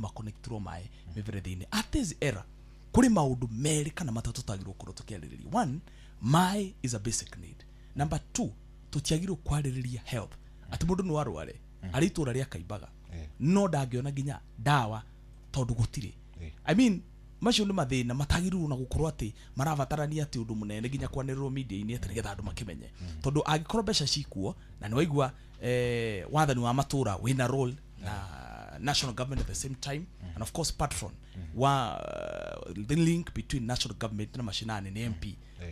connectro mai miveredini at this era kuri maundu meri kana matatu tagirwo kuro tukiaririria. One, mai is a basic need. Number two, tutiagirwo kwaririria health ati mundu no arware ari itura ria Kaimbaga no dangiona ginya dawa tondu gutire. I mean macio ni mathina matagirwo na gukorwo ati maravatarania ati undu munene ginya kwanirwo media ini ati nigetha andu makimenye tondu agikorwo mbeca cikuo na niwaigua wathani wa matura wina role na national government at the same time and of course patron wa the link between national government na mashinani ni MP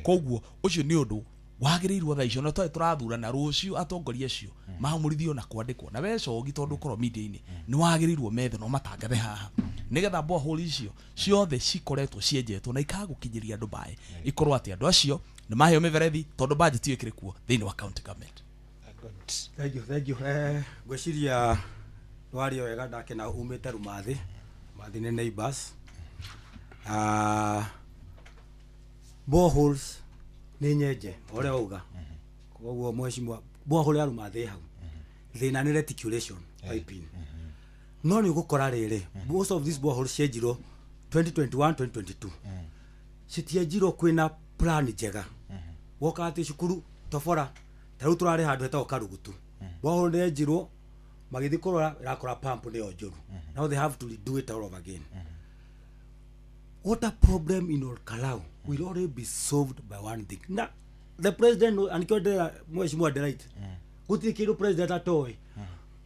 koguo ucio ni undu wagirirwo tha icio no turathura na rucio atongoria cio mahamurithio na kwandikwo na weco gitondu korwo media ini ni wagirirwo metho no matangathe haha nigetha borehole icio ciothe cikoretwo cienjetwo na ikagukinyiria andu bae ikorwo ati andu acio ni maheo miverethi tondu budget iyo kirikuo thini wa county government. Thank you. Gweciria wario wega ndake na umite rumathi ni neighbors. Boreholes ni nyenje ore uga koguo mweshimwa borehole ya rumathi hau thina ni reticulation piping no ni gukora riri most of these boreholes cienjiro 2021 2022 citienjiro kwina plan njega woka ati cukuru tofora taru turare handu hetao Karugutu borehole nenjirwo magithi kurora irakora pump ni onjuru now they have to do it all over again. Water problem in Olkalau will already be solved by one thing. Now the president and mweshimwa the right guti kiru president atoi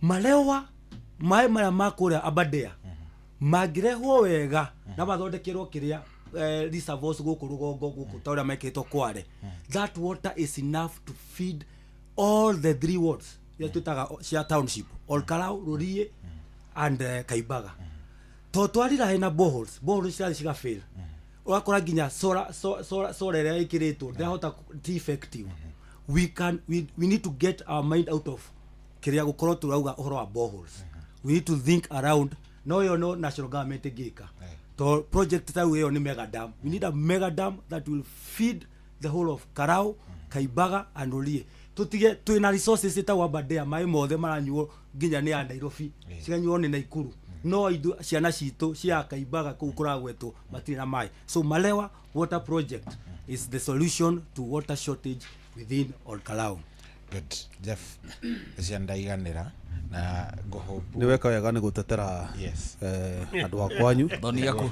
malewa mai mara makura abadea magirehwo wega na bathondekirwo kiria reservoirs guku rugongo guku tawira mekito kware that water is enough to feed all the three wards yatutaga cia township Olkalau, Rurie and Kaimbaga. Totwarira hena boreholes ciga fail urakora ginya solar ria ikiritwo ndahota effective. We need to get our mind out of kiria gukorwo turauga uhoro wa boreholes. We need to think around no national government gika to project ta uyo ni mega dam. We need a mega dam that will feed the whole of Karau, Kaimbaga and Rurie. Tutige twina resources ta wabadea mai mothe maranyuo ginya ni Nairobi ciganyuo ni Naikuru no idu ciana citu cia Kaimbaga ku kuragwetwo matiri na mai. So Malewa water project is the solution to water shortage within Olkalau. Good. Jeff ciandaiganira na gohobu ni weka wega ni gutetera andu akwanyu thoni yaku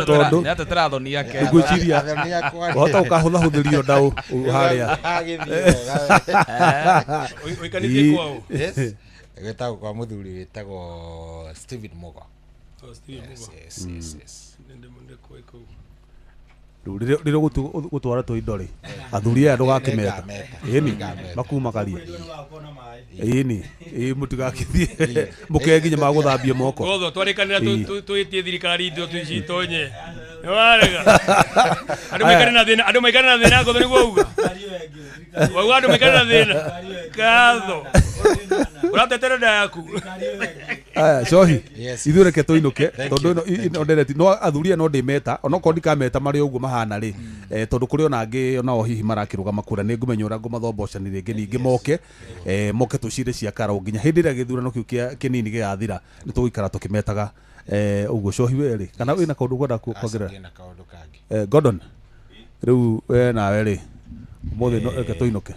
tondu ni atetera thoni yake ngwiciria wahota ukahutha huthirio ndau haria uikanithie kwao getago kwa muthuri wetagwo Steven Mugo. Yes. Nende munde kweko riro gutwara to indori athuri aya ndugakimeta ini makumakaria ini mutigakithie mukenginya maguthambia moko gogo twarikanira tuitie thirikari ndio tuitonye warega andu maikana na thina gotho niguo uga wau andu maikana na thina gatho uratetera ndaku sohi ithure ke toinuke tondu ino ndereti no athuria no ndimeta onoko ndikameta mari uguo mahana ri tondu kuri ona angi ona o hihi marakiruga makura ni ngumenyora ngumathombocanire ringi ningi moke tucire cia Karau nginya hindi ria githurano kiu kinini giathira ni tugikara tukimetaga uguo sohi weri kana wina kaundu gwenda kuongerera Gordon riu nawe ri mothe no ke toinuke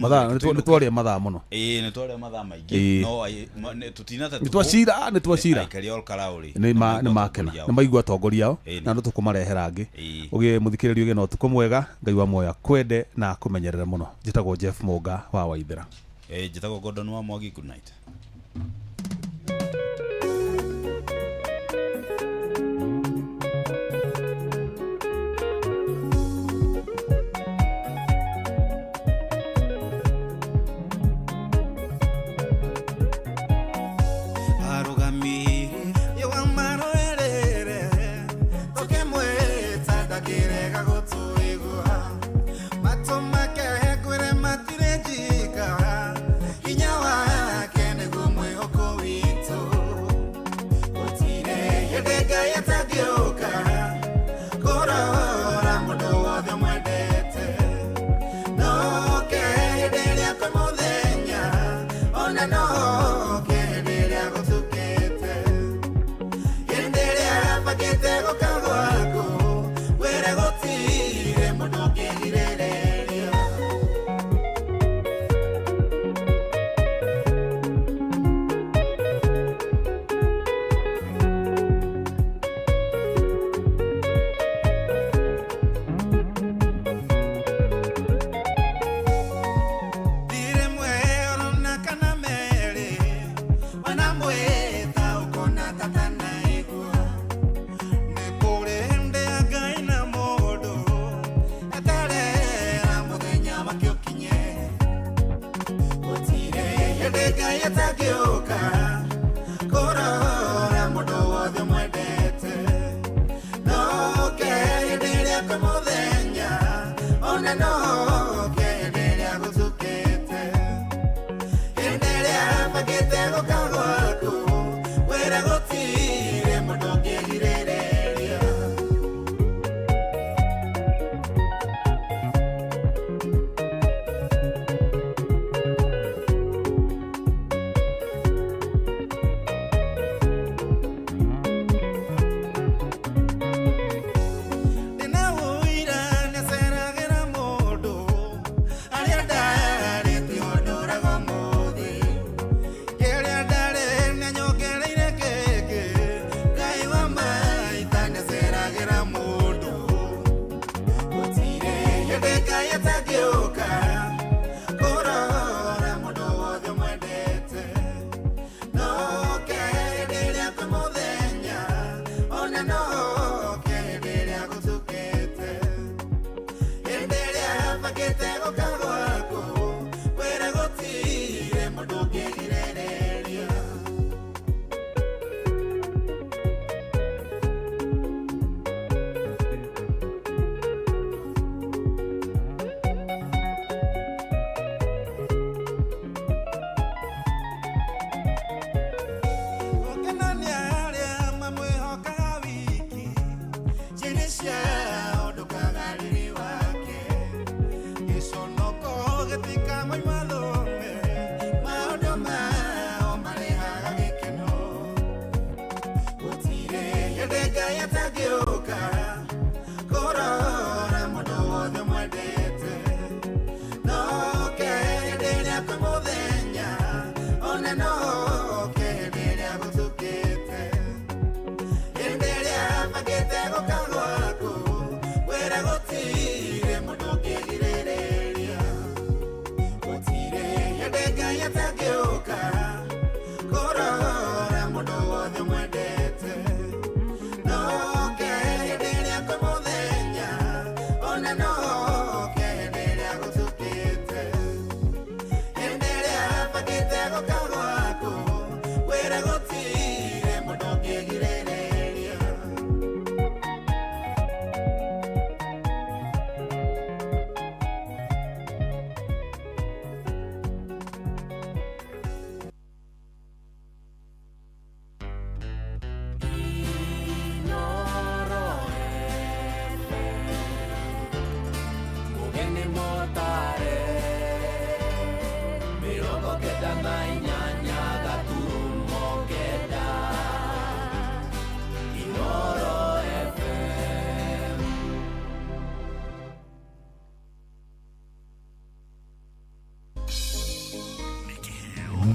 mathaa ni twaria mathaa muno ni twaria mathaa maingi no tutinata ni twacira aikari Olkalau ri ni makena ni maigua atongoria ao na no tukumarehera angi ugie muthikiririo ugie no tukumwega Ngai wa moya kwende na kumenyerera muno. Njitagwo Jeff Monga wa Waithira. Njitagwo Gordon wa Mwangi. Good night. Inyawa kene gumwe oko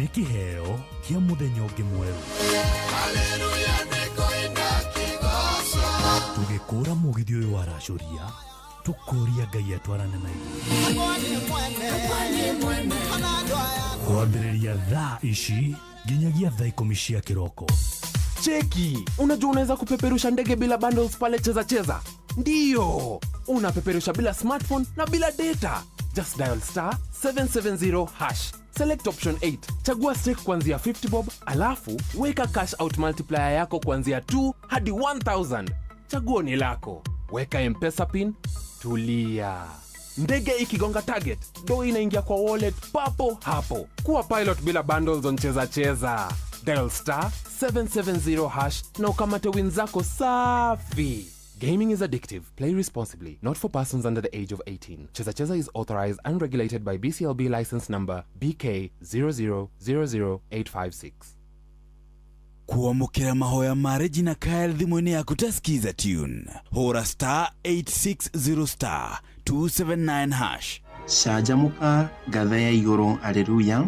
nĩ kĩheo kĩa mũthenya ũngĩ mwerũ. Tũgĩkũra mũgithi ũyũ wa racoria, tũkũria Ngai atwarane na ithuĩ. Kwambĩrĩria thaa ici nginyagia thaa 10 cia kĩroko. Cheki, unajua unaweza kupeperusha ndege bila bundles pale Cheza Cheza? Ndiyo, unapeperusha bila smartphone na bila data. Just dial *770#. Select option 8. Chagua stake kuanzia 50 bob, alafu weka cash out multiplier yako kuanzia 2 hadi 1000. Chaguo ni lako. Weka M-Pesa pin, tulia. Ndege ikigonga target, do inaingia kwa wallet papo hapo. Kuwa pilot bila bundles on Cheza Cheza. Dial *770# na ukamate win zako safi. Gaming is addictive. Play responsibly. Not for persons under the age of 18. Cheza Cheza is authorized and regulated by BCLB license number BK 0000856. kuamukira mahoya ma Regina Kyle thimũ-inĩ yaku ta skiza tune hũra star 860 star 279 hash. Canjamuka ngatha ya igũrũ, aleluya.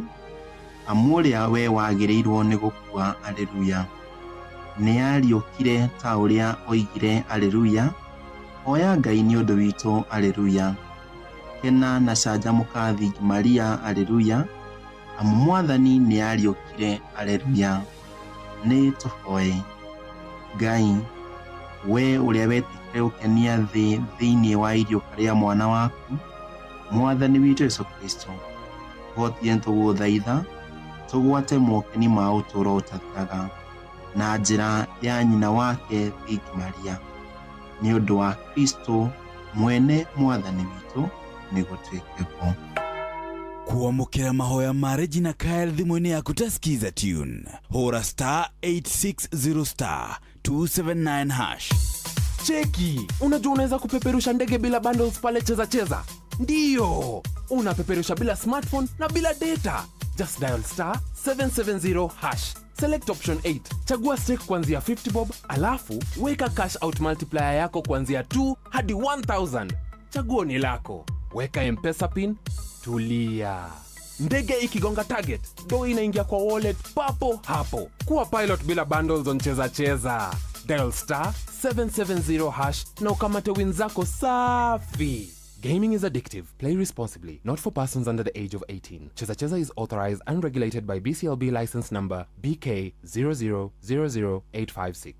Amu ũrĩa we wagĩrĩirwo nĩ gũkua, aleluya. Nĩ ariũkire ta ũrĩa oigire, aleluya. Oya Ngai nĩ ũndũ witũ, aleluya. Kena na canjamuka thingi Maria, aleluya. Amu Mwathani nĩ ariũkire, aleluya. Nĩ tũhoe. Ngai, we ũrĩa wetĩkire gũkenia thĩ thĩinĩ wa irio rĩa mwana waku, Mwathani witũ Yesu Kristo, gotie tũgũthaitha tũgwate mokeni ma ũtũũro ũtathiraga na njĩra ya nyina wake Thingi Maria, nĩ ũndũ wa Kristo mwene Mwathani witũ, nĩguo twĩkĩko. Kuamukira mahoya ma Regina Kyle thimũ-inĩ yaku ta skiza tune hũra star 860 star 279 hash. Cheki, unajua unaweza kupeperusha ndege bila bundles pale Cheza Cheza? Ndiyo, unapeperusha bila smartphone na bila data. Just dial star 770 hash. Select option 8. Chagua stake kuanzia 50 bob, alafu weka cash out multiplier yako kuanzia 2 hadi 1000. Chaguo ni lako. Weka M-Pesa pin, tulia. Ndege ikigonga target, do inaingia kwa wallet papo hapo. Kuwa pilot bila bundles on Cheza Cheza. Dial star 770 hash na ukamate win zako safi. Gaming is addictive. Play responsibly. Not for persons under the age of 18. Cheza Cheza is authorized and regulated by BCLB license number BK 0000856.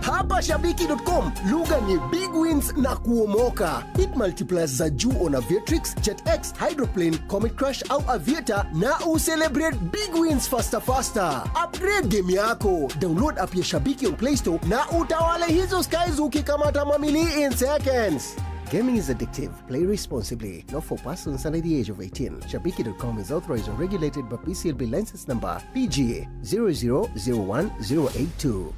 Hapa Shabiki.com, lugha ni big wins na kuomoka. Hit multipliers za juu on Aviatrix, JetX, Hydroplane, Comet Crush au Aviator na ucelebrate big wins faster. Upgrade game yako. Download app ya Shabiki on Play Store na utawale hizo skies ukikamata mamili in seconds. Gaming is addictive. Play responsibly. Not for persons under the age of 18. Shabiki.com is authorized and regulated by BCLB license number PGA 0001082.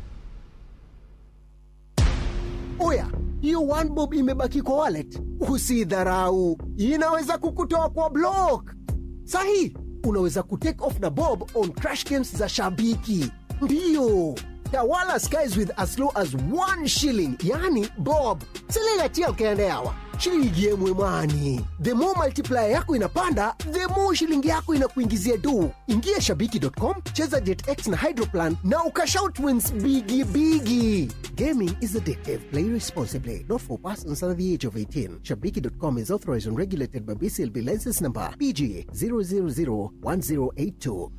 Oya, hiyo 1 bob imebaki kwa wallet. Usidharau. Inaweza kukutoa kwa block. Sahi, unaweza kutake off na bob on crash games za Shabiki. Ndiyo. Tawala skies with as low as 1 shilling, yani bob. Selegatia ukiendeawa. Shilingi yemwe mani. The more multiplier yako inapanda, the more shilingi yako inakuingizia do. Ingia Shabiki.com, cheza JetX na Hydroplan na ukashout wins bigi. Gaming is addictive. Play responsibly. Not for persons under the age of 18. Shabiki.com is authorized and regulated by BCLB license number PGA 0001082.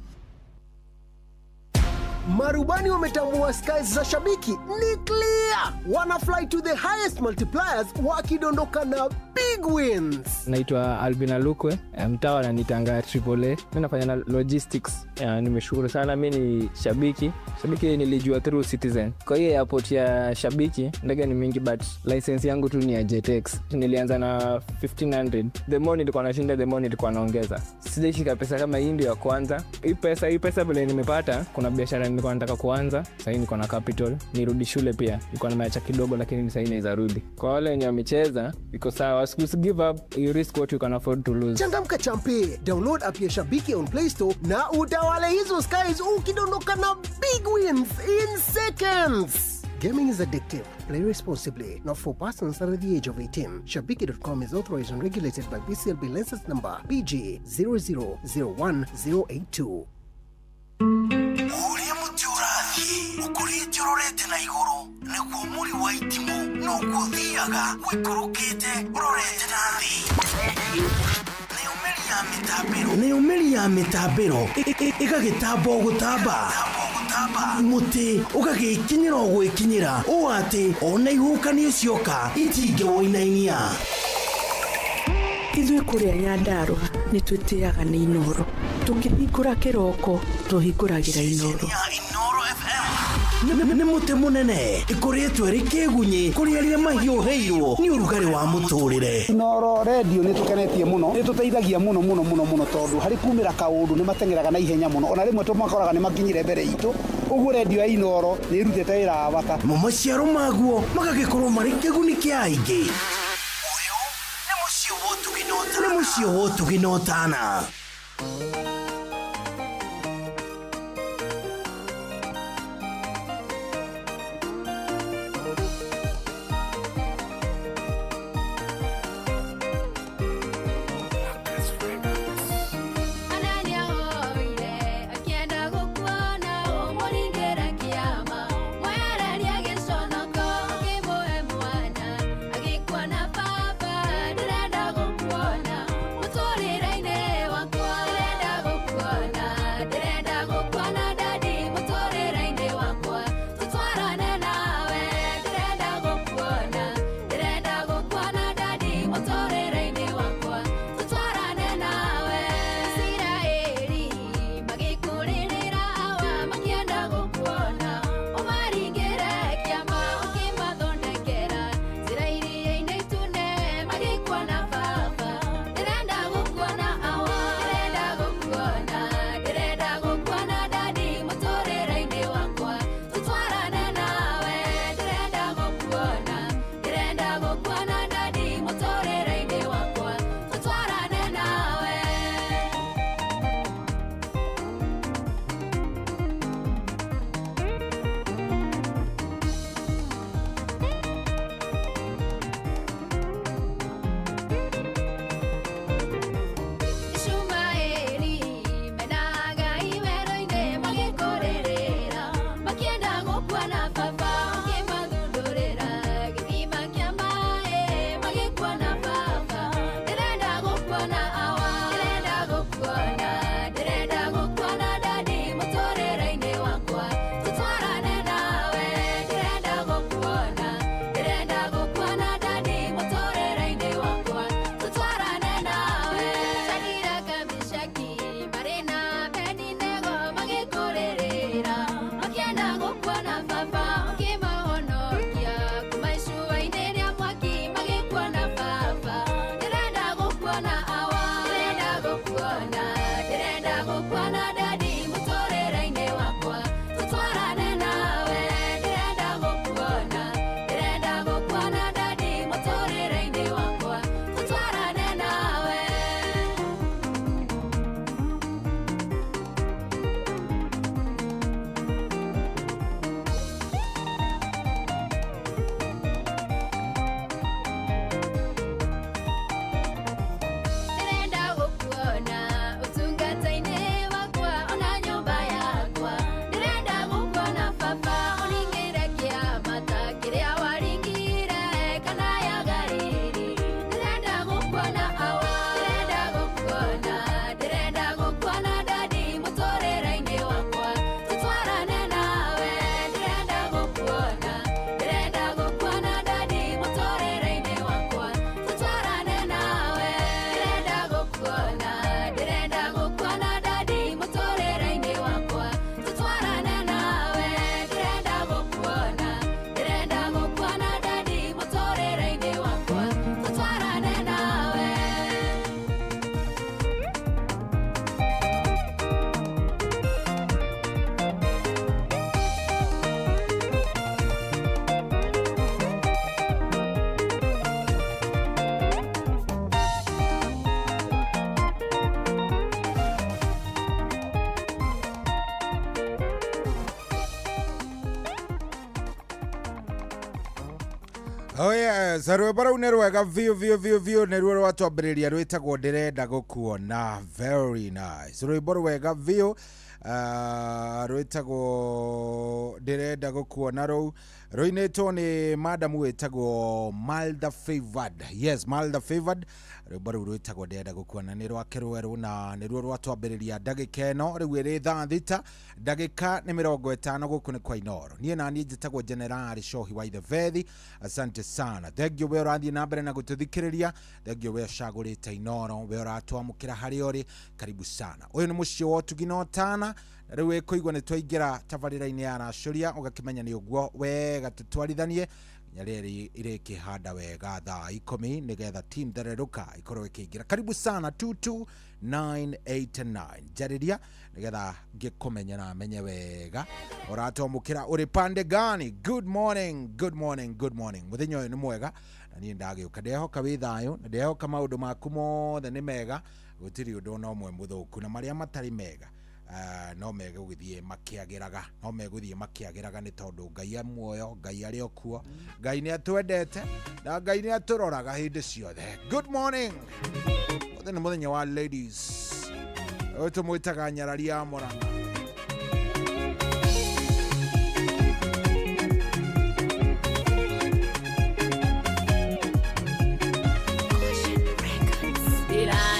Marubani wametambua skies za Shabiki ni clear. Wana fly to the highest multipliers wakidondoka na big wins. Naitwa Albina Lukwe, mtawa na nitanga AAA. Mimi nafanya na logistics. Nimeshukuru sana, mimi ni Shabiki. Shabiki nilijua through Citizen. Kwa hiyo airport ya Shabiki ndege ni mingi but license yangu tu ni ya JetX. Nilianza na 1500. The more nilikuwa nashinda, the more nilikuwa naongeza. Sijashika pesa kama hii ndio ya kwanza. Hii pesa vile nimepata, kuna biashara nilikuwa nataka kuanza. Sasa niko na capital, nirudi shule pia. Nilikuwa nimeacha kidogo lakini sasa inaweza rudi. Kwa wale wenye wamecheza, iko sawa. Give up, you risk what you can afford to lose. Changamka champi. Download app ya Shabiki on Play Store na utawale hizo skies ukidondoka na big wins in seconds. Gaming is addictive. Play responsibly. Not for persons under the age of 18. Shabiki.com is authorized and regulated by BCLB license number PG 0001082. Ukurite urorete na iguru nikuo muri wa itimu nukuthiaga wikurukite urorete nathi ni umeri ya mitambiro igagitambo gutamba muti ugagikinyira gwikinyira o ati ona ihukanio cioka itinge woinainia Ithuĩ kũrĩa Nyandarua nĩ twĩtĩaga nĩ Inoro. Tũngĩhingũra kĩroko tũhingũragĩra Inoro. Nĩ mũtĩ mũnene ĩkoretwo ĩrĩ kĩgunyi kũrĩ arĩa mahiũhĩirwo nĩ ũrugarĩ wa mũtũrĩre. Inoro radio nĩ tũkenetie mũno, nĩ tũteithagia mũno tondũ harĩ kumĩra kaũndũ nĩ matengeraga na ihenya mũno. Ona rĩmwe tũmakoraga nĩ makinyire mbere itũ. Ũguo radio ya Inoro nĩ ĩrutĩte wĩra wa bata. Maciaro maguo magagĩkorwo marĩ kĩguni kĩa aingĩ. Nĩ mũciĩ wo tũginotana. Oh yes, rwimbo rau nĩ rwega biũ nĩruo rwatwambĩrĩria rwĩtagwo ndĩrenda gũkuona. Very nice, rwimbo rwega biũ rwĩtagwo ndĩrenda gũkuona rũu rũinĩtwo nĩ madamu wĩtagwo Malda Favored. Yes, Malda Favored. Rwimbo rũu rwĩtagwo ndĩrenda gũkuona nĩ rwake rwerũ na nĩruo rwatwambĩrĩria ndagĩka ĩno. Rĩu ĩrĩ thaa thita ndagĩka nĩ 50 gũkũ nĩ kwa Inooro. Niĩ naniĩ njĩtagwo General Shohi wa Ithevethi. Asante sana. Thengio we ũrathiĩ na mbere na gũtũthikĩrĩria. Thengio we ũcagũrĩte Inooro, we ũratwamũkĩra harĩa ũrĩ. Karibu sana. Ũyũ nĩ mũciĩ wa Ũtugi na Ũtana. Rĩu ĩkũigua nĩ twaingĩra tabarĩra-inĩ ya Racuria, ũgakĩmenya nĩ ũguo wega tũtwarithanie nyarĩrĩ irĩkĩhanda wega thaa 10 nĩgetha team thereruka ikorwo ĩkĩingĩra. Karibu sana 22989 jarĩria nĩgetha ngĩkũmenya na menye wega ũratwamũkĩra ũrĩ pande gani. Good morning, good morning, good morning. Mũthenya ũyũ nĩ mwega na niĩ ndagĩũka ndehoka wĩ thayũ na ndehoka maũndũ maku mothe nĩ mega, gũtirĩ ũndũ ona ũmwe mũthũku, na marĩa matarĩ mega no mega gũgĩthiĩ makĩagĩraga, no megũthiĩ makĩagĩraga nĩ tondũ Ngai muoyo, Ngai arĩ o kuo, Ngai nĩ atwendete na Ngai nĩ atũroraga hĩndĩ ciothe. Good morning. Nĩ mũthenya wa ladies, tũmwĩtaga nyarari ya Mũrang'a. Mira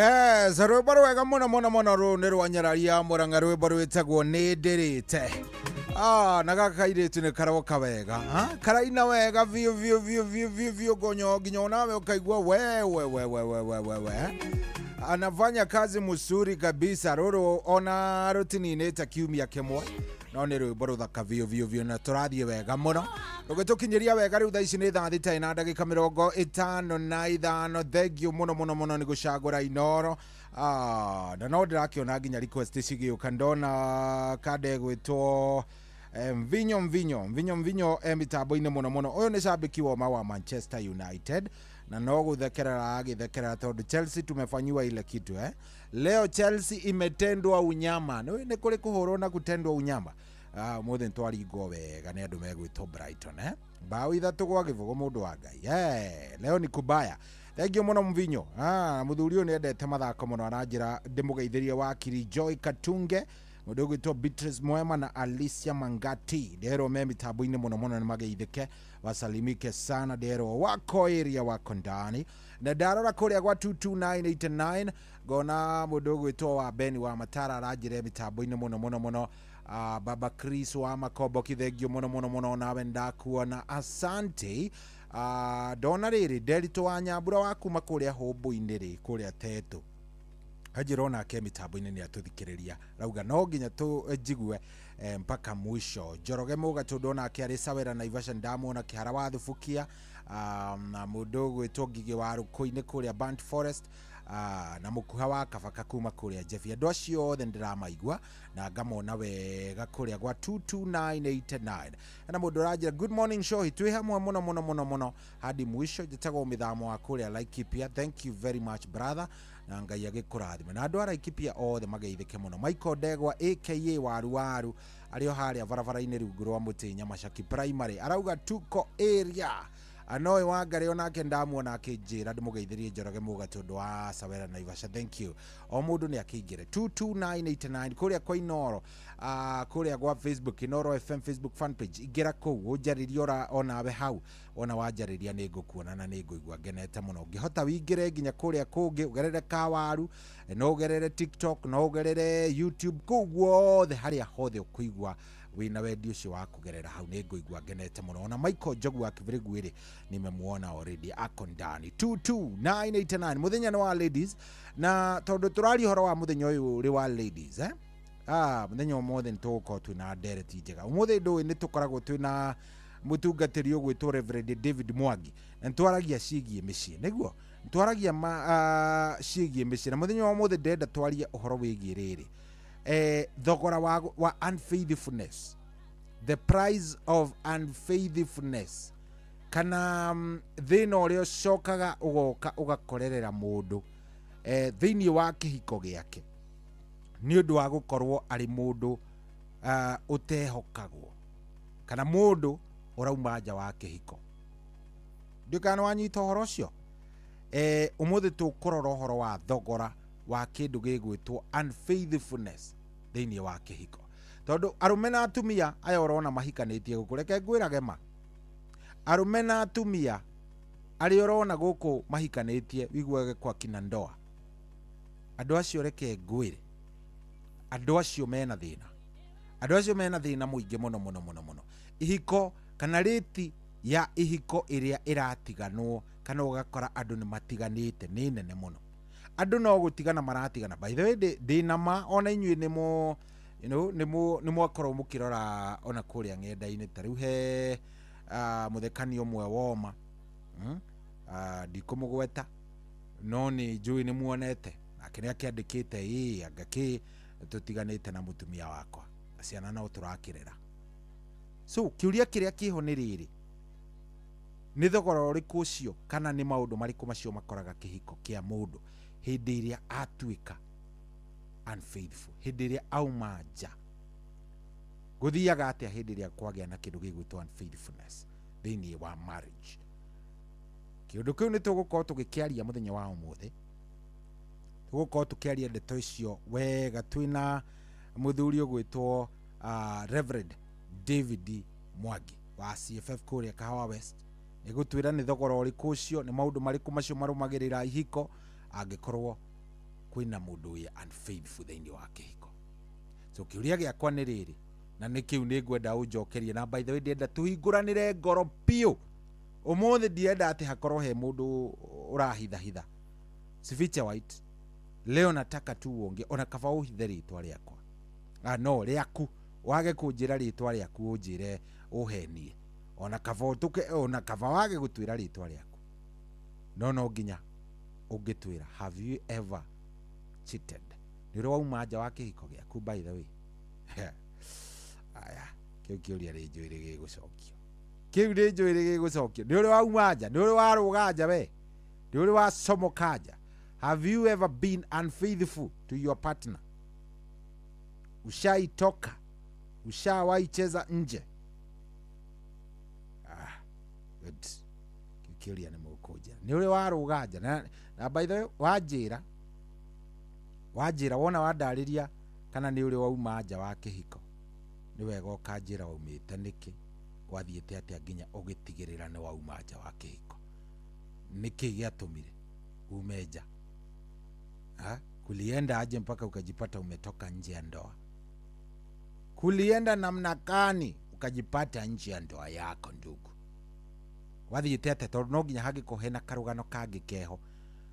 Yes, rwimbo rwega muno muno muno ru ni rwa Nyararia Murang'a, rwimbo rwitagwo ni ndirite. Na gaka iritu ni karoka wega, karaina wega vio gonyo nginya nawe ukaigua we anafanya kazi mzuri kabisa. Ruru ona rutininite kiumia kimwe no ni rwimbo ruthaka vio na turathie wega muno rugitukinyiria wega riu thaa ici ni thaa thita na ndagika 55. Thank you muno ni gucagura Inoro. Na no ndirakiona nginya request cigiuka ndona kade gwitwo mvinyo mitambo-ini muno. Uyu ni shabiki wa Manchester United na no guthekerera tondu Chelsea tumefanyiwa ile kitu leo. Chelsea imetendwa unyama. Ni kuri kuhurwo na kutendwa unyama. Mothe ntwaringo wega ni andu megwitwo Brighton bao 3-0 mundu wa Ngai. Leo ni kubaya. Thank you muno mvinyo. Muthuri uyu ni endete mathako muno, aranjira ndimugeithirie wakiri Joy Katunge, mundu gwitwo Beatrice Mwema na Alicia Mangati. Ndero me mitambo-ini muno ni mageithike, wasalimike sana. Ndero wako area wako ndani na ndarora kuria gwa 22989 gona mundu gwitwo wa Beni wa Matara aranjire mitambo-ini muno. Baba Chris wa Makobo kithegio muno nawe ndakuona, asante. Dona riri Derito wa Nyambura wa kuma kuria Humbu-ini ri kuria Tetu ajirona ke mitambo-ini ni atuthikiriria rauga no nginya tu jigue mpaka mwisho. Joroge Muga tudona ke ari sawera Naivasha ndamona kihara wa thufukia na mundu gwitwo Ngigi wa Ruko-ini kuria Burnt Forest na mukuha wa Kabaka kuma kuria Jeff. Andu acio othe ndiramaigua na ngamona wega kuria gwa 22989 na mundu rajira good morning show twi hamwe muno hadi mwisho. Jitagwo mithamo wa kuria Laikipia. Thank you very much brother na Ngai agikurathime na andu ara Laikipia othe mageithike muno. Michael Degwa aka waru ario haria barabara-ini rungu rwa Mutinya Mashaki Primary arauga tuko area. Anoi Wangari onake ndamuona akinjira ndimugeithirie Njoroge Muga tondu wa Sawera Naivasha. Thank you. O mundu ni akingire 22989 kuria kwa Inoro, kuria gwa Facebook Inoro FM Facebook fan page. Igira kou unjaririe onawe hau, ona wanjariria ni ngukuona na ni nguigua ngenete muno. Ngihota wingire nginya kuria kungi ugerere Kawaru, no ugerere TikTok, no ugerere YouTube, kuguo haria hothe ukuigua wina wendi ucio wa kugerera hau ni nguigua ngenete muno. Ona Michael Jogu wa Kivirigu nimemuona already ako ndani 22989. Muthenya ni wa ladies na tondu turari horo wa muthenya uyu ri wa ladies muthenya umothe nitugukorwo twina ndereti njega. Umothe ndui ni tukoragwo twina mutungatiri ugwitwo Reverend David Mwangi na ntwaragia cigie micii niguo ntwaragia cigie micii na muthenya wa umothe ndenda twaria uhoro wigie riri thogora wa unfaithfulness, the price of unfaithfulness, kana thina uria cokaga ugoka ugakorerera mundu thiini wa kihiko giake ni undu wa gukorwo ari mundu utehokagwo kana mundu urauma nja wa kihiko. Ndikana wanyita horo cio umuthe tukurora horo wa thogora wa kindu gigwitwo unfaithfulness thiini wa kihiko, tondu arume na atumia aya urona mahikanitie guku. Reke ngwirage ma arume na atumia ari urona guku mahikanitie wiguage kwa kina ndoa, andu acio reke ngwire andu acio mena thina muingi muno. Ihiko kana riti ya ihiko iria iratiganwo kana ugakora andu ni matiganite ni nene muno. Andu no gutigana maratigana. By the way ndina ma ona inyui nimo nimo akorwo mukirora ona kuria ng'enda-ini ta riu he muthekani omwe woma ndikumugweta no ni njui ni muonete nake ni akiandikite angaki tutiganite na mutumia wakwa ciana no turakirera. So kiuria kiria kiho ni riri ni thogora uriku ucio kana ni maundu mariku macio makoraga kihiko kia mundu hindi iria atuika unfaithful, hindi iria auma nja guthiaga atia hindi iria kwagia na kindu gigwitwo unfaithfulness thiini wa marriage. Kiundu kiu ni tugukorwo tugikiaria muthenya wa umuthi, tugukorwo tukiaria ndeto icio wega twina muthuri ugwitwo Reverend David Mwangi wa CFF kuria Kahawa West igutwira ni thogora uriku ucio ni maundu mariku macio marumagirira ihiko angikorwo kwina mundu wi unfaithful thiini wa kihiko. So kiuria giakwa ni riri na ni kiu ni ngwenda unjokerie, na by the way ndienda tuhingũranĩre ngoro piũ umuthi. Ndienda ati hakorwo he mundu urahitha Sificha White. Leo nataka tu uonge ona kaba uhithe ritwa riakwa, no riaku wage kunjira ritwa riaku unjire uhenie, ona kaba utuke, ona kaba wage gutwira ritwa riaku, no nginya ungitwira have you ever cheated. Ni ro wauma nja wa kihiko giaku by the way. Aya kiu kiuria ri njuire gigucokio, kiu ri njuire gigucokio. Ni uri wauma nja, ni uri waruga nja we, ni uri wacomoka nja. Have you ever been unfaithful to your partner? Ushaitoka, ushawaicheza nje. Good. Kiuria ni mukuja, ni uri waruga nja na by the way wajira wona wadariria kana ni uri wauma nja wa kihiko, ni wega ukanjira waumite niki, wathiete atia nginya ugitigirira ni wauma nja wa kihiko, niki giatumire ume nja. Kulienda aje mpaka ukajipata umetoka nje ya ndoa? Kulienda namna gani ukajipata nje ya ndoa yako ndugu? Wathiete atia tondu no nginya hagikuhena karugano kangi keho,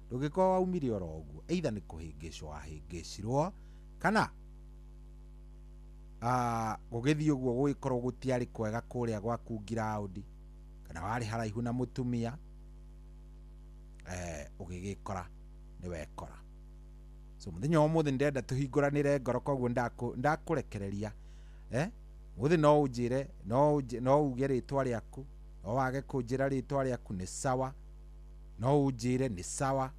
ndugikwa waumire oro uguo, either ni kuhingicwo wahingicirwo kana gugithii uguo gugikorwo gutiari kwega kuria gwaku ground, kana wari haraihu na mutumia ugigikora ni wekora. So muthenya umuthi ndenda tuhingũranĩre ngoro, koguo ndakurekereria muthi no unjire, no uge ritwa riaku, no wage kunjira ritwa riaku ni sawa, no unjire ni sawa,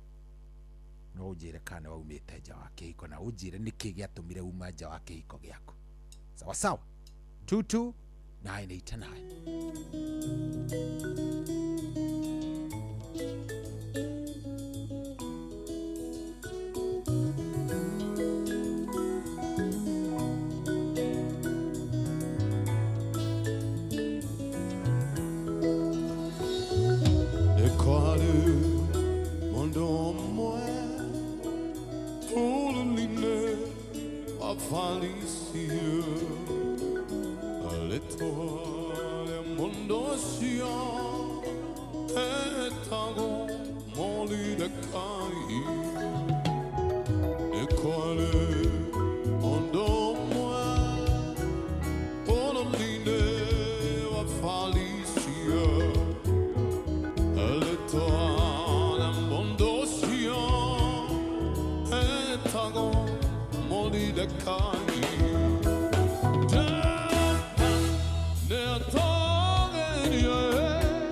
no unjire kana waumite nja wa kihiko, na unjire niki giatumire uma nja wa kihiko giaku. Sawa sawa. 22989. Yeah.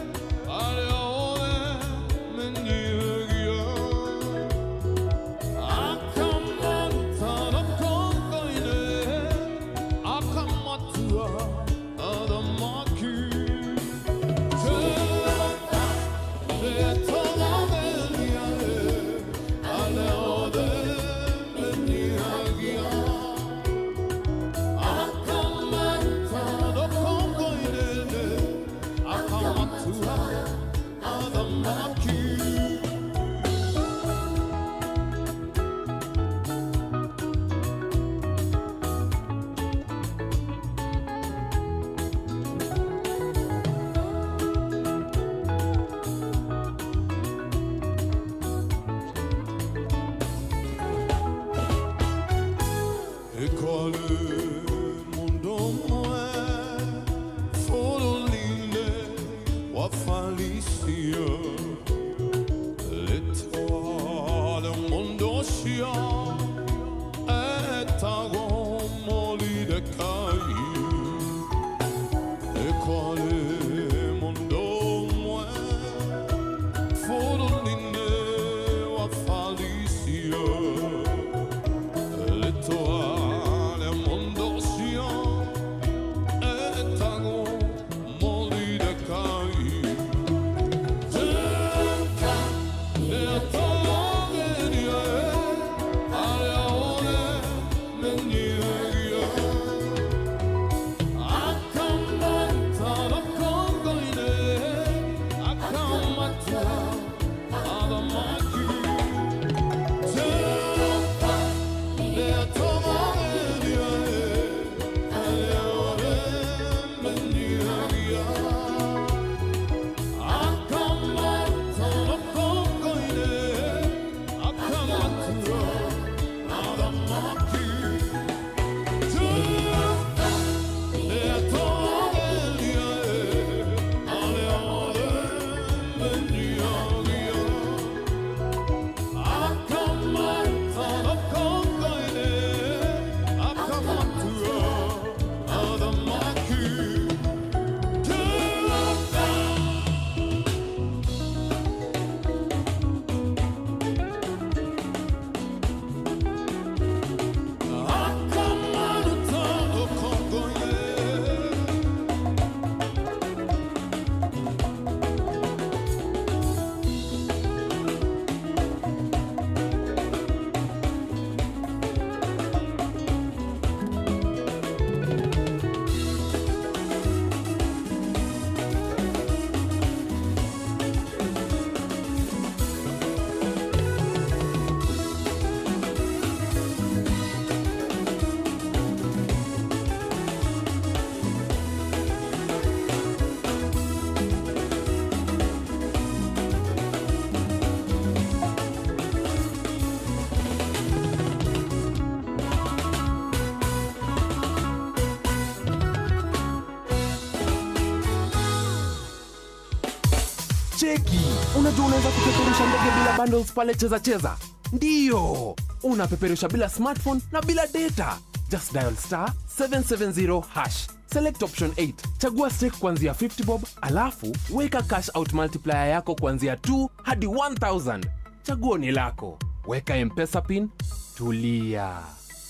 Cheki, unajua unaweza kupeperusha ndege bila bundles pale Cheza Cheza? Ndiyo, unapeperusha bila smartphone na bila data. Just dial star 770 hash. Select option 8. Chagua stake kuanzia 50 bob, alafu weka cash out multiplier yako kuanzia 2 hadi 1000. Chaguo ni lako. Weka M-Pesa pin, tulia.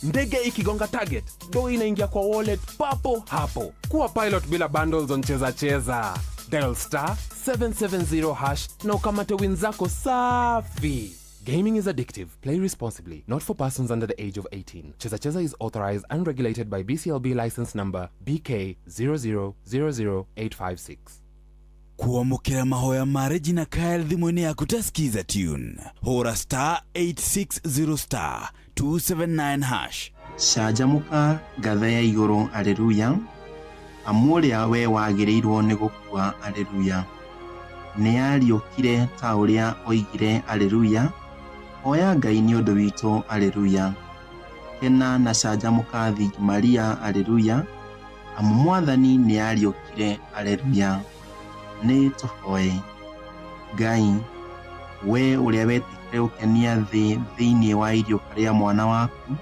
Ndege ikigonga target, do inaingia kwa wallet papo hapo. Kuwa pilot bila bundles on Cheza Cheza. Dial star 770 hash na ukamate win zako safi. Gaming is addictive. Play responsibly. Not for persons under the age of 18. Cheza Cheza is authorized and regulated by BCLB license number BK 0000856. kuamukira mahoya ma Regina Kyle thimũ-inĩ yaku ta skiza tune hũra star 860 star 279 hash. Canjamũka ngatha ya igũrũ aleluya, amu ũrĩa we wagĩrĩirwo nĩ gũkua aleluya, nĩ ariũkire ta ũrĩa oigire aleluya, hoya Ngai nĩ ũndũ witũ aleluya, kena na canjamũka thingi Maria aleluya, amu Mwathani nĩ ariũkire aleluya. Nĩ tũhoe. Ngai, we ũrĩa wetĩkire gũkenia thĩ thĩinĩ wa irio karĩa mwana waku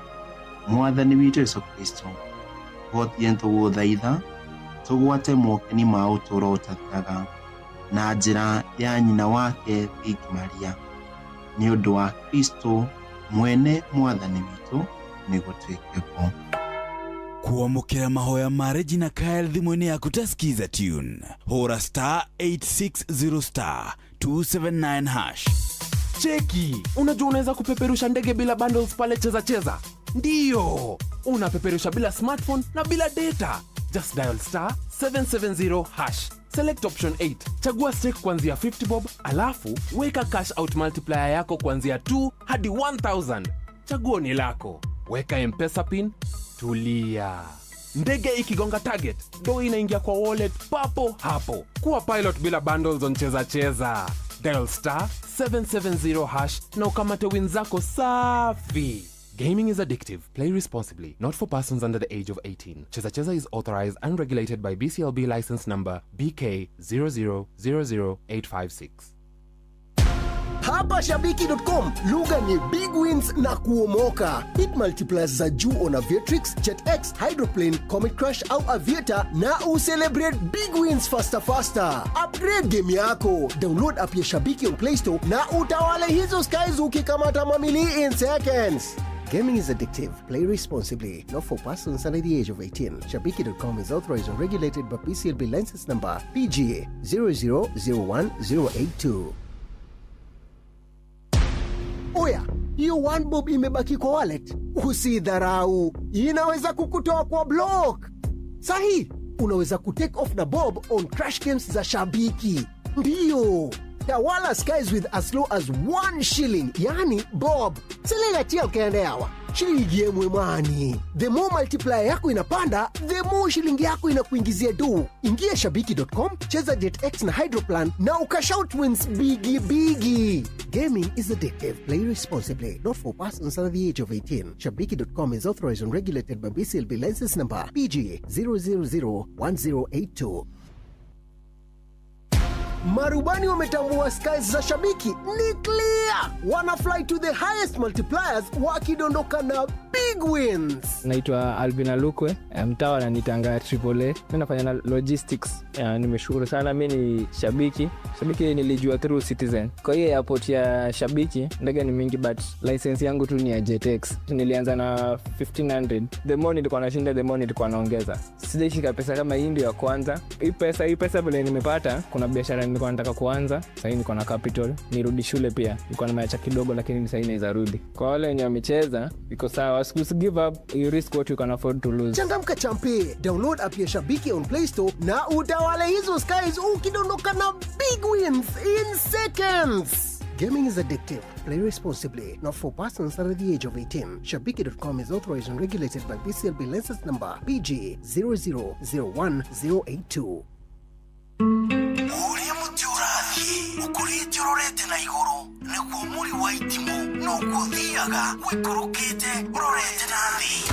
Mwathani witũ Yesu Kristo, ũhotie tũgũthaitha tũgwate mokeni ma ũtũũro ũtathiraga na njĩra ya nyina wake Thingi Maria, nĩ ũndũ wa Kristo mwene Mwathani witũ nĩguo twĩkĩko. kuamukira mahoya ma Regina Kyle thimũ-inĩ yaku ta skiza tune hũra star 860 star 279 hash. Cheki, unajua unaweza kupeperusha ndege bila bundles pale Cheza Cheza? Ndiyo, unapeperusha bila smartphone na bila data. Just dial star 770 hash. Select option 8. Chagua stake kuanzia 50 bob, alafu weka cash out multiplier yako kuanzia 2 hadi 1000. Chaguo ni lako. Weka M-Pesa pin, tulia. Ndege ikigonga target, do inaingia kwa wallet papo hapo. Kuwa pilot bila bundles on Cheza Cheza. Dial star 770 hash na ukamate win zako safi. Gaming is addictive. Play responsibly. Not for persons under the age of 18. Cheza Cheza is authorized and regulated by BCLB license number BK 0000856. Hapa Shabiki.com, lugha ni big wins na kuomoka. Hit multipliers za juu on Aviatrix, JetX, Hydroplane, Comet Crush au Aviator na ucelebrate big wins faster. Upgrade game yako. Download app ya Shabiki on Play Store na utawale hizo skies ukikamata mamili in seconds. Gaming is addictive. Play responsibly. Not for persons under the age of 18. Shabiki.com is authorized and regulated by BCLB license number PGA 0001082. Oya, hiyo one bob imebaki kwa wallet. Usidharau. Inaweza kukutoa kwa block. Sahi, unaweza kutake off na bob on crash games za Shabiki. Ndiyo. Tawala skies with as low as 1 shilling, yani bob. Selegatia ukaendeawa. Shilingi yemwe mani. The more multiplier yako inapanda, the more shilingi yako inakuingizia do. Ingia Shabiki.com, cheza JetX na Hydroplan na ukashout wins bigi. Gaming is addictive. Play responsibly. Not for persons under the age of 18. Shabiki.com is authorized and regulated by BCLB license number PGA 0001082. Marubani wametambua skies za Shabiki ni clear. Wana fly to the highest multipliers wakidondoka na big wins. Naitwa Albina Lukwe, mtaa wananitanga AAA. Mimi nafanya na logistics. Nimeshukuru sana, mimi ni Shabiki. Shabiki nilijua through Citizen. Kwa hiyo airport ya Shabiki ndege ni mingi, but license yangu tu ni ya JetX. Nilianza na 1500. The more nilikuwa nashinda, the more nilikuwa naongeza. Sijaishika pesa kama hii ndio ya kwanza. Hii pesa vile nimepata, kuna biashara nilikuwa nataka kuanza. Sasa niko na capital, nirudi shule pia. Nilikuwa nimeacha kidogo, lakini sasa inaweza rudi. Kwa wale wenye wamecheza, iko sawa. Give up, you risk what you can afford to lose. Changamka champe. Download app ya Shabiki on Play Store na utawale hizo skies ukidondoka na big wins in seconds. Gaming is addictive. Play responsibly. Not for persons under the age of 18. Shabiki.com is authorized and regulated by BCLB license number PGA 0001082. Ukurite urorete na iguru niguo muri wa itimo no guthiaga wikurukite urorete nathi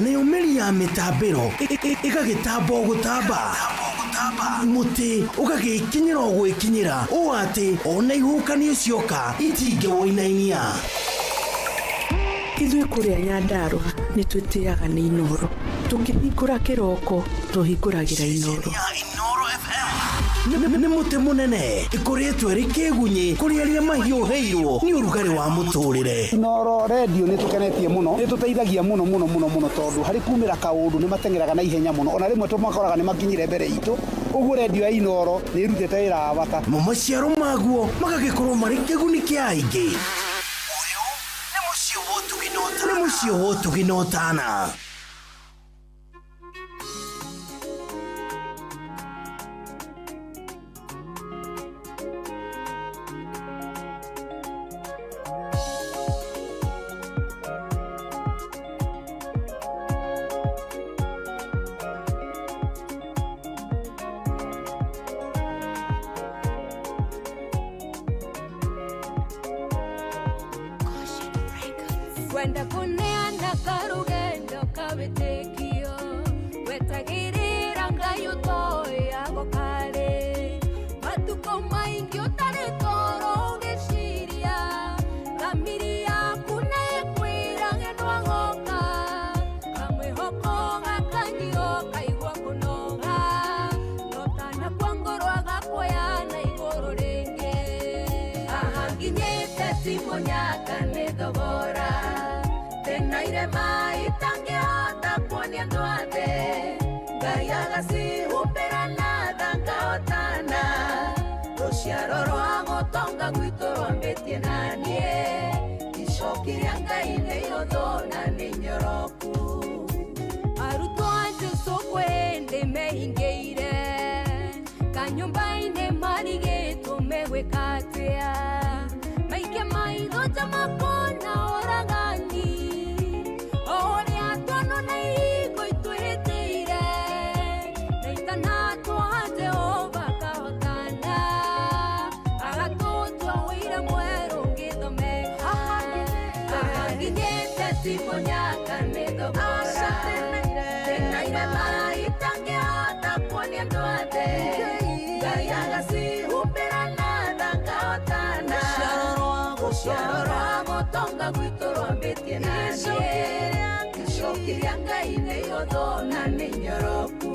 Neumeri ya mitambiro igagitamba gutamba gĩthamba mũtĩ ũgagĩkinyĩra o gwĩkinyĩra ũũ atĩ ona ihukanio cioka itingĩwoinainia. Ithuĩ kũrĩa Nyandarua nĩ twĩtĩaga nĩ Inooro. Tũkĩhingũra kĩroko tũhingũragĩra Inooro. Nĩ mũtĩ mũnene ĩkoretwo ĩrĩ kĩgunyi kũrĩ arĩa mahiũhĩirwo nĩ ũrugarĩ wa mũtũrĩre. Inooro radio nĩ tũkenetie mũno, nĩ tũteithagia mũno tondũ harĩ kumĩra kaũndũ nĩ matengeraga na ihenya mũno, ona rĩmwe tũmakoraga nĩ makinyire mbere itũ. Ũguo radio ya Inooro nĩ ĩrutĩte wĩra wa bata. Maciaro maguo magagĩkorwo marĩ kĩguni kĩa aingĩ. Ũyũ nĩ mũciĩ wa Ũtugi na Ũtana. Kwenda kuneana karugendo kawitikio wetagirira Ngai utoyago kare matuko maingi utari toro ugiciria thamiri yaku nekwira genwa goka kamwihoko gakanyio kaigua kunoga notana kwa ngoro agakoya na igoro ringi ahanginyite timonyaka ni thogora naire mai tangehota kuonia andũ atĩ Ngai agacihumbĩra na thangahotana rũciaro rwa gũtonga gwitũ rwambĩtie na niĩ icoki rĩa Ngai nĩ ihũthũ na nĩ nyoroku arutwo a Jesũ kwĩndĩ mehingĩire kanyũmba-inĩ marigĩtwo megwĩka atĩa maingĩ maitho nja makona oragani Timonyaka ni thogora tenaire mai tangehota kuonia andũ atĩ Ngai agacihumbĩra na thangahotana rũciaro rwa gũtonga gwitũ rwambĩtie na niĩ icoki rĩa Ngai nĩ ihũthũ na nĩ nyoroku.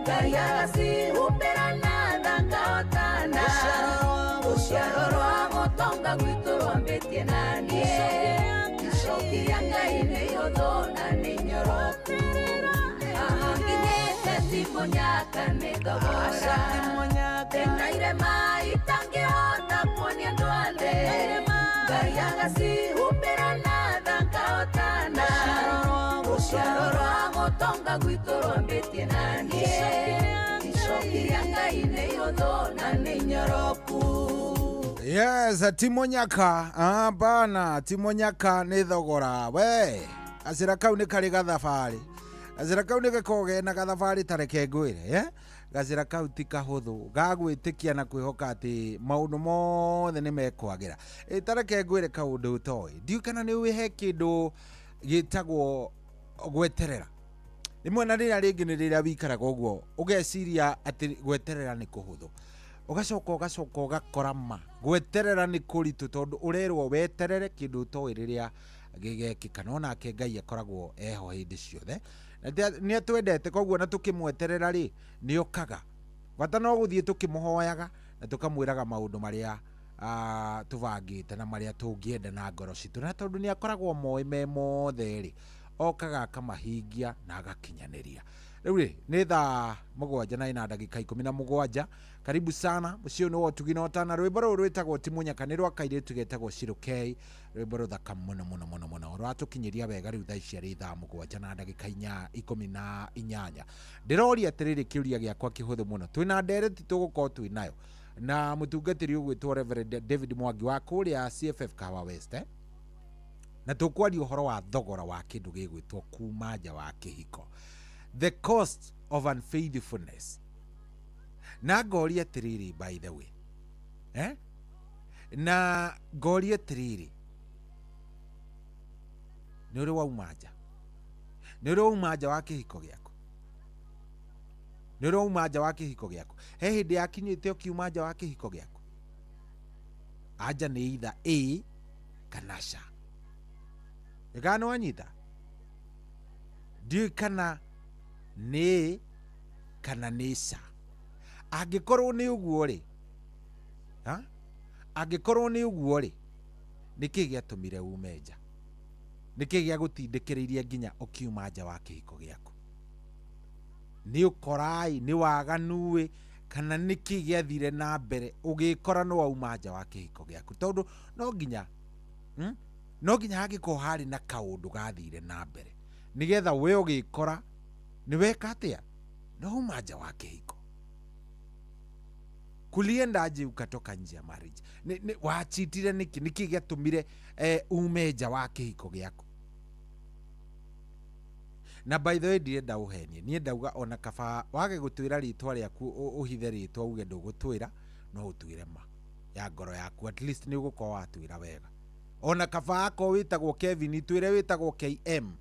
Ngai agacihumbĩra na thangahotana rũciaro rwa gũtonga gwitũ rwambĩtie na niĩ icoki rĩa Ngai nĩ ihũthũ na nĩ nyoroku ahanginyĩte timonyaka nĩ thogora tenaire mai tangehota kuonia andũ athĩ Ngai agacihumbĩra na thangahotana rũciaro ngai nĩ ihũthũ na nĩ nyoroku. Yes, Timonyaka. Bana, Timonyaka nĩ thogora. We, gacĩra kau nĩ karĩ gathabarĩ. Gacĩra kau nĩ gakoge na gathabarĩ tareke ngwĩre, gacĩra kau ti kahũthũ. Gagwĩtĩkia na kwĩhoka atĩ maũndũ mothe nĩ mekwagĩra. Tareke ngwĩre kaũndũ ũtoĩ. Ndiũ kana nĩ ũĩ kĩndũ gĩtagwo gweterera. Rĩmwe na rĩrĩa rĩngĩ nĩ rĩrĩa wĩikaraga ũguo ũgeciria atĩ gweterera nĩ kũhũthũ. Ũgacoka ũgakora ma gweterera nĩ kũritũ tondũ ũrerwo weterere kĩndũ ũtoĩ rĩrĩa gĩgekĩka, no nake Ngai akoragwo eho hĩndĩ ciothe. Nĩ atwendete koguo na tũkĩmweterera rĩ nĩ okaga. Bata no gũthiĩ tũkĩmũhoyaga na tũkamwĩraga maũndũ marĩa tũbangĩte na marĩa tũngĩenda na ngoro citũ, na tondũ nĩ akoragwo moĩ me mothe rĩ okaga akamahingia na agakinyanĩria. Rĩu rĩ nĩ thaa 7:17. Karibu sana mũciĩ nĩ wotugi na ũtana. Rwĩmbo rũrũ rwĩtagwo Timonyaka nĩ rwa kairĩtu getagwo Shiro K. Rwĩmbo rũthaka mũno rwatũkinyĩria wega rĩu thaa ici arĩ thaa 7:18. Ndĩroria atĩrĩrĩ kĩũria gĩakwa kĩhũthũ mũno. Twĩna ndereti tũgũkorwo twĩnayo na mũtungatĩri ũgwĩtwo Reverend David Mwangi wa kũrĩa CFF Kahawa West, na tũkwaria ũhoro wa thogora wa kĩndũ gĩgwĩtwo kuma nja wa kĩhiko, the cost of unfaithfulness. Na ngoria atĩrĩrĩ, by the way, na ngoria atĩrĩrĩ, nĩ ũrĩ wauma nja? Nĩ ũrĩ wauma nja wa kĩhiko gĩaku? Nĩ ũrĩ wauma nja wa kĩhiko gĩaku? He hĩndĩ yakinyĩte ũkiuma nja wa kĩhiko gĩaku? Anja nĩ either A kana C. Ĩgana wanyita? Ndiũĩ kana nĩ kana nĩ C. Angĩkorwo nĩ ũguo rĩ, angĩkorwo nĩ ũguo rĩ, nĩkĩ gĩatũmire ume nja? Nĩkĩ gĩagũtindĩkĩrĩirie nginya ũkiuma nja wa kĩhiko gĩaku? Nĩ ũkorai, nĩ waganuĩ, kana nĩkĩ gĩathire na mbere ũgĩkora no wauma nja wa kĩhiko gĩaku? Tondũ no nginya hagĩkorwo harĩ na kaũndũ gathire na mbere nĩgetha we ũgĩkora nĩ weka atĩa no wauma nja wa kĩhiko. Kuliendaje ukatoka nje ya marriage? Wachitire nĩkĩ gĩatũmire ume nja wa kĩhiko gĩaku? Na by the way ndirenda ũhenie, niĩ ndauga ona kaba wage gũtwĩra rĩtwa rĩaku ũhithe rĩtwa uge ndũgũtwĩra, no ũtwĩre ma ya ngoro yaku, at least nĩ ũgũkorwo watwĩra wega. Ona kaba ako wĩtagwo Kevin, twĩre wĩtagwo KM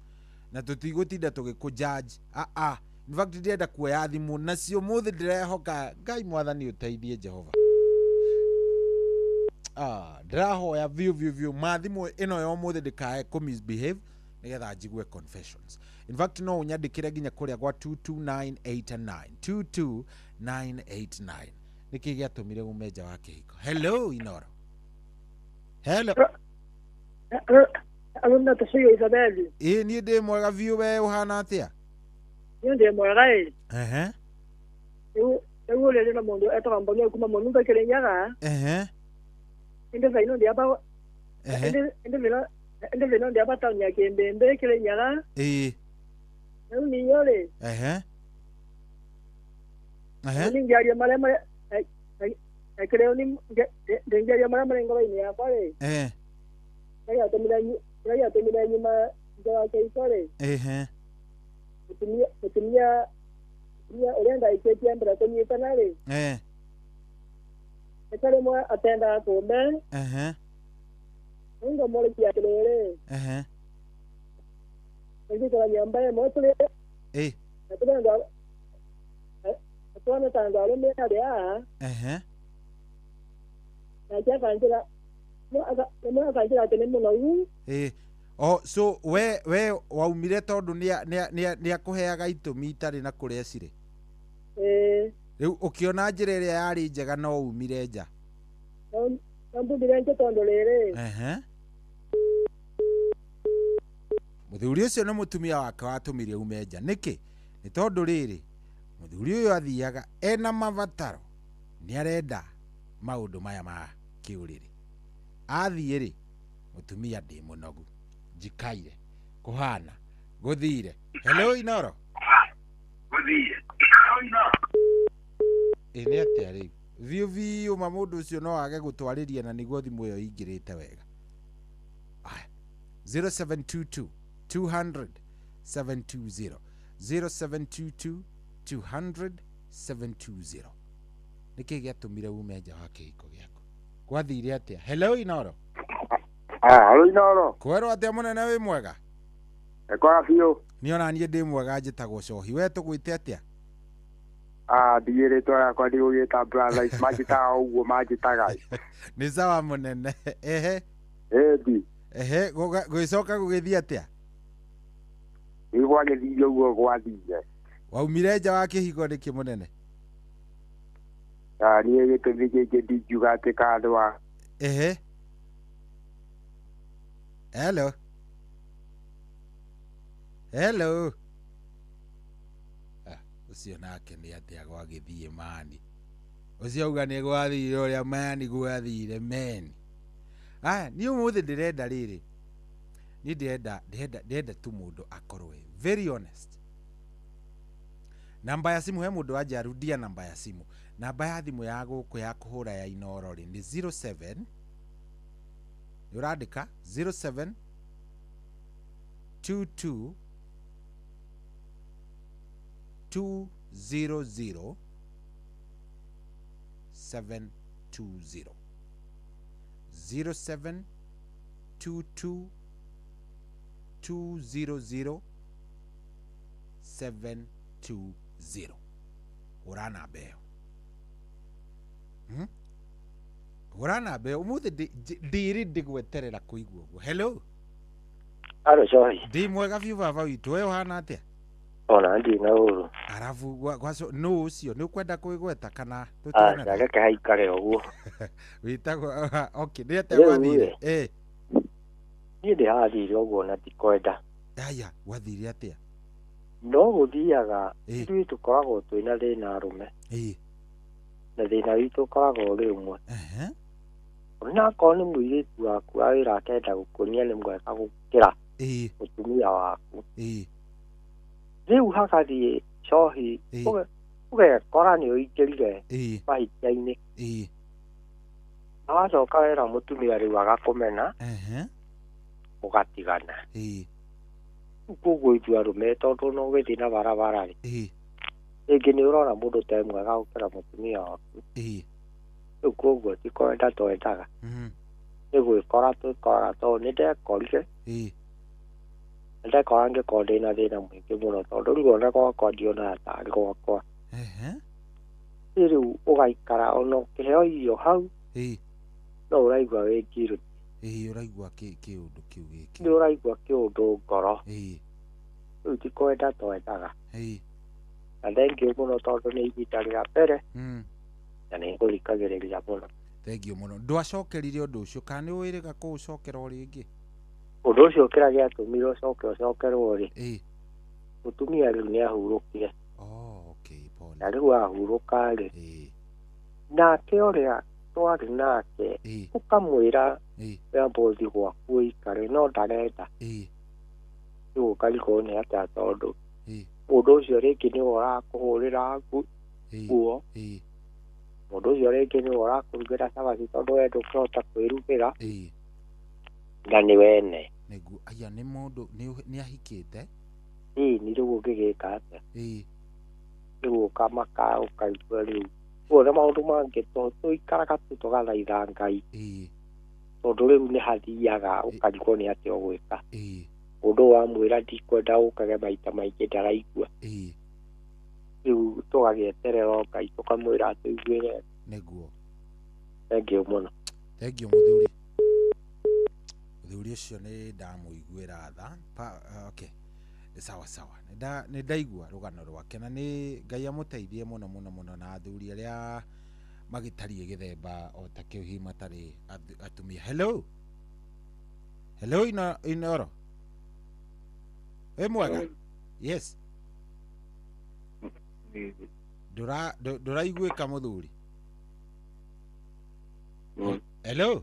na tũtigũtinda tũgĩkũjudge. In fact ndirenda kuoya thimũ nacio mũthĩ ndĩrehoka Ngai Mwathani ũteithie Jehova. Ndĩrahoya view mathimũ ĩno ya mũthĩ ndĩkae kũmisbehave nĩgetha njigue confessions. In fact no ũnyandĩkĩre nginya kũrĩa gwa 22989 22989. Nĩkĩ gĩatũmire ume nja wa kĩhiko? Hello Inoro. Hello. Aluna tusiyo Isabeli. Niĩ ndĩ mwega view, we ũhana atĩa? Niĩ ndĩ mwega ĩ. Ewu lele na mundu etoka mbonye kuma mundu Kirinyaga. Inde zaino ndia ba. Inde zaino ndia ba tanya Kimbembe Kirinyaga. Ewu ni yole. Ni ngiaria marema creo ni ngiaria marema ngoro ini ya pale. Ya tumira nyuma ndio keisore. Kutumia ulienda iketia mbele kunyita nale. Ekale mwa atenda kumbe. Ngo mole kia kelele. Ndio kwa nyamba ya motole. Ndio ndo. Atwana tanga ale mea ya. Na kia kanjira. Mwa kanjira tenemo na u. So we waumire tondu ni akuheaga itumi itarĩ na kũrĩa cirĩ. Rĩu ũkĩona njĩra ĩrĩa yarĩ njega no umire nja. Ndambire nje tondu rĩrĩ. Mũthuri ũcio nĩ mũtumia wake watũmire ume nja. Nĩkĩ? Nĩ tondu rĩrĩ mũthuri ũyũ athiaga ena mabataro, nĩ arenda maũndũ maya ma kĩũrĩrĩ. Athiĩ rĩ mũtumia ndĩ mũnogu, njikaire kuhana guthire. Hello Inoro. nä atä arä biå biå ma må ndå å cio no age gå twarä ria na nä guo thimå ä yo ingä rä te wega. 0722 200 720 0722 200 720 nä kä gä atå mire ume nja wa kä hiko gä aku gwathire atä a. Hello Inoro. Hello Inoro. Kwerwo atä a må nene wä mwega. Ekora biå. Nä ona niä ndä mwega njä tagwo Cohi. We tå gwä te atä a? Ndigä rä twa yakwa ndigå gä ta manjä taga å guo manjä taga nä sawa må nene. Ehe ĩndi gwä coka gå gä thiä atä a? nä gwagä thire å guo gwathire. Waumire nja wa kä higo nä kä må nene? Niä gä tå mi gä ngä ndingiuga atä kandå wa. Ehe hello hello ucio nake nä atä a gwagä thiä mani ucio auga nä gwathire å rä a mani gwathire meni. Aya niä å må thä ndä renda rä rä niä ndärenda tu må ndå akorwo very honest. Namba ya simu he må ndå anja rudia namba ya simu. Namba ya thimå ya gå kå ya kå hå ra ya Inoro rä nä 07 nä å randä ka 07 22 200 720 07 22 200 720 hura namba ĩyo hura namba ĩyo ũmũthĩ ndĩrĩ ndĩgweterera kũigua ũguo. Hello Alo Cohi. Ndi mwega biũ baba witũ, we ũhana atĩa? Ona ndi na uru. Arabu gwaco no ucio nĩ ũkwenda kwĩgweta kana tũtũone? Reke haikare ũguo. Wĩtagwo okay nĩ atĩa wathire? Niĩ ndĩrathire ũguo na ndikwenda. Aya wathire atĩa? No gũthiaga ithuĩ tũkoragwo twĩna thĩna arũme. Na thĩna witũ ũkoragwo ũrĩ ũmwe. Ona akorwo nĩ mũirĩtu waku wa wĩra akenda gũkuonia nĩ mwega gũkĩra mũtumia waku. Rĩu hagathiĩ Cohi ũgekora nĩ ũingĩrire mahĩtia-inĩ. Na wacoka wera mũtumia rĩu agakũmena ũgatigana. Koguo ithuĩ arũme tondũ no gĩthiĩ na barabara rĩ rĩngĩ nĩ ũrona mũndũ te mwega gũkĩra mũtumia waku. Rĩu koguo ti kwenda twendaga nĩ gwĩkora twĩkoraga tondũ nĩ ndekorire ndekora ngĩkorwo ndĩna thĩna mũingĩ mũno tondũ rĩu ona gwakwa ndionaga tarĩ gwakwa. Rĩu ũgaikara ona ũkĩheo irio hau no ũraigua wĩ guilty. Ũraigua kĩũndũ kĩu gĩkĩ. Nĩ ũraigua kĩũndũ ngoro. Rĩu ti kwenda twendaga. Na thengiũ mũno tondũ nĩ ihinda rĩa mbere na nĩ ngũthikagĩrĩria mũno. Thengiũ mũno. Ndwacokerire ũndũ ũcio kana nĩ wĩrĩga kũũcokera o rĩngĩ? Ũndũ ũcio kĩrĩa gĩatũmire ũcokerwo rĩ mũtumia rĩu nĩ ahurũkire. Na rĩu ahurũka rĩ nake ũrĩa twarĩ nake ũkamwĩra wamba ũthiĩ gwaku ũikare no ndarenda. Rĩu ũkarigwo nĩ atĩa tondũ mũndũ ũcio rĩngĩ nĩwe ũrakũhũrĩra nguo, mũndũ ũcio rĩngĩ nĩwe ũrakũrugĩra cabaci tondũ we ndũkĩhota kwĩrugĩra na nĩ wene. Aya nĩ mũndũ nĩ ahikĩte? Nĩ rĩu ũngĩgĩka atĩa? Rĩu ũkamaka ũkaigua rĩu guothe maũndũ mangĩ tũikaraga tu tũgathaitha Ngai tondũ rĩu nĩ hathiaga ũkarigwo nĩ atĩa ũgwĩka. Mũndũ wamwĩra ndikwenda ũkage maita maingĩ ndaraigua. Rĩu tũgagĩeterera Ngai tũkamwĩra tũiguĩre. Nĩguo. Thengiũ mũno. Thengiũ mũthuri. Mũthuri ũcio nĩ ndamũiguĩra tha. Okay. Sawa sawa. Nĩ ndaigua rũgano rwake na nĩ Ngai amũteithie mũno mũno mũno na athuri arĩa magĩtariĩ gĩthemba o ta kĩu hihi matarĩ atumia. Hello. Hello Inoro. Mwega? Yes. Ndũraiguĩka mũthuri? Hello.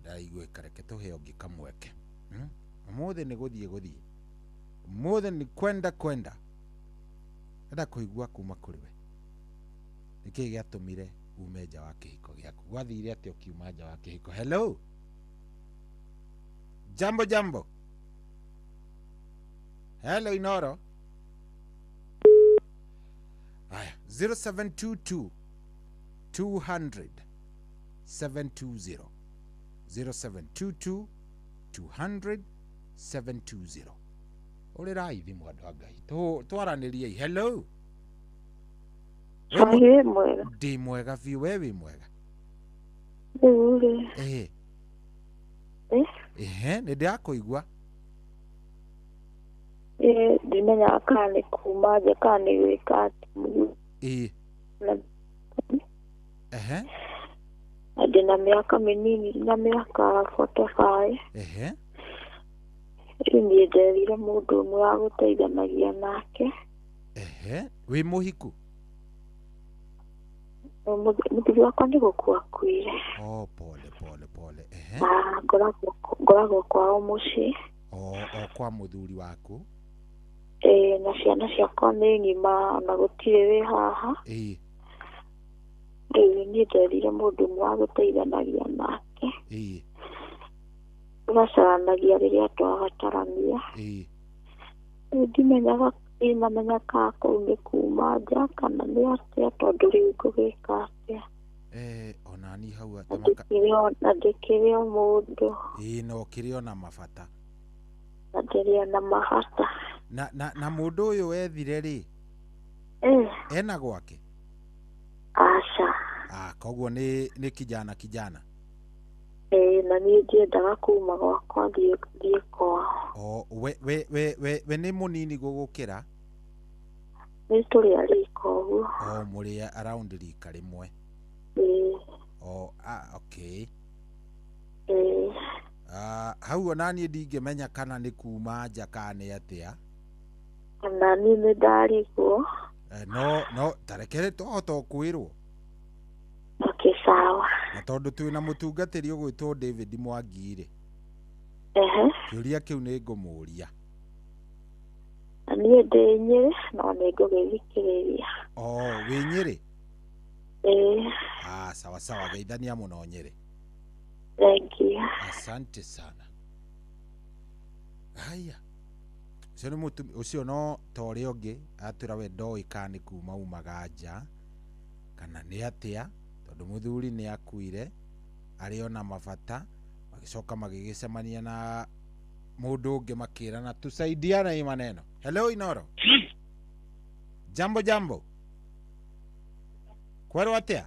Ndaraiguĩka, reke tũhe ũngĩ kamweke. Ũmũthĩ nĩ gũthiĩ ũmũthĩ nĩ kwenda enda kũigua kuma kũrĩ we. niki giatumire ume nja wa kihiko giaku gwathire ati ukiuma nja wa kihiko. Hello jambo hello Inoro. Aya 0722 200 720 0722 200 720. Uri raithi mwandu wa Ngai twaranirie. Hello Sahi mwega. Ndi mwega biũ, we wĩ mwega? Uri. Nĩ ndĩrakũigua. Ndimenya kana nĩ kuma nja kana nĩ gwĩka atĩ. Ndĩna mĩaka mĩnini, ndĩna mĩaka 45. Rĩu niĩ njerire mũndũ ũmwe wa gũteithanagia nake. Wĩ mũhiku? Mũthuri wakwa nĩ gũkua akuire. Pole. Ngoragwo kwao mũciĩ. Kwa mũthuri waku? Na ciana ciakwa nĩ ng'ima na gũtirĩ wĩ haha. Rĩu niĩ njerire mũndũ ũmwe wa gũteithanagia nake. Tũgacaranagia rĩrĩa twabatarania. Ndimenyaga inamenya kaa kũu nĩ kuma nja kana nĩ atĩa tondũ rĩu ngũgĩka atĩa. Onani hau na ndĩkĩrĩ o mũndũ. No kĩrĩ ona mabata. Na ndĩrĩ ona mahata. Na mũndũ ũyũ wethire rĩ? Ena gwake? Aca. Koguo nĩ kijana. Na niĩ ndiendaga kuma gwakwa thiĩ kwao. We nĩ mũnini gũgũkĩra? Nĩ tũrĩ a rika ũguo. Mũrĩ around rika rĩmwe? Okay. Hau onaniĩ ndingĩmenya kana nĩ kuma nja kana nĩ atĩa. Na niĩ nĩ ndarigwo. No tarekere twahota kwĩrwo. Okay, sawa. Na tondũ twĩna mũtungatĩri ũgwĩtwo David Mwangi rĩ. Kĩũria kĩu nĩ ngũmũria. Na niĩ ndĩ Nyĩrĩ no nĩ ngũgĩthikĩrĩria. Wĩ Nyĩrĩ? Sawa geithania mũno Nyĩrĩ. Thank you. Asante sana. Haya. Ucio no tore ũngĩ atwĩra we ndoĩ kana nĩ kuma umaga nja kana nĩ atĩa tondũ mũthuri nĩ akuire arĩ ona mabata magĩcoka magĩgĩcemania na mũndũ ũngĩ makĩrana tusaidiana hii maneno. Hello Inoro. Jambo. Kwero atĩa?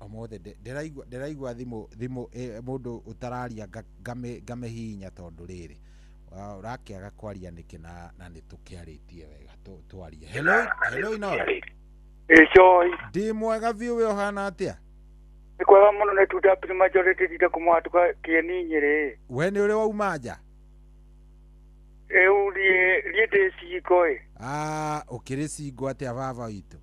Omothe ndĩraigua thimũ mũndũ ũtararia ngamehinya tondũ rĩrĩ ũrakĩaga kwaria nĩkĩ na nĩtũkĩarĩtie wega twarie. Hello Inoro. Joy. Ndi mwega biũ, we ũhana atĩa? Nĩ kwega mũno, nĩ tuta majority ndita kumatuka Kieni Nyĩrĩ. We nĩ ũrĩ wauma nja? Riĩ ndĩ Cingo. Ũkĩrĩ Cingo atĩa baba witũ?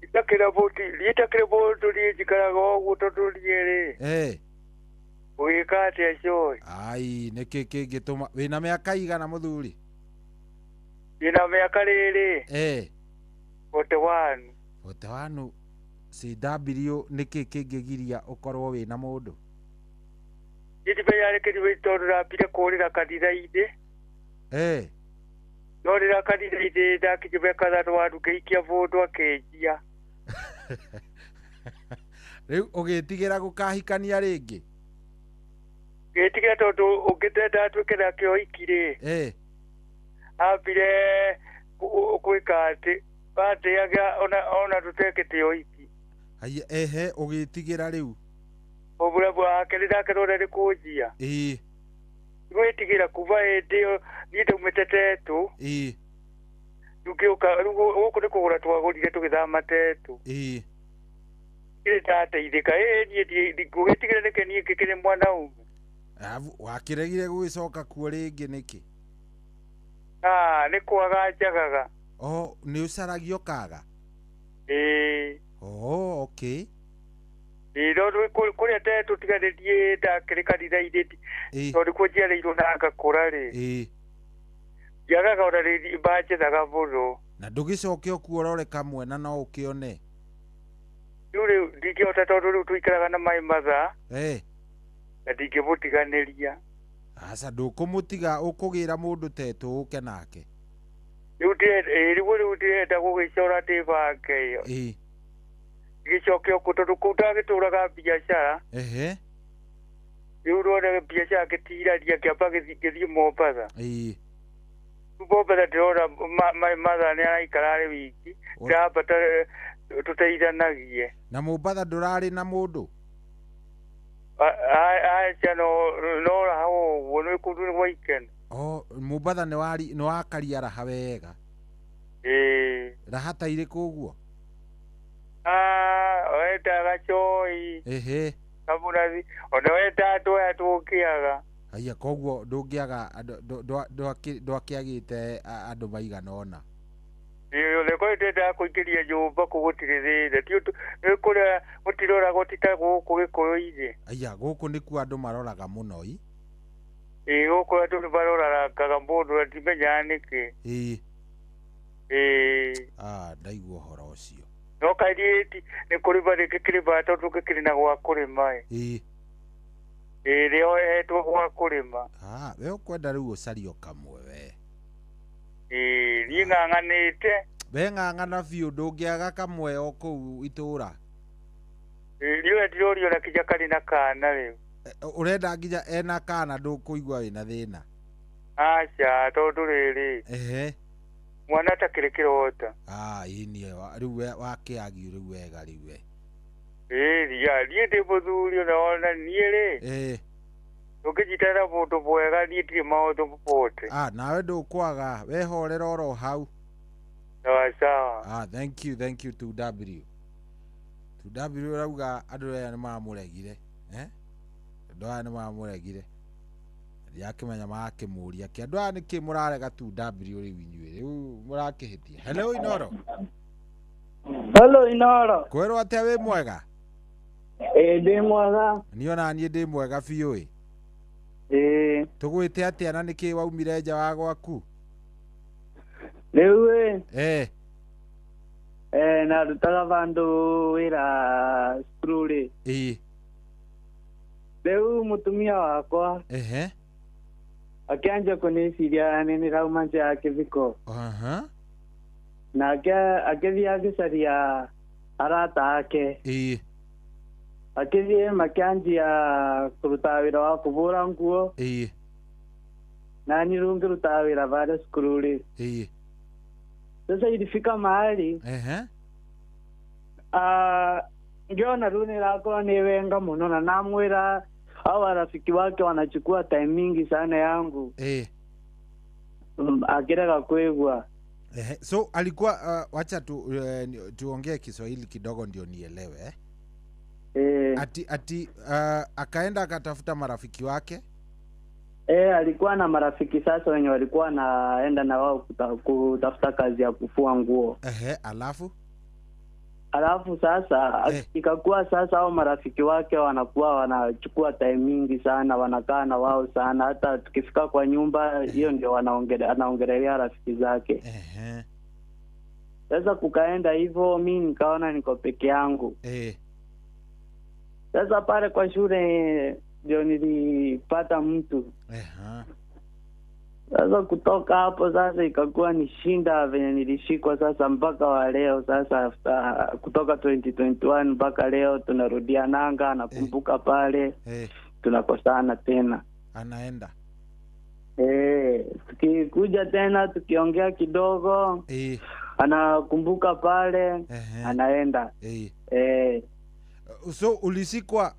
Itakĩra bũtũ riĩ njikaraga ũguo tondũ riĩ ũgĩka atĩa Joy? Nĩkĩ kĩngĩtũma wĩna mĩaka igana mũthuri? Ndĩna mĩaka rĩrĩ 41. CW nĩkĩ kĩngĩgiria ũkorwo wĩna mũndũ? Ndĩmenyarĩkĩri tondũ ndambire kũrĩra kanitha-inĩ. Ndorĩra kanitha-inĩ ndakĩnyumĩka na ndwandu ngĩikia mũndũ akĩnjia. Rĩu ũgĩtigĩra gũkahikania rĩngĩ? Ngĩtigĩra tondũ ũngĩtenda atuĩke na kĩohiki-rĩ, ambire gwĩka atĩ bandĩaga ona tũtekĩte ũhiki. Ũgĩtigĩra rĩu? Mũbũrabũ wake nĩ nake nona nĩ kũnjia. Gwĩtigĩra kuma hĩndĩ ĩyo niĩ ndaumĩte Tetũ. Gũkũ nĩ kũgũra twagũrire tũgĩthama Tetũ. Nĩ ndateithĩka. Niĩ ngũgĩtigĩra nĩkĩ niĩ ngĩkĩrĩ mwanaume. Wakĩregire gũgĩcoka kuo rĩngĩ nĩkĩ? Nĩ kwaga njagaga. Nĩ ũcaragio kaga? Okay. Kũrĩa Tetũ tiganĩrie ndakĩrĩ kanitha-inĩ tondũ kuo njiarĩirwo na ngakũra-rĩ, njagaga ona rĩngĩ banjethaga mũno. na ndugicoke okuorore kamwe na no ukione yule ndikihota tondu riu tuikaraga na mai mathaa na ndingimutiganiria asa ndukumutiga ukugira mundu tetu uke nake riu ndirenda gugicora ndibage iyo gicoke oku tondu kuu ndagituraga biacara riu rwona biacara gitiraria kiamba githii Mombasa Mombasa ndirona mai mathaa ni araikara ari wiki ndambata tuteithanagie na Mombasa ndurari na mundu acha no raho wono kundu weekend Mombasa ni wakaria raha wega raha ta iriku uguo weta gachoi kamunathi ona weta tukiaga aya koguo ndungiaga ndwakiagite andu maigana ona leko ndenda kuingiria nyumba kugutire thina ti kuria gutirora gutita guku gikuyu-ini aya guku niku andu maroraga muno guku andu maroraga mundu atimenya niki ndaigua uhoro ucio no kairieti ni kurima gikirima tondu gikiri na gwa kurima rio hetwo gwa kurima we ukwenda riu ucario kamwe we ni ng'ang'anite we ng'ang'ana biũ ndũngĩaga kamwe o kũu itũra riu ndirorio na kinya kari na kana rĩu urenda nginya ena kana ndũkũigua wĩna thĩna aca tondu rĩrĩ mwana atakĩrĩ kĩrota ini rĩu wakĩagiu rĩu wega rĩu we niĩ ndĩ mũthuri ona niĩ rĩ ndũngĩnyitana mũndũ mwega niĩ ndirĩ maũndũ pote nawe ndũkwaga wehorera oro hau sawa thank you 2W rauga andũ aya nĩ mamũregire andũ aya nĩ mamũregire ndiakĩmenya magakĩmũria kĩ andũ aya nĩkĩ mũrarega 2W rĩu inyuĩ rĩu mũrakĩhĩtia hello Inoro kwĩrwo atĩa wĩ mwega ndĩ mwega niĩ ona niĩ ndĩ mwega biũ tũgwĩte atĩa na nĩkĩ waumire nja wa gwaku rĩu narutaga bandũ wĩra cukuru rĩu mũtumia wakwa akĩanjia kũnĩciria nĩ nĩrauma nja ya kĩbiko na akĩthiĩ agĩcaria arata ake akĩthiĩ makĩanjia kũruta wĩra wa kũbũra nguo nani rĩu ngĩruta wĩra barĩa cukuru sasa ilifika mahali ngiona rĩu nĩrakorwo nĩ wenga mũno na namwĩra hawa rafiki wake wanachukua time mingi sana yangu akirega kuigwa so alikuwa wacha tuongee Kiswahili kidogo ndio nielewe ati akaenda akatafuta marafiki wake alikuwa na marafiki sasa wenye walikuwa naenda na wao kutafuta kazi ya kufua nguo alafu sasa ikakuwa sasa hao marafiki wake wanakuwa wanachukua time mingi sana wanakaa na wao sana hata tukifika kwa nyumba hiyo ndio anaongelea rafiki zake sasa kukaenda hivyo mimi nikaona niko peke yangu sasa pale kwa shule ndio nilipata mtu sasa kutoka hapo sasa ikakuwa ni shinda venye nilishikwa sasa mpaka wa leo sasa kutoka 2021 mpaka leo tunarudia nanga nakumbuka pale tunakosana tena anaenda tukikuja tena tukiongea kidogo anakumbuka pale anaenda so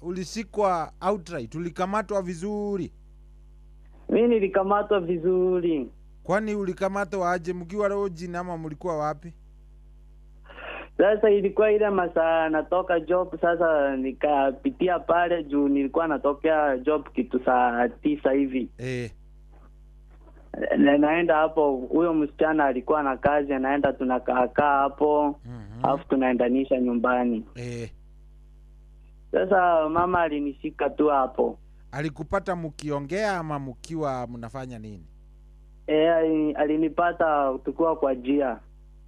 ulisikwa outright ulikamatwa vizuri mimi nilikamatwa vizuri kwani ulikamatwa aje mkiwa roji ama mlikuwa wapi sasa ilikuwa ile masaa natoka job sasa nikapitia pale juu nilikuwa natokea job kitu saa 9 hivi naenda hapo huyo msichana alikuwa na kazi anaenda tunakaa hapo alafu tunaendanisha nyumbani sasa mama alinishika tu hapo alikupata mkiongea ama mkiwa mnafanya nini alinipata tukua kwa jia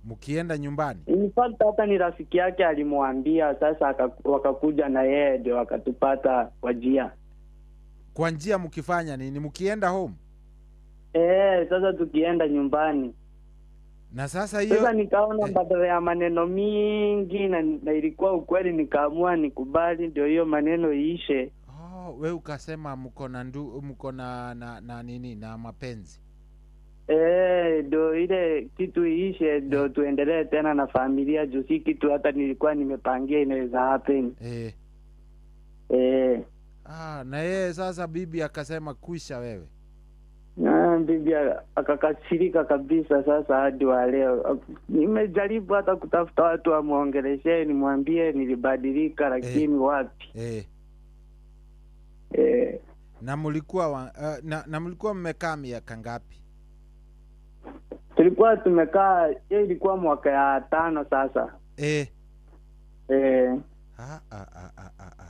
Mkienda nyumbani? In fact hata ni rafiki yake alimwambia, sasa wakakuja na yeye ndio wakatupata kwa njia. Kwa njia mkifanya nini? Mkienda home? Sasa tukienda nyumbani. Na sasa hiyo sasa nikaona badala ya maneno mingi na ilikuwa ukweli, nikaamua nikubali ndio hiyo maneno iishe. Wewe ukasema mko na nini na mapenzi? Ndio ile kitu iishe ndio tuendelee tena na familia, juu si kitu hata nilikuwa nimepangia inaweza happen. Na yeye sasa bibi akasema kuisha wewe? Bibi akakasirika kabisa. Sasa hadi wa leo nimejaribu hata kutafuta watu wamuongeleshe, nimwambie nilibadilika, lakini wapi. Na mlikuwa na mlikuwa mmekaa miaka ngapi? Tulikuwa tumekaa, ilikuwa mwaka ya 5 sasa.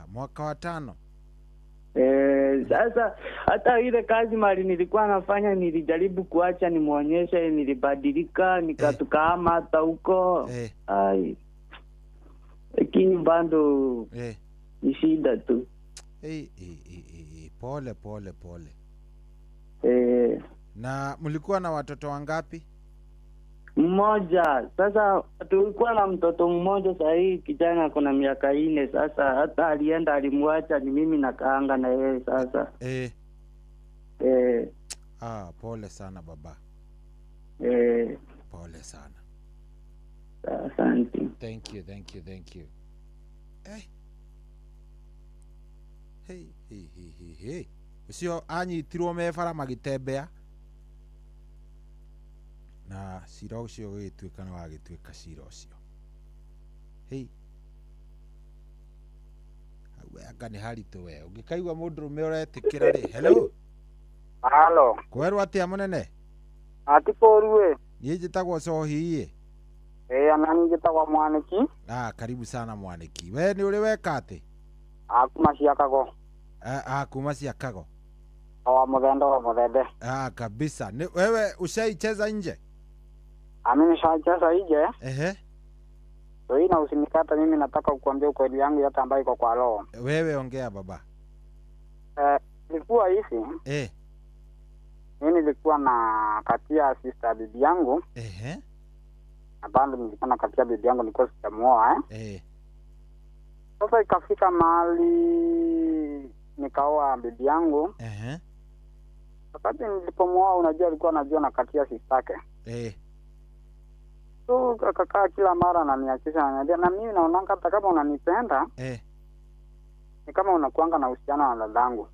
Mwaka wa 5. Sasa hata ile kazi mali nilikuwa nafanya nijaribu kuacha, nimuonyeshe nilibadilika, nikatukaama hata huko. Lakini bado ni shida tu. Pole. Na mlikuwa na watoto wangapi? Mmoja. Sasa tulikuwa na mtoto mmoja, sasa hii kijana kuna miaka 4 sasa, hata alienda alimwacha, ni mimi nakaanga na yeye sasa. Pole sana baba. Pole sana. Asante. Thank you. Hey. Ucio anyitirwo mebara magitembea na cira ucio gĩtuĩka nĩ wagĩtuĩka cira ucio. Anga nĩ haritũ we ũngĩkaigua mũndũrũme ũretĩkĩra rĩ. Halo. Kwerwo atĩa mũnene? Atikoruwe. Niĩ njĩtagwo Cohi. Anani njĩtagwo Mwaniki. Karibu sana Mwaniki. We nĩ ũrĩ weka atĩ? Kuma Ciakago. Kuma Ciakago. Wa Muthende. Kabisa. Wewe ushaicheza nje? Mimi nishacheza nje. Wewe na usinikata, mimi nataka kukuambia ukweli yangu yote ambayo iko kwa roho. Wewe ongea baba. Ilikuwa hivi. Mimi nilikuwa na katia sister bibi yangu. Na bado nilikuwa na katia bibi yangu, nilikuwa sijamuoa. Sasa ikafika mahali nikaoa bibi yangu. Wakati nilipomuoa, unajua alikuwa anajua na katia sister yake. So akakaa kila mara ananiachia, ananiambia, na mimi naonanga hata kama unanipenda ni kama unakuanga na uhusiano na dadangu.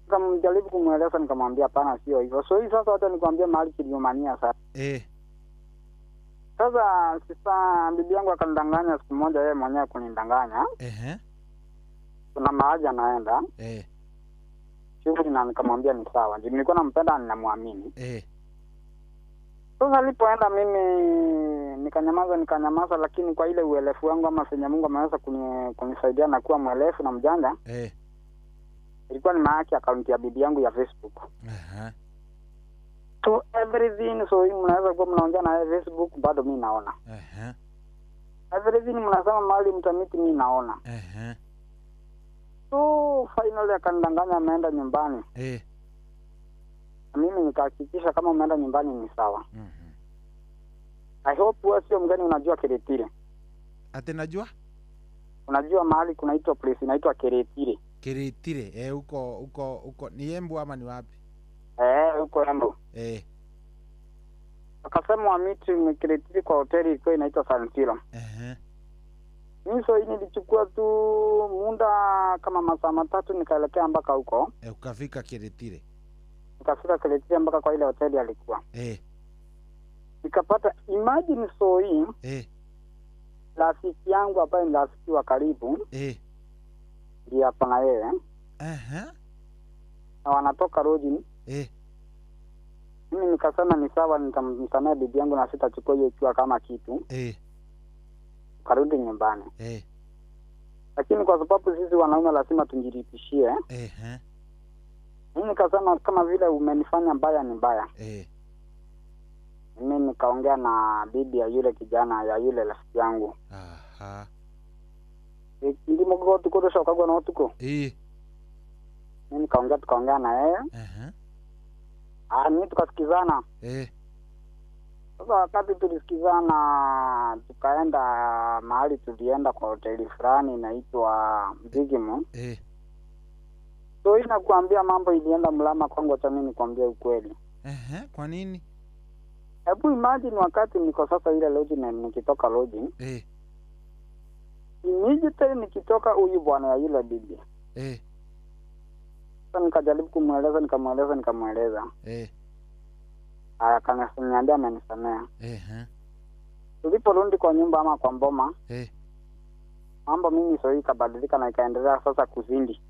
Nikamjaribu kumueleza, nikamwambia hapana, sio hivyo. So hii sasa hata nikwambia mahali kiliomania sasa. Sasa bibi yangu akanidanganya siku moja, yeye mwenyewe kunidanganya. Kuna mahali anaenda. Shughuli, na nikamwambia ni sawa. Nilikuwa nampenda na ninamwamini. Sasa alipoenda mimi nikanyamaza, lakini kwa ile uelefu wangu ama fenya Mungu ameweza kunisaidia na kuwa mwelefu na mjanja. Ilikuwa ni maana account ya bibi yangu ya Facebook. So everything, so mnaweza kuwa mnaongea na Facebook, bado mimi naona. Everything mnasema mahali mtamiti, mimi naona. So finally akanidanganya ameenda nyumbani. Mimi nikahakikisha kama umeenda nyumbani ni sawa. I hope wewe sio mgeni, unajua Keretire. Ati najua? Unajua mahali kunaitwa place inaitwa Keretire. Keretire, uko ni Embu ama ni wapi? Uko Embu. Akasema wamiti Keretire kwa hoteli iko inaitwa San Siro. Mimi so nilichukua tu muda kama masaa 3 nikaelekea mpaka huko. Ukafika Keretire? Nikafika Keretire mpaka kwa ile hoteli alikuwa. Nikapata, imagine so hii. Rafiki yangu hapa ni rafiki wa karibu. Ndiye hapa na yeye. Na wanatoka Rojini. Mimi nikasema ni sawa, nitamsamea bibi yangu na sitachukua hiyo ikiwa kama kitu. Karudi nyumbani. Lakini kwa sababu sisi wanaume lazima tunjiripishie. Mimi nikasema kama vile umenifanya mbaya ni mbaya. Mimi nikaongea na bibi ya yule kijana ya yule rafiki yangu. Aha. Ndimo go tukodosha ukagwa na utuko. Mimi tukaongea na yeye. Mimi tukasikizana. Sasa wakati tulisikizana tukaenda mahali tulienda kwa hoteli fulani inaitwa Bigimo. So inakuambia mambo ilienda mlama kwangu, hata mimi nikwambia ukweli. Kwa nini? Hebu imagine wakati niko sasa ile lodge na nikitoka lodge. Immediately nikitoka huyu bwana ya yule bibi. Sasa nikajaribu nikamweleza. Akaniambia amenisamea. Tuliporudi kwa nyumba ama kwa mboma. Mambo mimi sio ikabadilika na ikaendelea sasa kuzindi.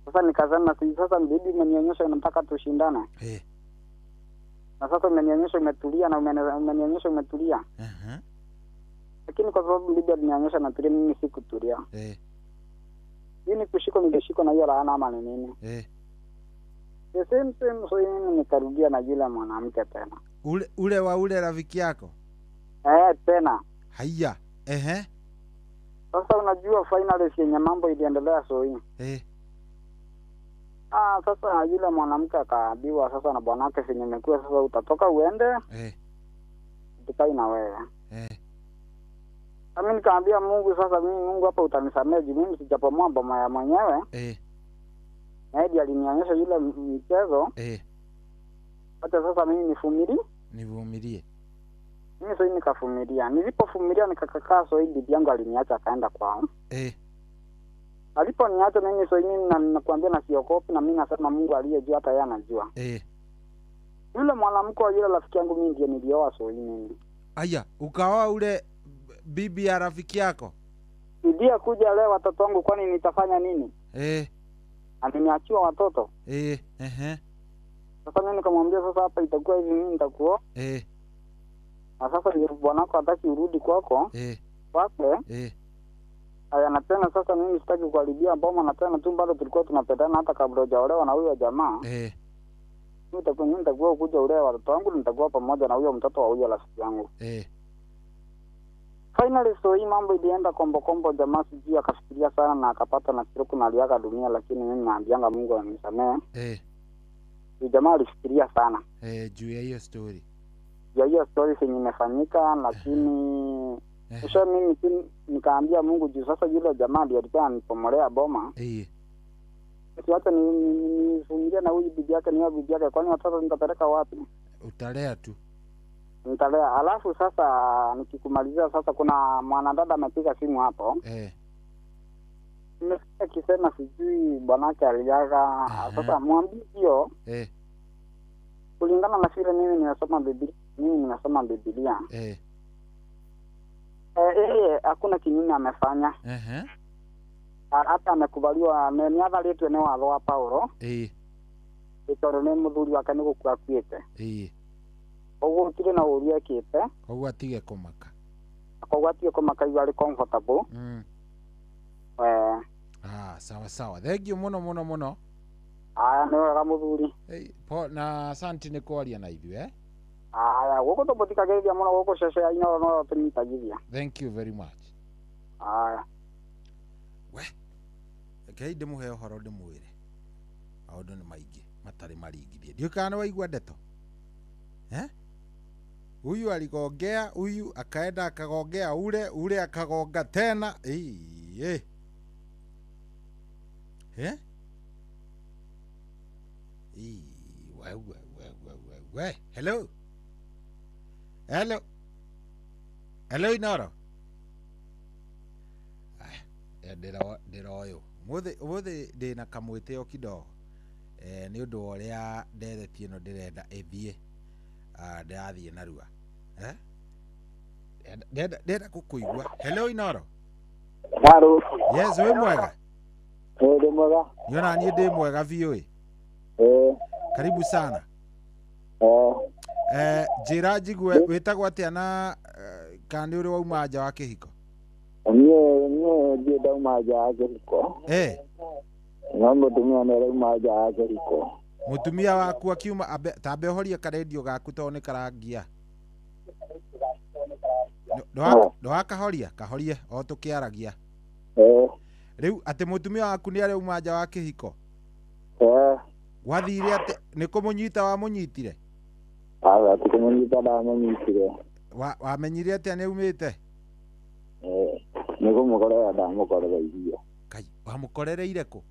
Sasa nikasema sasa bibi umenionyesha unataka tushindane. Na sasa umenionyesha umetulia na umenionyesha umetulia. Lakini kwa sababu bibi alinionyesha natulia, mimi sikutulia. Mimi nilishiko na hiyo laana ama ni nini? The same so mimi nikarudia na yule mwanamke tena. Ule rafiki yako? Tena. Haya. Sasa unajua finally yenye mambo iliendelea so hii. Sasa yule mwanamke akaambiwa sasa na bwanake venye imekuwa sasa utatoka uende. Tukai na wewe. Mimi nikaambia Mungu sasa Mungu hapa utanisamea juu mimi sijapomoa boma ya mwenyewe. Naidi alinionyesha yule mchezo. Hata sasa mimi nivumilie. Mimi sasa nikavumilia. Nilipovumilia nikakaa so bibi yangu aliniacha akaenda kwao. Aliponiacha mimi so mimi nakwambia na siokopi na mimi nasema Mungu aliyejua hata yeye anajua. Yule mwanamke yule rafiki yangu mimi ndiye nilioa so mimi. Aya, ukaoa ule bibi ya rafiki yako? Ndio kuja leo watoto wangu kwani nitafanya nini? Ameniachiwa watoto. Sasa mimi nikamwambia sasa hapa itakuwa hivi mimi nitakuoa. Na sasa bwanako hataki urudi kwako. Kwake. Aya na tena sasa mimi sitaki kuharibia boma na tena tu bado tulikuwa tunapendana hata kabla hujaolewa na huyo jamaa. Mimi nitakuwa kuja ule watoto wangu nitakuwa pamoja na huyo mtoto wa huyo rafiki yangu. Finally so hii mambo ilienda kombo jamaa sijui akafikiria sana na akapata na stroke na aliaga dunia, lakini mimi naambianga Mungu anisamee. Jamaa alifikiria sana. Juu ya hiyo story. Ya hiyo story yenye imefanyika, lakini kisha mimi nikaambia Mungu juu sasa yule jamaa alikuwa anipomolea boma. Siacha nifungie na huyu bibi yake ni bibi yake, kwani watoto nitapeleka wapi? Utalea tu. Nitalea. Alafu sasa nikikumalizia sasa kuna mwanadada amepiga simu hapo. Nimesikia akisema sijui bwanake aliaga. Sasa mwambie hiyo. Kulingana na vile mimi ninasoma Biblia. Hakuna kinyume amefanya. Hata amekubaliwa niadha letu eneo wa Paulo. Ito ni muthuri wake ni gukua kwite. Ogo tire na uria kite. Ogo atige kumaka. Ogo atige kumaka you are comfortable. Sawa. Thank you muno. Ni wega muthuri. Na asante ni kwaria na ithuĩ. Guko tũbũthikagĩrĩria mũno gũkũ cece ino no tũnyitagithia. Thank you very much. Rekei ndĩmũhe ũhoro ndĩmwĩre maũndũ nĩ maingĩ matarĩ maringithie. Ndiũkaga nĩ waigua ndeto. Huyu aligongea, huyu akaenda akagongea ule akagonga tena. Hello Inoro. Ndĩroyũ mũthĩ ndĩna kamwĩtĩo kidogo nĩ ũndũ wa ũrĩa nderetie ĩno ndĩrenda ĩthiĩ ndĩrathiĩ narua ndĩrenda gũkũigua. Hello Inoro. Yes, wĩ mwega? Ndĩ mwega. Niona niĩ ndĩ mwega biũ. Karibu sana. Njĩra njigue wĩtagwo atĩa na kana nĩ ũrĩ wauma nja wa kĩhiko? Niĩ ndauma nja wa kĩhiko. No mũtumia nĩ arauma nja wa kĩhiko. mutumia waku akiuma tambe horia karedio gaku to ne karangia ndo kahorie o tukiaragia riu ati mutumia waku ni ari umanja wa kihiko wathire ati ni kumunyita wa munyitire ati kumunyita da munyitire wamenyire ati ani umite ni kumukorera da mukorereirie kai wamukorereire ku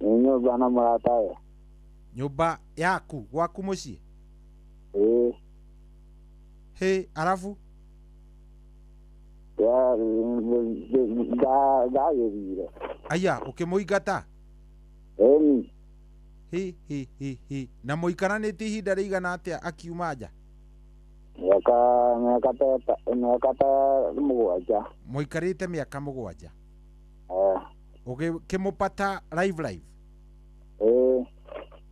nyumba na maratawe nyumba yaku gwaku mucii he arafu ndagethire aya ukimuingata hi na muikaranĩtie ihinda rĩigana atĩa akiuma nja miaka ta mũgwanja muikarĩte mĩaka mũgwanja ukimupata live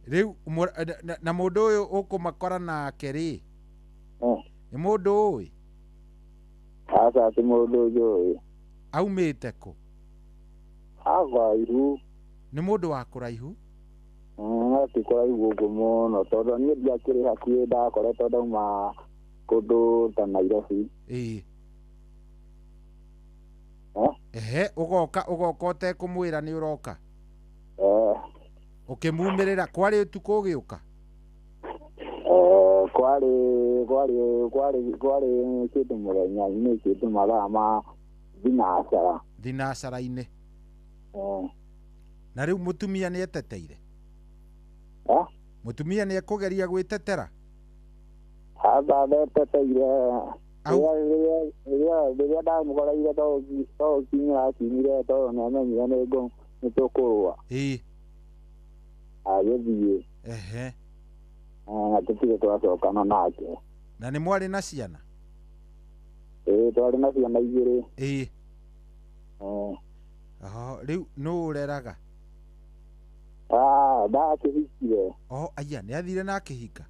riu na mũndũ ũyũ ũkũmakora nake rĩ nĩ mũndũ ũĩ asa ti mũndũ ũyũ aumĩte kũ agaihu nĩ mũndũ wa kũraihu ti kũraihu ũguo mũno tondũ niĩ ndiakĩrĩ hakuhĩ ndakoretwo ndauma kũndũ ta Nairobi ugoka ũtekũmwĩra nĩ ũroka ukimumĩrĩra kwarĩ ũtukũ ũgĩũka kwarĩ kĩndũ mũthenya-inĩ kĩndũ mathaa ma thinacara-inĩ na rĩu mũtumia nĩ eteteire mũtumia nĩ ekũgeria gwĩtetera ndeteteire rĩrĩa ndamũkoreire to kinyire tondũ nĩ amenyire nĩ tũkũrũa agĩthiĩ na tũtirĩ twacokana nake na nĩ mwarĩ na ciana twarĩ na ciana igĩrĩ rĩu nũ ũreraga ndakĩhikire aya nĩ athire na akĩhika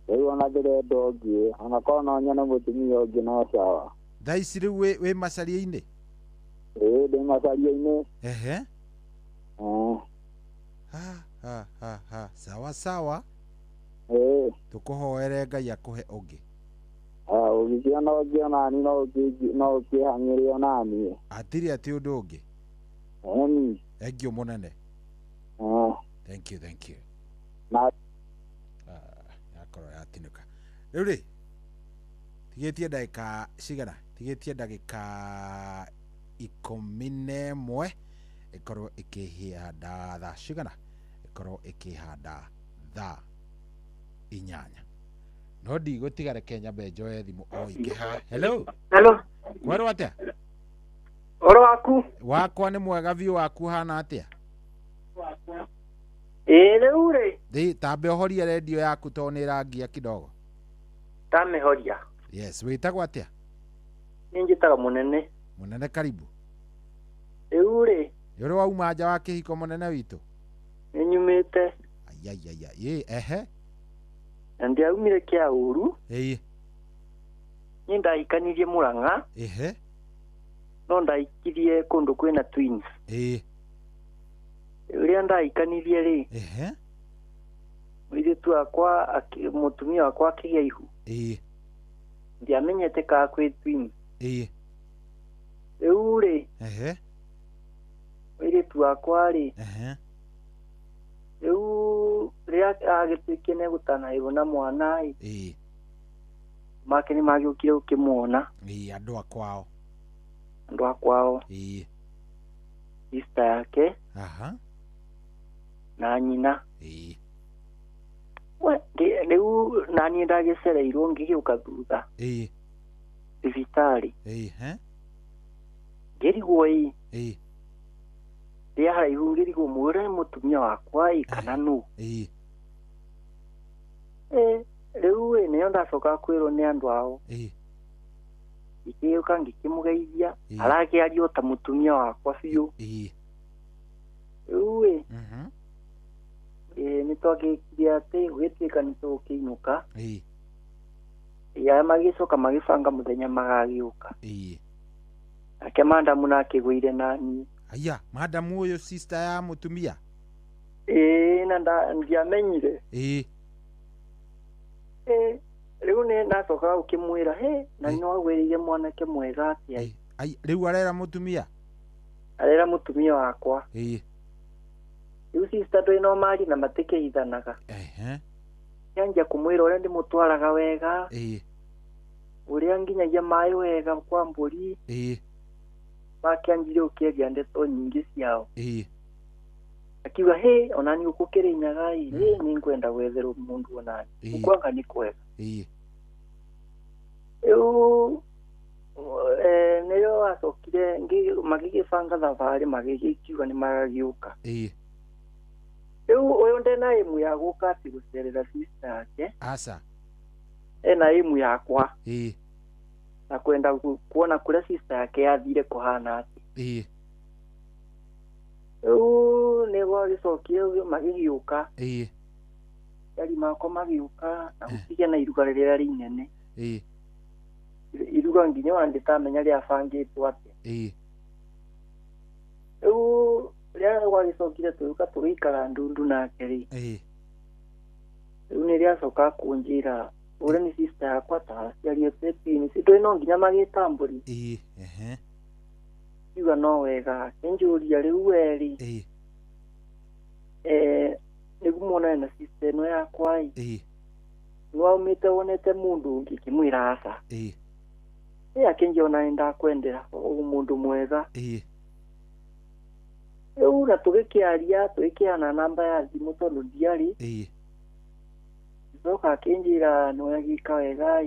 rĩu ona ndĩrenda ũngĩ ona korwo no nyone mũtumia ũngĩ no sawa thaa ici rĩu wĩ macaria-inĩ ndĩ macaria-inĩ sawa tũkũhoere Ngai akũhe ũngĩ ũngĩkĩona ũngĩ onani no ũkĩhang'ĩre onani atirĩ atĩ ũndũ ũngĩ thank you mũnene thank you yakorwo yatinũka rĩu rĩ tigĩtie ndagĩka cigana tigĩtie ndagĩka 11 ĩkorwo ĩkĩhanda thaa cigana ĩkorwo ĩkĩhanda thaa 8 no ndigũtiga reke nyambe njoe thimũ o ingĩha hello kwerwo atĩa ũhoro waku wakwa nĩ mwega biũ waku hana atĩa rĩu rĩ tambe ũhorie redio yaku to nĩ ĩrangia kidogo tamĩhoria yes wĩtagwo atĩa nĩ njĩtaga mũnene karibu rĩu rĩ ũrĩ wauma nja wa kĩhiko mũnene witũ nĩ nyumĩte na ndiaumire kĩa ũru niĩ ndahikanirie Mũrang'a no ndahikirie kũndũ kwĩna twins rĩrĩa ndahikanirie rĩ mũirĩtu wakwa mũtumia wakwa akĩgĩa ihu ndiamenyete kaa kwĩ twins rĩu rĩ mũirĩtu wakwa rĩ rĩu rĩrĩa agĩtuĩkire nĩ egũtanahĩrwo na mwana make nĩ magĩũkire gũkĩmuona andũ akwao sister yake na nyina rĩu naniĩ ndagĩcereirwo ngĩgĩũka thutha thibitarĩ ngĩrigwo rĩrĩa haraihu ngĩrigwo mwĩre nĩ mũtumia wakwa kana nũ rĩu nĩyo ndacoka kwĩrwo nĩ andũ ao ngĩgĩũka ngĩkĩmũgeithia arakĩaria ta mũtumia wakwa biũ rĩu nĩ twagĩkire atĩ gwĩtuĩka nĩ tũgũkĩinũka magĩcoka magĩbanga mũthenya magagĩũka nake mandamu nakĩgũire nani Aya, madam uyo sister ya mutumia. Na ndiamenyire. Riu ni nacoka ukimwira na ni wagwirire mwanake mwega atia. Riu arera mutumia? Arera mutumia wakwa. Riu sister ndoi no mari na matikeithanaga. Yanjia kumwira uria ndimutwaraga wega. Uria nginyagia mai wega kwa mburi. Bakianjire ukiaria ndeto nyingi ciao. Akiuga onani ukukire nyaga ni ngwenda gwetherwo mundu onani. Ukwanga ni kwega. Niyo acokire magigibanga thabari magigikiuga ni magagiuka. Uyu ndena imu ya guka ati gucerera sister yake. Asa. Ena imu yakwa. Na kwenda kuona kule sister yake yathire kuhana ati. Ni gwagicokie magigiuka. Yari mako magiuka na gutige na iruga riria rinene. Iruga nginya wanditamenya ria bangitwo ati. Ria gwagicokire turuka turikara ndundu nake ri. Riu ni ria coka kunjira uria ni sister yakwa ta ciarie petini sindo ino nginya magitamburi. Iga no wega enjuria riu weri. Nigumona na sister no yakwa no umite wonete mundu ngikimwira asa. Akingiona enda kwendera mundu mwega. Na tugikiaria tugikiana namba ya thimu tondu ndiari. Soka akinjira no yagika wega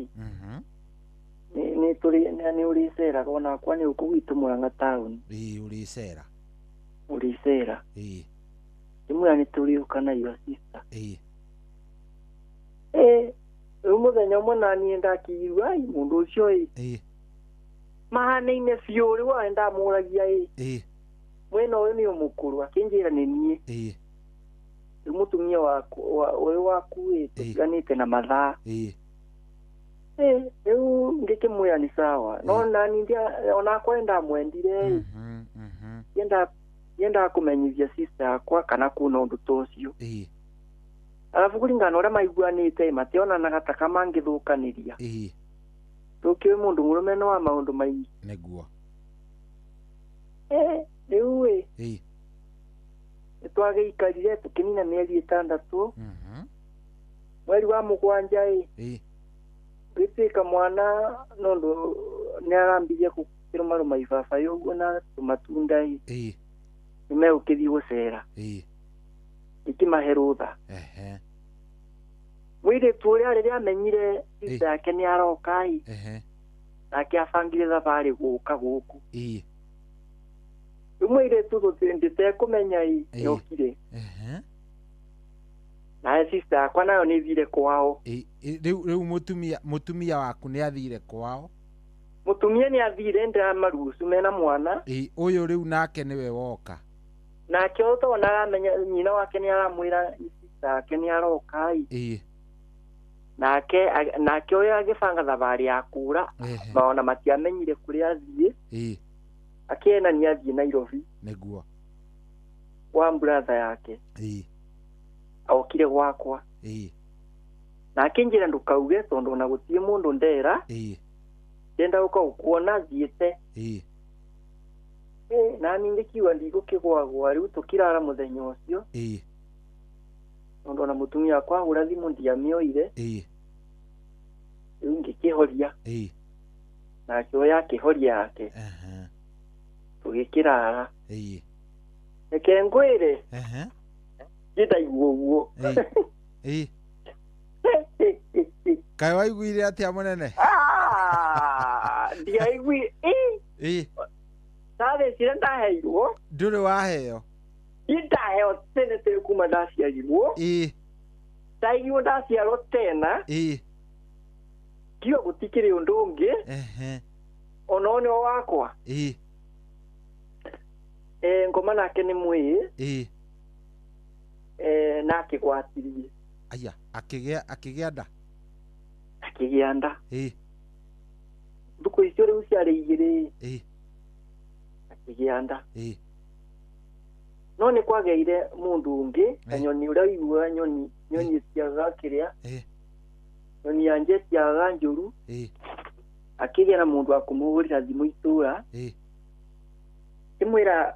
ni urisera kona kwa ni ukugwitu Murang'a town. Urisera. Urisera. Kimwe ni turiuka na yo sister. Umuthenya munani ndakiigua mundu ucio mahane-ine biũ rĩu wa ndamũragia mwena ũyũ nĩ ũmũkũrũ akinjĩra nĩ niĩ rĩu mũtumia ũyũ wakuĩte tiganĩte na mathaa rĩu ngĩkĩmwĩra nĩ sawa no nani onakwa ndamwendire yendaga kũmenyithia sister yakwa kana kuna ũndũ ta ũcio alafu kũringana ũrĩa maiguanĩte mationanaga ta kama mangĩthũkanĩria tũkĩoĩ mũndũ mũrũme no wa maũndũ maingĩ nĩguo rĩu nĩtwagĩikarire tũkĩnina mĩeri 6 mweri wa 7 gĩtuĩka mwana nondũ nĩarambirie kũrũmarũma ibabaĩ ũguo na tũmatunda nĩmegũkĩthiĩ gũcera ikĩmahe rũtha mũirĩtu ũrĩa rĩrĩa amenyire sister yake nĩ aroka nake abangire thabarĩ gũka gũkũ rĩu mũirĩtu nditekũmenya yokire naye sister yakwa nayo nĩ thire kwao rĩu mũtumia waku nĩ athire kwao mũtumia nĩ athire ndamarucu mena mwana ũyũ rĩu nake nĩwe woka nake ũtona aramenya nyina wake nĩ aramwĩra sister yake nĩ aroka nake ũyũ agĩbanga thabarĩ ya kũra maona matiamenyire kũrĩa athiĩ akĩena nĩ athiĩ Nairobi nĩguo wa brother yake aokire gwakwa na akĩnjĩra ndũkauge tondũ ona gũtirĩ mũndũ ndera ndenda gũka gũkuona thiĩte na niĩ ngĩkiuga ndigũkĩgwagwa rĩu tũkĩrara mũthenya ũcio tondũ ona mũtumia wakwa ahũra thimũ ndiamĩoire rĩu ngĩkĩhoria nake ũyũ akĩhoria yake tũgĩkĩrara reke ngwĩre ngĩndaigua ũguo kaĩ waiguire atĩa mũnene ndiaigui tarĩ cire ndaheirwo ndũrĩ waheo ndaheo tene tene kuma ndaciarirwo ndaigirwo ndaciarwo tena kiuga gũtikĩrĩ ũndũ ũngĩ ona ũyũ nĩo wakwa ngoma nake nĩ mwĩĩ na akĩgwatirie aya akĩgĩa nda akĩgĩa nda thukũ icio rĩu ciarĩ 2 akĩgĩa nda no nĩ kwageire mũndũ ũngĩ nyoni ũrĩa igua nyoni ciaga kĩrĩa nyoni yanje ciaga njũru akĩgĩa na mũndũ wa kũmũhũrĩra thimũ itũra kĩmwĩra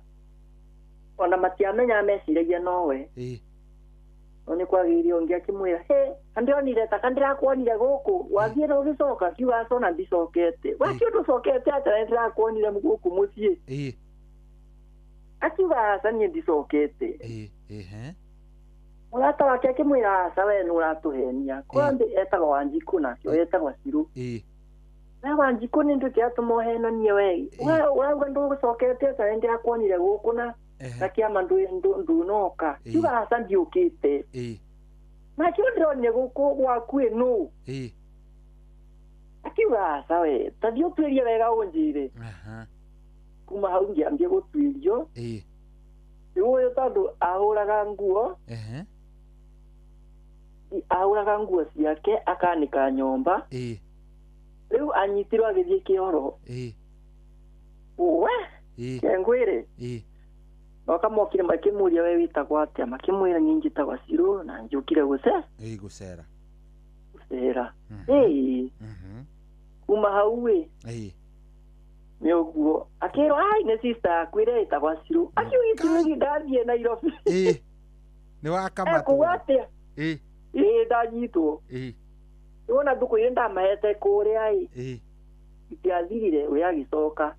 ona matiamenya meciragia nowe no nĩ kwageire ũngĩ akĩmwĩra andĩonire ta kandĩrakuonire gũkũ wathiĩ na ũgĩcoka kiuga cona ndicokete wakĩ ndũcokete atĩ ndĩrakuonire gũkũ mũciĩ akiuga aca niĩ ndicokete mũrata wake akĩmwĩra aca we nĩ ũratũhenia kwambĩ etagwo Wanjikũ nakĩo etagwo Cirũ na Wanjikũ nĩ ndũkĩra tũmohenanie we ũrauga ndũgũcokete atĩ ndĩrakuonire gũkũ na kĩama ndũnoka kiuga aca ndiũkĩte na kĩo ndĩronire gũkũ gwaku nũ akiuga aca we ta thiĩ ũtuĩrie wega ũnjĩre kuma hau ngĩambia gũtuĩrio rĩu ũyũ tondũ ahũraga nguo ciake akanĩka nyomba rĩu anyitirwo agĩthiĩ kĩoro we kengwĩre makamokire makĩmũria we wĩtagwo atĩa makĩmwĩra niĩ njĩtagwo Cirũ na njũkire gũcera kuma hau nĩ ũguo akĩrwo nĩ sister yaku ĩrĩa ĩtagwo Cirũ akiugĩti ndathiĩ Nairobi nĩ wakamatwo atĩa ndanyitwo wona ndũkũ ĩrĩa ndamahete kũrĩa itiathirire we agĩcoka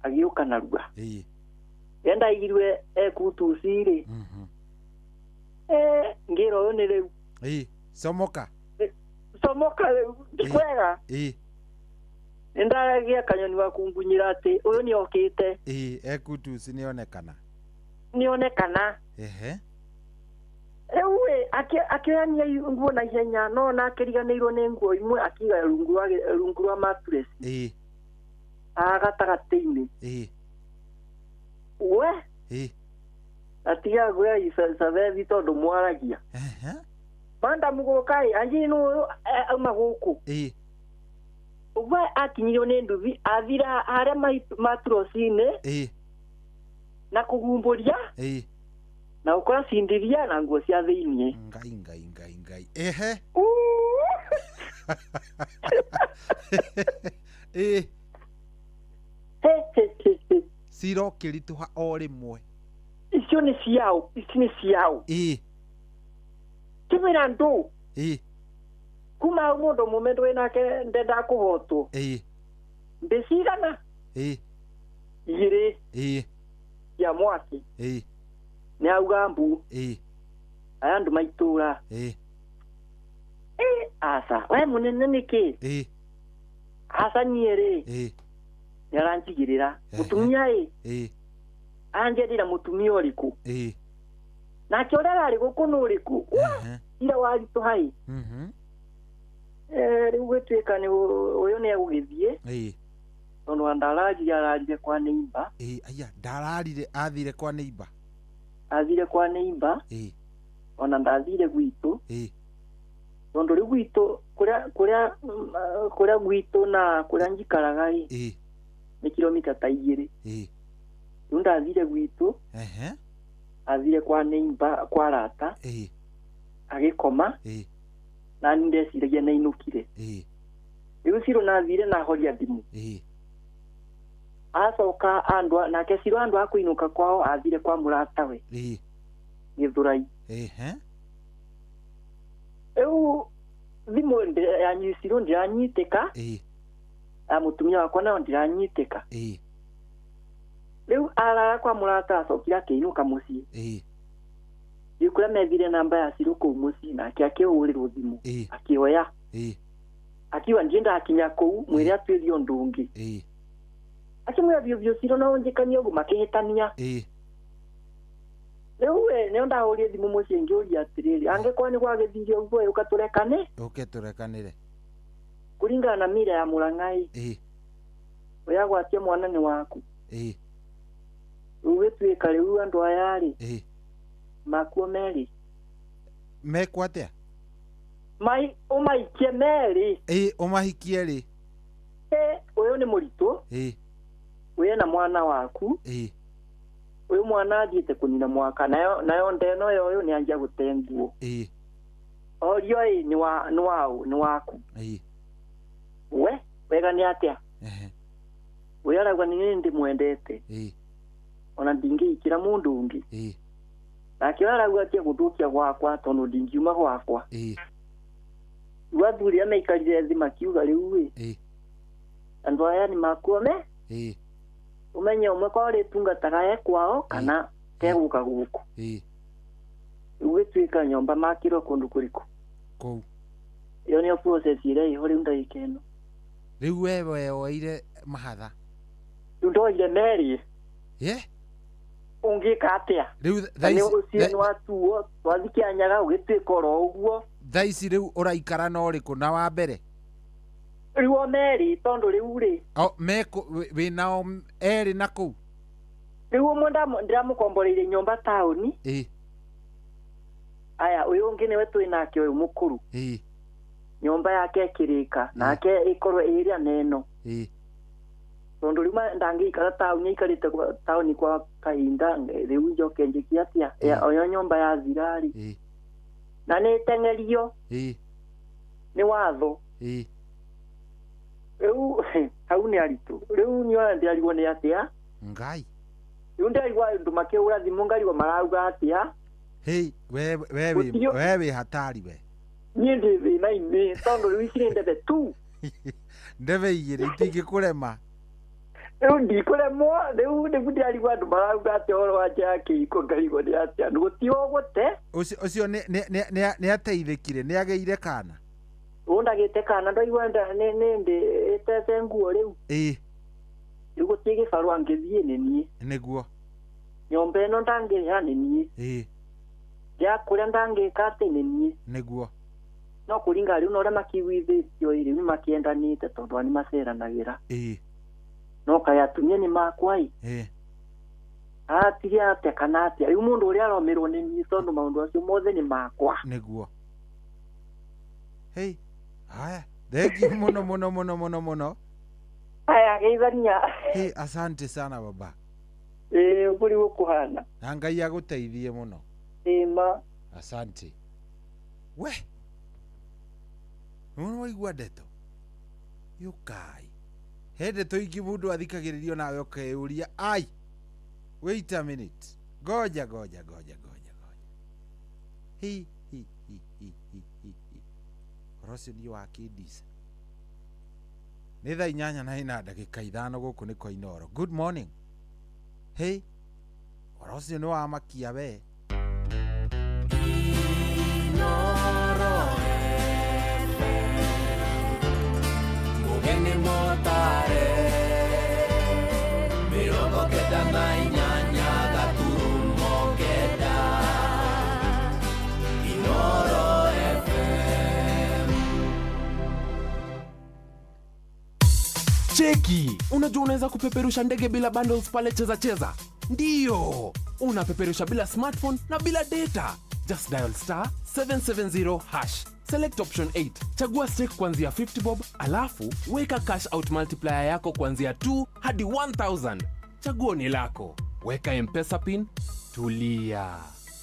agĩũka narua ndaigirwe ekutuci-rĩ ngĩra ũyũ nĩ rĩu comoka rĩu ndikwega nĩndagĩa kanyoni wa kungunyĩra atĩ ũyũ nĩ okĩte ekutuci nĩonekana rĩu akĩoyania nguo na ihenya no na akĩriganĩirwo nĩ nguo imwe akiga rungu rwa mattress gatagatĩ-inĩ we atiga gwĩa icabethi tondũ mwaragia mandamu gũka anjĩ nũ ũyũ auma gũkũ we akinyirio nĩ nduthi athira harĩa matrosi-inĩ na kũgumbũria na ũkora cindiria na nguo cia thĩiniĩ ngai cirokĩritũha o rĩmwe icio nĩ ciao kĩmwĩra ndũ kuma hau mũndũ mũme ndwĩ nake ndenda kũhotwo mbĩcigana igĩrĩ cia mwaki nĩ auga mbu aya andũ maitũra aca we mũnene nĩkĩ aca niĩ-rĩ nĩ aranjigĩrĩra mũtumia anjendĩra mũtumia ũrĩkũ nake ũrĩa ararĩ gũkũ nĩ ũrĩkũ ira waritũha rĩu gwĩtuĩka ũyũ nĩ egũgĩthiĩ tondũ ndararire kwa neighbor athire kwa neighbor ona ndathire gwitũ tondũ rĩu gwitũ kũrĩa gwitũ na kũrĩa njikaraga nĩ kilomita ta 2 rĩu ndathire gwitũ athire kwa neighbor kwa rata agĩkoma na niĩ ndeciragia na inũkire rĩu Cirũ nathire na horia thimũ acoka nake Cirũ andũ a kũinũka kwao athire kwa mũratawe Gĩthũrai rĩu thimũ ya Cirũ ndĩranyitĩka ya mũtumia wakwa nayo ndĩranyitĩka rĩu araga kwa mũrata acokire akĩinũka mũciĩ rĩu kũrĩa methire namba ya Cirũ kũu mũciĩ nake akĩhũrĩrwo thimũ akĩoya akiuga ndiĩ ndakinya kũu mwĩre atuĩrie ũndũ ũngĩ akĩmwĩra biũ Cirũ no njĩkanie ũguo makĩhĩtania rĩu nĩo ndahũrire thimũ mũciĩ ngĩũria atĩrĩrĩ angĩkorwo nĩ gwagĩthire ũguo ũke tũrekanĩre kũringana na mira ya Mũrang'a ũrĩa gwatia mwana nĩ waku rĩu gĩtuĩka rĩu andũ aya makuo merĩ mekwo atĩa ũmaikie merĩ ũmahikie rĩ ũyũ nĩ mũritũ wĩna mwana waku uyu mwana athiite kunina mwaka nayo ndeno yo ni anjia gutenguo orio ni waku we wega ni atia we aragwa ni ndi mwendete ona ndingiikira mundu ungi nake aragwa atia guthukia gwakwa tondu ndingiuma gwakwa wathuri ameikarire thima kiuga riu andu aya ni makuome umenye umwe kwa uri tungataga kwao kana teguka guku ugituika nyomba makiro kundu kuriku kou iyo ni process ire ihori ndaikeno riu wewe oire mahatha ndoire meri ungika atia riu thaisi watuo twathikianyaga ugituika oro uguo thaisi riu uraikara no riku na wa mbere riu meri tondu riu ri meko winao eri na kou riu umwe ndiramukomboreire nyomba tauni aya uyu ungi niwe twinake uyu mukuru nyomba yake kirika nake ikorwe iria neno tondu riu ndangiikara tauni ikarite tauni kwa kahinda riu njoke njiki atia oyo nyomba ya thirari na ni tengerio ni watho riu hau ni aritu riu nyona ndiarigwo ni atia ngai riu ndarigwo andu makiura thimu ngarigwo marauga atia wewe hatari we nie ndi thina-ini tondu riu ici ni ndebe tu ndebe igiri itingikurema riu ndikuremwo riu niguo ndirarigwo andu marauga atia oro wanja yakiiko ngarigwo ni atia gutio gute ucio ni ateithikire ni ageire kana undagite kana ndoigwa ndi itete nguo riu riu gutie gibarua ngithie ni niguo nyomba ino ndangiriha ni nie kuria ndangika ati ni nie niguo no kuringa riu noria makiwithitio riu ni makiendanite tondu ani maceranagira no kaya atumia ni makwa atiria atia kana atia riu mundu uria aromirwo ni nie tondu maundu acio mothe ni makwa niguo haya thegi muno haya geithania asante sana baba ukuri gukuhana na ngai aguteithie muno ma asante we no waigua ndeto yukai hende to ingi mundu athikagiririo nawe ukeuria ai wait a minute goja hi rosio wa kidis ni thaa 8 na ndagika 5 guku ni kwa Inoro. Good morning. Hey rosio ni wa makia we Inoro mugeni motare mirongo kenda na inyanya gaturumo kenda Inoro Cheki, unajua unaweza kupeperusha ndege bila bundles pale cheza. Ndiyo, unapeperusha bila smartphone na bila data. Just dial star 770 hash. Select option 8. Chagua stake kuanzia 50 bob, alafu weka cash out multiplier yako kuanzia 2 hadi 1000. Chaguo ni lako. Weka M-Pesa pin, tulia.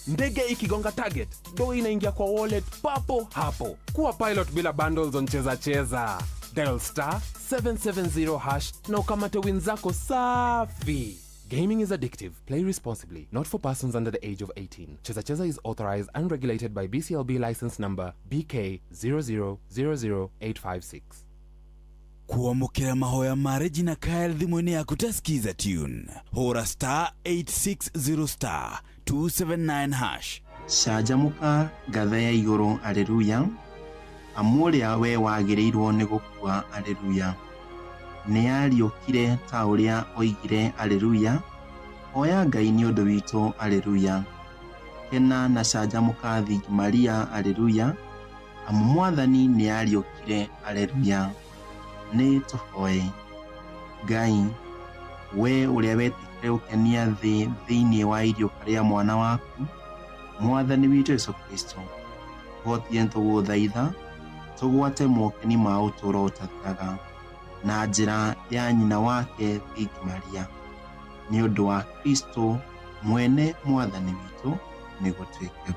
Ndege ikigonga target, do inaingia kwa wallet papo hapo. Kuwa pilot bila bundles on cheza. Dial star 770 hash na ukamate win zako safi. Gaming is addictive. Play responsibly. Not for persons under the age of 18. Cheza is authorized and regulated by BCLB license number BK 0000856. Kuamukira mahoya ma Regina Kyle thimũ-inĩ yaku ta skiza tune. Hũra star 860 star 279 hash. Canjamũka ngatha ya igũrũ aleluya. Amu ũrĩa we wagĩrĩirwo nĩ gũkua aleluya. Nĩ ariũkire ta ũrĩa oigire aleluya. Oya Ngai nĩ ũndũ witũ aleluya. Kena na canjamũka thingi Maria aleluya. Amu Mwathani nĩ ariũkire aleluya. Nĩ tũhoe. Ngai we ũrĩa wetĩkire gũkenia thĩ thĩinĩ wa irio rĩa mwana waku Mwathani witũ Yesu Kristo. Gotie tũgũthaitha tũgwate mokeni ma ũtũũro ũtathiraga na njĩra ya nyina wake Bikira Maria nĩ ũndũ wa Kristo mwene mwathani witũ nĩ gũtuĩke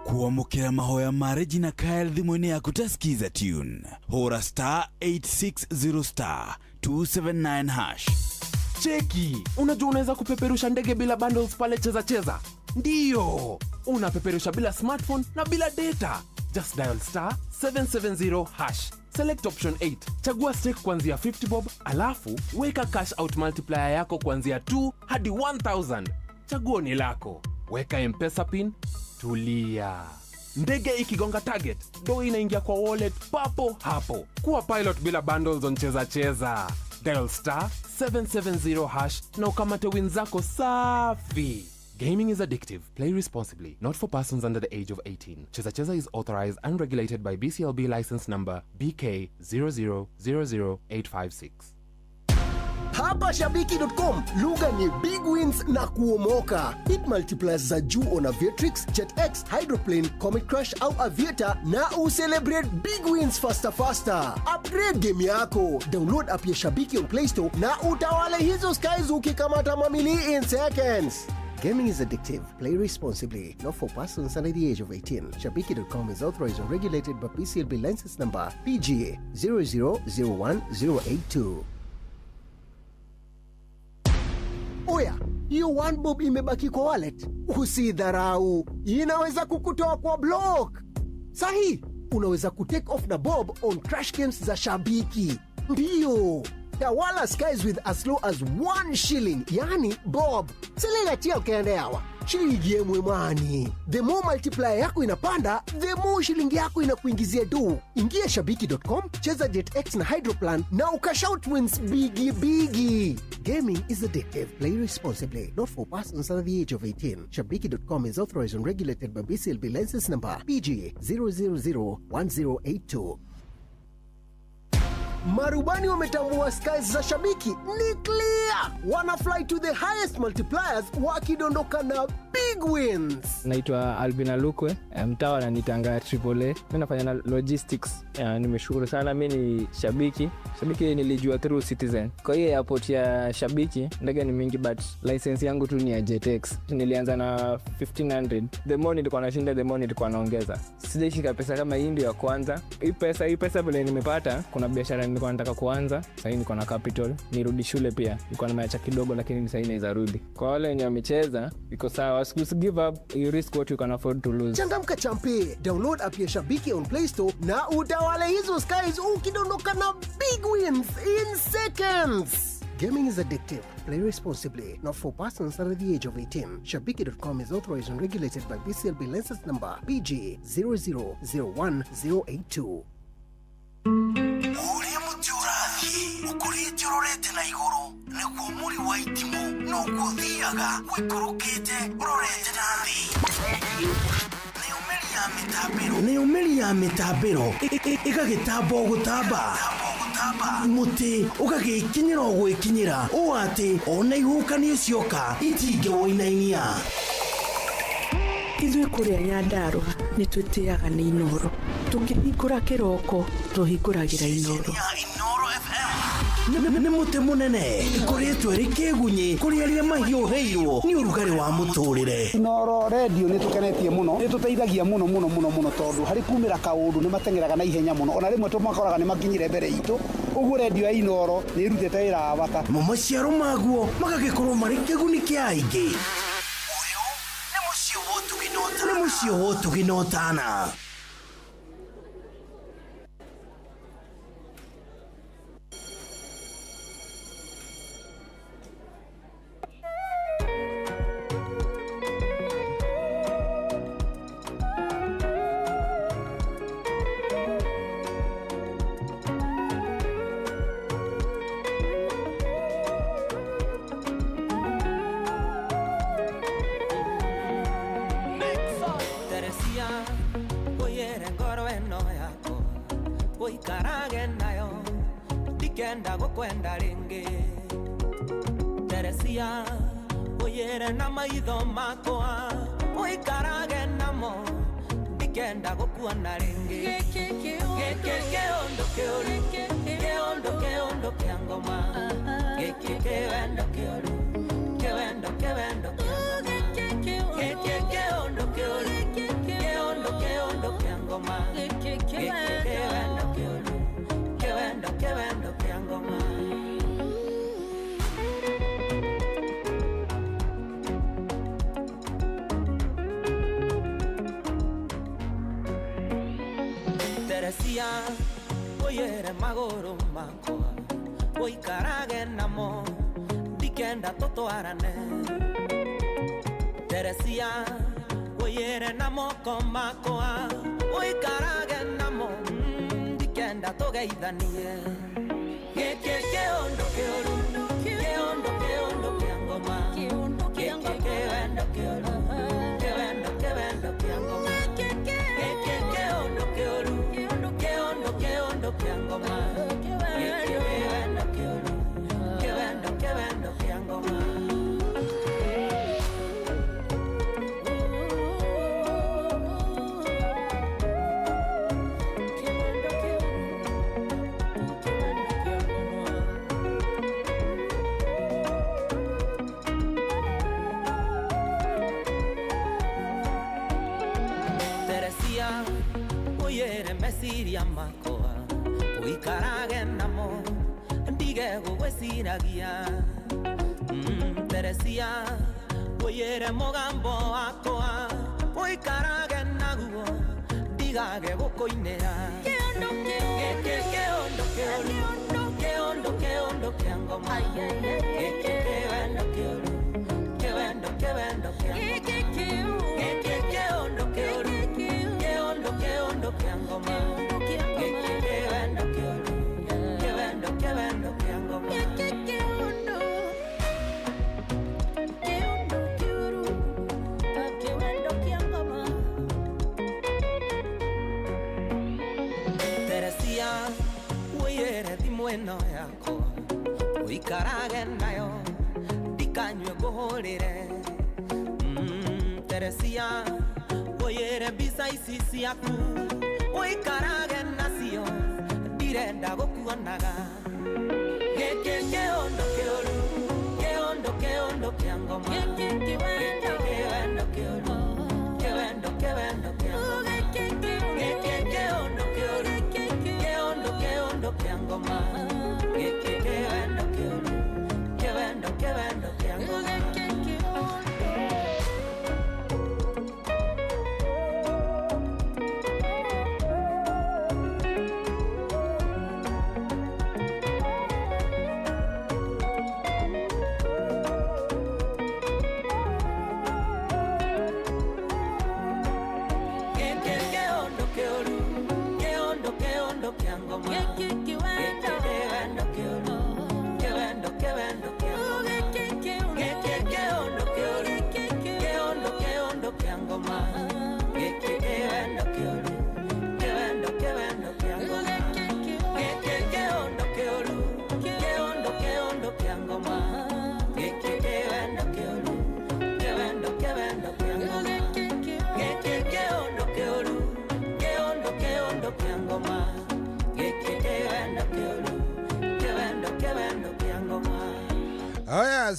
kuamũkĩra mahoya ma Regina Kyle thimũ-inĩ yaku ta skiza tune hũra star 860 star 279 hash. Cheki, unajua unaweza kupeperusha ndege bila bundles pale cheza cheza? Ndiyo, unapeperusha bila smartphone na bila data. Just dial star 770 hash. Select option 8. Chagua stake kuanzia 50 bob, alafu weka cash out multiplier yako kuanzia 2 hadi 1000. Chaguo ni lako. Weka M-Pesa pin, tulia. Ndege ikigonga target, do inaingia kwa wallet papo hapo. Kuwa pilot bila bundles on cheza cheza. Dial star 770 hash na ukamate win zako safi. Gaming is addictive. Play responsibly. Not for persons under the age of 18. Cheza Cheza is authorized and regulated by BCLB license number BK 0000856. Hapa Shabiki.com, lugha ni big wins na kuomoka. Hit multipliers za juu on Aviatrix, JetX, Hydroplane, Comet Crush au Aviator na ucelebrate big wins faster. Upgrade game yako. Download app ya Shabiki on Play Store na utawale hizo skies ukikamata mamili in seconds. Gaming is addictive. Play responsibly. Not for persons under the age of 18. Shabiki.com is authorized and regulated by BCLB license number PGA 0001082. Oya, hiyo 1 bob imebaki kwa wallet. Usidharau. Inaweza kukutoa kwa block. Sahi, unaweza kutake off na bob on crash games za Shabiki. Ndiyo. Tawala skies with as low as 1 shilling, yani bob. Siligatia ukaende hawa. Shilingi yemwe mani. The more multiplier yako inapanda, the more shilingi yako inakuingizia do. Ingia Shabiki.com, cheza JetX na Hydroplan na ukashout wins bigi. Gaming is addictive. Play responsibly. Not for persons under the age of 18. Shabiki.com is authorized and regulated by BCLB license number PGA 0001082. Marubani wametambua skies za Shabiki ni clear. Wana fly to the highest multipliers wakidondoka na big wins. Naitwa Albina Lukwe, mtawa ananitanga AAA. Mimi nafanya na logistics. Nimeshukuru sana, mimi ni Shabiki. Shabiki nilijua through Citizen. Kwa hiyo airport ya Shabiki ndege ni mingi but license yangu tu ni ya JetX. Nilianza na 1500. The more nilikuwa nashinda the more nilikuwa naongeza. Sijaishika pesa kama hii ndio ya kwanza. Hii pesa vile nimepata, kuna biashara nilikuwa nataka kuanza. Sasa niko na capital, nirudi shule pia. Nilikuwa nimeacha kidogo lakini sasa inaweza rudi. Kwa wale wenye wamecheza, iko sawa. Give up, you risk what you can afford to lose. Changamka champe. Download app ya Shabiki on Play Store na utawale hizo skies ukidondoka na big wins in seconds. Gaming is addictive. Play responsibly. Not for persons under the age of 18. Shabiki.com is authorized and regulated by BCLB license number PGA 0001082. Urorete na iguru niguo muri wa itimo no guthiaga wikurukite urorete nathi ni umeri ya mitambiro igagitambo gutamba muti ugagikinyira gwikinyira o ati ona ihukani cioka itinge woinainia Ithuĩ kũrĩa Nyandarua nĩ twĩtĩaga nĩ Inoro. Tũngĩhingũra kĩroko, tũhingũragĩra Inoro. Nĩ mũtĩ mũnene ikoretwo rĩ kĩgunyi kũrĩ arĩa mahiũhĩirwo nĩ ũrugarĩ wa mũtũrĩre. Inoro radio nĩ tũkenetie mũno, nĩ tũteithagia mũno tondũ harĩ kumĩra kaũndũ nĩ matengeraga na ihenya mũno, ona rĩmwe tũmakoraga nĩ makinyire mbere itũ. Ũguo radio ya Inoro nĩ ĩrutĩte wĩra wa bata. Maciaro maguo magagĩkorwo marĩ kĩguni kĩa aingĩ. Nĩ mũciĩ wa Ũtugi na Ũtana. Ndikenda gukwenda ringi Teresia uyere na maitho makwa uikarage namo ndikenda gukuona ringi Keondo kia ngoma Kewendo Teresia oyere magoro makwa oikarage namo dikenda totwarane Teresia oyere namo komakwa oikarage namo dikenda togeithanie ke ondo ke oru ke ondo kiangoma ke ondo kiangoma ke wendo ke oru ke wendo kiangoma ke ondo ke oru ke ondo kiangoma ke wendo ke oru ke wendo kiangoma oyere mesiria makoa oikarage namo ndige gugweciragia Teresia oyere mugambo wakoa oikarage naguo ndigage gukoinera ke ondo kiangoma ke wendo ke oru ke wendo kiangoma ke ondo kiangoma ke wendo kiangoma Teresia oyere dimweno yako oikarage nayo dikanywe guhurire Teresia oyere bisa isisi yaku oikarage nacio ndirenda gukuonaga ke ondo ke oru ke ondo kiangoma ke wendo ke oru ke wendo kiangoma ke ondo ke oru ke ondo kiangoma ke wendo ke oru ke wendo kiangoma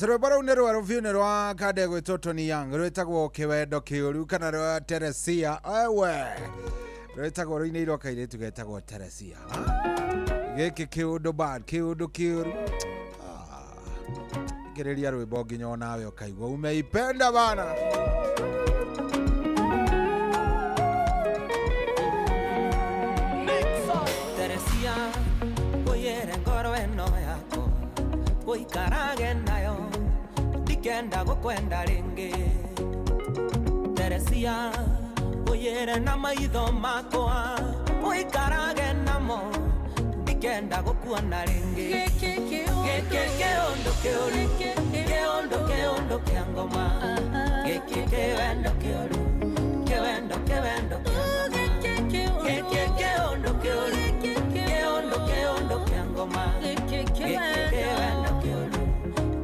Rwĩmbo rũu nĩ rwa rũbiũ rwa kande gwĩtwo Tony Young rwĩtagwo kĩwendo kĩũru kana rwa Teresia ewe rwĩtagwo rũinĩirwo kairĩtu getagwo Teresia gĩkĩ kĩũndũ bad kĩũndũ kĩũru ngĩrĩria rwĩmbo nginya onawe ũkaigua umeipenda bana Teresia oyere ngoro eno yako oikarage nayo dikenda gukwenda ringi Teresia oyere na maitho makwa oikarage namo dikenda gukuona ringi ke ondo ke oru ke ondo kiangoma ke wendo ke oru ke wendo kiangoma ke ondo ke oru ke ondo kiangoma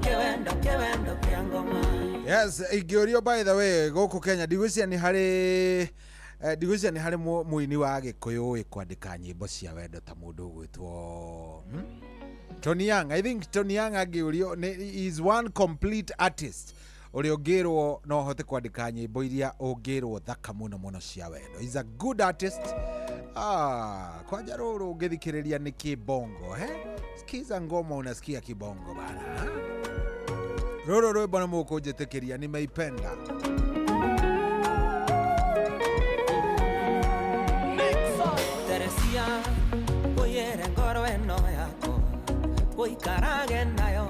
ke wendo ke wendo kiangoma. Yes, igiorio by the way goko Kenya ndigwĩcia nĩ harĩ mũini wa Gĩkũyũ ũĩ kwandĩka nyĩmbo cia wendo ta mũndũ ũgwĩtwo Tony Young. I think Tony Young agĩũrio is one complete artist ũrĩa ũngĩrwo no hote kwandĩka nyĩmbo iria ũngĩrwo thaka mũno mũno cia wendo. He's a good artist. Kwanja rũrũ ũngĩthikĩrĩria nĩ kĩbongo sikiza ngoma unasikia kibongo bana rũrũ rwĩmbo nĩ mũkũnjĩtĩkĩria nimeipenda. Teresia uikarage nayo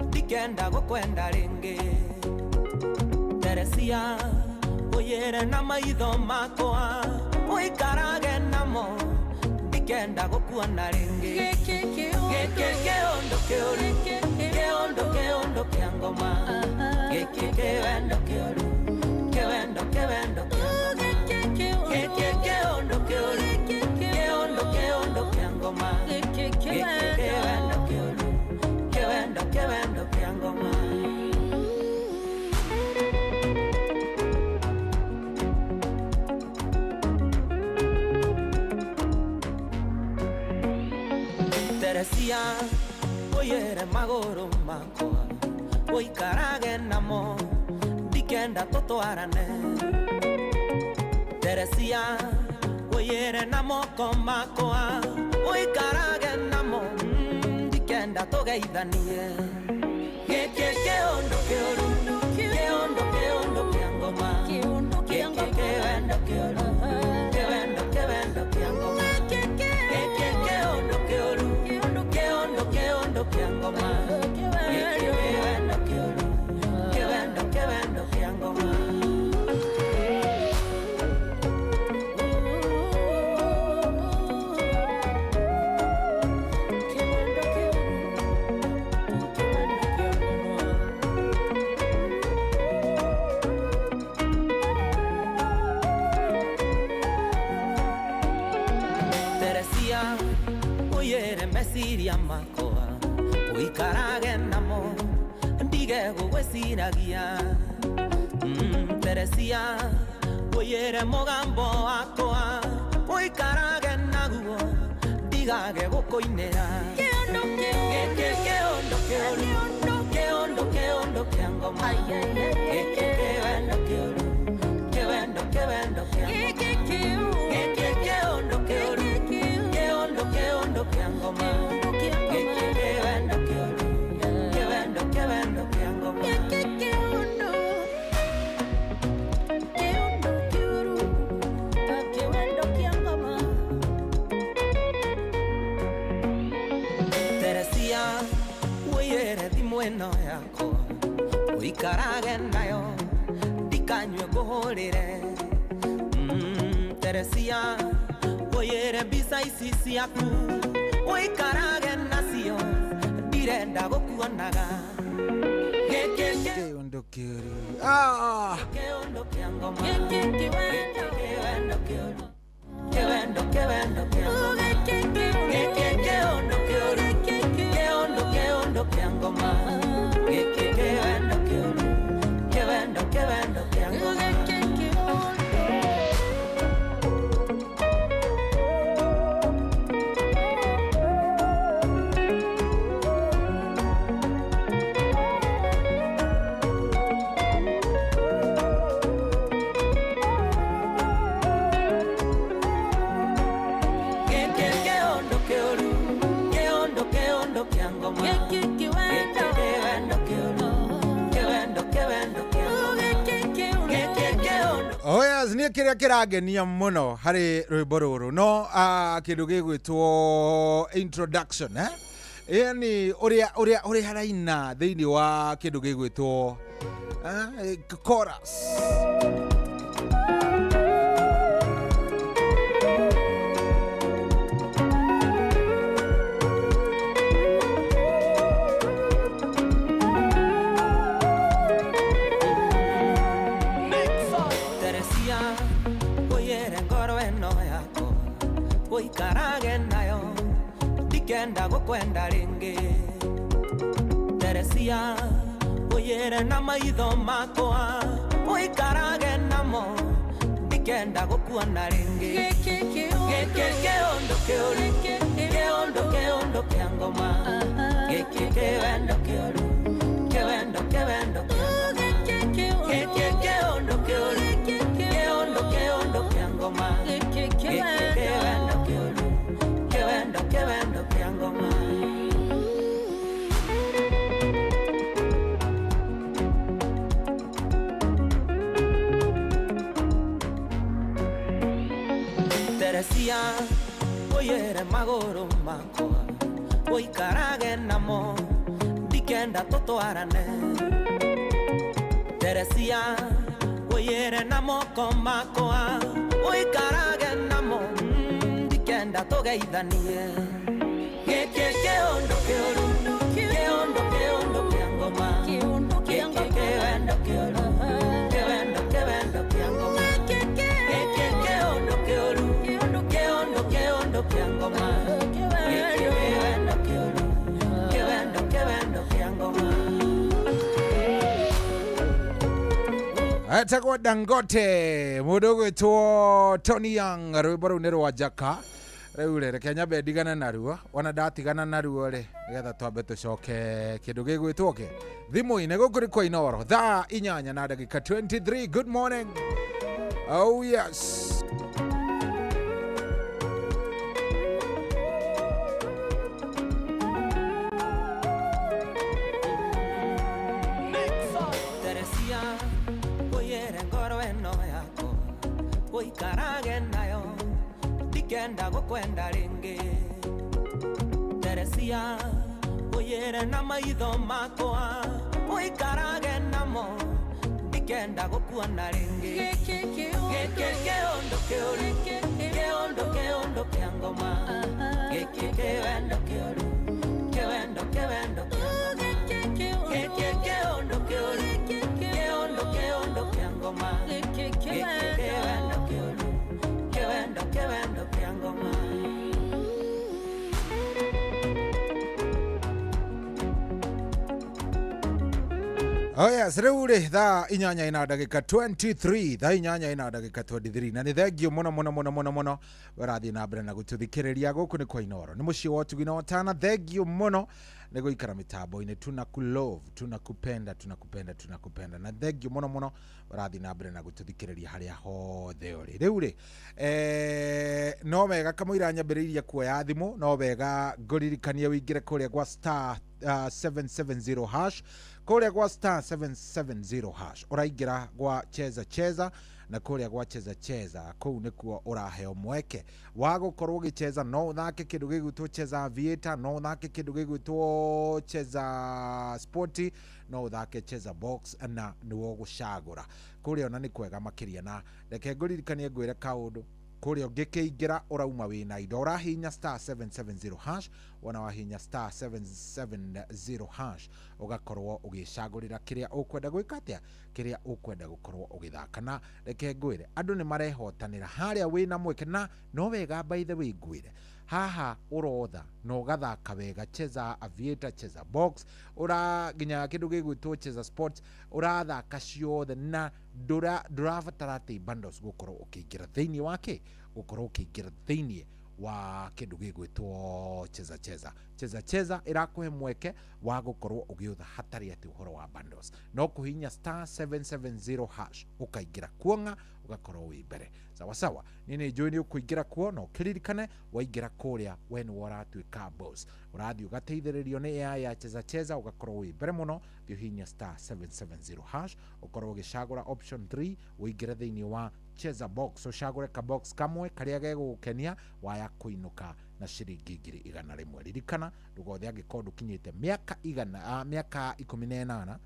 ndikenda gukwenda ringi Teresia uyere na maitho makwa uikarage namo ndikenda gukuona ringi keondo kia ngoma keondo keondo keondo kia ngoma keondo kia ngoma Teresia oyere magoro makwa oikarage namo ndikenda totwarane Teresia oyere namoko makwa oikarage namo ndikenda togeithanie keondo kia ngoma keondo kia ngoma Teresia uyere mesiria makoa uikarage namo ndige gugweciragia Teresia uyere mugambo wakwa uikarage naguo ndigage gukoinera keondo kia ngoma keondo kia ngoma Teresia uyere thimweno yako uikarage nayo ndikanywe guhurire Teresia oyere mbica ici ciaku uikarage nacio ndirenda gukuonaga keondo kiuru keondo kia ngoma keondo kia ngoma keondo kia ngoma keondo kia ngoma nä kä rä a kä rangenia må no harä rwä mbo rå rå no kä ndå gä gwä two introduction yani å rä a haraina thä inä wa kä ndå gä gwä two chorus uikarage nayo ndikenda gukwenda ringi Teresia uyere na maitho makwa uikarage namo ndikenda gukuona ringi keondo kia ngoma keondo kia ngoma Kevendo kia ngoma Teresia oyere magoro makwa uikarage namo ndikenda tutwarane Teresia uyere namo komakoa uikarage namo ndikenda tugeithanie Keke ondo keoru keondo kiangoma Kewendo kiangoma Keke ondo keondo kiangoma Kewendo kiangoma Atagwa Dangote mudogo to Tony Young rwiboro nero wajaka Reule rekenya bedigana naruo wana datigana naruo re getha twambe tucoke kindu gigwitwoke thimu ine gukuri kwa inoro thaa 8 na dakika 23 good morning oh yes Teresia uyere ngoro eno yako uikarage nayo Kenda gukwenda ringi Teresia uyere na maitho makwa uikarage namo ndikenda gukuona ringi keondo kiangoma kewendo kiangoma keondo kiangoma Kewendo kiangoma Oh yes, reure thaa 8 na dakika 23 thaa 8 na dakika 23 na ni thengio muno barathi na mbere na gututhikiriria guku ni kwa inoro ni muci wotu gina watana thengio muno ni guikara mitambo-ini tunakulove tunakupenda na thengio muno barathi na mbere na gututhikiriria haria hothe uri reure no wega kamuira nyambiriria kuoya thimu no wega nguririkanie wingire kuria gwa star 770 hash kuria gwa star 770 hash uraingira gwa cheza na kuria gwa cheza kuu nikuo uraheo mweke wa gukorwo ugicheza no uthake kindu gigwitwo cheza vieta no uthake kindu gigwitwo cheza sporti no uthake cheza box na niwo gucagura kuria ona ni kwega makiria na reke nguririkanie ngwire kaundu kuria ungikiingira urauma wina indo urahinya star 770 hash wana wahinya star 770 hash ugakorwo ugicagurira kiria ukwenda gwikatia kiria ukwenda gukorwo ugithaka na reke ngwire andu ni marehotanira haria wina mweke na no wega by the way ngwire haha urotha no ugathaka wega cheza aviator cheza box ura ginya kindu gigwitwo cheza sports urathaka ciothe na ndurabatara ati bundles gukorwo ukiingira thiini wake gukorwo ukiingira thiini wa kindu gigwitwo cheza irakuhe mweke wa gukorwo ugiutha hatari ati uhoro wa bundles no kuhinya star 770 hash ukaingira kuonga ugakorwo wi mbere sawa nini join ukuingira kuo no kiririkane waingira kuria when waratwika boss urathi ugateithiririo ni AI ya cheza ugakorwo wi mbere muno thihinya star 770 hash ukorwo ugicagura option 3 uingire thiini wa cheza box ucagure ka box kamwe karia gegukenia waya kuinuka na ciringi 100 ririkana ndugothe angikorwo kinyite miaka 18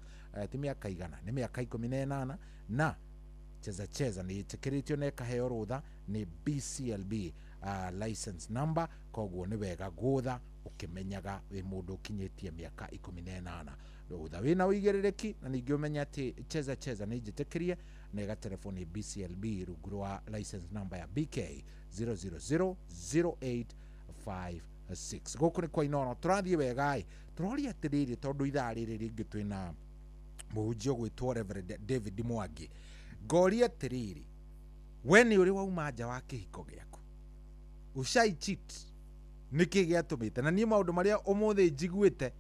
ti miaka 100 ni miaka 18 na cheza ni itikiritio ne kaheo rutha ni BCLB license number koguo ni wega gutha ukimenyaga wi mundu kinyitie miaka 18 rutha wina uigeririki na ningi umenya ati cheza ni jitikirie nega telefoni BCLB rugurwa license number ya BK 0000856 guku ni kwa inono turathie wegai turoria atiriri tondu ithaa riri ringi twina muhunjio gwitwo Reverend David Mwangi ngoria atiriri we ni uri wauma nja wa kihiko giaku ushai cheat niki giatumite na ni maundu maria umuthi njiguite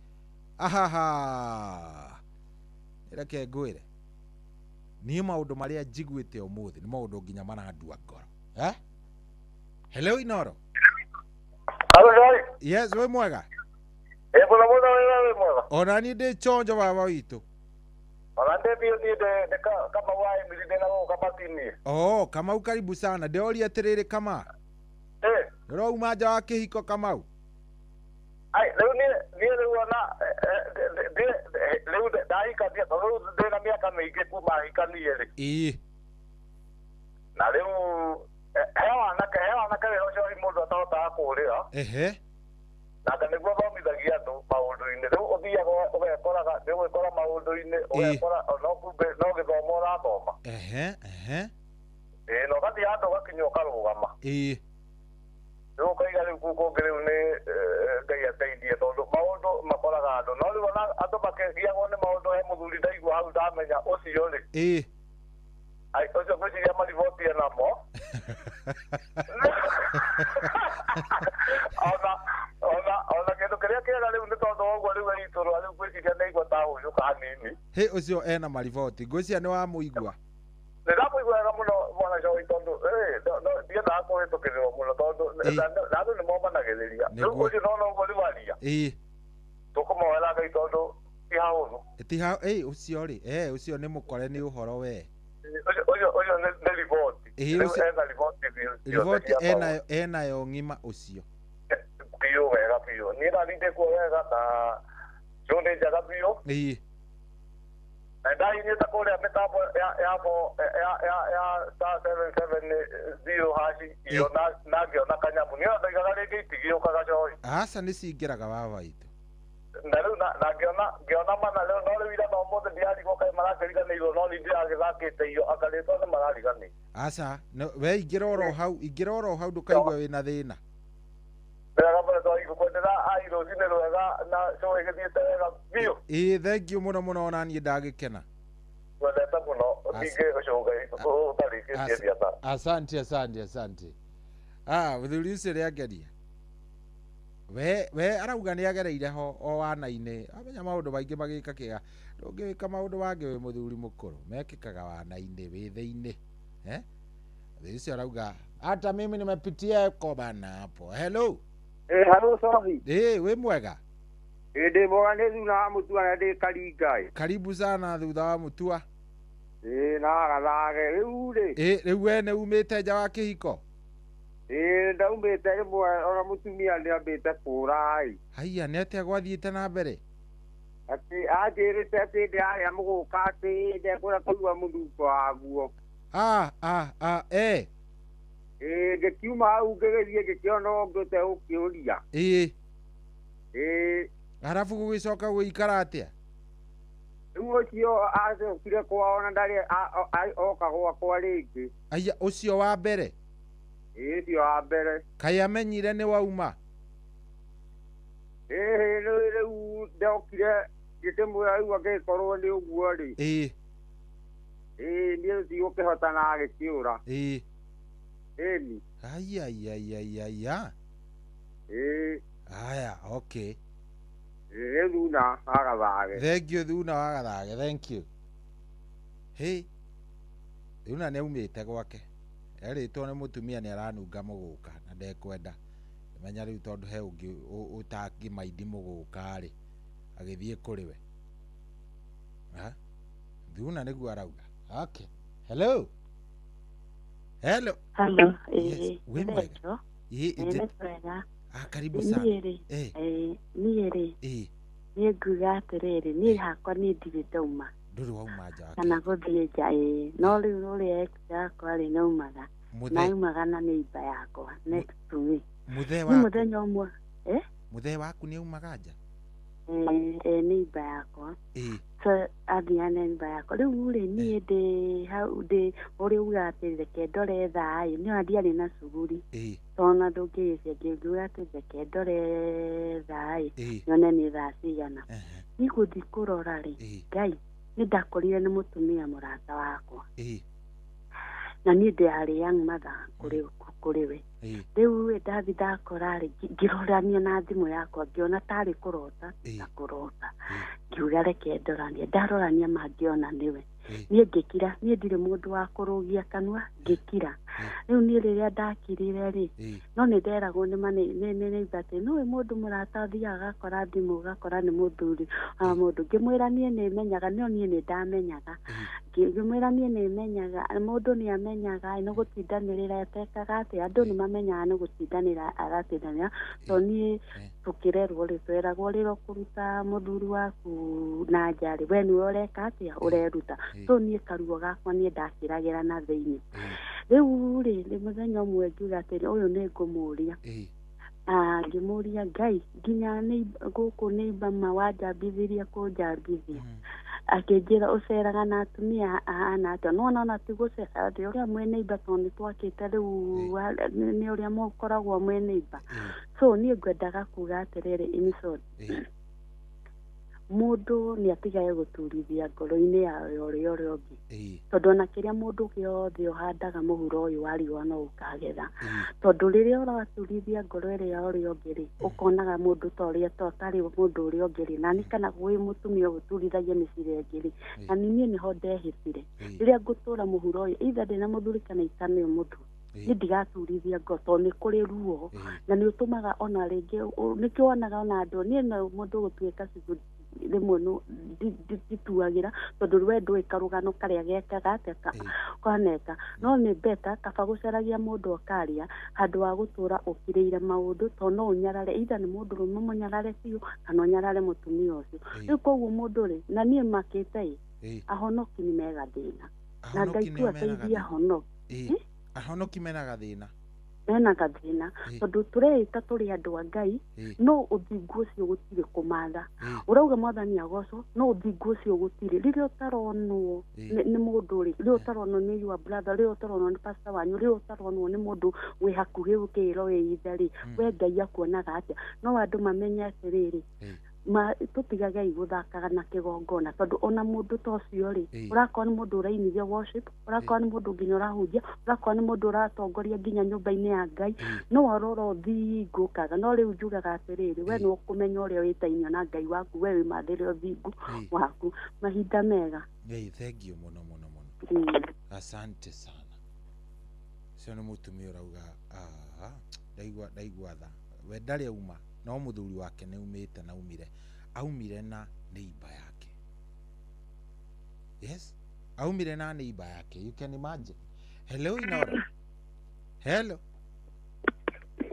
ahaha reke ngwire ni maundu maria njiguite umuthi ni maundu nginya marandua ngoro hello inoro yes we mwega kuna muda wewe mwega ona ni de chonjo baba witu Orande pio de kama wai milide na kama tini. Oh, Kamau karibu sana. Deoli atiriri kama. Ro umaja wa kihiko Kamau. ai leo ni ona leo dai ka dia leo ndena miaka mingi kuma ikanie ri na leo hewa na leo sio mundu atota kuria na kana gwa bamithagia ndo maundu-ini riu uthiaga ugekoraga ni gwikora maundu-ini ugekora no githomo urathoma no gathi andu gakinya ukarugama riu ukaiga riu kukungi riu ni ngai ateithie tondu maundu makoraga andu no riu ona andu makegiagwo ni maundu he muthuri ndaigua hau ndamenya ucio ri ai ucio gwiciria marivotie namo ona kindu kiria kiega riu ni tondu woguo riu eiturwa riu gwiciria ndaigua ta uyu kanini ucio ena marivoti ngwiciria ni wa muigua ndamuigua wega muno mwana Joey tondu ndiendaga kuhitukirirwo muno tondu nandu ni momanagiriria riu ucio no uguo riu aria tukumowera ngai tondu ti hahuthu ucio ri ucio ni mukore ni uhoro we ucio ni riboti riboti enayo ng'ima ucio piu wega piu ni rathinde kuo wega na chonde njaga piu na ndai ni takuria mitambo ya star 770 hashi iyo nagiona kanyamu ni ndaigaga ringi itigiokaga Joy asa ni cingiraga baba itu na riu ngiona mana leo no riu ira no mothe ndiarigwo kai maracariganĩirwo no ni ndiagithakĩte iyo akarĩtwo nĩ marariganĩirwo asa we ingĩra oro hau ndũkaigua wĩna thĩna wega mũno twaigũkwendera ai rũcinĩ rwega na show ĩgĩthiĩte wega biũ thank you mũno ona niĩ ndagĩkena wendete mũno ũtingĩgũcũngai ũtarĩkĩtie biacara asante mũthuri ũcio rĩangeria we arauga nĩ agereire ho o wana-inĩ amenya maũndũ maingĩ magĩka kĩga ndũngĩka maũndũ mangĩ wĩ mũthuri mũkũrũ mekĩkaga wana-inĩ wĩ thĩ-inĩ mũthuri ũcio arauga hata mimi nimepitia kobana hapo hello hello Sofi wĩ mwega ndĩ mwega nĩ thuna wa mũtua na ndĩ Karingai karibu sana thutha wa mũtua na gathage rĩu rĩu we nĩ umĩte nja wa kĩhiko ndaumĩte rĩmwe ona mũtumia nĩ ambĩte kũrai haiya nĩ atĩa gwathiĩte na mbere atĩ anjĩrĩte atĩ ndĩrarĩa mũgũka atĩ ndekũrĩa kũigua mũthungo waguo ngĩkiuma hau ngĩgĩthiĩ ngĩkĩona ũngĩte ũkĩũria arabu gũgĩcoka gũikara atĩa rĩu ũcio acokire kwao na ndarĩ oka gwakwa rĩngĩ aya ũcio wa mbere ũcio wa mbere kaĩ amenyire nĩ wauma rĩu ndokire ngĩkĩmwĩra rĩu angĩkorwo nĩ ũguo rĩ niĩ ndigũkĩhota na agĩkĩũra ĩni aya okay thuna wa gathage thank you thuna wa gathage thank you thuna nĩ aumĩte gwake erĩtwo nĩ mũtumia nĩ aranunga mũgũka na ndekwenda menya rĩu tondũ he ũngĩ ũtaki maindi mũgũka rĩ agĩthiĩ kũrĩ we thuna nĩguo arauga okay hello yes wĩ mwega karibu sana niĩ rĩ niĩ nguga atĩrĩrĩ niĩ hakwa niĩ ndirĩ ndauma ndũrĩ wauma nja kana gũthiĩ nja no rĩu ũrĩa ex yakwa rĩ naumaga naumaga na neighbor yakwa next to me mũthenya ũmwe mũthee waku nĩ aumaga nja neighbor yakwa so athia neighbor yakwa rĩu rĩ niĩ ndĩ hau ndĩ ũrĩa uga atĩ reke ndore thaa niĩ ndiarĩ na cuguri tona ndũngĩcia ngĩuga atĩ reke ndore thaa nyone nĩ thaa cigana niĩ gũthiĩ kũrora rĩ ngai nĩ ndakorire nĩ mũtumia mũrata wakwa na niĩ ndĩarĩ young mother kũrĩ we rĩu ndathi ndakora rĩ ngĩrorania na thimũ yakwa ngĩona tarĩ kũrota na kũrota ngiuga reke ndoranie ndarorania mangĩona nĩwe niĩ ngĩkira niĩ ndirĩ mũndũ wa kũrũgia kanua ngĩkira riu ni riria ndakirire ri no ni nderagwo ni neighbor no mundu muratathia agakora thimu agakora ni muthuri mundu ngimwira nie ni menyaga no nie ni ndamenyaga ngimwira nie ni menyaga mundu ni amenyaga no gutindanirira etekaga ati andu ni mamenyaga no gutindanira aratindanira to nie tukirerwo ri tweragwo riro kuruta muthuri waku na njari we ni ureka atia ureruta to nie karuo gakwa nie ndakiragira na thiini riu ri ni muthenya umwe ngiuga atiri uyu ni ngumuria ngimuria Ngai nginya ni guku neighbor mawanjambithirie kunjambithia akinjira uceraga na atumia ana atia no tigucera ndi uria mwe neighbor to ni twakite riu ni uria mukoragwo mwe neighbor so ni ngwendaga kuga atiriri in short mundu ni atigaye guturithia ngoro-ini yawe uri ungi tondu na kiria mundu giothe uhandaga muhuro uyu wa riua no ukagetha tondu riria uraturithia ngoro iria uri ungi ri ukonaga mundu ta uria tari mundu uri ungi ri na ni kana gwi mutumia guturithagia miciri ingi ri na nie niho ndehithire riria ngutura muhuro uyu either ndina muthuri kana itane muthu ni ndigaturithia ngoro to ni kuri ruo na ni utumaga ona ringi ni kionaga ona andu ni mundu gutuika cigu rimwe no ndituagira tondu rwe ndwika rugano karia gekaga ateka koneka no ni beta kaba guceragia mundu okaria handu wa gutura ukiriire maundu to no unyarare either ni mundu rume munyarare biu kana unyarare mutumia ucio riu koguo mundu ri na nie makite ahonoki ni mega thina na Ngai tu ateithia ahonoki menaga thina mena gathina tondu tureta turi andu a Ngai no uthingu ucio gutire kumatha urauga mwathani agoco no uthingu ucio gutire riria utaronwo ni mundu ri riria utaronwo ni your brother riria utaronwo ni pastor wanyu riria utaronwo ni mundu wi hakuhi ukiro wi ithari we Ngai akuonaga atia no andu mamenye atiriri tutigage guthakaga na kigongona tondu ona mundu ta ucio ri urakora ni mundu urainithia worship urakora ni mundu nginya urahunjia urakora ni mundu uratongoria nginya nyumba-ini ya Ngai no arora uthingu kaga no riu njugaga atiriri we no kumenya uria witainio na Ngai waku we wimathire uthingu waku mahinda mega thank you muno asante sana cio ni mutumia urauga ndaigua tha we ndari auma no muthuri wake ni umite na aumire na neighbor yake yes aumire na neighbor yake you can imagine hello Inoro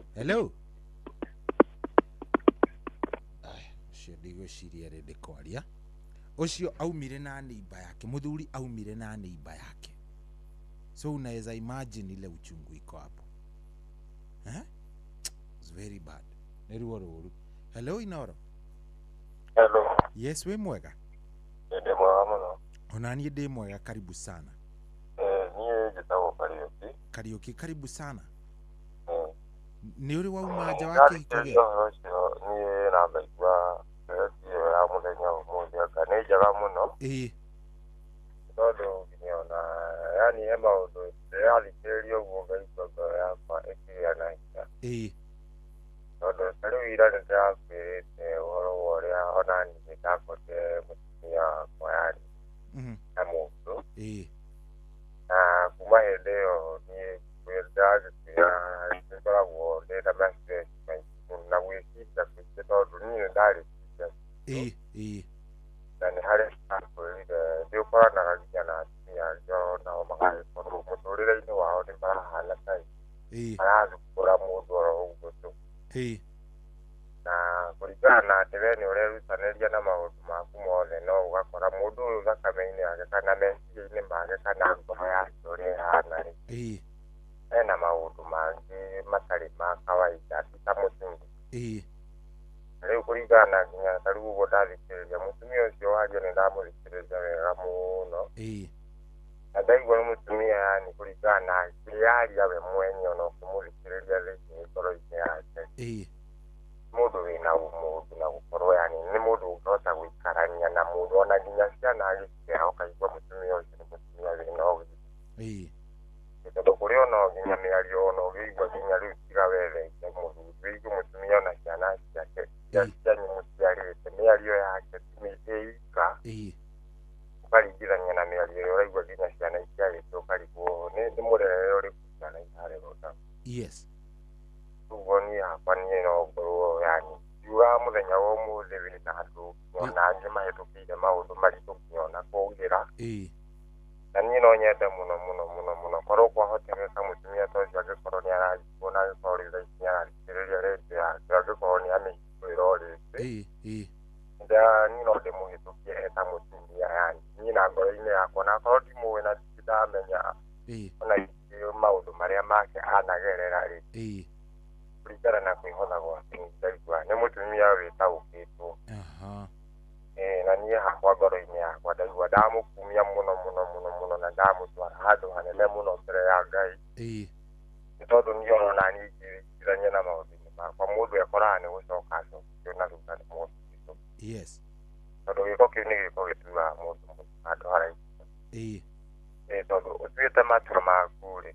hello ucio ndigwiciria rindi kwaria ucio aumire na neighbor yake muthuri aumire na neighbor yake so unaweza imagine ile uchungu iko hapo it's very bad neruo ruru hello Inoro hello yes we mwega ndi mwega muno ona nie ndi mwega karibu sana nie njitagwo Kariuki karibu sana ni uri wauma nja wake ikoge nie nambaigua cio ya muthenya umuthi anga ni njega muno tondu nginyona yani he maundu ndirathikiriria uguo ngaigua ngoro yakwa ikiria na hinya tondu tariu ira nindirakwirite uhoro wa uria ona ni ndakote mutumia wakwa yani na mundu na kuma hindi iyo ni ndagĩtuĩra nĩngoragwo ndĩna message na gwĩciria kwĩngĩ tondu niĩ ndarĩciria na nĩ harĩ ndakwĩrire ndĩũkoranaga nginya na atumia arĩa nao magagĩkorwo mũtũrĩre-inĩ wao nĩ marahana tai marathukũra mũndũ oro ũguo tu na kũringana na atĩ we nĩ ũrerutanĩria na maũndũ maku mothe no ũgakora mũndũ ũyũ thakame-inĩ yake kana meciria-inĩ make kana ngoro yake ũrĩa ĩhana rĩ ena maundu mangi matari ma kawaida ta mutungu riu kuringana nginya tariu uguo ndathikiriria mutumia ucio wario ni ndamuthikiriria wega muno na ndaigua ni mutumia yani kuringana kĩaria we mwenye ona ũkĩmuthikiriria thĩinĩ ngoro-inĩ yake mundu wina ũmũndũ na gũkorwo yani nĩ mundu ũngĩhota gũikarania na mundu ona nginya ciana agĩciara ũkaigua mutumia ũcio nĩ mutumia wĩna ũgima tondu kũrĩ ona nginya mĩario ona ũgĩigua nginya rĩu tiga wetheite mũthuri wĩigue mutumia ona ciana ciake cianyũmũciarĩte mĩario yake ĩika ũkaringithania na mĩario ĩrĩa ũraigua nginya ciana iciarĩte ũkarigwo nĩ mũrerere ũrĩkũ ciana Yes. Uguo ni hakwa ni no ngorwo yani yuga muthenya wo muthi wina andu ona angi mahetukire maundu maritu kiona kugira na ni no nyende muno korwo kwahotekeka mutumia tocio agikorwo ni aragikuona agikorwo ri ararikiriria redio yake agikorwo ni amihingurira rindi nda ni no ndimuhitukie eta mutumia yani ni na ngoro-ini yakwa na korwo ndimuwi na ndamenya ona maundu maria make anagerera ri kuringana na kwihotha gwake ndaigua ni mutumia witaukitwo na niĩ hakwa ngoro-inĩ yakwa ndaigua ndamukumia muno na ndamutwara handũ hanene muno mbere ya Ngai nĩ tondũ niĩ ona naniĩ ingĩringithania na maũndũ-inĩ makwa mũndũ ekoraga nĩ gũcoka acokio na thutha nĩ mũndũ witũ tondũ gĩko kĩu nĩ gĩko gĩtuaga mũndũ handũ haraihu tondũ ũtuĩte matua maku rĩ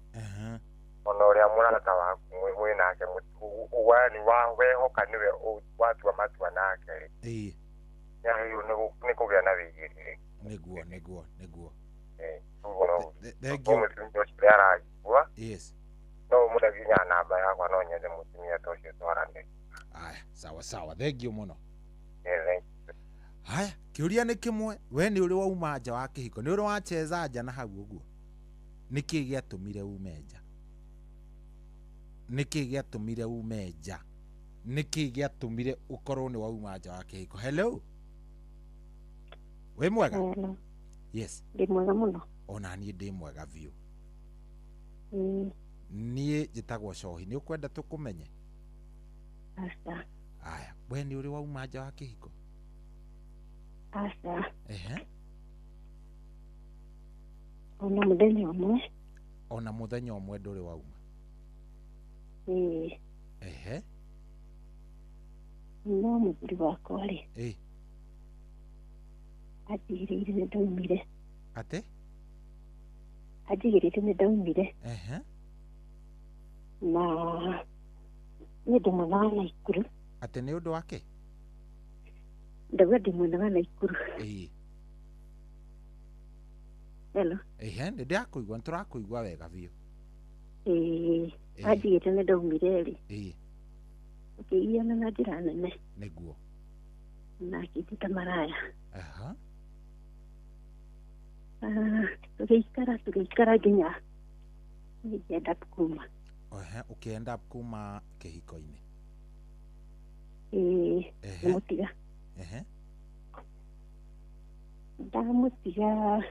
ona ũrĩa mũrata waku mwĩ nake yani wehoka nĩwe watua matua nake rĩ nĩagĩrĩirwo nĩ kũgĩa na wĩigĩrĩrĩki nĩguo mũtumia ũcio aragikua no ũmũhe nginya namba yakwa no nyende mũtumia ta ũcio twaranĩrie. Aya sawa thengio mũno. Haya kĩũria nĩ kĩmwe, we nĩ ũrĩ wauma nja wa kĩhiko, nĩ ũrĩ wacheza nja na hau ũguo, nĩkĩ gĩatũmire ume nja? Nĩkĩ gĩatũmire ume nja? Nĩkĩ gĩatũmire ũkorwo nĩ wauma nja wa kĩhiko? Hello, we mwega? Yes, ndĩ mwega mũno. Ona niĩ ndĩ mwega biũ. Niĩ njĩtagwo Cohi, nĩ ũkwenda tũkũmenye? Aca. Aya, we nĩ ũrĩ wauma nja wa kĩhiko? Aca. Ona mũthenya ũmwe. Ona mũthenya ũmwe ndũrĩ wauma? No mũthuri wakwa rĩ anjigĩrĩire nĩ ndaumire. Atĩ? Anjigĩrĩire nĩ ndaumire na nĩ ndĩ mwena wa Naikuru. Atĩ nĩ ũndũ wake? Ndauga ndĩ mwena wa Naikuru. Hello. Nĩ ndakũigua, nĩ tũrakũigua wega biũ. Anjigĩte nĩ ndaumire rĩ ũkĩgiana na njĩra nene nĩguo na akĩnduta maraya. Tũgĩikara nginya ngĩenda kuma. Ũkĩenda kuma kĩhiko-inĩ? Ndamũtiga.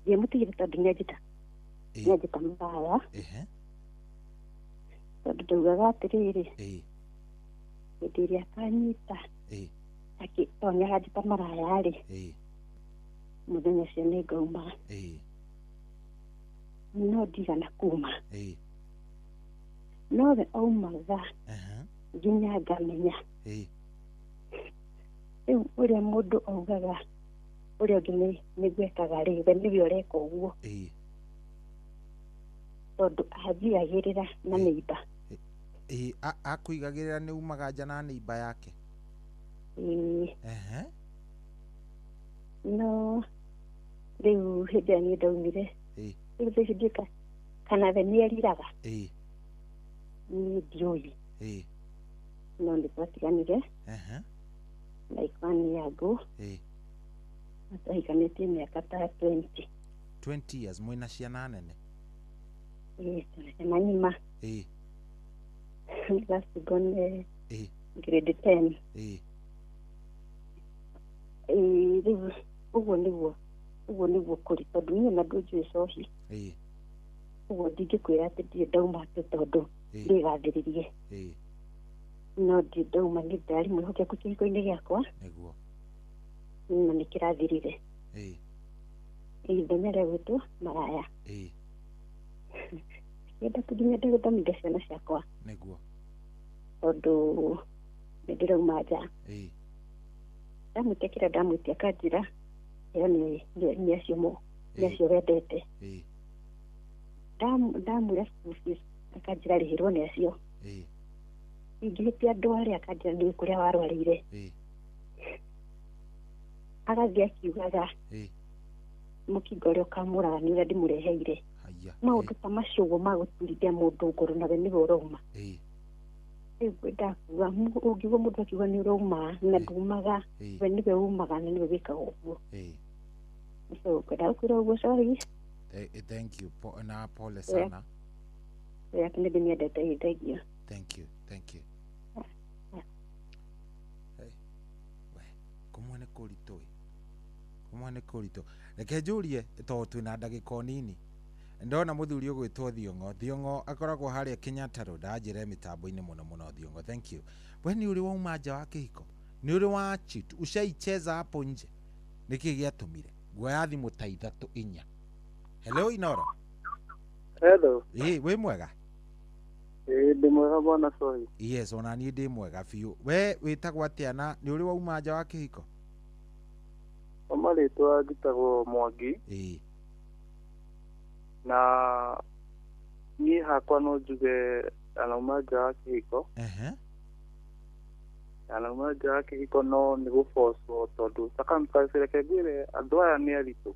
Ndiamũtigire tondũ nĩanjĩta maraya tondũ ndaugaga atĩrĩrĩ hĩndĩ ĩrĩa akanyita akĩtonya anjĩta maraya rĩ mũthenya ũcio nĩ ngauma no ndigana kuma no we aumaga nginya ngamenya rĩu ũrĩa mũndũ augaga ũrĩa ũngĩ nĩgwekaga rĩ we nĩwe ũreka ũguo tondũ anjiagĩrĩra na neiba. Akũigagĩrĩra nĩ umaga nja na neiba yake? No rĩu hĩndĩ ĩrĩa niĩ ndaumire rĩu thĩcindĩka kana we nĩ eriraga niĩ ndiũĩ no nĩ twatiganire na ikani yangu na twahikanĩtie mĩaka ta 20 years. Mwĩna ciana nene? Ciana ng'ima. Last born grade 10. Rĩu ũguo nĩguo kũrĩ tondũ niĩ na ndũnjũĩ Cohi ũguo ndingĩkwĩra atĩ ndirĩ ndauma atĩ tondũ ndĩgathĩrĩrie no ndirĩ ndauma nĩ ndarĩ mwĩhokeku kĩhiko-inĩ gĩakwa na nĩ kĩrathirire ithenya rĩa gwĩtwo maraya ngĩenda nginya ndĩgũthomithia ciana ciakwa tondũ nĩ ndĩrauma nja ndamwĩtia kĩrĩa ndamwĩtia akanjĩra ĩyo nĩ acio wendete ndamwĩra school fees akanjĩra rĩhĩrwo nĩ acio ingĩhĩtia andũ arĩa akanjĩra nĩ kũrĩa warwarĩire agathiĩ akiugaga mũkingo ũrĩa ũkamũraga nĩ ũrĩa ndĩmũreheire maundu ta macio go maguturithia mundu ngoro na we niwe urauma ndakuga ungiuga mundu akiuga ni urauma na ndumaga we niwe umaga na niwe wikaga uguo so kwenda kwira uguo sorry. Thank you na pole sana yakini dini ya idegio. Thank you kumwane kurito reke njurie to twina ndagika nini ndona muthuri ugwitwo Thiongo akoragwo haria Kenyatta Road ajire mitambo-ini muno Thiongo. Thank you. We ni uri wauma nja wa kihiko, ni uri wa cheat, ushaicheza hapo nje, niki giatumire guoya thimu ta 3-4. Hello Inoro. Hello. We mwega? Ndi mwega bwana Sohi. Yes, ona ni ndi mwega biu. We witagwo atia na ni uri wauma nja wa kihiko? Omaritwa gitagwo Mwangi. Na ni hakwa no njuge anauma nja wa kihiko. Anauma nja wa kihiko no ni gubocwo tondu circumstances reke ngwire andu aya ni aritu.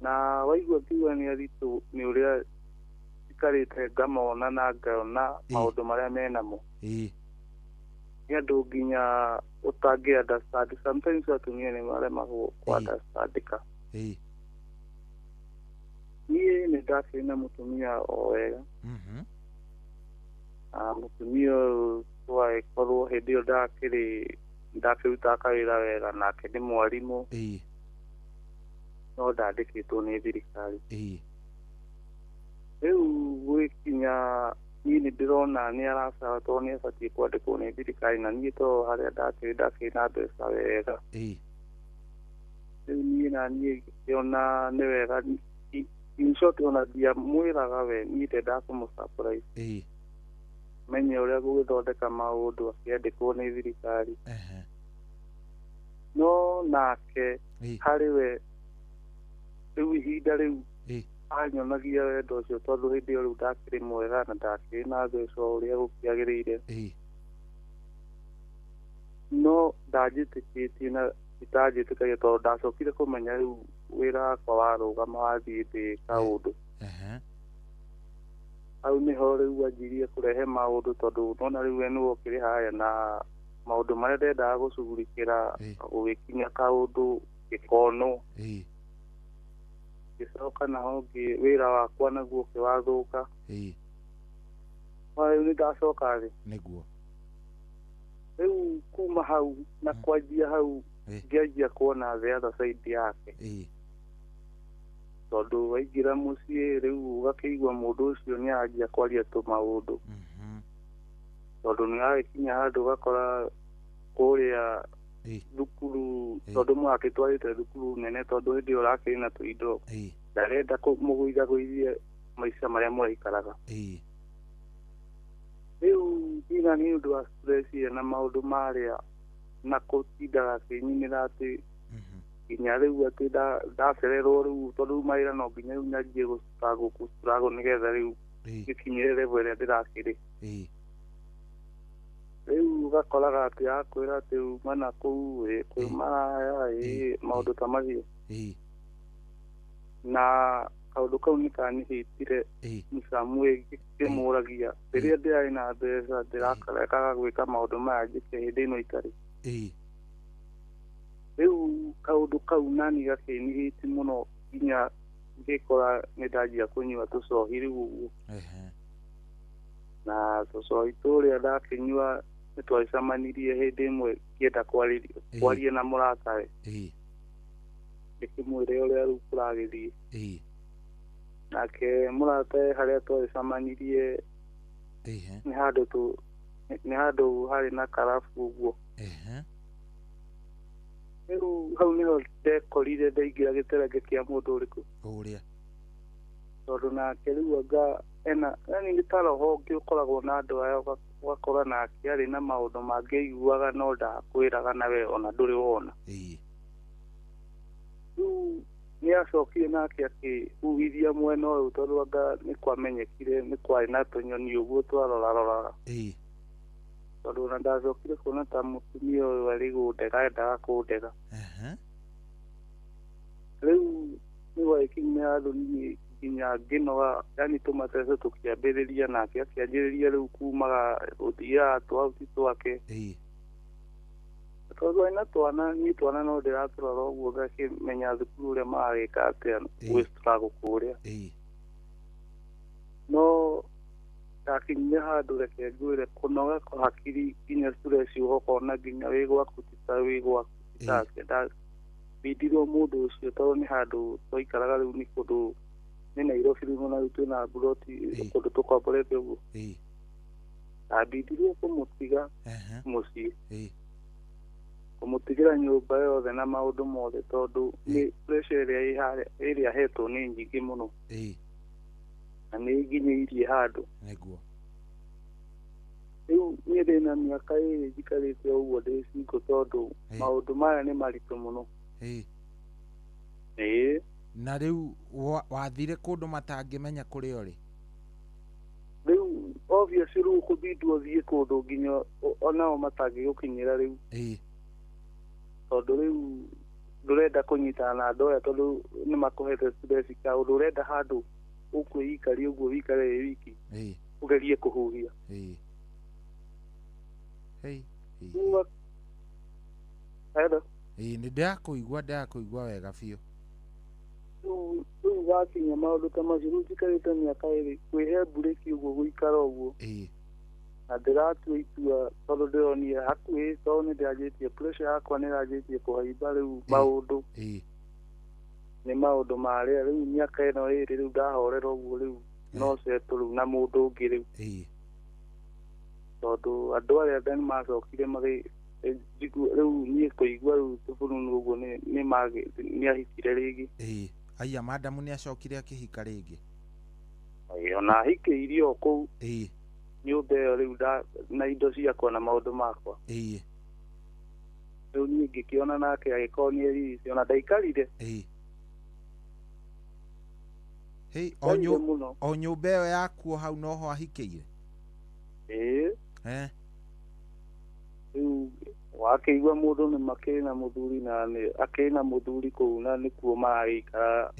Na waigua kiuga ni aritu ni uria ikarite ngamona na ngaona maundu maria menamo. Ni andu nginya utangi understand. Sometimes atumia ni maremagwo ku understandika. Niĩ nĩ ndakĩrĩ na mũtumia o wega. Mũtumia ũyũ twagĩkorwo hĩndĩ ĩyo ndakĩruta kawĩra wega, nake nĩ mwarimũ no ndandĩkĩtwo nĩ thirikari. Rĩu gwĩkinya niĩ nĩ ndĩrona nĩ aracaba tondũ nĩ abatiĩ kwandĩkwo nĩ thirikari, na niĩ to harĩa ndakĩrĩ na mbeca wega. Rĩu niĩ na niĩ ngĩona nĩ wega in short ona ndiamwĩraga we niĩ ndenda kũmũsurprise menye ũrĩa gũgĩthondeka maũndũ akĩandĩkwo nĩ thirikari. No nake harĩ we rĩu ihinda rĩu anyonagia wendo ũcio tondũ hĩndĩ ĩyo rĩu ndakĩrĩ mwega na ndakĩrĩ na mbeca ũrĩa gũkĩagĩrĩire. No ndanjĩtĩkĩtie na itanjĩtĩkagia tondũ ndacokire kũmenya rĩu wĩra wakwa warũgama wathiĩ ndĩ kaũndũ. Hau nĩho rĩu anjirie kũrehe maũndũ tondũ nona rĩu we nĩwe ũkĩrĩ haya na maũndũ marĩa ndendaga gũcugurĩkĩra gũgĩkinya kaũndũ gĩkonwo. Ngĩcoka naho wĩra wakwa naguo ũkĩwathũka. Rĩu nĩ ndacoka thĩ. Rĩu kuma hau na kwanjia hau ngĩanjia kuona the other side yake. Tondũ waingĩra mũciĩ rĩu ũgakĩigua mũndũ ũcio nĩ anjia kwaria tũmaũndũ. Tondũ nĩ agĩkinya handũ ũgakora kũrĩa thukuru, tondũ mũgakĩtwarĩte thukuru nene tondũ hĩndĩ ĩyo ũrakĩrĩ na tũindo, ndarenda mũgũithagũithie maica marĩa mũraikaraga. Rĩu nginya nĩ ũndũ wa stress na maũndũ marĩa na gũtindaga akĩnyinĩra atĩ nginya rĩu atĩ ndacererwo rĩu tondũ mawĩra no nginya rĩu nyanjie gũstruggle nĩgetha rĩu gĩkinyĩre level ĩrĩa ndĩrakĩrĩ. Rĩu ũgakoraga atĩ akwĩra atĩ uma na kũu kwĩ maraya maũndũ ta macio. Na kaũndũ kau nĩ kanyihĩtire mũcamu ngĩmũragia rĩrĩa ndĩrarĩ na mbeca ndĩrakarekaga gwĩka maũndũ maya njĩke hĩndĩ ĩno itarĩ. Rĩu kaũndũ kau nani gakĩnyihĩti mũno nginya ngĩkora nĩ ndanjia kũnyua tũcohi rĩu ũguo. Na tũcohi tũrĩa ndakĩnyua nĩ twacemanirie hĩndĩ ĩmwe ngĩenda kwaria na mũratawe. Ndĩkĩmwĩre ũrĩa rĩu kũragĩthiĩ. Nake mũratawe harĩa twacemanirie nĩ handũ harĩ na karabu ũguo. Rĩu hau nĩho ndekorire ndaingĩra gĩterenge kĩa mũndũ ũrĩkũ. Tondũ nake rĩu anga yani nĩ ta roho ũngĩ ũkoragwo na andũ aya ũgakora nake arĩ na maũndũ mangĩ aiguaga no ndakwĩraga nawe ona ndũrĩ wona. Rĩu nĩ acokire nake akĩhuhithia mwena ũyũ tondũ anga nĩ kwamenyekire nĩ kwarĩ na tũnyoni ũguo twaroraroraga. Tondũ ona ndacokire kuona ta mũtumia ũyũ arĩ gũndega endaga kũndega. Rĩu nĩ kinye handu ni kinya nginoga yani tumatese tukiambiriria nake akianjiriria riu kumaga uthia twauti twake tondũ ina twana ni twana no ndĩraturora ũguo ngakĩmenya thukuru ũrĩa maragĩka atĩa gwĩ struggle kũrĩa no ndakinyire handũ reke ngwĩre kũnoga kwa hakiri nginya stress ũgakona nginya wĩ gwaku take ndabindirwo mũndũ ũcio tondũ nĩ handũ twaikaraga rĩu nĩ kũndũ nĩ Nairobi rĩu na rĩu twĩna mburoti kũndũ tũkomborete ũguo ndabindirwo kũmũtiga mũciĩ kũmũtigĩra nyũmba yothe na maũndũ mothe tondũ nĩ pressure ĩrĩa hetwo nĩ nyingĩ mũno na nĩ nginyĩirie handũ rĩu niĩ ndĩna mĩaka ĩrĩ njikarĩte ũguo ndĩ single tondũ maũndũ maya nĩ maritũ mũno na rĩu wathire kũndũ matangĩmenya kũrĩa ũrĩ rĩu obviously rĩu kũbindwo thiĩ kũndũ nginya onao matangĩgũkinyĩra rĩu tondũ rĩu ndũrenda kũnyitana na andũ aya tondũ nĩ makũhete stress ka ũndũ ũrenda handũ ũkwĩikaria ũguo wĩikare wĩ wiki ũgerie kũhuhia nĩ ndakũigua wega biũ rĩu wakinya maũndũ ta macio rĩu njikarĩte mĩaka ĩrĩ kwĩhe mburĩki ũguo gũikara ũguo na ndĩratua itua tondũ ndĩronire hakuhĩ tondũ nĩ ndĩanjĩtie pressure yakwa nĩ ĩranjĩtie kũhaimba rĩu maũndũ nĩ maũndũ marĩa rĩu mĩaka ĩno ĩrĩ rĩu ndahorera ũguo rĩu no setũ rĩu na mũndũ ũngĩ rĩu tondũ andũ arĩa nĩ macokire rĩu niĩ kũigua rĩu tũbũrũri ũguo nĩ ahikire rĩngĩ aya madamu nĩ acokire akĩhika rĩngĩ ona ahikĩire o kũu nyũmba ĩyo rĩu na indo ciakwa na maũndũ makwa rĩu niĩ ngĩkĩona nake agĩkorwo nĩ erici ona ndaikarire o nyũmba ĩyo yakuo hau noho ahikĩire rĩu wakĩigua mũndũ nĩ makĩrĩ na mũthuri na akĩrĩ na mũthuri kũu na nĩkuo maragĩikara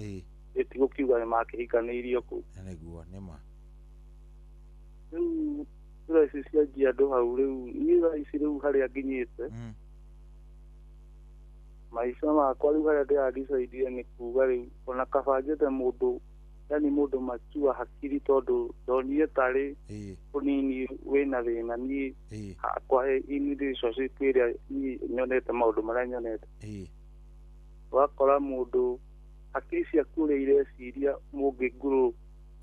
ĩtigũkiuga nĩ makĩhikanĩirio kũu rĩu raici cianjia andũ hau rĩu niĩ raici rĩu harĩa nginyĩte maica makwa rĩu harĩa ndĩradicaidire nĩ kuga rĩu ona kaba njete mũndũ yani mũndũ machua hakiri tondũ ndonire tarĩ ũnini wĩna thĩna niĩ hakwa in relationship ĩrĩa niĩ nyonete maũndũ marĩa nyonete wakora mũndũ hakiri ciaku ũrĩa ireciria mũngĩ ngũrũ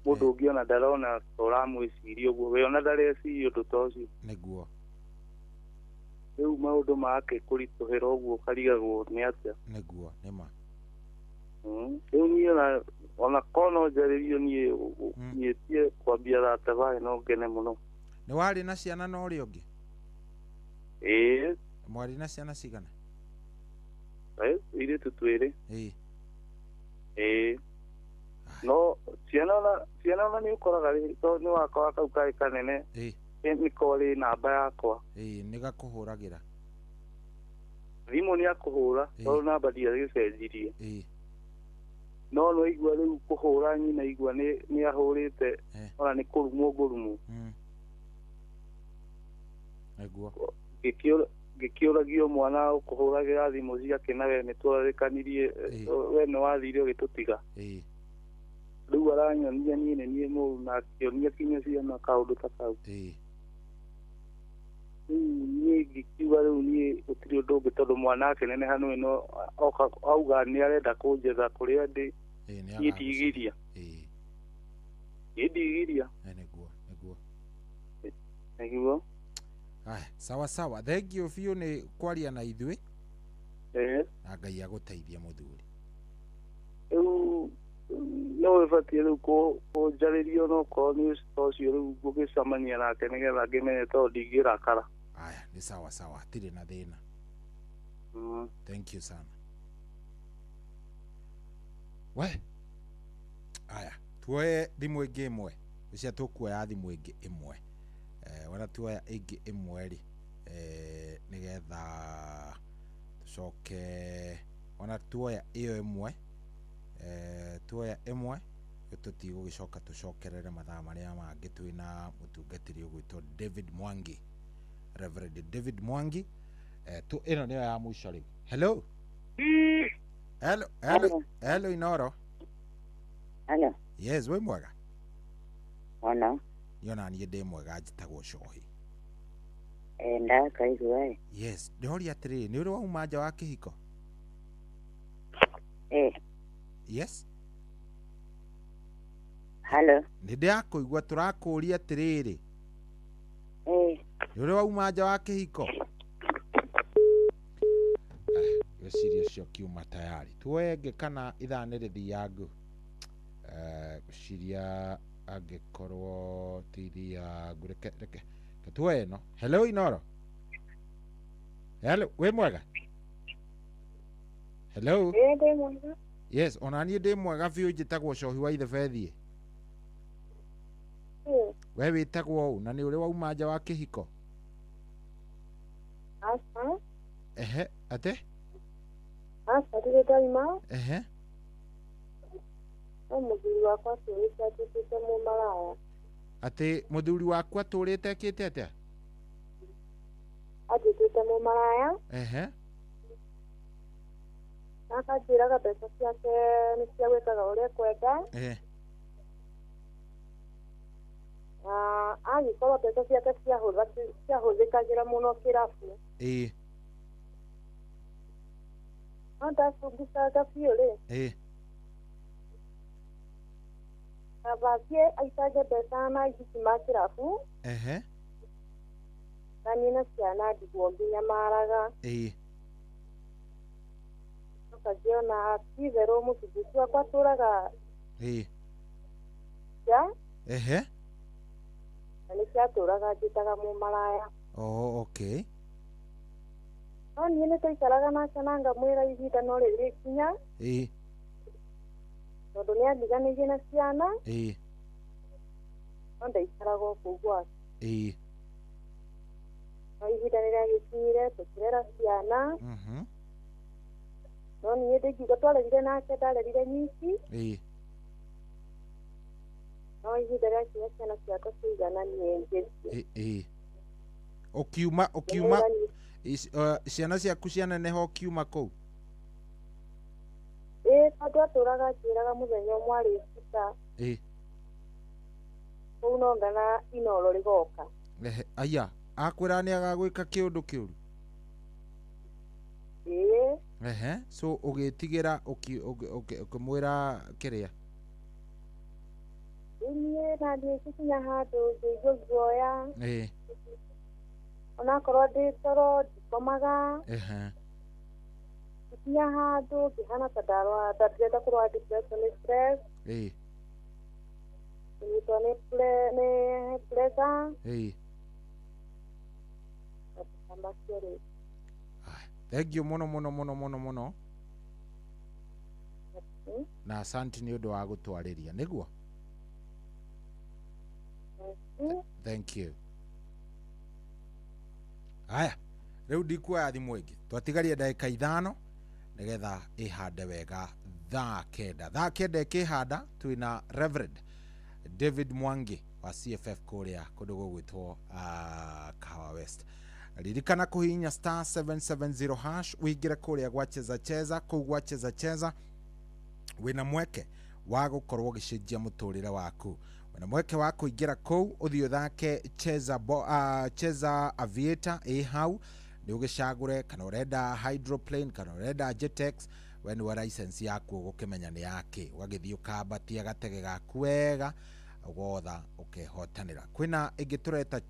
mũndũ ũngĩ ona ndarona ũramwĩciria ũguo we ona ndareciria ũndũ ta ũcio rĩu maũndũ make kũritũhĩra ũguo ũkarigagwo nĩ atĩa rĩu niĩ ona kono njarĩrio niĩ tie kwambia thabarĩ no ngene mũno nĩ warĩ na ciana na ũrĩa ũngĩ mwarĩ na ciana cigana irĩtu twĩrĩ no ciana ona nĩ ũkoraga tondũ nĩ wakora kau karĩ kanene nĩ korĩ namba yakwa nĩ gakũhũragĩra thimũ nĩ akũhũra tondũ namba ndiagĩcenjirie no naigua rĩu kũhũra nyina igua nĩ ahũrĩte ona nĩ kũrumwo ngũrumwo ngĩkĩũragio mwana ũkũhũragĩra thimũ ciake na we nĩ twarĩkanirie we nĩ wathire ũgĩtũtiga rĩu aranyonia niĩ nĩ niĩ mũru na akĩonia kinya ciana kaũndũ ta kau rĩu niĩ ngĩkiuga rĩu niĩ gũtirĩ ũndũ ũngĩ tondũ mwana akĩneneha nĩwe no auga nĩ arenda kũnjetha kũrĩa ndĩ niĩ ndigiria nĩguo sawa sawa thengio biũ nĩ kwaria na ithuĩ na Ngai agũteithia mũthuri rĩu no ĩbatiĩ rĩu kũnjarĩrio no korwo nĩ ũcio rĩu ngũgĩcamania nake nĩgetha ngĩmenye tondũ ndingĩrakara nĩ sawa sawa hatirĩ na thĩna thank you sana we tuoye thimũ ĩngĩ ĩmwe cia tũkuoya thimũ ĩngĩ ĩmwe wana tuoya ĩngĩ ĩmwe rĩ nĩgetha tũcoke ona tuoya ĩyo ĩmwe tuoya imwe tutigå gä coka tå cokerere mathaa marä a mangä twä na må tungatä ri å gwä two David Mwangi, Reverend David Mwangi. Ä no nä yo ya må ico rä u. Hello. Hello Inoro. Hello. Yes, we mwega. Ona. Yona niä ndä mwega njätagwo Cohi. Ndakaigua. Yes, ndoria atä rä nä å rä wauma nja wa kä hiko? Yes. Hello. Nä ndä yakå igua tå rakå ria atä rä rä nä å rä wauma nja wa kä hiko? Gäciria cio kiuma tayari tuenge kana ithanä rä thiangå gäciria angä korwo ti thiangå reke tuoye no. Hello Inoro. Hello, we mwega? Hello. Yes, ona niä ndä mwega biå njätagwo Cohi wa ithe Bethie. We wä tagwo å na nä å rä wauma nja wa kä hiko? Ehe, atä? Ndirä ndaima. Ehe. No mũthuri wakwa atũrĩte atuĩkĩte mũmaraya. Atä må thuri waku atå rä te kä te atä? Atuĩkĩte mũmaraya. Ehe. Na akanjĩraga mbeca ciake nĩ cia gwĩkaga ũrĩa ekwenda. Agĩkorwo mbeca ciake ciahũthĩkagĩra mũno kĩrabu. No ndacũngicanga biũ rĩ. Abakie aitage mbeca na aigiti ma kĩrabu. Na niĩ na ciana ndigwo nginya maraga. Ũkangĩona ti-itherũ mũthuri wakwa atũraga nja. Na nĩkĩo atũraga njĩtaga mũmaraya. Okay. No niĩ nĩ tũikaraga nake na ngamwĩra ihinda no rĩrĩkinya. Tondũ nĩ andiganĩirie na ciana. No ndaikaraga o kũu gwake. No ihinda nĩrĩagĩkinyire tũkĩrera ciana. No niĩ ndĩngiuga twarerire nake ndarerire nyiki. No ihinda rĩakinya ciana ciakwa ciigananie ngĩthiĩ. Ũkiuma ciana ciaku cianeneha ũkiuma kũu? Tondũ atũraga njĩraga mũthenya ũmwe arĩbuta. Kũu no ngana Inoro rĩgoka. Aya, akwĩra nĩ agagwĩka kĩũndũ kĩũru? So ũgĩtigĩra ũkĩmwĩra kĩrĩa? Niĩ na ndĩgĩkinya handũ ngĩigua guoya. Onakorwo ndĩ toro ndikomaga. Nginya handũ ngĩhana ta ndarenda kũrwara depression nĩ stress. Kũnyitwo nĩ pressure. Thank you mũno. Na asante nĩ ũndũ wa gũtwarĩria nĩguo. Thank you. Aya, rĩu ndikuoya thimũ ĩngĩ twatigarie ndagĩka 5 nĩgetha ĩhande wega thaa kenda ĩkĩhanda twĩna Reverend David Mwangi wa CFF kũrĩa kũndũ gũgwĩtwo Kahawa West. Ririkana kũhihinya star 770 hash ũingĩre kũrĩa gwa cheza kũu gwa cheza wĩna mweke wa gũkorwo ũgĩcenjia mũtũrĩre waku. Wĩna mweke wa kũingĩra kũu ũthiĩ ũthake cheza aviator hau nĩ ũgĩcagũre kana ũrenda hydroplane kana ũrenda jetex. We nĩwe license yaku ũgũkĩmenya nĩ yake, ũgagĩthiĩ ũkambatia gatege gaku wega ũgotha ũkehotanĩra. Kwĩna ĩngĩ tũreta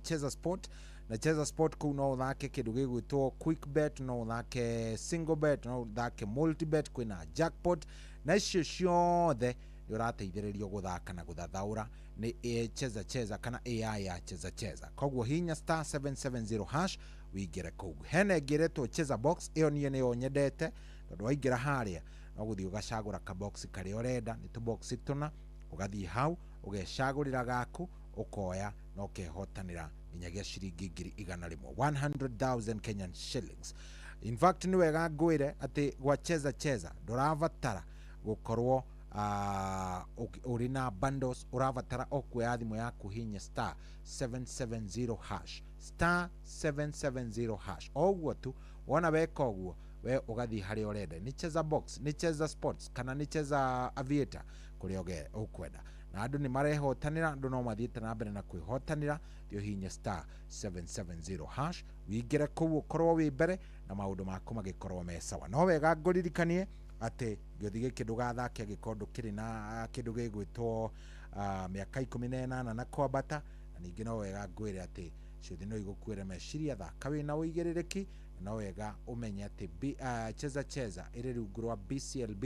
cheza sport na cheza sport kũu no ũthake kĩndũ gĩgwĩtwo quick bet, no ũthake single bet, no ũthake multi bet, kwĩna jackpot na icio ciothe nĩ ũrateithĩrĩrio gũthaka na gũthathaũra nĩ cheza kana AI ya cheza. Koguo hinya star 770 hash wĩingĩre kũu. Hena ĩngĩretwo cheza box, ĩyo niĩ nĩyo nyendete tondũ waingĩra harĩa no gũthiĩ ũgacagũra ka box karĩa ũrenda, nĩ tũ box tũna, ũgathiĩ hau ũgecagũrĩra gaku ũkoya na ũkehotanĩra nginyagia ciringi 100,000 Kenyan shillings. In fact ni wega ngwire ati gwa cheza nduravatara gukorwo uri na bundles, uravatara okuya thimu yaku hinya star 770 hash star 770 hash. Oguo tu wona weka oguo we ugathi hari urenda ni cheza box, ni cheza sports kana ni cheza aviator kuria ukwenda. Na andu ni marehotanira, andu no mathiite na mbere na kwihotanira, thio hinya star 770 hash wingire kuu ukorwo wi mbere na maundu maku magikorwo me sawa. No wega nguririkanie ati giothi giki ndugathakia gikondo kiri na kindu gigwitwo miaka 18 na kwambata. Na ningi no wega ngwire ati ciuthi no igukwire meciria thaka wina uigiririki. No wega umenye ati cheza iri rungu rwa BCLB,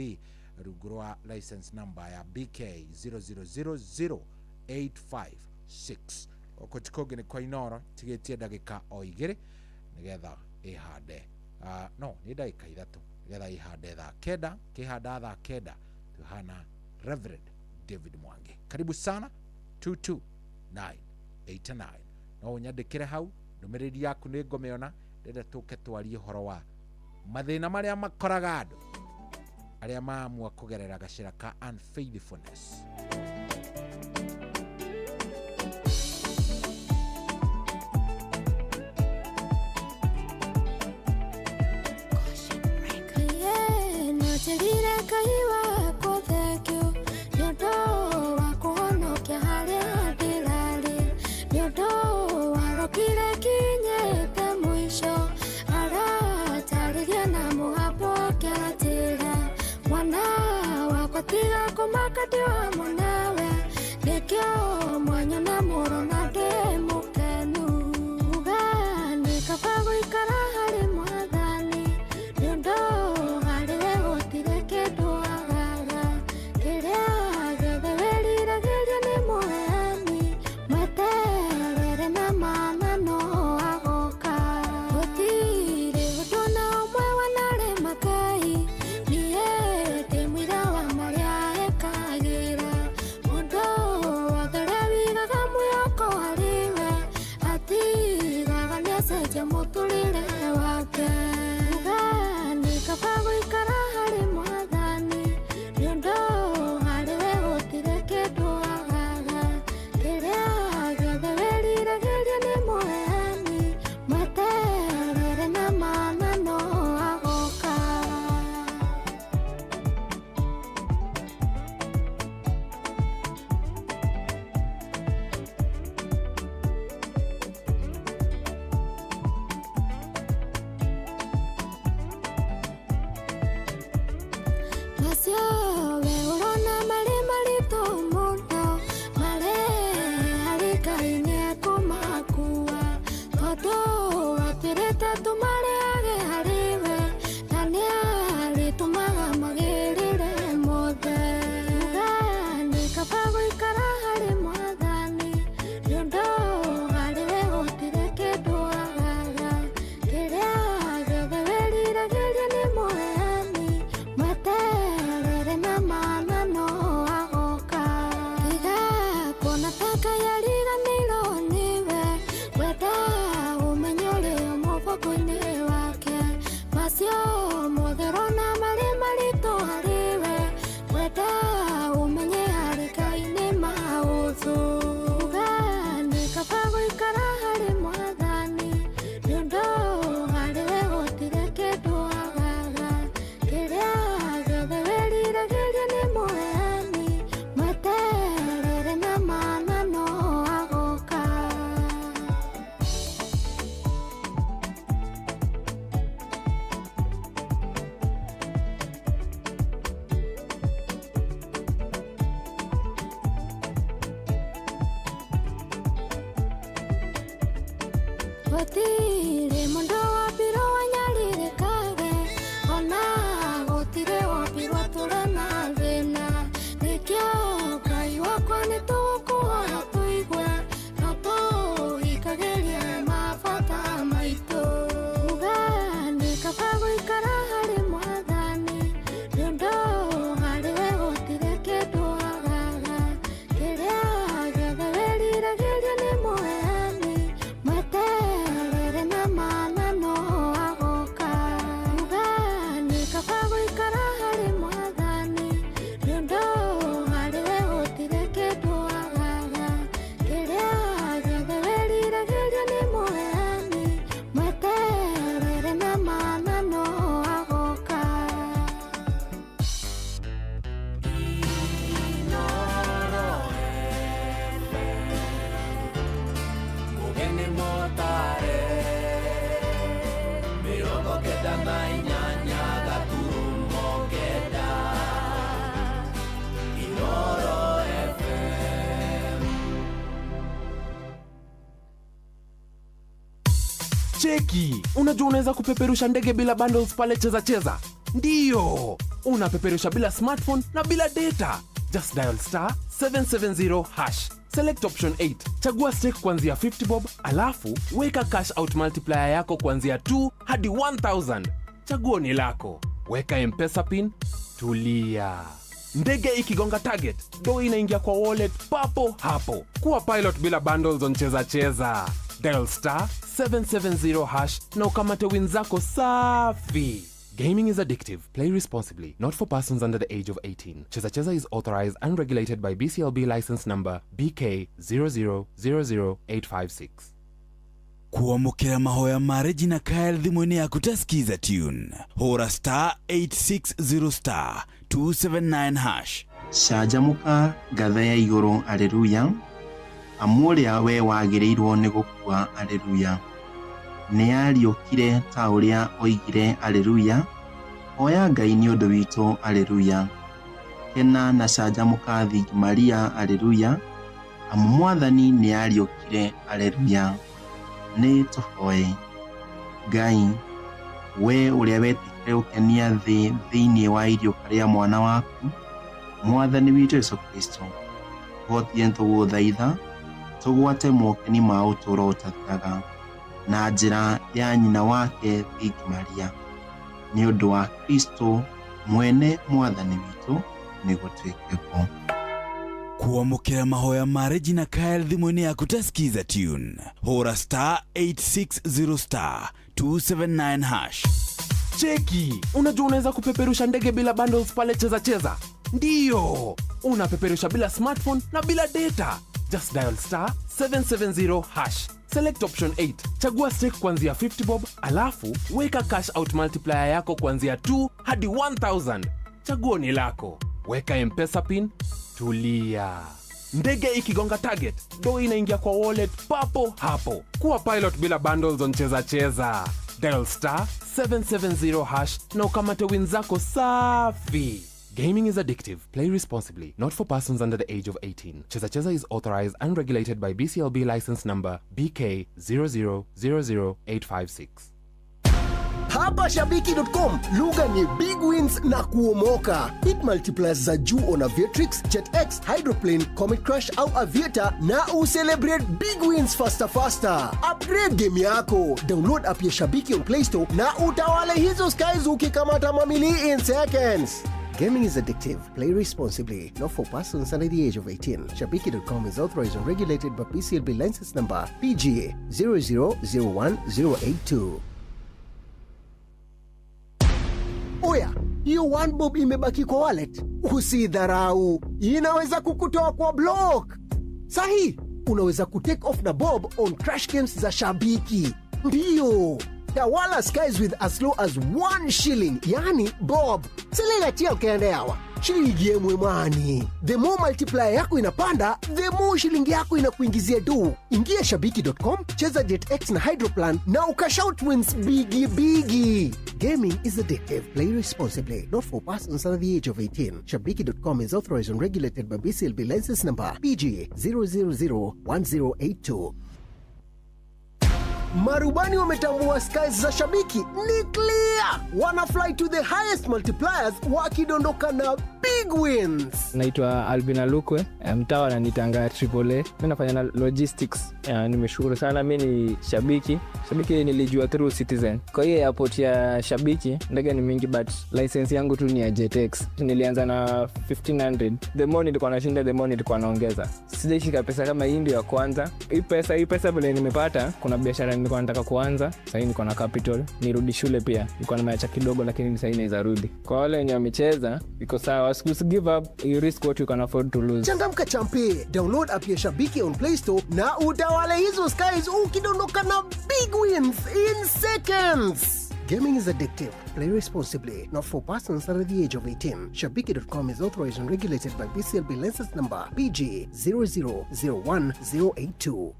rungu rwa license number ya BK 0000856. Okotikoge ni kwa inoro tigetie ndagika o igiri nigetha ihande no ni ndagika 3 nigetha ihande thaa kenda. Kihanda thaa kenda tuhana Reverend David Mwangi. Karibu sana 22989. No unyandikire hau ndumiriri yaku ni ngomeona ndenda tuke twarie horo wa mathina maria makoraga andu aria maamua kugerera gacira ka unfaithfulness. Tiga kumakati wa munawe nikyo mwanya na muro na demukenu ugani kapago ikara hari mwathani nyondo hariwe gutire kindu agaga kiria gethe wiriragiria ni muheani mweterere na mana no agoka gutire gutona umwe wanare makai mutulire wake ugani kapago ikara hari mwathani nyondo hariwe gutire kindu agaga kiria gethe wiriragiria ni muheani mweterere na mana no agoka. Gutire mundu wapiro wanyarire kage ona gutire wapiro turana thina nikyo Ngai wakwa nitugukuhoya tuigwe no tuhikagirie mabata maitu ugani kabago ikara hari mwathani nyondo hariwe gutire kindu agaga kiria gethe wiriragiria ni muheani mweterere Cheki, unajua unaweza kupeperusha ndege bila bundles pale Cheza Cheza? Ndiyo, unapeperusha bila smartphone na bila data. Just dial star 770 hash. Select option 8. Chagua stake kuanzia 50 bob, alafu weka cash out multiplier yako kuanzia 2 hadi 1000. Chaguo ni lako. Weka M-Pesa pin, tulia. Ndege ikigonga target, do inaingia kwa wallet papo hapo. Kuwa pilot bila bundles on Cheza Cheza. Dial star 770 hash na ukamate win zako safi. Gaming is addictive. Play responsibly. Not for persons under the age of 18. Cheza Cheza is authorized and regulated by BCLB license number BK 0000856. Kuamukira mahoya mareji na Kyle thimwini ya kutasikiza tune. Hora star 860 star 279 hash. Shajamuka gatha ya iguru aleluya. Amuria we wagirirwo ni gukua aleluya. Nĩariũkire ta ũrĩa oigire aleluya. Oya Ngai nĩ ũndũ witũ aleluya. Kena na canjamũka thingi Maria aleluya. Amu Mwathani nĩariũkire aleluya. Nĩ tũhoe. Ngai, we ũrĩa wetĩkire ũkenia thĩ thĩinĩ wa irio rĩa mwana waku, Mwathani witũ Yesu Kristo, ũhotie tũgũthaitha tũgwate mokeni ma ũtũũro ũtathiraga na njĩra ya nyina wake Thingi Maria, nĩ ũndũ wa Kristo mwene Mwathani witũ nĩguo twĩkĩko. Kuamukira mahoya mareji na Kyle thimwini ya kutasikiza tune. Hora star 860 star 279 hash. Cheki, unajua unaweza kupeperusha ndege bila bundles pale Cheza Cheza? Ndiyo, unapeperusha bila smartphone na bila data. Just dial star 770 hash. Select option 8. Chagua stake kuanzia 50 bob, alafu weka cash out multiplier yako kuanzia 2 hadi 1000. Chaguo ni lako. Weka M-Pesa pin, tulia. Ndege ikigonga target, do inaingia kwa wallet papo hapo. Kuwa pilot bila bundles on Cheza Cheza. Dial star 770 hash na ukamate win zako safi. Gaming is addictive. Play responsibly. Not for persons under the age of 18. Cheza Cheza is authorized and regulated by BCLB license number BK 0000856. Hapa Shabiki.com, lugha ni big wins na kuomoka. Hit multipliers za juu on Aviatrix, JetX, Hydroplane, Comet Crush au Aviator na ucelebrate big wins faster. Upgrade game yako. Download app ya Shabiki on Play Store na utawale hizo skies ukikamata mamili in seconds. Gaming is addictive. Play responsibly. Not for persons under the age of 18. Shabiki.com is authorized and regulated by BCLB license number PGA 0001082. Oya, hiyo one bob imebaki kwa wallet. Usidharau. Inaweza kukutoa kwa block. Sahi, unaweza kutake off na bob on crash games za Shabiki. Ndiyo. Tawala skies with as low as 1 shilling, yani bob. Silega tia ukiende hawa. Shilingi yemwe mani. The more multiplier yako inapanda, the more shilingi yako inakuingizia do. Ingia Shabiki.com, cheza JetX na Hydroplan na ukashout wins bigi. Gaming is addictive. Play responsibly. Not for persons under the age of 18. Shabiki.com is authorized and regulated by BCLB license number PGA 0001082. Marubani wametambua skies za Shabiki ni clear. Wana fly to the highest multipliers wakidondoka na big wins. Naitwa Albina Lukwe, mtaa wananitanga AAA. Mimi nafanya na logistics. Nimeshukuru sana, mimi ni Shabiki. Shabiki nilijua through Citizen. Kwa hiyo airport ya Shabiki ndege ni mingi but license yangu tu ni ya JetX. Nilianza na 1500. The more nilikuwa nashinda the more nilikuwa naongeza. Sijaishika pesa kama hii ndio ya kwanza. Hii pesa vile nimepata, kuna biashara nilikuwa nataka kuanza. Sasa niko na capital, nirudi shule pia. Nilikuwa nimeacha kidogo lakini sasa inaweza rudi. Kwa wale wenye wamecheza, iko sawa. Give up, you risk what you can afford to lose. Changamka champe. Download app ya Shabiki on Play Store na utawale hizo skies ukidondoka na big wins in seconds. Gaming is addictive. Play responsibly. Not for persons under the age of 18. Shabiki.com is authorized and regulated by BCLB license number PG 0001082.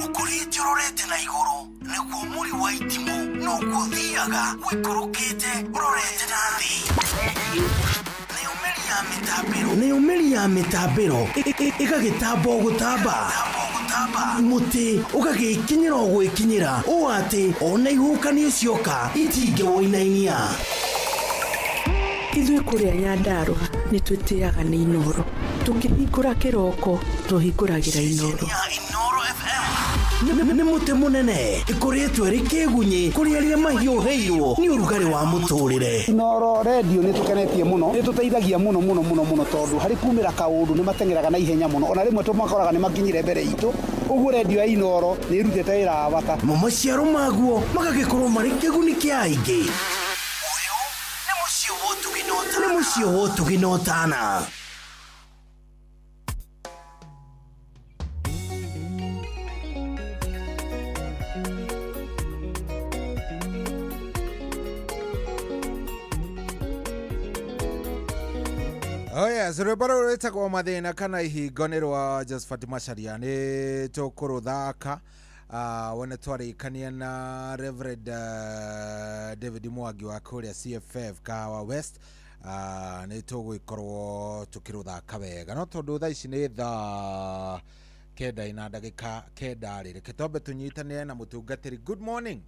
Ukurite na iguru niguo muri wa itimo no guthiaga wikurukite urorete na thi ni umeri nayo meri ya mĩtambĩro ĩgagĩtamba o gũtamba mũtĩ ũgagĩkinyĩra o gwĩkinyĩra ũũ atĩ ona ihuhũkanio cioka itingĩwoinainia. Ithuĩ kũrĩa Nyandarua nĩ twĩtĩaga nĩ Inooro. Tũkĩhingũra kĩroko tũhingũragĩra Inooro. Nĩ mũtĩ mũnene ĩkoretwo ĩrĩ kĩgunyi kũrĩ arĩa mahiũhĩirwo nĩ ũrugarĩ wa mũtũrĩre. Inooro radio nĩ tũkenetie mũno, nĩ tũteithagia mũno tondũ harĩ kumĩra kaũndũ nĩ matengeraga na ihenya mũno, ona rĩmwe tũmakoraga nĩ makinyire mbere itũ. Ũguo radio ya Inooro nĩ ĩrutĩte wĩra wa bata. Maciaro maguo magagĩkorwo marĩ kĩguni kĩa aingĩ. Nĩ mũciĩ wa ũtugi na ũtana. Oh yes, rwĩmbo rwĩtagwo mathĩna kana ihingo nĩ rwa Josephat Macharia. Nĩ tũkũrũthaka wone twarĩkania na Reverend David Mwangi wa kũrĩa CFF Kahawa West. Nĩ tũgũkorwo tũkĩrũthaka wega no tondũ thaa ici nĩ thaa 9:09 reke twambe tũnyitanĩre na mũtungatĩri. Good morning.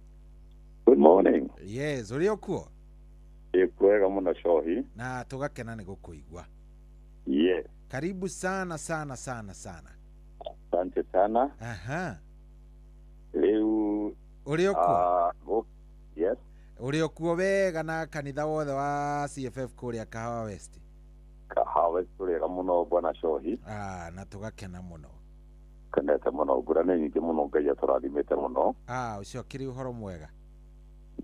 Good morning. Yes, ũrĩ o kuo? Kwega mũno Shohi. Na tũgakena nĩ gũkũigua. Yes. Karibu sana. Asante sana. Aha. Leo ũrĩ o kuo? Yes. Ũrĩ o kuo wega na kanitha wothe wa CFF kũrĩa Kahawa West? Kahawa West wega mũno bwana Shohi. Na tũgakena mũno. Kenete mũno mbura nĩ nyingĩ mũno Ngai atũrathimĩte mũno. Ũcio kĩrĩ ũhoro mwega.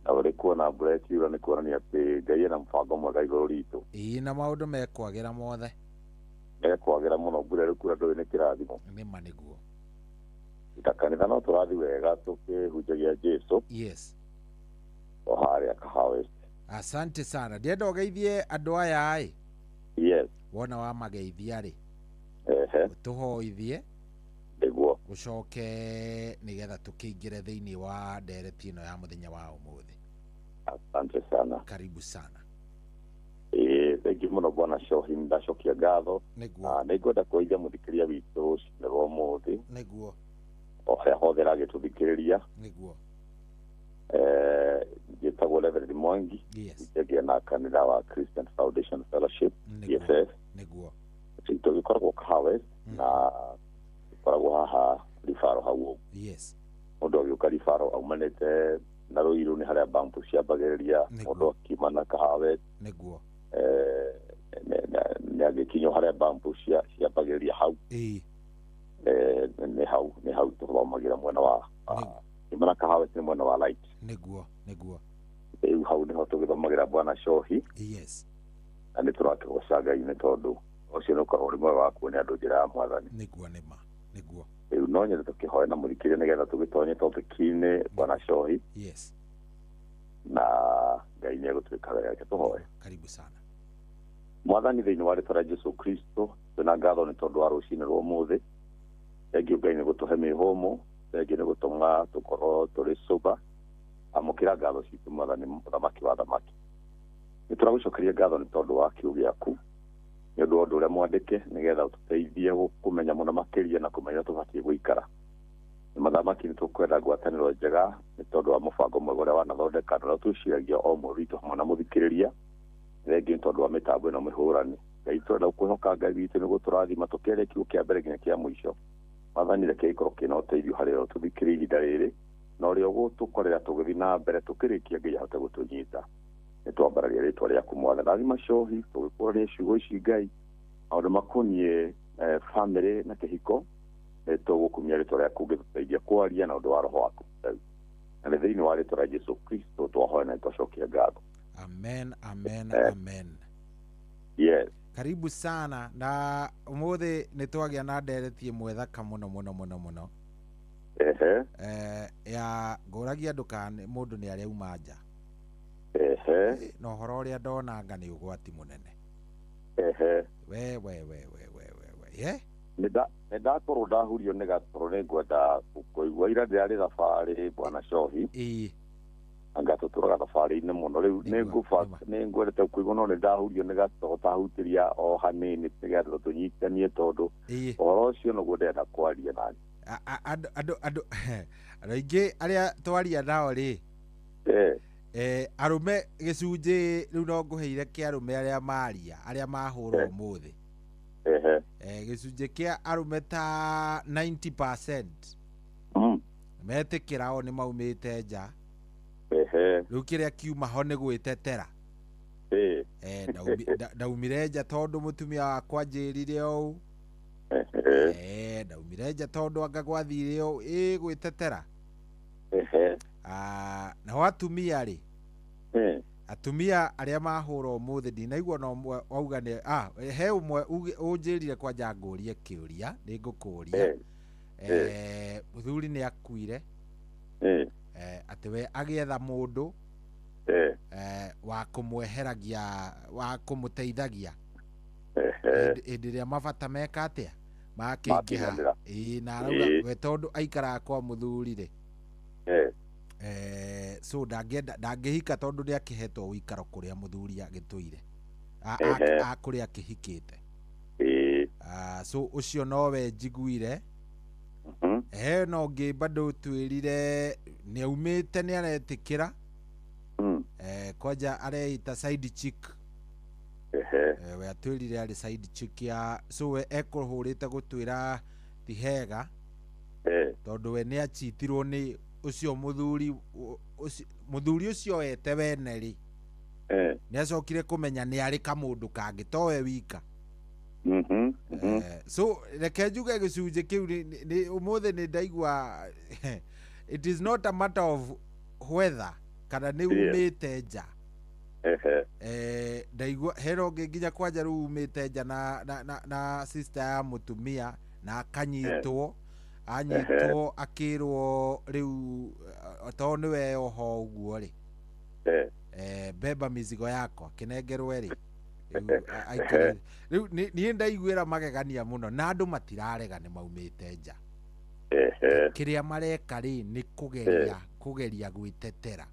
Awale kuona mbura ĩkiura nĩ kuonania atĩ Ngai ena mũbango mwega igũrũ ritũ. Na maũndũ mekwagĩra mothe. Mekwagĩra mũno mbura ĩrĩkura ndũĩ nĩ kĩrathimo. Nĩma nĩguo. Kanitha no tũrathi wega tũkĩhunjagia Jesũ. Yes. O harĩa Kahawa West. Asante sana. Ndienda ũgeithie andũ aya ĩ? Yes. Wona wa mageithia rĩ? Tũhoithie. Nĩguo. Ũcoke nĩgetha tũkĩingĩre thĩinĩ wa ndereti ĩno ya mũthenya wa ũmũthĩ. Asante sana. Karibu sana. Thank you mũno bwana Shohi, ndacokia ngatho. Nĩguo. Nĩngwenda kũgeithia mũthikĩria witũ nĩguo ũmũthĩ. Nĩguo. O harĩa hothe agĩtũthikĩrĩria. Nĩguo. Njĩtagwo Reverend Mwangi. Yes. Njagia na kanitha wa Christian Foundation Fellowship. CFF. Nĩguo. Tũgĩkoragwo Kahawa West na tũkoragwo haha rifaro hau. Yes. Mũndũ agĩũka rifaro aumanĩte na Ruiru nĩ harĩa bampu ciambagĩrĩria, mũndũ akiuma na Kahawa West. Nĩguo. Nĩ agĩkinywo harĩa bampu ciambagĩrĩria hau. Nĩ hau tũthomagĩra mwena wa imana Kahawa West nĩ mwena wa light. Nĩguo. Rĩu hau nĩho tũgĩthomagĩra bwana Shohi. Yes. Na nĩ tũrakĩgoca Ngai nĩ tondũ ũcio nĩ ũkorwo ũrĩ mwega wa kuonia andũ njĩra ya Mwathani. Nĩguo. Rĩu no nyende tũkĩhoya na mũthikĩria nĩgetha tũgĩtonye topic-inĩ bwana Shohi. Yes. Na Ngai nĩ egũtwĩka wega, reke tũhoye. Karibu sana. Mwathani thĩinĩ wa rĩĩtwa rĩa Jesũ Kristo, twĩna ngatho nĩ tondũ wa rũciinĩ rwa ũmũthĩ. Thengiũ Ngai nĩ gũtũhe mĩhũmũ, thengiũ nĩ gũtũma tũkorwo tũrĩ sober. Amũkĩra ngatho citũ Mwathani mũthamaki wa thamaki. Nĩ tũragũcokeria ngatho nĩ tondũ wa kiugo gĩaku, nĩ ũndũ wa ũndũ ũrĩa mwandĩke nĩgetha ũtũteithie kũmenya mũno makĩria na kũmenya tũbatiĩ gũikara. Mũthamaki nĩ tũkwenda ngwatanĩro njega nĩ tondũ wa mũbango mwega ũrĩa wanathondeka na tũciragia o mũndũ witũ hamwe na mũthikĩrĩria. Thengiũ nĩ tondũ wa mĩtambo ĩno mĩhũrani. Ngai twenda gũkwĩhoka Ngai witũ nĩ gũtũrathima tũkĩaria kiugo kĩa mbere nginya kĩa mũico. Mwathani reke gĩkorwo kĩna ũteithio harĩ o tũthikĩrĩrie ihinda rĩrĩ na ũrĩa ũgũtũkorera tũgĩthiĩ na mbere tũkĩrĩkia Ngai ahote gũtũnyita. Nĩ twambararia rĩĩtwa rĩaku Mwathani. Rathima Shohi tũgĩkũrania ciugo ici Ngai maũndũ makoniĩ famĩlĩ na kĩhiko. Tũgũkumia rĩĩtwa rĩaku ũngĩtũteithia kwaria na ũndũ wa roho waku. Na nĩ thĩinĩ wa rĩĩtwa rĩa Jesũ Kristo twahoya na twacokia ngatho. Amen. Yes. Karibu sana na ũmũthĩ nĩ twagĩa na ndereti ĩmwe thaka mũno. Ya ngũragia ndũkane mũndũ nĩ arĩa uma nja. Na ũhoro ũrĩa ndonanga nĩ ũgwati mũnene. We. Nĩ ndakorwo ndahurio nĩ gatoro nĩ ngwenda kũigua ira ndĩrarĩ thabarĩ bwana Shohi. Anga tũtũraga thabarĩ ine muno riu ni ngwendete kuigua no ni ndahurio ni gatotahutiria o hanini tigetha tunyitanie tondu oro ucio no gwendeta kwaria nani andu aingĩ arĩa twaria nao rĩ arume gĩcunjĩ rĩu no ngũheire kĩa arume arĩa maria arĩa mahũra ũmũthĩ gĩcunjĩ kĩa arume ta 90% metĩkĩra o nĩ maumĩte nja rĩu kĩrĩa kiuma ho nĩ gwĩtetera ndaumire nja tondũ mũtumia wakwa njĩrire ũũ ndaumire nja tondũ anga gwathire ũũ gwĩtetera naho atumia rĩ atumia arĩa mahũra ũmũthĩ ndinaigua no ũmwe wauga nĩ he ũmwe ũnjĩrire kwanja ngũrie kĩũria nĩ ngũkũria mũthuri nĩ akuire atĩ we agĩetha mũndũ wa kũmweheragia wa kũmũteithagia hĩndĩ ĩrĩa mabata meka atĩa makĩingĩha na arauga we tondũ aikaraga kwa mũthuri rĩ so ndangĩhika tondũ nĩ akĩhetwo ũikaro kũrĩa mũthuri agĩtũire kũrĩa akĩhikĩte so ũcio nowe njiguire he no ngĩ bado twĩrire nĩ aumĩte nĩ aretĩkĩra kwanja areita side chick we atwĩrire arĩ side chick ya so we ekũhũrĩte gũtwĩra ti hega tondũ we nĩ achitirwo nĩ ucio muthuri ucio wete wene ri nĩ acokire kũmenya nĩ arĩ kamũndũ kangĩ to we wika so reke njuge gĩcunjĩ kĩu ũmũthĩ nĩ ndaigua it is not a matter of whether kana nĩ umĩte nja ndaigua hero ngĩ nginya kwanja rĩu umĩte nja na sister ya mũtumia na akanyitwo anyitwo akirwo riu to niwe oho uguo ri beba mizigo yako kinengerwe ri riu ni ndaiguira magegania muno na andu matirarega ni maumite nja kiria mareka ri ni kugeria gwitetera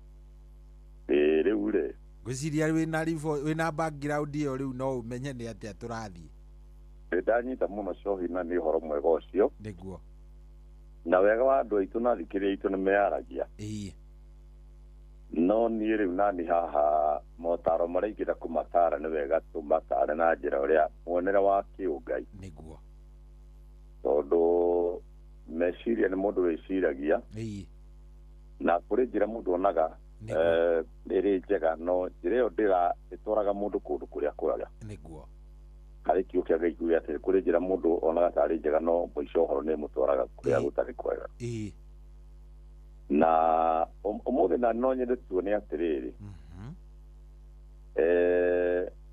riu ri gwiciria wina background iyo riu no umenye ni atia turathie ndanyita muno cohi na ni horo mwega ucio niguo na wega wa andũ aitũ na thikĩrĩria aitũ nĩ meyaragia no niĩ rĩu nani haha motaro marĩa ingĩenda kũmatara nĩ wega tũmatare na njĩra ũrĩa muonere wa kĩũngai nĩguo tondũ meciria nĩ mũndũ wĩciragia na kũrĩ njĩra mũndũ onaga ĩrĩ njega no njĩra ĩyo ĩtwaraga mũndũ kũndũ kũrĩa kwega nĩguo harĩ kiugo kĩa Ngai kuuga atĩ kũrĩ njĩra mũndũ onaga tarĩ njega no mũico ũhoro nĩ mũtwaraga kũrĩa gũtarĩ kwega na ũmũthĩ na no nyende tuone atĩrĩrĩ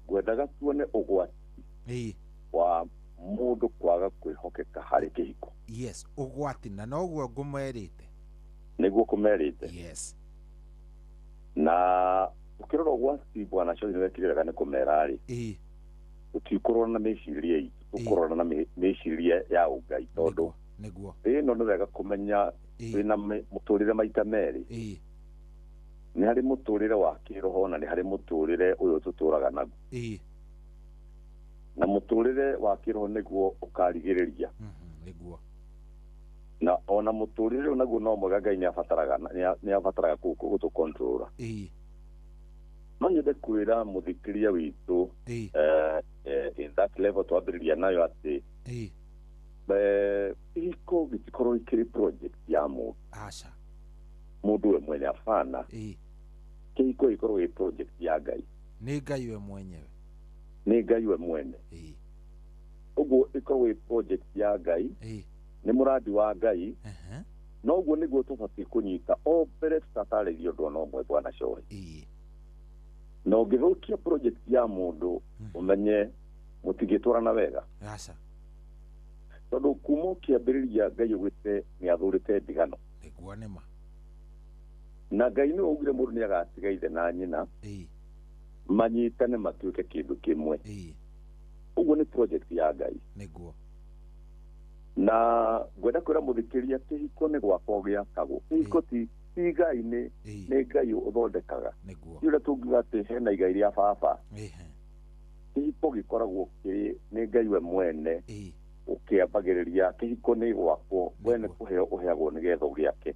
ngwendaga tuone ũgwati wa mũndũ kwaga kwĩhokeka harĩ kĩhiko yes ũgwati na noguo ngũmerĩte nĩguo kũmerĩte yes na ũkĩrora ũgwati bwana Cohi nĩwekire nĩ kũmera rĩ tutikorwo na meciria itũ tukorwo na meciria ya Ngai tondũ nĩguo ĩno nĩ wega kũmenya wĩna mũtũrĩre maita merĩ nĩ harĩ mũtũrĩre wa kĩroho na nĩ harĩ mũtũrĩre ũyũ tũtũraga naguo na mũtũrĩre wa kĩroho nĩguo ũkarigĩrĩria nĩguo na ona mũtũrĩre ũyũ naguo no mwega Ngai nĩ abataraga gũtũkontrora no nyende kwĩra mũthikĩria witũ in that level twambĩrĩria nayo atĩ kĩhiko gĩtikorwo gĩkĩrĩ project ya mũndũ aca mũndũ we mwene afana kĩhiko gĩkorwo gĩ project ya Ngai nĩ Ngai we mwenyewe nĩ Ngai we mwene ũguo ĩkorwo gĩ project ya Ngai nĩ mũradi wa Ngai noguo nĩguo tũbatiĩ kũnyita o mbere tũtatarĩria ũndũ ona ũmwe bwana Cohi na ũngĩthũkia project ya mũndũ ũmenye mũtingĩtwarana wega aca tondũ kuma ũkĩambĩrĩria Ngai ũgwĩte nĩ athũrĩte ndigano nĩguo nĩma na Ngai nĩ augire mũndũ nĩ agatiga ithe na nyina manyitane matuĩke kĩndũ kĩmwe ũguo nĩ project ya Ngai nĩguo na ngwenda kwĩra mũthikĩria kĩhiko nĩ gwakwa gĩakagwo kĩhiko ti Ngai nĩ ngai uthondekaga niguo ira tungiga ati hena igai ria baba kihiko gikoragwo kiri ni ngai we mwene ukiambagiriria kihiko ni gwakwo wene kuheo uheagwo nigetha ugiake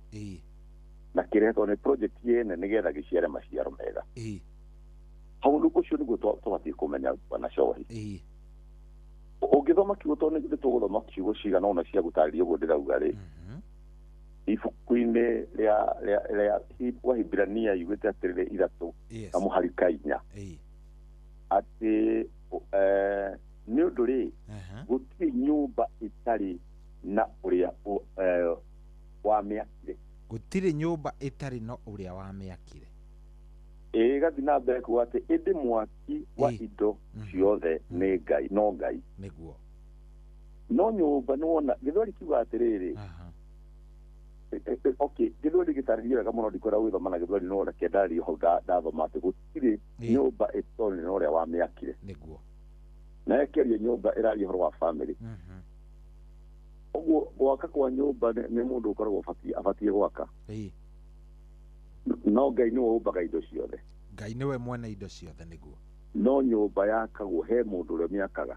na kiretwo ni project yene nigetha giciare maciaro mega hau nduko cio niguo twabatie kumenya bwana Cohi ungithoma kiugo to ni tuguthoma kiugo cigana ona cia gutarĩria ũguo ndĩrauga rĩ ibuku-inĩ rĩa Wahibrania yugĩte atĩrĩrĩ ithatũ na mũhari ka inya atĩ nĩ ũndũ rĩ gũtirĩ nyũmba ĩtarĩ na ũrĩa wamĩakire gũtirĩ nyũmba ĩtarĩ na ũrĩa wamĩakire gathi na mbere kuga atĩ ĩndĩ mwaki wa indo ciothe nĩ ngai no ngai nĩguo no nyũmba nĩwona gĩthweri kiuga atĩrĩrĩ okay gĩthweri gĩtarĩrio wega mũno ndikwenda gwĩthoma na gĩthweri no reke ndarĩrio hau ndathoma atĩ gũtirĩ nyũmba ĩtarĩ na ũrĩa wamĩakire nĩguo na ekeria nyũmba ĩraria ũhoro wa family ũguo gwaka kwa nyũmba nĩ mũndũ ũkoragwo abatie gwaka no ngai nĩwe ũmbaga indo ciothe ngai nĩwe mwene indo ciothe nĩguo no nyũmba yakagwo he mũndũ ũrĩa mĩakaga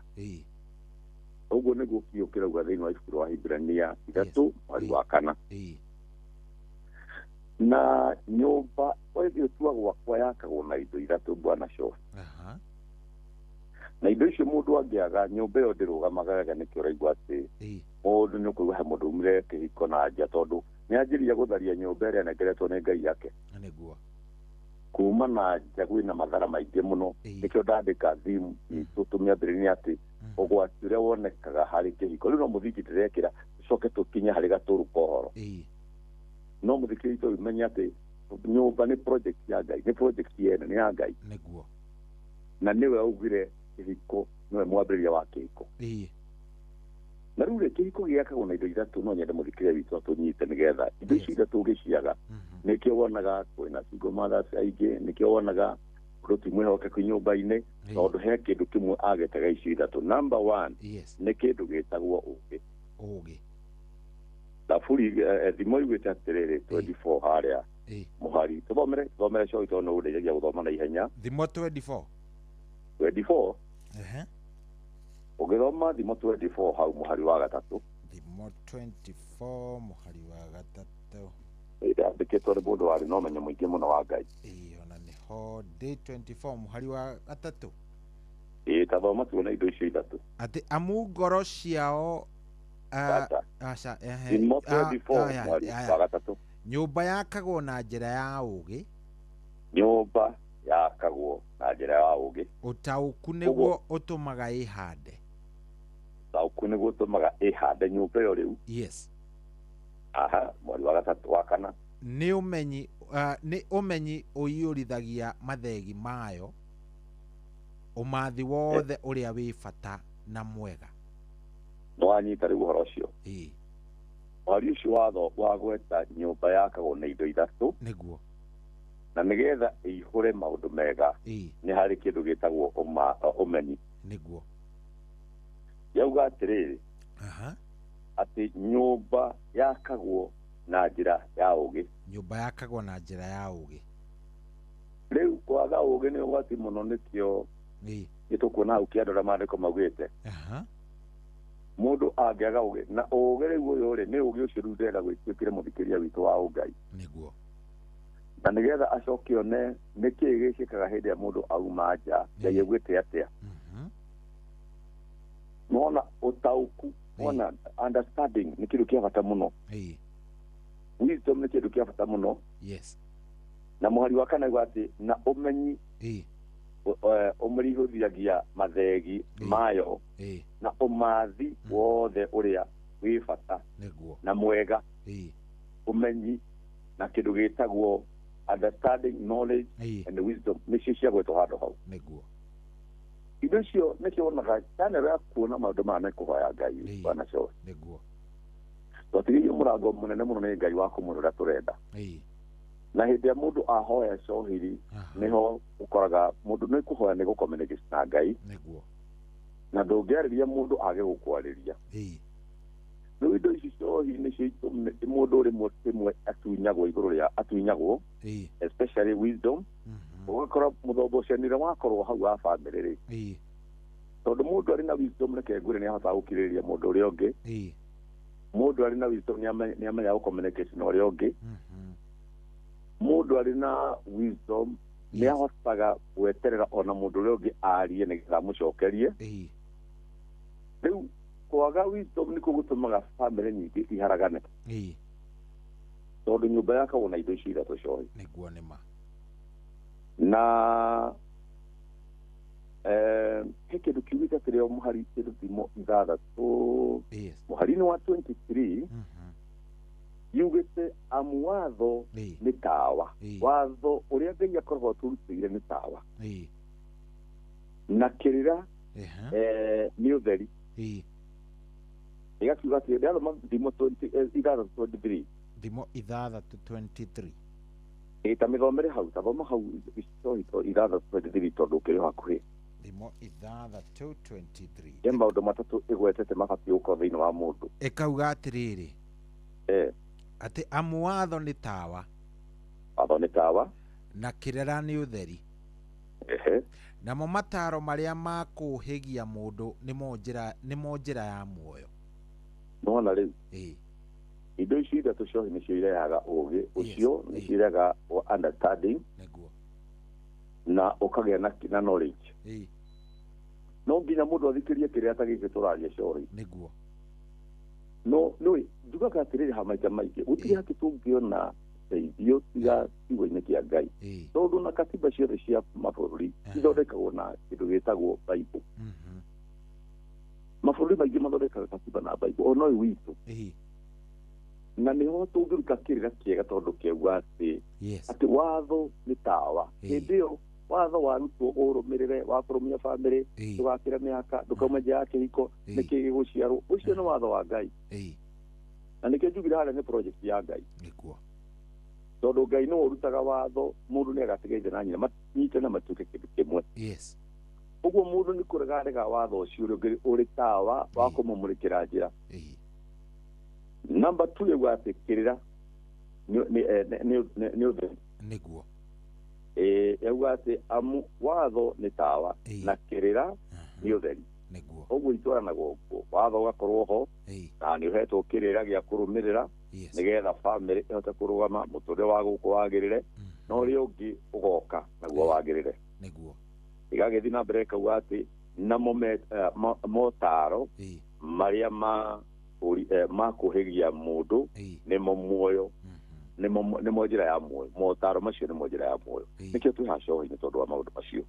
ũguo nĩguo kiugo kĩrauga thĩinĩ wa ibuku rĩa Wahibrania 3 mweri wa 4 na nyũmba wethiĩ tua gwakwa yakagwo na indo ithatũ bwana Cohi na indo icio mũndũ angĩaga nyũmba ĩyo ndĩrũgamaga wega nĩkĩo ũraigua atĩ mũndũ nĩ ũkũigua he mũndũ umire kĩhiko na nja tondũ nĩ anjĩrĩria gũtharia nyũmba ĩrĩa anengeretwo nĩ ngai yake nĩguo kuma na nja gwĩna mathara maingĩ mũno nĩkĩo ndandĩka thimu itũ tũmĩambĩrĩria atĩ ũgwati ũrĩa wonekaga harĩ kĩhiko rĩu no mũthingi ndĩrekĩra tũcoke tũkinye harĩ gatũrũ kohoro no mũthikĩrĩria itũ ũmenye atĩ nyũmba nĩ project ya ngai nĩ project yene nĩ ya ngai nĩguo na nĩwe augire kĩhiko nĩwe mwambĩrĩria wa kĩhiko na rĩu kĩhiko gĩakagwo na indo ithatũ no nyende mũthikĩrĩria witũ atũnyite nĩgetha indo icio ithatũ ũgĩciaga nĩkĩo wonaga kwĩna single mothers aingĩ nĩkĩo wonaga ũndũ ti mwĩhokeku nyũmba-inĩ tondũ he kĩndũ kĩmwe agetega icio ithatũ number 1 nĩ kĩndũ gĩtagwo ũũgĩ thaburi thimo igwĩte atĩrĩrĩ 24 harĩa mũhari tũthomere Cohi tondũ nĩ ũndeithagia gũthoma na ihenya thimo 24 ũgĩthoma thimo 24 hau mũhari wa gatatũ thimo 24 mũhari wa gatatũ ndĩandĩkĩtwo nĩ mũndũ warĩ na ũmenyo mũingĩ mũno wa ngai ona nĩho day 24 mũhari wa gatatũ tathoma tuona indo icio ithatũ atĩ amu ngoro ciao thimo 24 mũhari wa gatatũ nyũmba yakagwo na njĩra ya ũũgĩ nyũmba yakagwo na njĩra ya ũũgĩ ũtaũku nĩguo ũtũmaga ĩhande ũtaũku nĩguo ũtũmaga ĩhande nyũmba ĩyo rĩu mweri wa gatatũ wa 4 nĩ ũmenyi ũiyũrithagia mathegi mayo ũmathi wothe ũrĩa wĩ bata na mwega nĩ wanyita rĩu ũhoro ũcio mwari ũcio wa gweta nyũmba yakagwo na indo ithatũ nĩguo na nĩgetha ĩihũre maũndũ mega nĩ harĩ kĩndũ gĩtagwo ũmenyi nĩguo yauga atĩrĩrĩ atĩ nyũmba yakagwo na njĩra ya ũũgĩ nyũmba yakagwo na njĩra ya ũũgĩ rĩu kwaga ũũgĩ nĩ ũgwati mũno nĩkĩo nĩtũkuona hau kĩandũ ũrĩa maandĩko maugĩte mũndũ angĩaga ũũgĩ na ũũgĩ rĩu ũyũ rĩ nĩ ũũgĩ ũcio rĩu ndĩrenda gwĩtuĩkĩre mũthikĩria witũ wa ũngai nĩguo na nĩgetha acoke one nĩkĩĩ gĩcĩkaga hĩndĩ ya mũndũ auma nja ngai augĩte atĩa nona ũtaũku ona understanding nĩ kĩndũ kĩa bata mũno wisdom nĩ kĩndũ kĩa bata mũno na mũhari wa 4 auga atĩ na ũmenyi ũmĩrihũthagia mathegi mayo na ũmathi wothe ũrĩa wĩ bata na mwega ũmenyi na kĩndũ gĩtagwo understanding knowledge and wisdom nĩcio ciagwetwo handũ hau indo icio nĩkĩo wonaga channel ya kuona maũndũ maya nĩ kũhoya ngai bwana Cohi twatigirio mũrango mũnene mũno nĩ ngai wa kũmwĩra ũrĩa tũrenda na hĩndĩ ya mũndũ ahoya Cohi nĩho ũkoraga mũndũ nĩ kũhoya nĩ gũcommunicate na ngai na ndũngĩarĩria mũndũ age gũkwarĩria no indo ici ciohi nĩ cio itũmi mũndũ rĩmwe atunyagwo igũrũ rĩa atunyagwo especially wisdom ũgakora mũthombo ũcianire wakorwo hau wa bamĩrĩ rĩ tondũ mũndũ arĩ na wisdom reke ngwĩre nĩ ahotaga gũkirĩrĩria mũndũ ũrĩa ũngĩ mũndũ arĩ na wisdom nĩ amenyaga gũcommunicate na ũrĩa ũngĩ mũndũ arĩ na wisdom nĩ ahotaga gweterera ona mũndũ ũrĩa ũngĩ arie nĩgetha amũcokerie rĩu kwaga wisdom nĩkuo gũtũmaga bamĩrĩ nyingĩ iharagane tondũ nyũmba yakagwo na indo ici ithatũ cohi nĩguo nĩma na he kĩndũ kiugĩte atĩrĩ o mũhari kĩndũ thimo ithathatũ mũhari-inĩ wa 23 yugĩte amu watho nĩ tawa watho ũrĩa Ngai akoragwo atũrutĩire nĩ tawa na kĩrĩra nĩ ũtheri igakiuga atĩ ndathoma thimo 23 thimo ithathatũ 23 ta mĩthomere hau tathoma hau gĩcohito ithathatũ 23 tondũ ũkĩrĩ hakuhĩ thimo ithathatũ 23 ye maũndũ matatũ ĩgwetete mabatiĩ gũkorwo thĩinĩ wa mũndũ ĩkauga atĩrĩrĩ atĩ amu watho nĩ tawa na kĩrera nĩ ũtheri namo mataro marĩa makũhĩgia mũndũ nĩmo njĩra ya muoyo nona rĩu indo ici ithatũ ciohi nĩcio irehaga ũgĩ ũcio nĩcio irehaga understanding na ũkagĩa na knowledge no nginya mũndũ athikĩrie kĩrĩa atagĩke tũraria cohi nĩguo no ndugaga atĩrĩrĩ ha maita maingĩ gũtirĩ hati tũngĩona teithio tiga kiugo-inĩ kĩa Ngai tondũ na katiba ciothe cia mabũrũri ithondekagwo na kĩndũ gĩtagwo Bible mabũrũri maingĩ mathondekaga katiba na Bible o noĩ witũ na nĩho tũngĩruta kĩrĩra kĩega tondũ kĩauga atĩ watho nĩ tawa hĩndĩ ĩyo watho warutwo ũrũmĩrĩre wa kũrũmia bamĩrĩ ndũgakĩre mĩhaka ndũkauma nja ya kĩhiko nĩkĩ gĩgũciarwo ũcio nĩ watho wa Ngai na nĩkĩo njugire harĩa nĩ project ya Ngai tondũ Ngai nĩwe ũrutaga watho mũndũ nĩ agatigaithe na nyina manyitane matuĩke kĩndũ kĩmwe ũguo mũndũ nĩ kũregarega watho ũcio ũrĩ tawa wa kũmũmũrĩkĩra njĩra number 2 yauga atĩ kĩrĩra nĩ ũtheri nĩguo yauga atĩ amu watho nĩ tawa na kĩrĩra nĩ ũtheri ũguo itwaranaga ũguo watho ũgakorwo ho na nĩ ũhetwo kĩrĩra gĩa kũrũmĩrĩra nĩgetha bamĩrĩ ĩhote kũrũgama mũtũrĩre wa gũkũ wagĩrĩre na ũrĩa ũngĩ ũgoka naguo wagĩrĩre igagĩthiĩ na mbere ĩkauga atĩ namo motaro marĩa makũhĩgia mũndũ nĩmo muoyo nĩmo njĩra ya muoyo motaro macio nĩmo njĩra ya muoyo nĩkĩo twĩ hacohi-inĩ tondũ wa maũndũ macio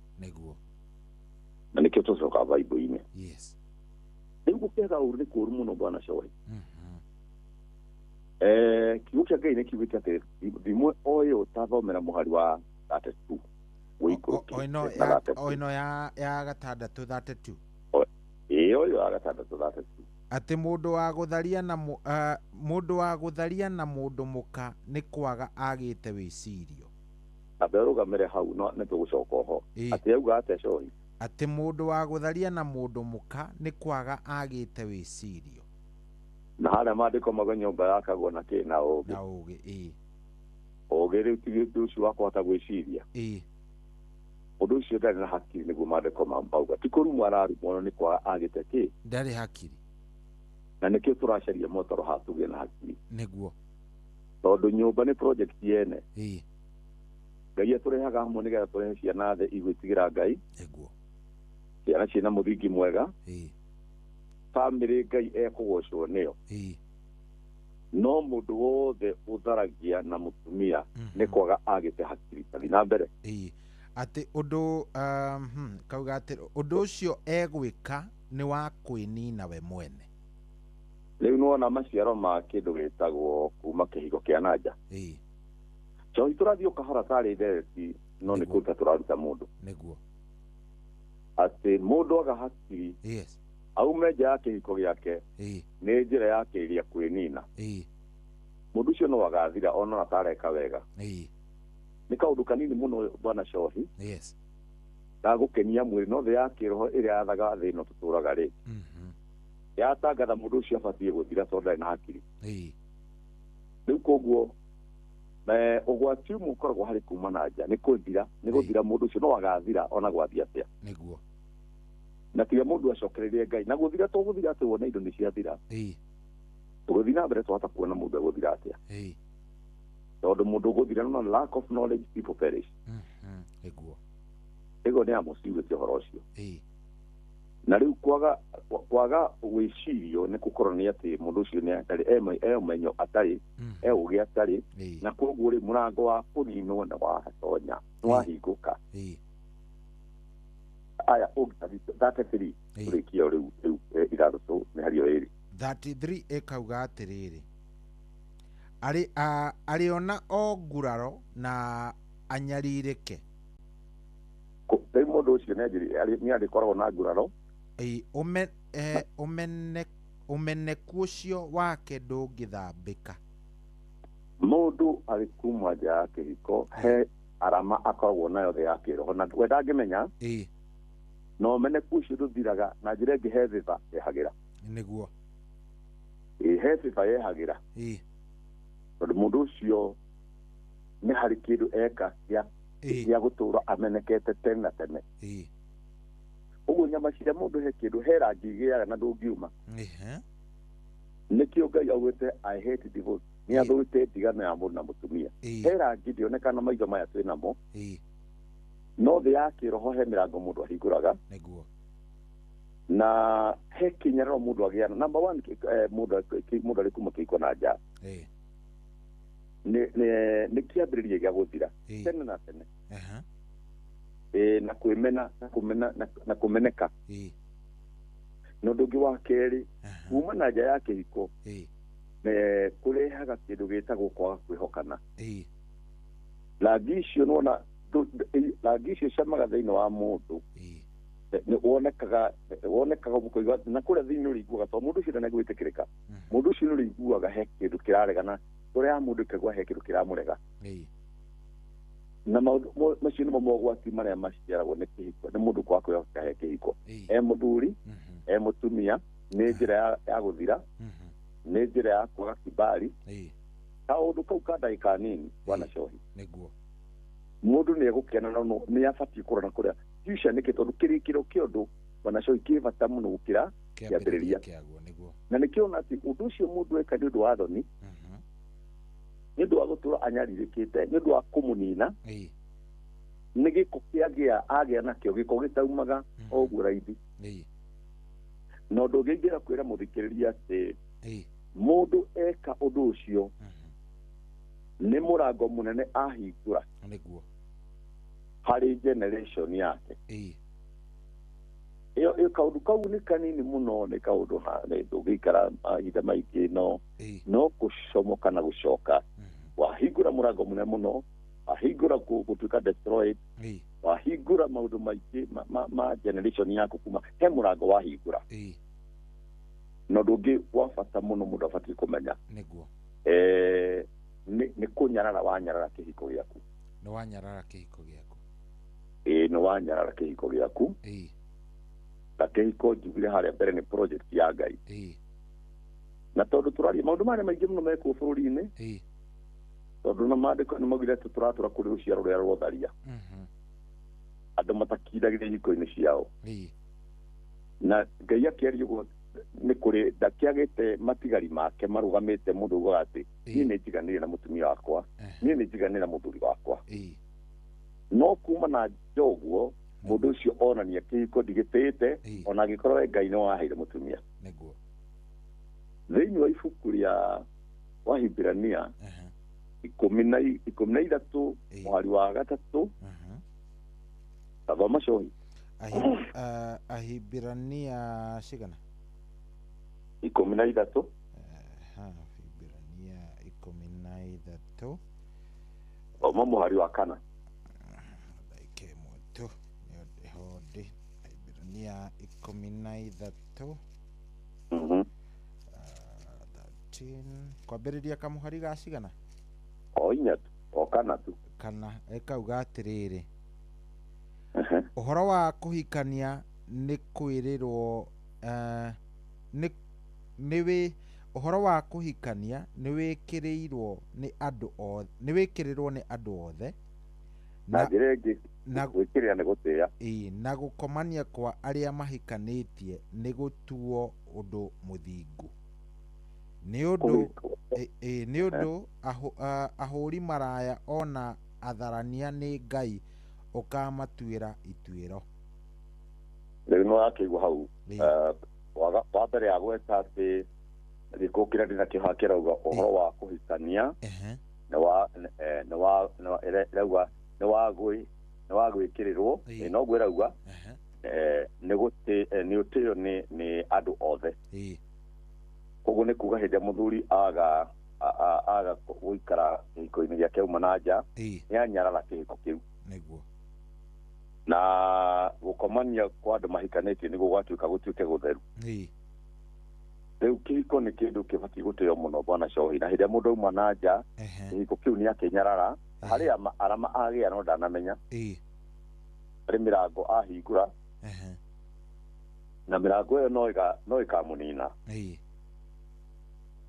na nĩkĩo tũcoka Bible-inĩ rĩu gũkĩaga ũru nĩ kũũru mũno bwana cohi kiugo kĩa Ngai nĩ kiugĩte atĩ thimo ũyũ ũtathomera mũhari wa 32 o ĩno ya gatandatũ 32 ũyũ ya gatandatũ 32 atĩ mũndũ wa gũtharia na mũndũ mũka nĩ kwaga agĩte wĩcirio ambe rũgamĩre hau no nĩ tũgũcoka ho atĩ yauga atĩa cohi atĩ mũndũ wa gũtharia na mũndũ mũka nĩ kwaga agĩte wĩcirio na harĩa maandĩko mauga nyũmba yakagwo na kĩ na ũgĩ ũgĩ rĩu ti ũndũ ũcio wa kũhota gwĩciria ũndũ ũcio ndarĩ na hakiri nĩguo maandĩko mauga ti kũrumwo ararumwo nĩ kwaga agĩte kĩ ndarĩ hakiri na nĩkĩo tũracaria motaro ha tũgĩe na hakiri nĩguo tondũ nyũmba nĩ project yene Ngai atũrehaga hamwe nĩgetha tũrehe ciana thĩ igwĩtigĩra Ngai ciana ciĩna mũthingi mwega bamĩrĩ Ngai ekũgocwo nĩyo no mũndũ wothe ũtharagia na mũtumia nĩ kwaga agĩte hakiri tathi na mbere atĩ ũndũ kauga atĩ ũndũ ũcio egwĩka nĩ wa kwĩnina we mwene rĩu nĩwona maciaro ma kĩndũ gĩtagwo kuma kĩhigo kĩa nanja cohi tũrathiĩ ũkahora tarĩ thereti no nĩ kũruta tũraruta mũndũ atĩ mũndũ aga hakiri aume nja ya kĩhiko gĩake nĩ njĩra yake ĩrĩa kwĩnina mũndũ ũcio no agathira ona atareka wega nĩ kaũndũ kanini mũno bwana cohi gagũkenia mwĩrĩ no thĩ ya kĩroho ĩrĩa yathaga thĩ ĩno tũtũraga rĩ yatangatha mundu ucio abatie guthira tondu na hakiri riu koguo ugwati umwe ukoragwo hari kuma na nja ni kuthira ni guthira mundu ucio no agathira ona gwathia atia niguo na tiga mundu acokererie Ngai na guthira to guthira ati wona indo ni ciathira tuguthii na mbere twahota kuona mundu aguthira atia tondu mundu uguthira no lack of knowledge people perish niguo ego ni amuciugite horo ucio na riu kwaga wicirio ni gukorwo ni ati mundu ucio ni atari umenyo atari ugi atari na koguo ri murango wa kuninwo na wa hatonya wahinguka aya ugitabi 33 urikio riu irathu ni hario iri 33 ekauga atiriri ariona o nguraro na anyaririke kuri mundu ucio ni arikoragwo na nguraro umeneku ucio wake ndungithambika mundu ari kuma nja ya kihiko he arama akoragwo nayo thi ya kiroho na wenda ngimenya no umeneku ucio nduthiraga na njira ingi he thiva yehagira niguo he thiva yehagira tondu mundu ucio ni hari kindu eka gĩa gutura amenekete tene na tene uguo nyama cia mundu he kindu he rangi gĩaga na ndũngiuma nikio Ngai augĩte I hate divorce ni athũĩte ndigano ya mundu na mutumia he rangi ndionekana maitho maya twĩ namo no thĩ ya kĩroho he mĩrango mundu ahingũraga na he kinyararo mundu agĩana number 1 mundu ari kuma kĩhiko na nja ni kiambĩrĩria gĩa gũthira tene na tene na kwĩmena na kũmeneka na ũndũ ũngĩ wa kerĩ kuma na nja ya kĩhiko kũrehaga kĩndũ gĩtagwo kwaga kwĩhokana rangi icio nĩwona rangi icio ciamaga thĩinĩ wa mũndũ wonekaga mũkũigua na kũrĩa thĩinĩ ũrĩiguaga tondũ mũndũ ũcio ndanegwĩtĩkĩrĩka mũndũ ũcio nĩ ũrĩiguaga he kĩndũ kĩraregana ũrĩa mũndũ kĩgwa he kĩndũ kĩramũrega na macio nĩmo mogwati marĩa maciaragwo nĩ kĩhiko nĩ mũndũ kwaga kwĩhoka he kĩhiko mũthuri mũtumia nĩ njĩra ya gũthira nĩ njĩra ya kwaga kibali kaũndũ kau ka ndagĩka nini bwana Cohi mũndũ nĩ egũkena no nĩ abatiĩ kũrora kũrĩa kiuca nĩkĩ tondũ kĩrĩkĩro kĩa ũndũ bwana Cohi kĩ bata mũno gũkĩra kĩambĩrĩria na nĩkĩona atĩ ũndũ ũcio mũndũ eka nĩ ũndũ wa thoni nĩ ũndũ wa gũtũra anyarirĩkĩte nĩ ũndũ wa kũmũnina nĩ gĩko agĩa nakĩo gĩko gĩtaumaga o ũguo raithi na ũndũ ũngĩ ingĩra kwĩra mũthikĩrĩria atĩ mũndũ eka ũndũ ũcio nĩ mũrango mũnene ahingũra harĩ generation yake ĩyo kaũndũ kau nĩ kanini mũno nĩ kaũndũ ndũgĩikara mahinda maingĩ no gũcomoka na gũcoka wahingũra mũrango mũnene mũno wahingũra gũtuĩka destroyed wahingũra maũndũ maingĩ ma generation yaku kuma he mũrango wahingũra na ũndũ ũngĩ wa bata mũno mũndũ abatiĩ kũmenya nĩ kũnyarara wanyarara kĩhiko gĩaku nĩ wanyarara kĩhiko gĩaku nĩ wanyarara kĩhiko gĩaku na kĩhiko njugire harĩa mbere nĩ project ya Ngai na tondũ tũraria maũndũ marĩa maingĩ mũno mekwo bũrũri-inĩ tondũ na maandĩko nĩ maugire atĩ tũratũra kũrĩ rũciaro rũrĩa rwotharia andũ matakindagĩria ihiko-inĩ ciao na Ngai akĩaria ũguo nĩ kũrĩ ndakĩagĩte matigari make marũgamĩte mũndũ ugaga atĩ niĩ nĩ njiganĩire na mũtumia wakwa niĩ nĩ njiganĩire na mũthuri wakwa no kuma na njoguo mũndũ ũcio onania kĩhiko ndigĩtĩĩte ona angĩkorwo Ngai nĩ waheire mũtumia thĩinĩ wa ibuku rĩa Wahibirania 13 mweri wa gatatũ tathoma Cohi Ahibirania cigana 13 Ahibirania 13 thoma mweri wa kana tu hodi Ahibirania 13 kwambĩrĩria kamũhari ga cigana o inya tu o kana tu kana ekauga atĩrĩrĩ ũhoro wa kũhikania nĩ kwĩrĩrwo nĩ niwe uhoro wa kuhikania niwikiriirwo ni andu othe niwikirirwo ni andu othe na njiregi na gwikirira ni gutia na gukomania kwa aria mahikanitie ni gutuo undu muthingu ni undu ahuri maraya ona atharania ni Ngai ukamatuira ituiro riu no akigwa hau wa mbere ya gweta ati gikuo kiria ndina kihakira uga uhoro wa kuhikania ni wa gwikirirwo no gwirauga ni utio ni andu othe koguo ni kuga hindi muthuri aga guikara giko-ini giake uma na nja ni anyarara kihiko kiu niguo na gukomania kwa andu mahikanitie niguo gwatuika gutuike gutheru riu kihiko ni kindu kibati gutio muno bwana Shohi na hindi mundu uma na nja kihiko kiu ni akinyarara haria arama agia no ndanamenya ari mirango ahingura na mirango iyo no ikamunina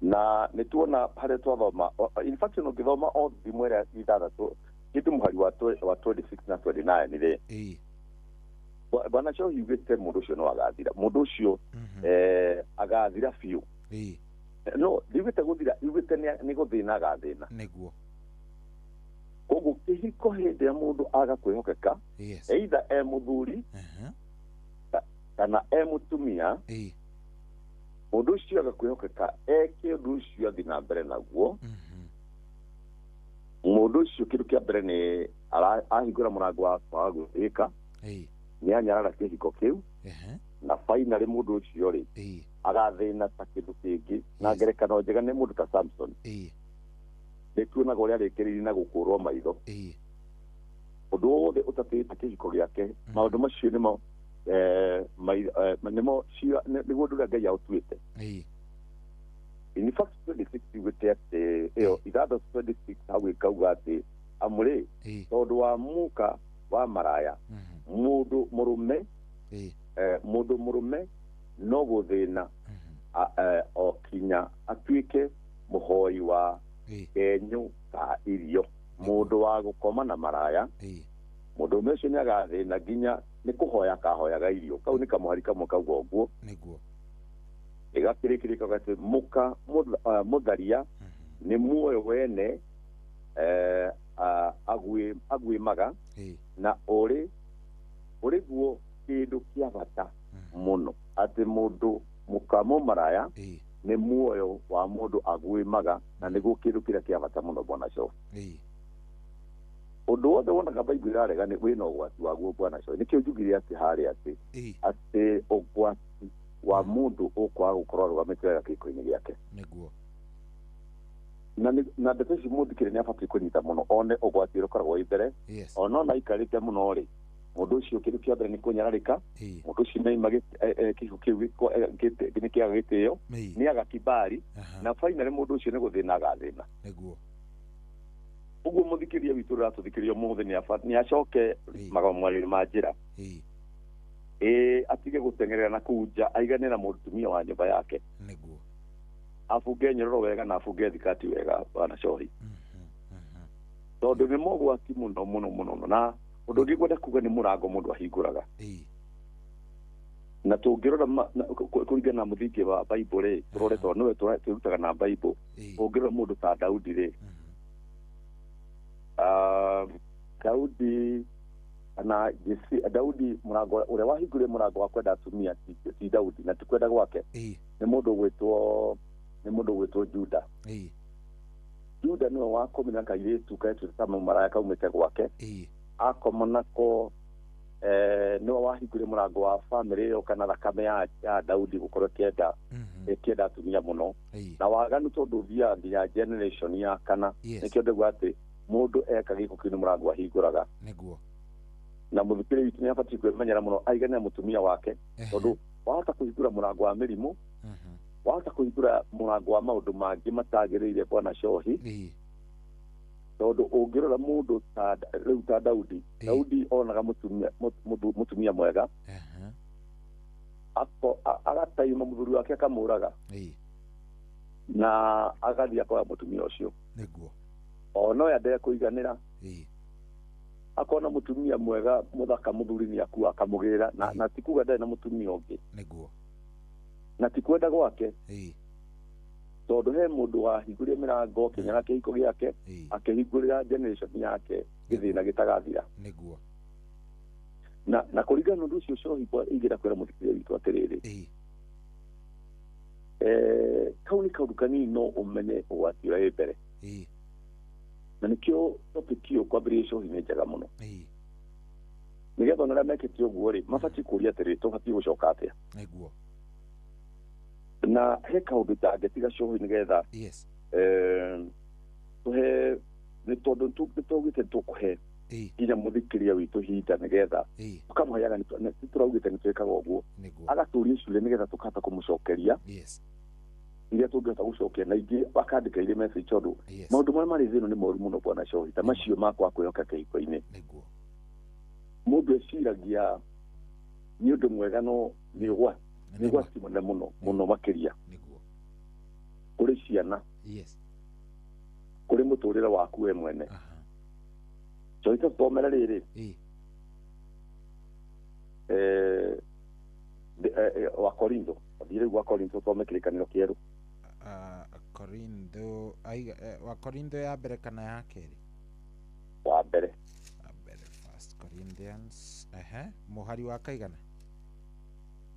na nituona haria twathoma in fact no githoma o thimwera ithathatu kitu muhari wa 26 na 29 ni ri bwana Shohi yugite mundu ucio no agathira mundu ucio agathira fiu no yugite guthira yugite ni guthina agathina niguo koguo kihiko hindi ya mundu aga kwihokeka either muthuri kana mutumia mundu ucio aga kwihokeka kindu ucio athi na mbere naguo mundu ucio kindu kia mbere ni ahingura murango wa gwika ni anyarara kihiko kiu na finally mundu ucio ri agathina ta kindu kingi na ngerekano njega ni mundu ta Samson nituonaga uria arikiriri na gukurwo maitho undu wothe utatite kihiko giake maundu macio nimo nimo niguo nduga Ngai autuite in fact 26 yugite ati iyo ithatha 26 hau ikauga ati amuri tondu wa muka wa maraya mundu murume no guthina o kinya atuike muhoi wa enyu ka irio mundu wa gukoma na maraya mundu ucio ni agathina nginya ni kuhoya kahoyaga irio kau ni kamuhari kamwe kauga uguo niguo igakirikirika gati muka mutharia ni muoyo wene agwi maga na uri guo kindu kia bata muno ati mundu mukamo maraya ni muoyo wa mundu agwi maga na niguo kindu kiria kia bata muno bwana Shohi undu wothe wonaga Bible irarega ni wina ugwati waguo bwana Shohi nikio njugire ati haria ati ugwati wa mundu ukwa gukorwo arugamite wega kihiko-ini giake niguo na ndeto ici mundu kiri ni abati kunyita muno one ugwati rukoragwo imbere ona na ikarite muno ri mundu ucio kindu kia mbere ni kunyararika mundu ucio naima kihiko kiu ni kiaga gitio ni aga kibari na finally mundu ucio ni guthina agathina niguo uguo muthikiria witu ratuthikiria muthe ni acoke magomwariri ma njira atige gutengerera na kuja aigane na mutumia wa nyumba yake niguo afunge nyororo wega na afunge thikati wega bwana Shohi tondu ni mogwati muno na undu ungi gwenda kuga ni murango mundu ahinguraga na tungirora kuringana na muthingi wa Bible turore tondu niwe turutaga na Bible ungirora mundu ta Daudi ri Daudi ana Daudi murango uria wahingure murango wa kwenda atumia ti Daudi na tikwenda gwake ni mundu gwitwo Juda Juda niwe wakomina kairitu kaitu kama maraya kaumite gwake akoma nako niwe wahingure murango wa family yo kana thakame ya Daudi gukorwo kienda atumia muno na waganu tondu thia nginya generation ya kana nikio ndegwa ati mundu eka giko kinu murango ahinguraga niguo na muthikiri witu ni abati kwemenyera muno aigane mutumia wake tondu wahota kuhingura murango wa mirimu wahota kuhingura murango wa maundu mangi matagiriire bwana Shohi tondu ungirora mundu ta Daudi onaga mutumia mwega agataima muthuri wake akamuraga na agathii akoya mutumia ucio niguo ono yandere kuiganira akona mutumia mwega muthaka muthuri ni akua akamugirira na tikuga ndari na mutumia ungi niguo na tikwenda gwake tondu he mundu wahingurire mirango kinyana kihiko giake akihingurira generation yake githina gitagathira niguo na kuringana na undu ucio cohi igira kwira muthikiria witu atiriri kauni kaundu kanini no umenye ugwati ura mbere na nikio topikio kwambiria cohi ni njega muno nigetha ona aria mekite uguo ri mabati kuria atiriri tubati gucoka atia niguo na he kaundu tangitiga cohi nigetha tuhe ni tondu nitugite tukuhe nginya muthikiria witu hinda nigetha tukamuheaga nituraugite nitwikaga uguo agaturia cure nigetha tukahota kumucokeria iria tungihota gucokia na ingi bakandika ire message tondu maundu maria mari thino ni moru muno bwana cohi ta macio makwa kwihoka kihiko-ini mundu eciragia ni undu mwega no ni gwati muno makiria kuri ciana kuri muturire waku we mwene coita tomera riri wa Korintho thire wa Korintho tome kirikaniro kieru Korintho wa Korintho ya mbere kana ya keri wa mbere First Corinthians muhari wa kaigana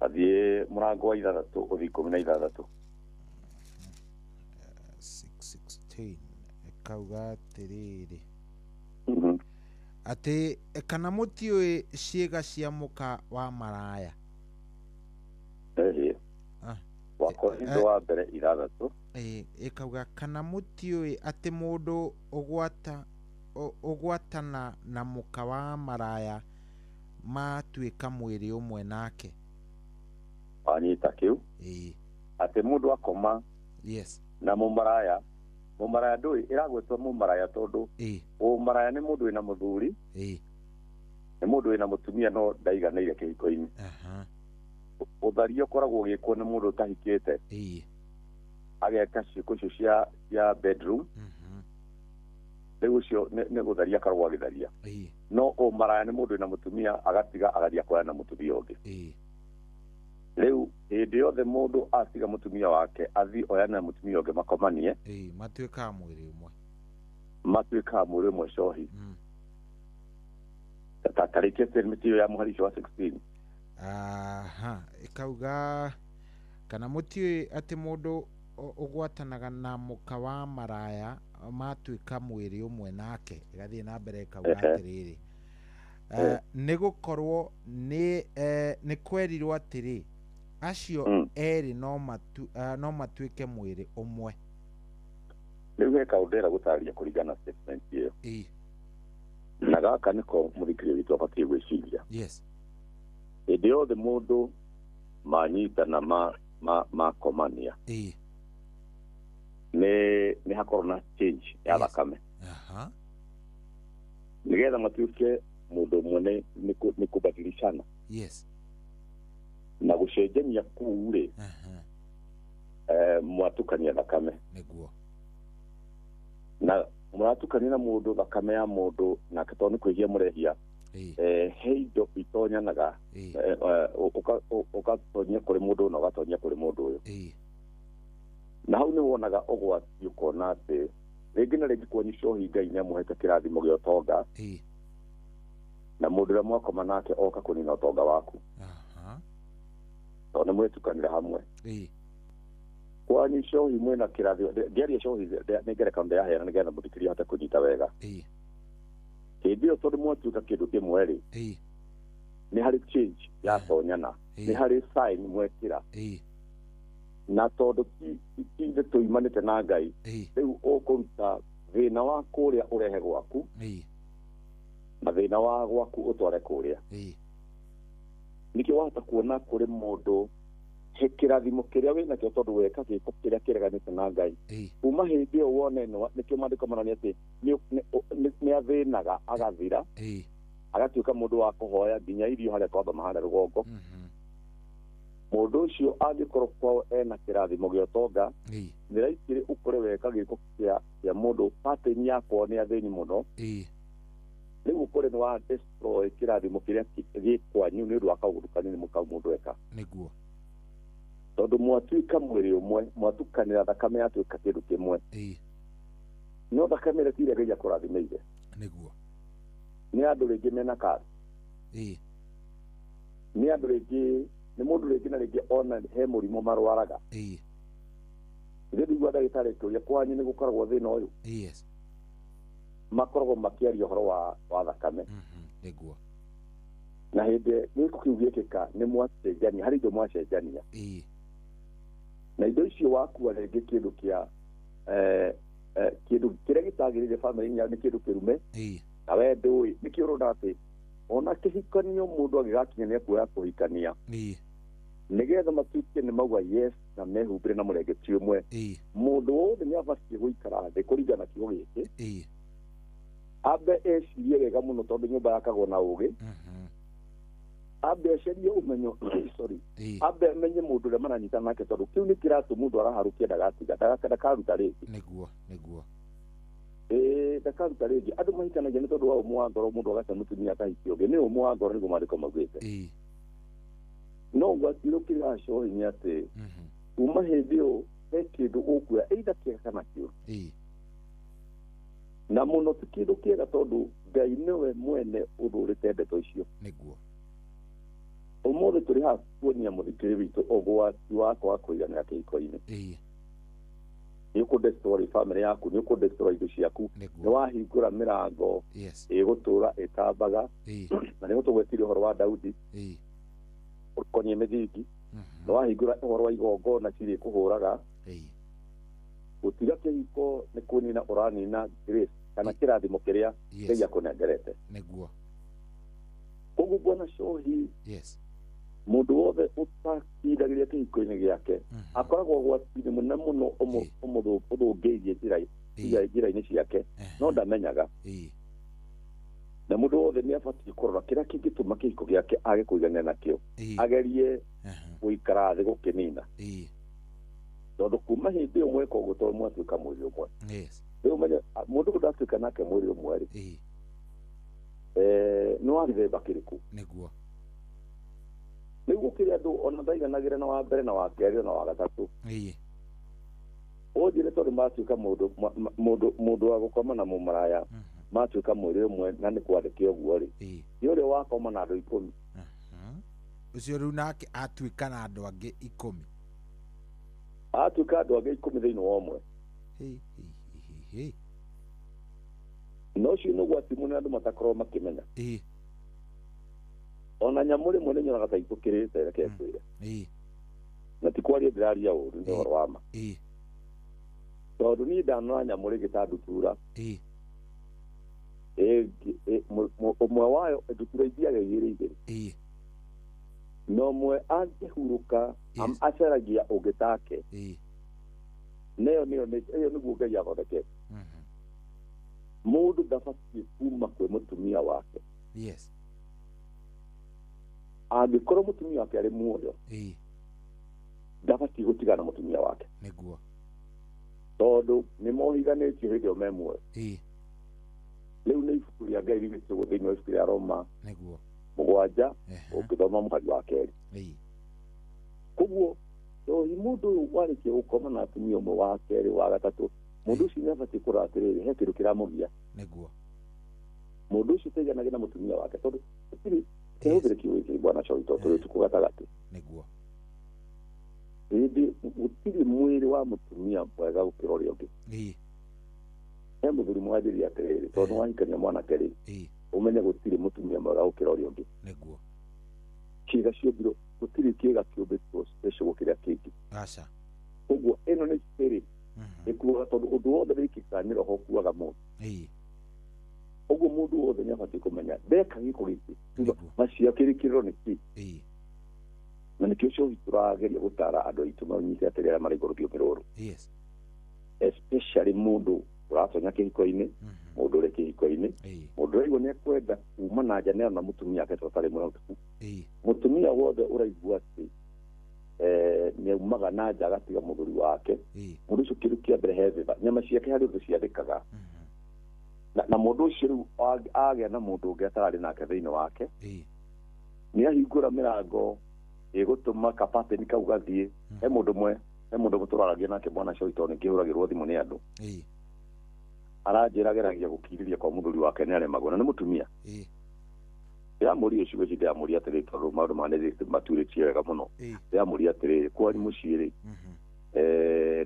athie murango wa 6 uthi 16 6:16 kauga atiriri ati kana mutiui ciiga cia muka wa maraya wa Korintho wa mbere 6 ikauga kana mutiui ati mundu ugwatana na muka wa maraya matuika mwiri umwe nake anyita kiu ati mundu akoma na mumaraya ndui iragwetwo mumaraya tondu mumaraya ni mundu wina muthuri ni mundu wina mutumia no ndaiganire kihiko-ini utharia ukoragwo ugikwo ni mundu utahikite ageka ciiko cio cia bedroom riu cio ni gutharia akarwo agitharia no mumaraya ni mundu wina mutumia agatiga agathia kwaya na mutumia ungi riu hindi yothe mundu asiga mutumia wake athi oyana na mutumia ungi makomanie matuika mwiri umwe cohi tatarikia termitio ya muhari wa 16 ikauga kana mutiui ati mundu ugwatanaga na muka wa maraya matuika mwiri umwe nake igathie na mbere ikauga atiriri ni gukorwo ni kwerirwo atiri acio eri no matuike mwiri umwe riu he kaundera gutaria kuringana na statement iyo na gaka niko muthikiria witu abatie gwiciria hindi yothe mundu manyitana makomania ni hakorwo na change ya thakame nigetha matuike mundu umwe ni kubadilishana na gucenjania kuu ri mwatukania thakame niguo na mwatukania na mundu thakame ya mundu na kato ni kwihia murehia heindo itonyanaga ukatonya kuri mundu na ugatonya kuri mundu uyu na hau ni wonaga ugwati ukona ati ringi na ringi kuonyesha cohi Ngai ni amuhete kirathimo gia utonga na mundu uria mwakoma nake oka kunina utonga waku tondå mwä tukanire hamwe kwani cohi mwena kirathio ngeria cohi nä ngerekano yaheana nä getha må thikiria hote kå nyita wega hä ndä ä yo tondå mwatuika kä ndå kä mwe rä nä harä change ya tonyana nä harä sign mwekä ra na tondå itinde tå imanä te na Ngai rä u å kå ruta thä na wa kå rä a å rehe gwaku na thä na wa gwaku å tware kå rä a niki wahota kuona kuri mundu he kirathimo kiria wina kio tondu weka giko kiria kireganite na Ngai kuma hindi o wone nikio mandiko manani ati ni athinaga agathira agatuika mundu wa kuhoya nginya irio haria kwamba mahanda rugongo mundu ucio angikorwo kwao ena kirathimo gya utonga ni raikire ukore weka giko kya mundu pattern yako ni athini muno riu ukore ni wa destroy kirathimo kiria gikwanyu ni undu wa kaugurukani ni mukau mundu eka niguo tondu mwatuika mwiri umwe mwatukanira thakame yatuika kindu kimwe no thakame ria tiria Ngai akurathimeire niguo ni andu ringi mena kari ni andu ringi ni mundu ringi na ringi ona he murimo marwaraga ndigwa ndagitari turia kwanyu ni gukoragwo thina uyu makoragwo makiaria uhoro wa thakame niguo na hindi ni kukiugikika ni mwacenjania hari indo mwacenjania na indo icio wakua ringi kindu kia kindu kiria gitagirire family ya ni kindu kirume na we ndui ni kiurona ati ona kihikanio mundu agigakinya ni kuoya kuhikania nigetha matuike ni mauga yes na mehumbire na murengeti umwe mundu wothe ni abatie guikara thi kuringana kiugo giki abe ecirie wega muno tondu nyumba yakagwo na ugi abe ecirie umenyo sorry abe menye mundu ria mananyita nake tondu kiu ni kiratu mundu araharukia ndagatiga ndakaruta ringi niguo ndakaruta ringi andu mahikanagia ni tondu wa umwe wa ngoro mundu agaca mutumia akahikia ugi ni umwe wa ngoro niguo maandiko maugite no gwatiro kiraco hinya ati uma hindi iyo he kindu ukuya either kiega kana kiuru na muno ti kindu kiega tondu Ngai niwe mwene uthurite ndeto icio niguo umuthi turi ha kuonia muthikiri witu ugwati wako wa kuiganira kihiko-ini ni ukudestroy family yaku ni ukudestroy indo ciaku ni wahingura mirango igutura itambaga na ni gutugwetiria uhoro wa Daudi ukonie mithingi ni wahingura uhoro wa igongona ciri kuhuraga gutiga kihiko ni kunina uranina grace kana kirathimo kiria Ngai akunengerete niguo koguo bwana shohi mundu wothe utakindagĩria kĩhiko-inĩ gĩake akoragwo gwatine mũnene mũno ũthũngĩirie njĩra-inĩ ciake no ndamenyaga na mundu wothe nĩ abatiĩ kũrora kĩrĩa kĩngĩtũma kĩhiko gĩake age kũiganĩra nakĩo agerie gũikara thĩ gũkĩnina tondũ kuma hĩndĩ ĩyo mweka ũguo tondũ mwatuĩka mwĩrĩ ũmwe rĩu ũmenye mũndũ ndatuĩka nake mwĩrĩ ũmwe rĩ nĩ wa gĩthemba kĩrĩkũ nĩguo rĩu gũkĩrĩ andũ ona ndaiganagĩra na wa mbere na wa kerĩ na wa gatatũ ũnjĩre tondũ matuĩka mũndũ wa gũkoma na mũmaraya matuĩka mwĩrĩ ũmwe na nĩ kwandĩke ũguo rĩ nĩ ũrĩa wakoma na andũ 10 ũcio rĩu nake atuĩka na andũ angĩ 10 atuĩka andũ angĩ 10 thĩinĩ wa ũmwe no ũcio nĩ ũgwati mũnene andũ matakorwo makĩmenya ona nyamũ rĩmwe nĩ nyonaga ta itũkĩrĩte reke kwĩre na ti kwaria ndĩraria ũru nĩ ũhoro wa ma tondũ niĩ ndanona nyamũ rĩngĩ ndutura ũmwe wayo ndutura ithiaga igĩrĩ no ũmwe angĩhurũka acaragia ũngĩ take ĩyo nĩguo Ngai athondekete mũndũ ndabatiĩ kuma kwĩ mũtumia wake angĩkorwo mũtumia wake arĩ muoyo ndabatiĩ gũtigana na mũtumia wake nĩguo tondũ nĩ mohiganĩtio hĩndĩ ĩyo me muoyo rĩu nĩ ibuku rĩa Ngai rĩgĩtwo thĩinĩ wa ibuku rĩa Roma 7 ũngĩthoma mũhari wa kerĩ koguo tohi mũndũ ũyũ warĩkia gũkoma na atumia ũmwe wa kerĩ wa gatatũ mũndũ ũcio nĩ abatiĩ kũrora atĩrĩrĩ he kĩndũ kĩramũgia nĩguo mũndũ ũcio taiganagĩra na mũtumia wake tondũ kehũthĩre kiugo gĩkĩ bwana Choi tondũ tũrĩ ũtukũ gatagatĩ nĩguo hĩndĩ gũtirĩ mwĩrĩ wa mũtumia mwega gũkĩra ũrĩa ũngĩ he mũthuri mwanjĩria atĩrĩrĩ tondũ wahikania mwanake rĩ ũmenye gũtirĩ mũtumia mwega gũkĩra ũrĩa ũngĩ nĩguo ciĩga ciũmbirwo gũtirĩ kĩĩga kĩũmbĩtwo special gũkĩra kĩngĩ aca ũguo ĩno nĩ spirit ĩkuaga tondũ ũndũ wothe wĩkĩkaga nĩ roho ũkuaga mũndũ ũguo mũndũ wothe nĩ abatiĩ kũmenya ndeka gĩko gĩkĩ macio kĩrĩkĩrĩro nĩ kĩ na nĩkĩo cohi tũrageria gũtara andũ aitũ manyite atĩrĩ arĩa marĩ igũrũ kĩũmbe rũrũ especially mũndũ ũratonya kĩhiko-inĩ mũndũ ũrĩ kĩhiko-inĩ mũndũ ũraigua nĩ ekwenda kuma na nja nĩana mũtumia ake twatarĩ mwĩhokeku mũtumia wothe ũraigua atĩ nĩ umaga na nja agatiga mũthuri wake mũndũ ũcio kĩndũ kĩa mbere hethĩba nyama ciake harĩ ũndũ ciathĩkaga na mũndũ ũcio rĩu agĩa na mũndũ ũngĩ atararĩ nake thĩinĩ wake nĩ ahingũra mĩrango ĩgũtũma kapateni kau gathiĩ he mũndũ ũmwe tũraragia nake Bwana Choi tondũ nĩ kĩhũragĩrwo thimũ nĩ andũ aranjĩra ageragia gũkirĩria kwa mũthuri wake nĩ aremagwo na nĩ mũtumia yamũria ũcio gĩci ndĩamũria atĩrĩrĩ tondũ maũndũ manĩrĩte maturĩtie wega mũno ndĩamũria atĩrĩrĩ kwanyu mũciĩ-rĩ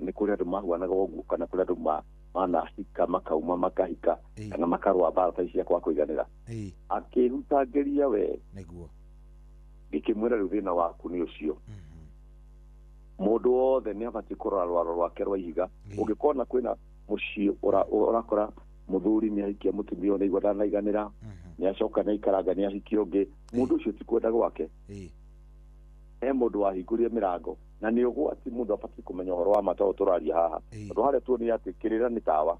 nĩ kũrĩ andũ mahuanaga ũguo kana kũrĩ andũ manahika makauma makahika kana makarũa mbara ta icia kwa kũiganĩra akĩrutangĩria we ngĩkĩmwĩra rĩu thĩna waku nĩ ũcio mũndũ wothe nĩ abatiĩ kũrora rwaro rwake rwa ihiga ũngĩkona kwĩna mũciĩ ũrakora mũthuri nĩ ahikia mũtumia ona igua ndanaiganĩra nĩ acoka nĩ aikaranga nĩ ahikia ũngĩ mũndũ ũcio ti kwenda gwake he mũndũ wahingũrire mĩrango na nĩ ũgwati mũndũ abatiĩ kũmenya ũhoro wa mata tũraria haha tondũ harĩa tuonire atĩ kĩrĩra nĩ tawa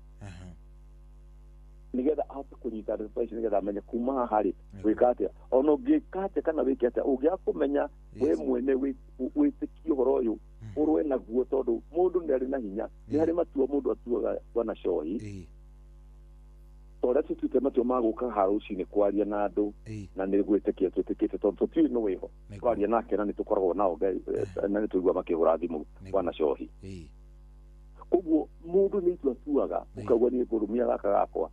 nĩgetha ahote kũnyita nĩgetha amenye kuma haha rĩ gwĩka atĩa ona ũngĩka atĩa kana wĩke atĩa ũngĩaga kũmenya we mwene wĩtĩkie ũhoro ũyũ ũrũe naguo tondũ mũndũ nĩ arĩ na hinya nĩ harĩ matua mũndũ atuaga Bwana Choi tondũ tũtuĩte matua ma gũka haha rũcinĩ kwaria na andũ na nĩ gwĩtĩkia twĩtĩkĩte tondũ tũtiũĩ nĩ wĩho twaria nake na nĩ tũkoragwo nao na nĩ tũigua makĩhũra thimũ Bwana Choi koguo mũndũ nĩ itua atuaga ũkauga niĩ ngũrũmia gaka gakwa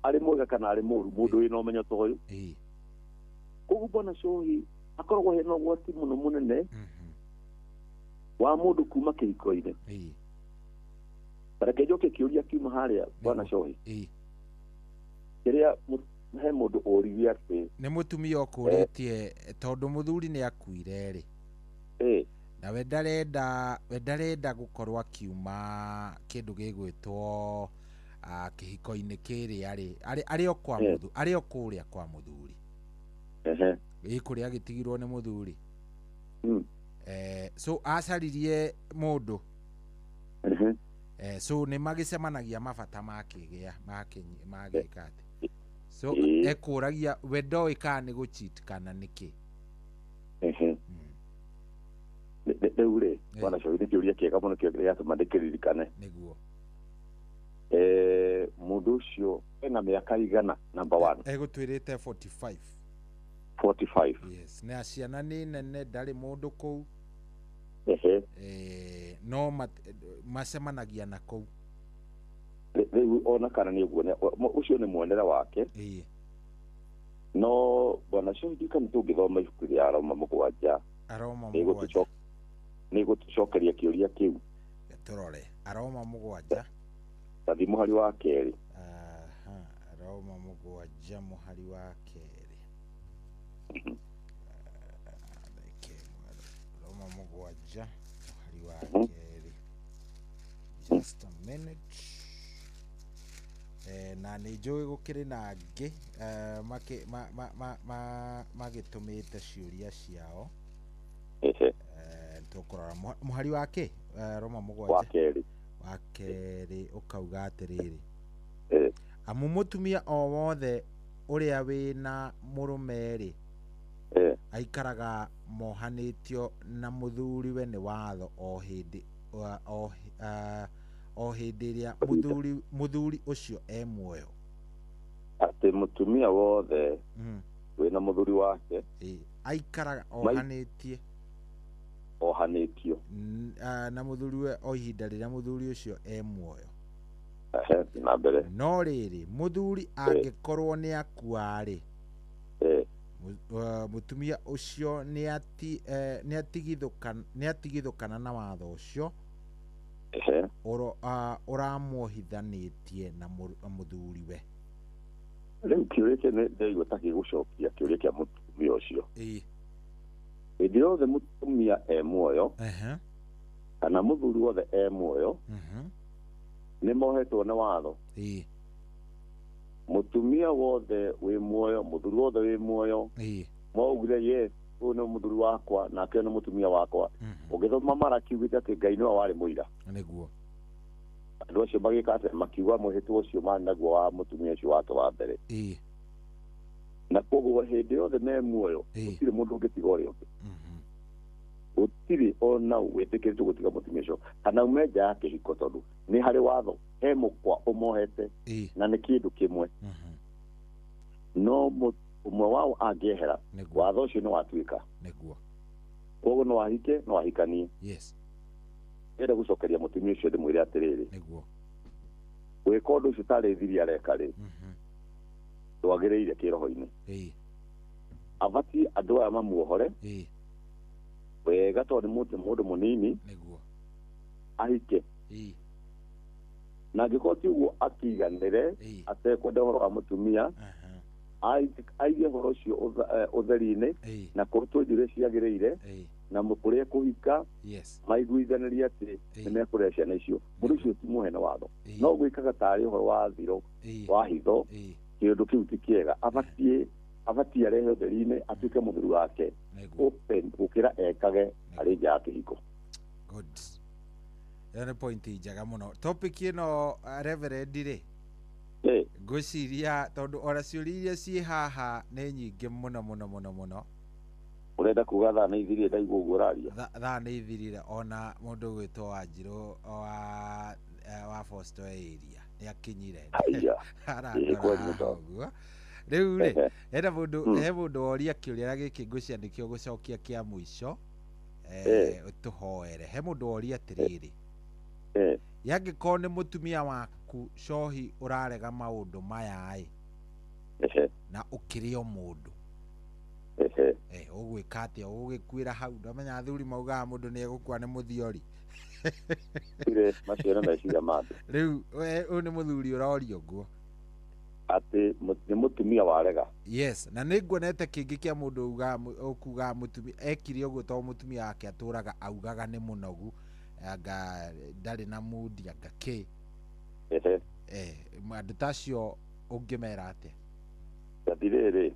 arĩ mwega kana arĩ mũru mũndũ wĩna ũmenyo ta ũyũ koguo Bwana Choi akoragwo hena ũgwati mũno mũnene wa mũndũ kuma kĩhiko-inĩ reke njoke kĩũria kiuma harĩa Bwana Choi kĩrĩa he mũndũ ũririe atĩ nĩ mũtumia ũkũrĩtie tondũ mũthuri nĩ akuire rĩ na we ndarenda gũkorwo akiuma kĩndũ gĩgwĩtwo kĩhiko-inĩ kĩrĩa arĩ o kũrĩa kwa mũthuri kũrĩa agĩtigirwo nĩ mũthuri so acaririe mũndũ so nĩ magĩcemanagia mabata makĩgĩa magĩka atĩ so ekũragia we ndoĩ kana nĩ gũcheat kana nĩkĩ rĩu rĩ Bwana Choi nĩ kĩũria kĩega mũno kĩrĩa gĩatũma ndĩkĩririkane nĩguo mũndũ ũcio ena mĩaka igana number one egũtwĩrĩte 45 yes na ciana nĩ nene ndarĩ mũndũ kũu no macemanagia na kũu rĩu ona kana nĩ ũguo ũcio nĩ muonere wake no Bwana Choi ndika nĩ tũngĩthoma ibuku rĩa Aroma mũgwanja nĩ gũtũcokeria kĩũria kĩu tũrore Aroma mũgwanja tathi mũhari wa kerĩ Aroma mũgwanja mũhari wa kerĩ Aroma mũgwanja mũhari wa kerĩ just a minute na nĩ njũĩ gũkĩrĩ na angĩ magĩtũmĩte ciũria ciao tũkũrora mũhari wa kĩ Roma mũgwanja wa kerĩ ũkauga atĩrĩrĩ amu mũtumia o wothe ũrĩa wĩna mũrũme-rĩ aikaraga mohanĩtio na mũthuriwe nĩ watho o hĩndĩ ĩrĩa mũthuri ũcio muoyo atĩ mũtumia wothe wĩna mũthuri wake aikaraga ohanĩtio na mũthuriwe o ihinda rĩrĩa mũthuri ũcio muoyo na mbere no rĩrĩ mũthuri angĩkorwo nĩ akua-rĩ mũtumia ũcio nĩ atigithũkana na watho ũcio ũramuohithanĩtie na mũthuriwe rĩu kĩũria kĩu nĩndaigua ta gĩgũcokia kĩũria kĩa mũtumia ũcio hĩndĩ yothe mũtumia muoyo kana mũthuri wothe muoyo nĩ mohetwo nĩ watho mũtumia wothe wĩ muoyo mũthuri wothe wĩ muoyo maugire yes ũyũ nĩ mũthuri wakwa nake nĩ mũtumia wakwa ũngĩthoma Malaki ugĩte atĩ Ngai nĩwe warĩ mũira nĩguo andũ acio magĩka atĩ makiuga mũhĩtwa ũcio marĩ naguo wa mũtumia ũcio wake wa mbere na koguo hĩndĩ yothe me muoyo gũtirĩ mũndũ ũngĩtiga ũrĩa ũngĩ gutiri ona wetekeretwo gutiga mutumia ucio kana umeja yake hiko tondu ni hari watho he mukwa umohete na ni kindu kimwe no umwe wao angehera watho ucio ni watuika niguo koguo no wahike no wahikanie yes enda gucokeria mutumia ucio ndimwire atiriri niguo gwika undu ucio tari thiri areka ri ndwagiriire kiroho-ini abati andu aya mamuohore wega tondu ni mundu munini niguo ahike na ngĩkorwo ti ũguo akiganĩre atekwenda ũhoro wa mũtumia aige ũhoro ũcio ũtheri-inĩ na kũrutwo njĩra ciagĩrĩire na kũrĩa kũhika maiguithanĩrie atĩ nĩ mekũrĩa ciana icio mũndũ ũcio ti mũhene watho no gwĩkaga tarĩ ũhoro wa thiro wa hitho kĩũndũ kĩu ti kĩega abatiĩ arehe ũtheri-inĩ atuĩke mũthuri wake open gũkĩra ekage arĩ nja ya kĩhiko. Yana point njega muno topic ino reverend ri ngwiciria tondu ora ciũria iria ciĩ haha nĩ nyingĩ mũno urenda kuga thaa nĩ ithirire ndaigua ũguo ũraria thaa nĩ ithirire ona mũndũ gwĩtwo Wanjirũ wa Fosto area nĩ akinyire rĩu rĩ enda mũndũ oria kĩũria gĩkĩ ngwĩciria nĩkĩo gũcokia kĩa mũico ũtũhoere he mũndũ oria atĩrĩrĩ yangĩkorwo nĩ mũtumia waku cohi ũrarega maũndũ maya na ũkĩrĩ o mũndũ ũgwĩka atĩa ũgũgĩkuĩra hau ndamenya athuri maugaga mũndũ nĩ egũkua nĩ mũthiori rĩu ũyũ nĩ mũthuri ũroria ũguo atĩ nĩ mũtumia warega yes na nĩ nguonete kĩngĩ kĩa mũndũ ũkuga mũtumia ekire ũguo tondũ mũtumia wake atũraga augaga nĩ mũnogu anga ndarĩ na mudi anga kĩ andũ tacio ũngĩmera atĩa gathirĩrĩ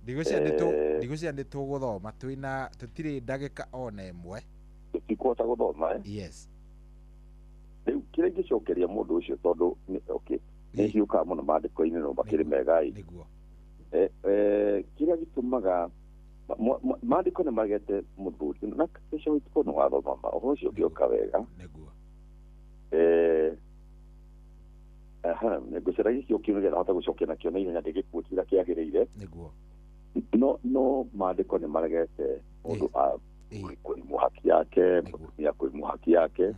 ndigũcia nĩ tũgũthoma tũtirĩ ndagĩka ona ĩmwe tũtikũhota gũthoma yes rĩu kĩrĩa ingĩcokeria mũndũ ũcio tondũ nĩ hiũkaga mũno maandĩko-inĩ no makĩrĩ mega kĩrĩa gĩtũmaga maandĩko nĩ magete mũthuri na kesho ituko no wathoma ũhoro ũcio ũngĩoka wega ngũciragia gĩkĩo kĩu nĩgetha hote gũcokia nakĩo na ihenya ndĩgĩkuo kĩrĩa kĩagĩrĩire no maandĩko nĩ maregete mũndũ kũimwo haki yake mũtumia kũimwo haki yake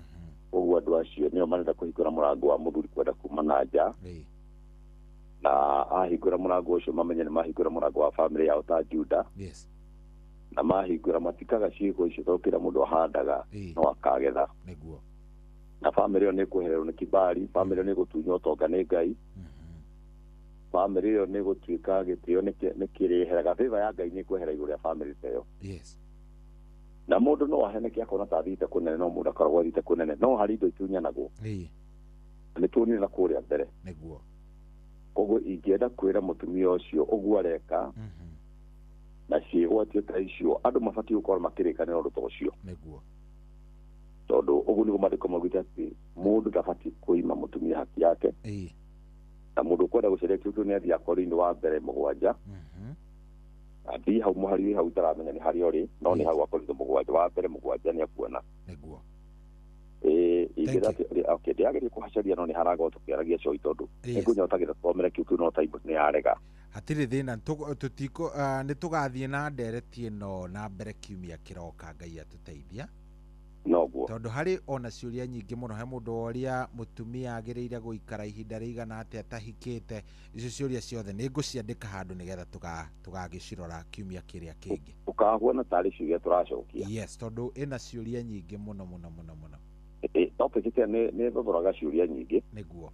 ũguo andũ acio nĩo marenda kũhingũra mũrango wa mũthuri kwenda kuma na nja na ahingũra mũrango ũcio mamenye nĩ mahingũra mũrango wa bamĩrĩ yao ta Juda na mahingũra matikaga ciĩko icio tondũ kĩrĩa mũndũ ahandaga no akagetha na bamĩrĩ ĩyo nĩ ĩkwehererwo nĩ kibali bamĩrĩ ĩyo nĩ ĩgũtunywo ũtonga nĩ Ngai bamĩrĩ ĩyo nĩ ĩgũtuĩka gĩtĩo nĩ kĩrĩheraga favor ya Ngai nĩ ĩkwehera igũrũ rĩa bamĩrĩ ta ĩyo na mũndũ no aheneke akona ta athiĩte kũnene no mũndũ akoragwo athiĩte kũnene no harĩ indo itunyanagwo nĩ tuonire na kũrĩa mbere koguo ingĩenda kwĩra mũtumia ũcio ũguo areka na ciĩgwatio ta icio andũ mabatiĩ gũkorwo makĩrĩkanĩra ũndũ ta ũcio tondũ ũguo nĩguo maandĩko maugĩte atĩ mũndũ ndabatiĩ kũima mũtumia haki yake na mũndũ ũkwenda gũcaria kĩũndũ nĩ athiĩ Akorinto wa mbere 7 athi hau mũhari hau taramenya nĩ harĩ ori no nĩ hau Akorinto 7 wa mbere 7 nĩ akuona ndĩagĩrĩire kũhacaria no nĩ harago tũkĩaragia coĩ tondũ nĩngũnyotagira twomere kĩu no taibu nĩ yarega hatirĩ thĩna nĩ tũgathiĩ na ndereti ĩno na mbere kiumia kĩroka Ngai atũteithia noguo tondũ harĩ ona ciũria nyingĩ mũno he mũndũ oria mũtumia agĩrĩire gũikara ihinda rĩigana atĩa atahikĩte icio ciũria ciothe nĩ ngũciandĩka handũ nĩgetha tũgagĩcirora kiumia kĩrĩa kĩngĩ ũkahuana tarĩ ciũria tũracokia yes tondũ ĩna ciũria nyingĩ mũno topic ĩyo nĩ thothoraga ciũria nyingĩ nĩguo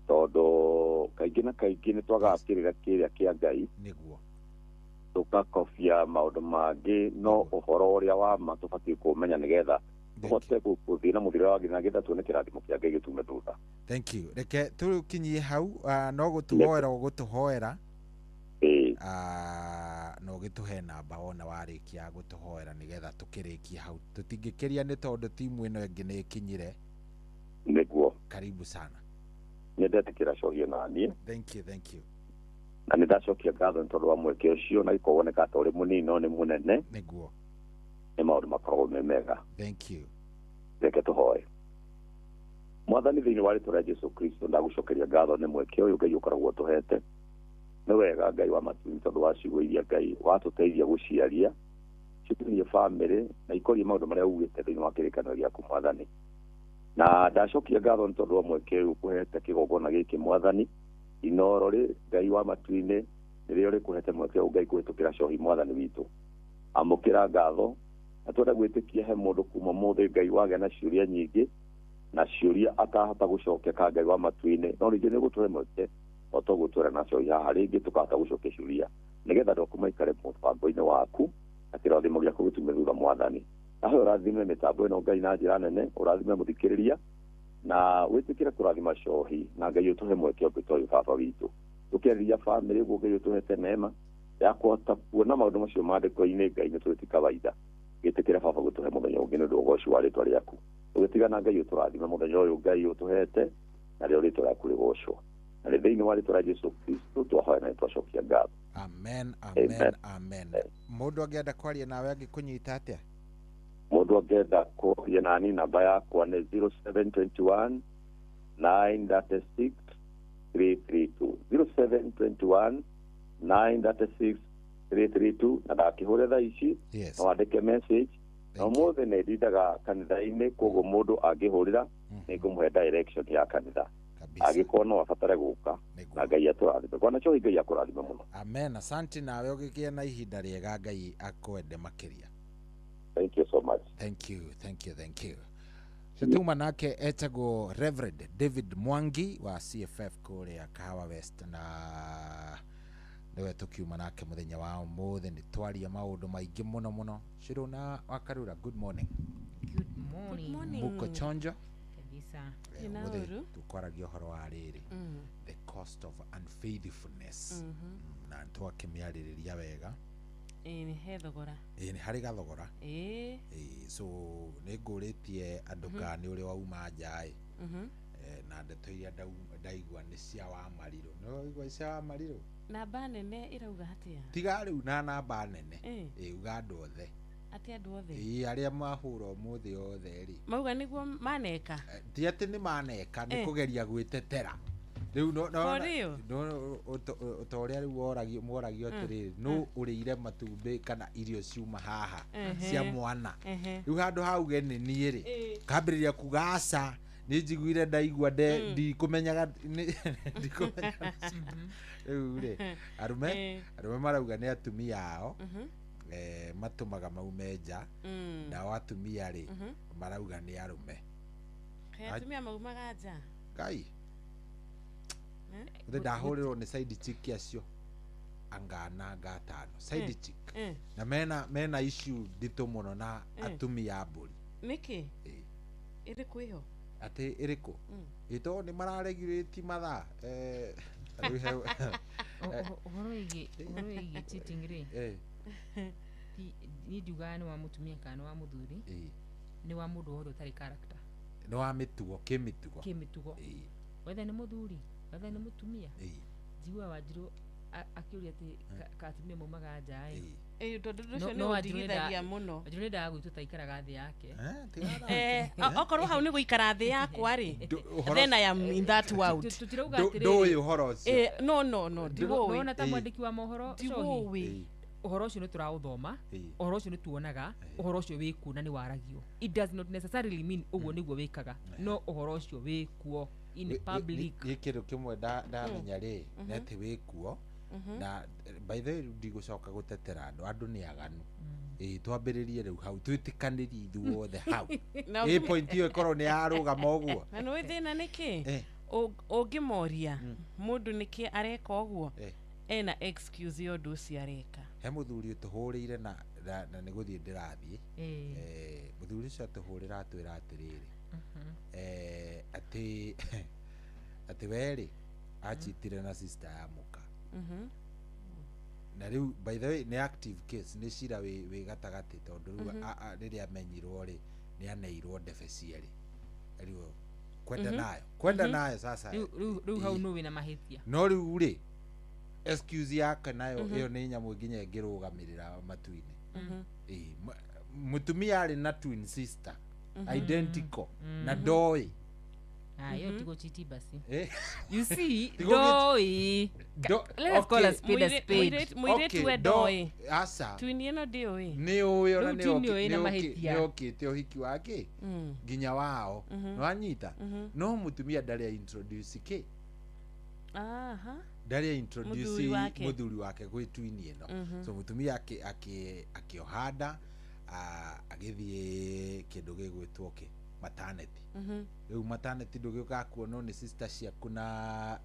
tondũ kaingĩ na kaingĩ nĩ twagaga kĩrĩra kĩrĩa kĩa Ngai nĩguo tũgakobia maũndũ mangĩ no ũhoro ũrĩa wa ma tũbatiĩ kũmenya nĩgetha tũhote gũthiĩ na mũthia wa nginya nĩgetha tuone kĩrathimo kĩa Ngai gĩtume thutha thank you reke tũkinyie hau no gũtũhoera no gĩtũhe namba wona warĩkia gũtũhoera nĩgetha tũkĩrĩkie hau tũtingĩkĩria nĩ tondũ timu ĩno ĩngĩ nĩ ĩkinyire nĩguo karibu sana nĩndetĩkĩra cohie na niĩ thank you na nĩ ndacokia ngatho nĩ tondũ wa mweke ũcio na ikowoneka ta ũrĩ mũnini no nĩ mũnene nĩguo maundu makoragwo me mega. Thank you. Reke tuhoe. Mwathani thiini wa ritwa ria Jesu Kristo ndagucokeria ngatho ni mweke uyu Ngai ukoragwo tuhete. Ni wega Ngai wa matu tondu wa ciugo iria Ngai watuteithia guciaria citunie family na ikorie maundu maria ugite thiini wa kirikanio giaku Mwathani. Na ndacokia ngatho ni tondu wa mweke uyu kuhete kigongona giki Mwathani. Inoro ri Ngai wa matu-ini nirio rikuhete mweke uyu Ngai kuhitukira cohi Mwathani witu. Amukira ngatho na twenda gwitikia he mundu kuma muthe Ngai wage na ciuria nyingi na ciuria atahota gucokeka Ngai wa matu-ini no ringi ni gutuhe mweke otogutwira nacio haha ringi tukahota gucokia ciuria nigetha ndokumaikare mubango-ini waku atirathimo giaku gitume thutha Mwathani. Naho urathime mitambo ino Ngai na njira nene, urathime muthikiriria na witikire kurathima cohi na Ngai utuhe mweke uyu baba witu. Tukeria family guo Ngai utuhete neema ya kuhota kuona maundu macio mandiko-ini Ngai ni twiti kawaida. Gitikire baba gutuhe muthenya ungi ni undu ugoci wa ritwa riaku. Ugitigana Ngai uturathime muthenya uyu Ngai utuhete na rio ritwa riaku rigocwo. Na thiini wa ritwa ria Jesu Kristo twahoya na twacokia ngatho. Amen, amen, amen. Mundu angenda kwaria nawe angikunyita atia? Mundu angenda kwaria nani namba yakwa ni 0721 936 332 0721 936 332 na ndakihore thaa ici no wandike message no mothe ne ndindaga kanitha-ini koguo mundu angihurira ni ngumuhe direction ya kanitha agĩkorwo no abatare guka na Ngai atũrathime kwana cio Ngai akũrathime muno. Amen. Asante nawe ũgĩgĩa na ihinda rĩega Ngai akwende makĩria. Thank you so much. Thank you, thank you, thank you. Tuma nake etagwo Reverend David Mwangi wa CFF kũrĩa Kahawa West na niwe tukiuma nake muthenya wa ũmũthĩ nĩ twaria maũndũ maingĩ mũno mũno. Shiruna Wakarura, good morning. Good morning. Good morning. Muko chonjo? Kabisa. Tukwaragia ũhoro wa rĩrĩ. The cost of unfaithfulness. Na twakĩmĩarĩrĩria wega. Nĩ he thogora. Nĩ harĩ gathogora. So nĩ ngũrĩtie andũ kana nĩ ũrĩ wauma nja na ndeto iria ndaigua nĩ cia Wamariro. No igua cia Wamariro? Namba nene irauga hatia? Tiga rĩu na namba nene. Uga andũ othe. Ati andũ othe? Arĩa mahũra ũmũthĩ othe rĩ. Mauga nĩguo maneka? Ti atĩ nĩ maneka, nĩ kũgeria gwĩtetera. Rĩu no ũrĩa rĩu moragio atĩrĩrĩ no ũrĩire matumbĩ kana irio ciuma haha cia mwana. Rĩu handũ hauge nĩ niĩ rĩ kambĩrĩria kuga aca nĩ njiguire ndaigua ndikũmenyaga rĩu rĩ arũme marauga nĩ atumia ao matumaga maume nja nao atumia rĩ marauga nĩ arũme. Atumia maumaga nja? Ngai ndahũrĩrwo nĩ side chick acio angana gatano side chick na mena issue nditũ mũno na atumia mbũri. Nĩkĩ? Ĩrĩkũ ĩyo? Atĩ ĩrĩkũ? Ĩto nĩ mararegulate mathaa ũhoro wĩgiĩ cheating rĩ niĩ ndiugaga nĩ wa mũtumia kana wa mũthuri, nĩ wa mũndũ wothe ũtarĩ character, nĩ wa mĩtugo kĩmĩtugo whether nĩ mũthuri whether nĩ mũtumia. Njiguaga Wanjirũ akĩũria atĩ atumia maumaga nja tondũ ũcio nĩ ũndigithagia mũno. Wanjirũ nĩ ndaga gwitũ taikaraga thĩ yake okorwo hau nĩ gũikara thĩ yakwa rĩ then I am in that world. Tũtirauga atĩrĩrĩ ndũĩ ũhoro ũcio? No ndiũĩ. Nona ta mwandĩki wa mohoro Cohi ũhoro ũcio nĩ tũraũthoma, ũhoro ũcio nĩ tuonaga, ũhoro ũcio wĩ kuo na nĩ waragio. It does not necessarily mean ũguo nĩguo wĩkaga, no ũhoro ũcio wĩ kuo in public. Gĩkĩro kĩmwe ndamenya rĩ nĩ atĩ wĩ kuo na by the way ndigũcoka gũtetera andũ nĩ aganu. Twambĩrĩrie rĩu hau twĩtĩkanĩrie ithuothe hau point ĩyo ĩkorwo nĩ yarũgama ũguo. Na nĩ thĩna nĩkĩ ũngĩmoria mũndũ nĩkĩ areka ũguo ena excuse ya ũndũ ũcio areka. He mũthuri ũtũhũrĩire na nĩ gũthiĩ ndĩrathiĩ mũthuri ũcio atũhũrĩra atwĩra atĩrĩrĩ atĩ werĩ achitire na sister ya mũka na rĩu by the way nĩ active case nĩ cira wĩ gatagatĩ tondũ rĩu rĩrĩa amenyirwo rĩ nĩ aneirwo ndebe cierĩ rĩu kwenda nayo sasa rĩu hau no wĩna mahĩtia no rĩu rĩ excuse yake nayo ĩyo nĩ nyamũ nginya ĩngĩrũgamĩrĩra matu-inĩ mutumia ari na twin sister identical na doi yo tigo chiti basi you see doi let's call a spade a spade muiretu we doi asa twin ino doi ni uyo na ni okite uhiki wake ginya wao no anyita no mutumia ndari introduce ke ndari introduce muthuri wake gwi twin ino so mutumia akiohada agithie kindu gigwitwo ke maternity eu maternity ndugiuka kuona ni sister ciaku na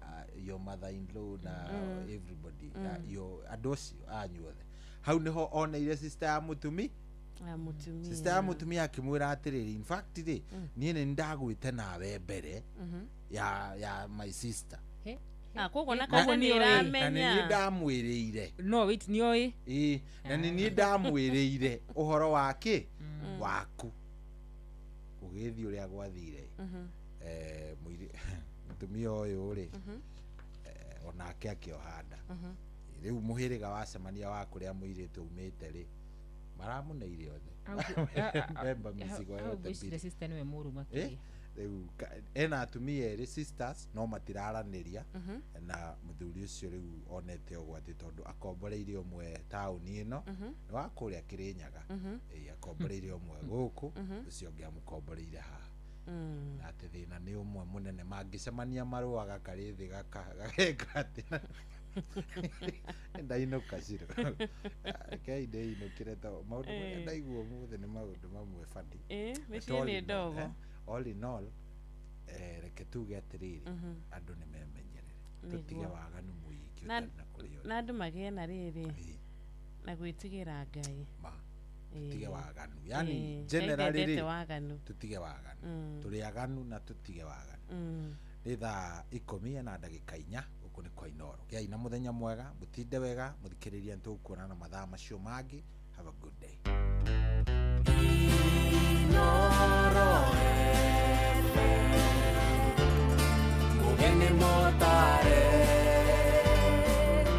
your mother in law na everybody yo adosi anyuothe hau niho ona ile sister ya mutumi sister ya mutumi akimwira atiriri in fact ri nie ni ndagwite nawe mbere ya my sister kogo na kago ni ramenya na ni ndamwiriire no wait ni oi na ni ndamwiriire uhoro wake waku ugethi uria gwathire muiri mutumia uyu ri onake akiohanda riu muhiriga wacemania wa kuria muirite umite ri maramuneire othe bemba misigo yote bila sister niwe muru makiri riu ena atumia eri sisters no matiraraniria na muthuri ucio riu onete ogwati tondu akomboreire umwe tauni ino ni wa kuria Kirinyaga akomboreire umwe guku ucio ngia mukomboreire ha na ati thina ni umwe munene mangicemania maruaga karithi gakati ndaino kashiro kai dei no kireta maundu ndaiguo muthe ni maundu mamwe fandi mishini ndogo all in all reke tuge atiriri andu ni memenyerere tutige waganu muiki na andu magie na riri na gwitigira Ngai tutige waganu yani generally tutige waganu turi aganu na tutige waganu ni thaa 10 na ndagika 4 uku ni kwa Inoro kia ina muthenya mwega mutinde wega muthikiriria ntukuona na mathaa macio mangi have a good day Inoro Mugeni motare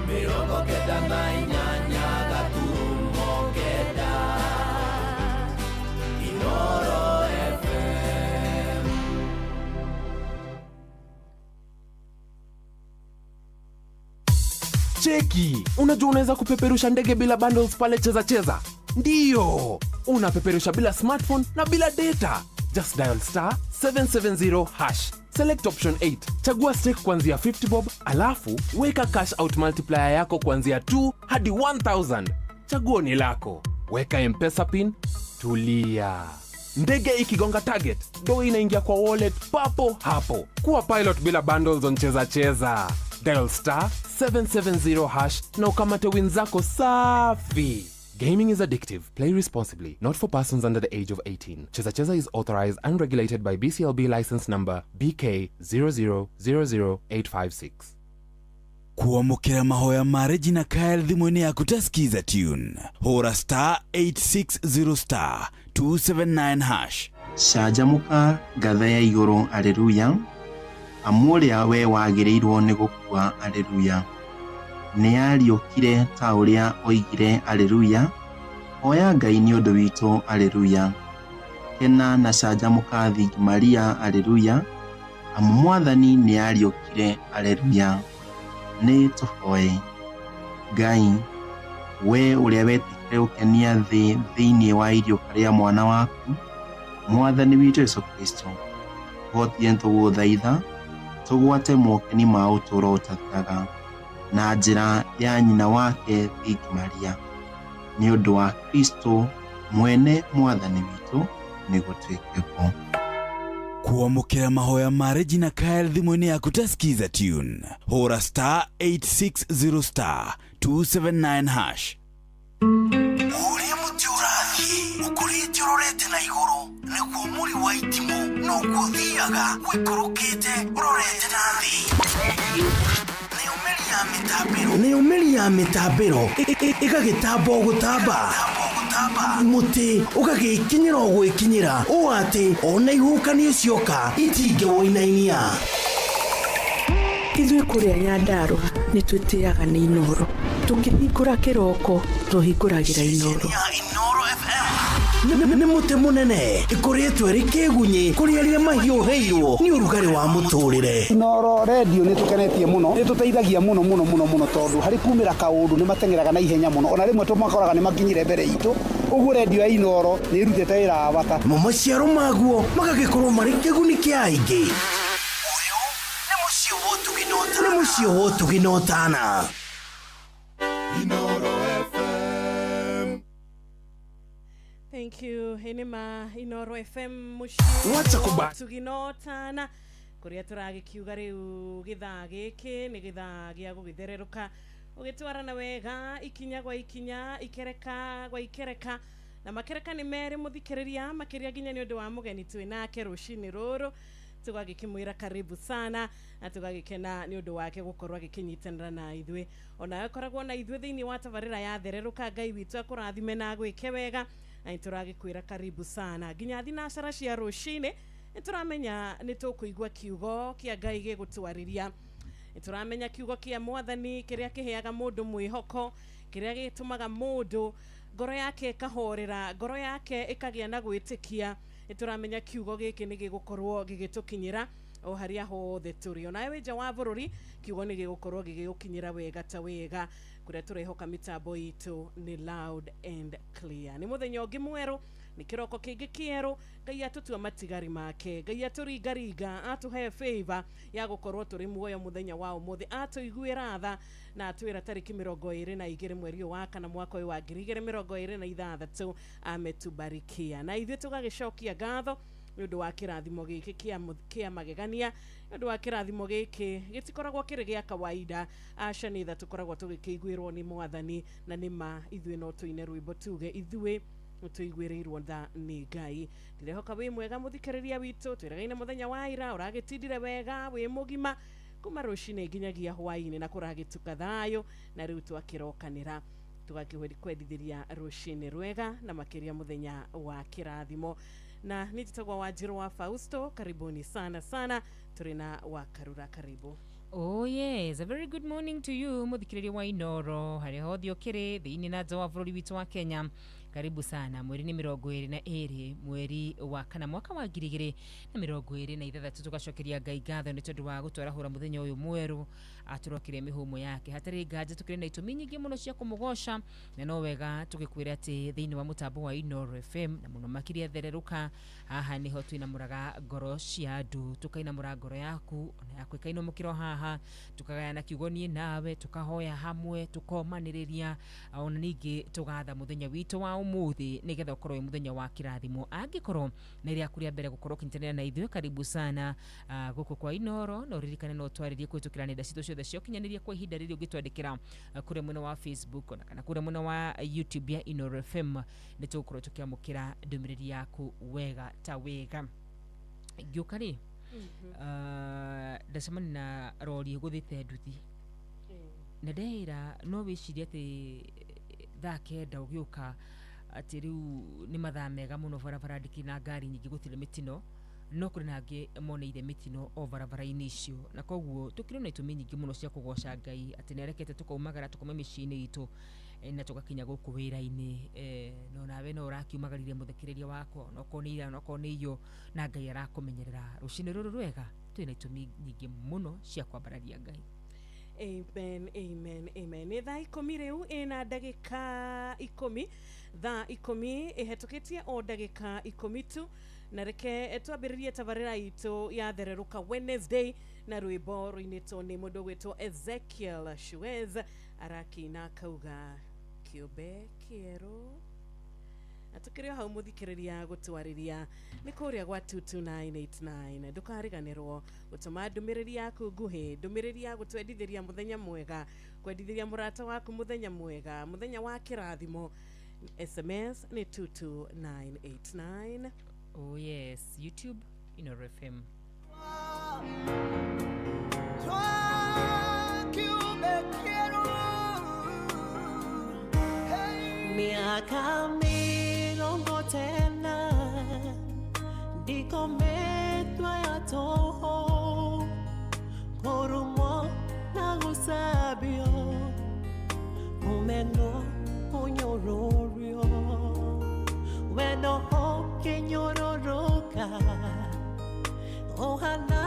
mirongo kenda na inyanya gaturumo kenda Inoro FM Cheki, unajua unaweza kupeperusha ndege bila bundles pale cheza? Ndiyo, unapeperusha bila smartphone na bila data. Just dial *770#. Select option 8. Chagua stake kuanzia 50 bob, alafu weka cash out multiplier yako kuanzia 2 hadi 1000. Chaguo ni lako. Weka M-Pesa pin, tulia. Ndege ikigonga target, do inaingia kwa wallet papo hapo. Kuwa pilot bila bundles on cheza. Dial *770# na ukamate win zako safi. Gaming is addictive. Play responsibly. Not for persons under the age of 18. Cheza is authorized and regulated by BCLB license number BK 0000856. Kuamukira mahoya ma Regina Kyle thimuni yaku taskiza tune. Hora *860 279#. Shajamuka gatha ya iguru aleluya. Amuria we wagirirwo ni gukua aleluya. Ni ariokire ta uria oigire aleluya. Oya Ngai ni undu witu aleluya. Kena na shajamuka thingi Maria aleluya. Amwathani ni ariokire aleluya. Ni tuhoe Ngai we uria wetikire ukenia thiini wa irio karia mwana waku Mwathani witu Yesu Kristo gotie ntuguthaitha tugwate mokeni ma uturo utataga na njira ya nyina wake Thingi Maria ni undu wa Kristo mwene Mwathani witu ni gutwikeko. Kuamukira mahoya ma Regina Kyle thimuni yaku taskiza tune. Hora *860 279#. Uria muti urathi ukurite urorete na iguru niguo muri wa itimu no guthiaga wikurukite urorete na thi. Ni umeri ya mitambiro igagitambo gutamba muti ugagikinyira ogwikinyira o ati ona ihukani cioka itinge woinainia. Ithuĩ kũrĩa Nyandarua nĩ twĩtĩaga nĩ Inoro. Tũkĩhingũra kĩroko tũhingũragĩra Inoro. Inoro FM. nĩ mũtĩ mũnene ĩkoretwo ĩrĩ kĩgunyi kũrĩ arĩa mahiũhĩirwo nĩ ũrugarĩ wa mũtũrĩre. Inooro radio nĩ tũkenetie mũno, nĩ tũteithagia mũno tondũ harĩ kumĩra kaũndũ nĩ matengeraga na ihenya mũno, ona rĩmwe tũmakoraga nĩ makinyire mbere itũ. Ũguo radio ya Inooro nĩ ĩrutĩte wĩra wa bata. Maciaro maguo magagĩkorwo marĩ kĩguni kĩa aingĩ. Ũyũ nĩ mũciĩ wa Ũtugi na Ũtana. Inooro FM. Thank you. Inima Inooro FM mushie. Wacha kuba. Ũtugi na Ũtana. Kuria tũragĩkiuga rĩu gĩthaa gĩkĩ nĩ gĩthaa gĩa gũgĩthererũka ũgĩtwarana wega ikinya gwa ikinya ikereka gwa ikereka na makereka nĩ merĩ mũthikĩrĩria makĩria nginya nĩ ũndũ wa mũgeni twĩnake rũcinĩ rũrũ tũgagĩkĩmwĩra karibu sana na tũgagĩkena nĩ ũndũ wake gũkorwo agĩkĩnyitanĩra na ithuĩ ona akoragwo na ithuĩ thĩinĩ wa tabarĩra ya thererũka Ngai witũ akũrathime na gwĩke wega na nĩtũragĩkwĩra karibu sana nginya thinacara cia rũcinĩ nĩtũramenya nĩtũkũigua kiugo kĩa Ngai gĩgũtwarĩria nĩtũramenya kiugo kĩa Mwathani kĩrĩa kĩheaga mũndũ mwĩhoko kĩrĩa gĩtũmaga mũndũ ngoro yake ĩkahorera ngoro yake ĩkagĩa na gwĩtĩkia nĩtũramenya kiugo gĩkĩ nĩ gĩgũkorwo gĩgĩtũkinyĩra o harĩa hothe tũrĩ ona we nja wa bũrũri kiugo nĩ gĩgũkorwo gĩgĩgũkinyĩra wega ta wega kũrĩa tũrehoka mĩtambo itũ nĩ loud and clear nĩ mũthenya ũngĩ mwerũ nĩ kĩroko kĩngĩ kĩerũ Ngai atũtua matigari make Ngai atũringaringa atũhe favor ya gũkorwo tũrĩ muoyo mũthenya wa ũmũthĩ atũiguĩra tha na atwĩra tarĩki 22 mweri wa kana mwaka ũyũ wa 2026 ametubarikia na ithuĩ tũgagĩcokia ngatho nĩ ũndũ wa kĩrathimo gĩkĩ kĩa magegania nĩ ũndũ wa kĩrathimo gĩkĩ gĩtikoragwo kĩrĩ gĩa kawaida aca nĩ tha tũkoragwo tũgĩkĩiguĩrwo nĩ Mwathani na nĩma ithuĩ no tũine rwĩmbo tuge ithuĩ tuiguĩrĩirwo tha nĩ Ngai ndirehoka wĩ mwega mũthikĩrĩria witũ twĩragaine mũthenya wa ira ũragĩtindire wega wĩ mũgima kuma rũcinĩ nginyagia hwainĩ na kũragĩtuka thayũ na rĩu twakĩrokanĩra tũgakĩkwendithĩria rũcinĩ rwega na makĩria mũthenya wa kĩrathimo na nĩtagwa Wanjirũ wa Fausto karibuni sana sana tũrĩ na Wakarura karibu. Oh yes, a very good morning to you muthikĩrĩria wa Inooro harĩa hothe ũkĩrĩ thĩinĩ na nja wa bũrũri witũ wa Kenya. Karibu sana mweri ni 22 mweri wa kana mwaka wa 2026 tugacokeria Ngai ngatho nĩ tondũ wa gũtwara hũra mũthenya ũyũ mwerũ atũrokire mĩhũmũ yake hatarĩ nganja tũkĩrĩ na itũmi nyingĩ mũno cia kũmũgoca na no wega tũgĩkwĩra atĩ thĩinĩ wa mũtambo wa Inooro FM na mũno makĩria thererũka haha nĩho twĩnamũraga ngoro cia andũ tũkainamũra ngoro yaku ona yaku ĩkainamũkĩra haha tukagayana kiugo niĩ nawe tukahoya hamwe tukomanĩrĩria ona ningĩ tugatha mũthenya witũ wa umuthi nigetha ukorwo muthenya wa kirathimo angikorwo na iria kuria mbere gukorwo kintenera na ithuĩ karibu sana guku kwa Inooro no ririkane no twaririe kwitukira nenda citu ciothe cio kinyaniria kwa ihinda rĩrĩ ũgĩtwandĩkĩra kure mwena wa Facebook ona kana kure mwena wa YouTube ya Inooro FM nĩ tũgũkorwo tukiamũkĩra ndũmĩrĩri yaku wega ta wega ngĩũka rĩ ndacemania na rori gũthĩte nduthi na ndehera no wĩcirie atĩ thaa kenda ũgĩũka atĩ rĩu nĩ mathaa mega mũno barabara ndikina ngari nyingĩ gũtirĩ mĩtino no kũrĩ na angĩ moneire mĩtino o barabara-inĩ icio na koguo tũkĩrĩ na itũmi nyingĩ mũno cia kũgoca Ngai atĩ nĩarekete tũkaumagara tũkoma mĩciĩ-inĩ itũ na tũgakinya gũkũ wĩra-inĩ no nawe no ũrakiumagarire mũthikĩrĩria wakwa no ko nĩ ira no ko nĩ iyo na Ngai arakũmenyerera rũcinĩ rũrũ rwega twĩna itũmi nyingĩ mũno cia kwambararia Ngai. Amen, amen, amen. Nĩ thaa 10 rĩu ĩna ndagĩka 10 thaa 10 ĩhetũkĩtie o ndagĩka 10 tu na reke twambĩrĩrie tabarĩra itũ ya thererũka Wednesday na rwĩmbo rũinĩtwo nĩ mũndũ gwĩtwo Ezekiel Shuez arakĩina kauga kĩũmbe kĩerũ na tukĩrĩ hau mũthikĩrĩria gũtwarĩria nĩ kũrĩa gwa 22989 ndũkariganĩrwo gũtũma ndũmĩrĩri yaku nguhĩ ndũmĩrĩri ya gũtwendithĩria mũthenya mwega kwendithĩria mũrata waku mũthenya mwega mũthenya wa kĩrathimo SMS ni 22989. Oh yes, YouTube Inooro FM. Miaka mirongo tena ndikometwa ya toho korumo na gusabio umeno unyororio wendo ũkĩnyũrũrũka ũhana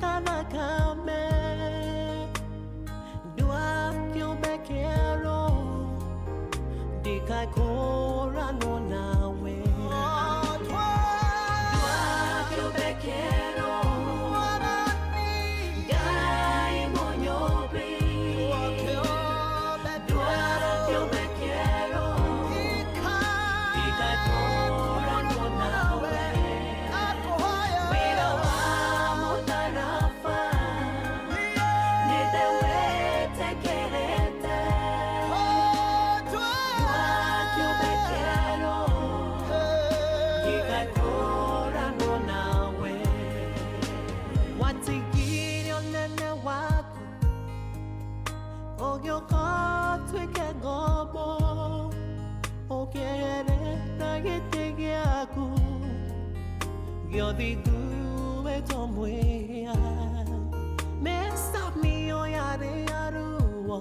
kana kame ndua kĩũmbe kĩerũ ndikakũranwo nawe ndua kĩũmbe kĩerũ Ngai mũnyũmbi ndua kĩũmbe kĩerũ ndikakũranwo nawe wĩra wa mũtarafa nĩndĩ wĩtĩkĩrĩte ndua kĩũmbe kĩerũ ndikakũranwo nawe watigire ũnene waku ũgĩũka ũtuĩke ngombo ũkĩeherera gĩtĩ gĩaku gĩothingu wĩtwo mwĩhia mesa mĩo yarĩ ya ruo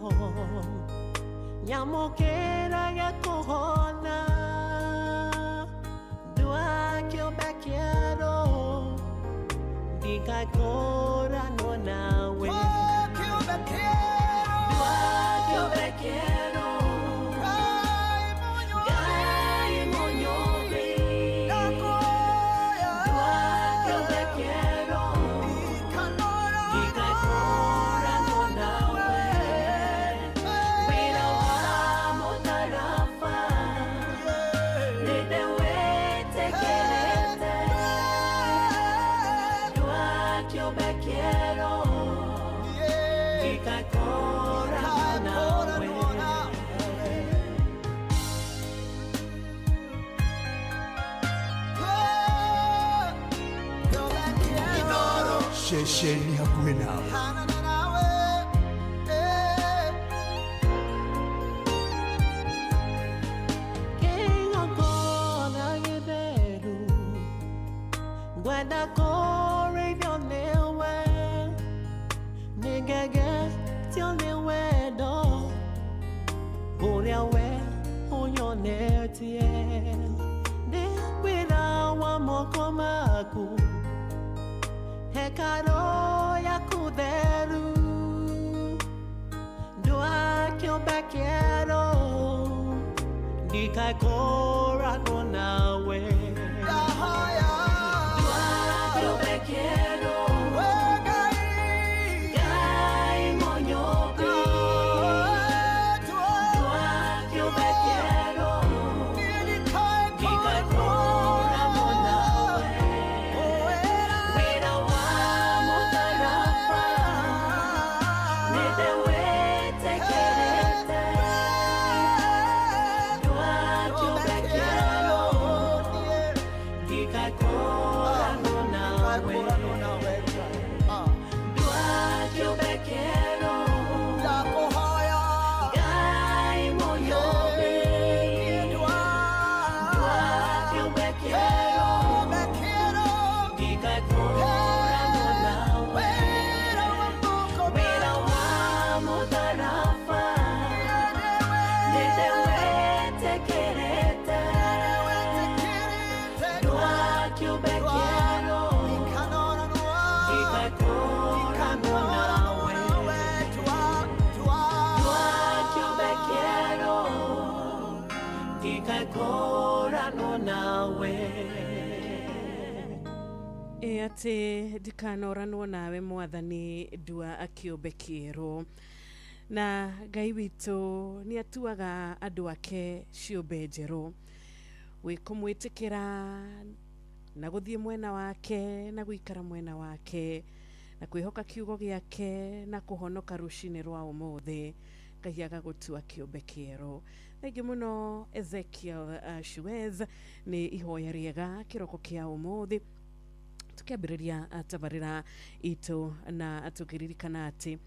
nyamũkĩra gĩakũhona ndua kĩũmbe kĩerũ ndikakũranwo nawe ndua kĩũmbe kĩerũ Ngai mũnyũmbi ndua kĩũmbe kĩerũ ndikakũranwo nawe wĩra wa mũtarafa nĩndĩ wĩtĩkĩrĩte ndua kĩũmbe kĩerũ ndikakũranwo nawe Shesheni hakuwe nawe. Kĩng'ong'ona gĩtheru ngwenda kũrĩithio nĩwe nĩngegetio nĩ wendo ũrĩa we ũnyonetie nĩ wĩra wa moko maku hekaro yaku theru ndua kĩũmbe kĩerũ ndikakũranwo nawe ndua kĩũmbe kĩerũ Ngai mũnyũmbi ndua kĩũmbe kĩerũ ndikakũranwo nawe wĩra wa mũtarafa nĩndĩ wĩtĩkĩrĩte ndua kĩũmbe kĩerũ ndikakũranwo nawe ndua kĩũmbe kĩerũ Ngai mũnyũmbi ndua kĩũmbe kĩerũ ndikakũranwo nawe wĩra wa mũtarafa nĩndĩ wĩtĩkĩrĩte ndua kĩũmbe kĩerũ ndikakũranwo nawe ndua kĩũmbe kĩerũ ndikakũranwo nawe atĩ ndikanoranwo nawe mwathani ndua kĩũmbe kĩerũ na Ngai witũ nĩ atuaga andũ ake ciũmbe njerũ wĩkũmwĩtĩkĩra na gũthiĩ mwena wake na gũikara mwena wake na kwĩhoka kiugo gĩake na kũhonoka rũcinĩ rwa ũmũthĩ Ngai agagũtua kĩũmbe kĩerũ thengi mũno Ezekiel Shuez nĩ ihoya rĩega kĩroko kĩa ũmũthĩ tukiambĩrĩria tabarĩra itũ na tũkĩririkana atĩ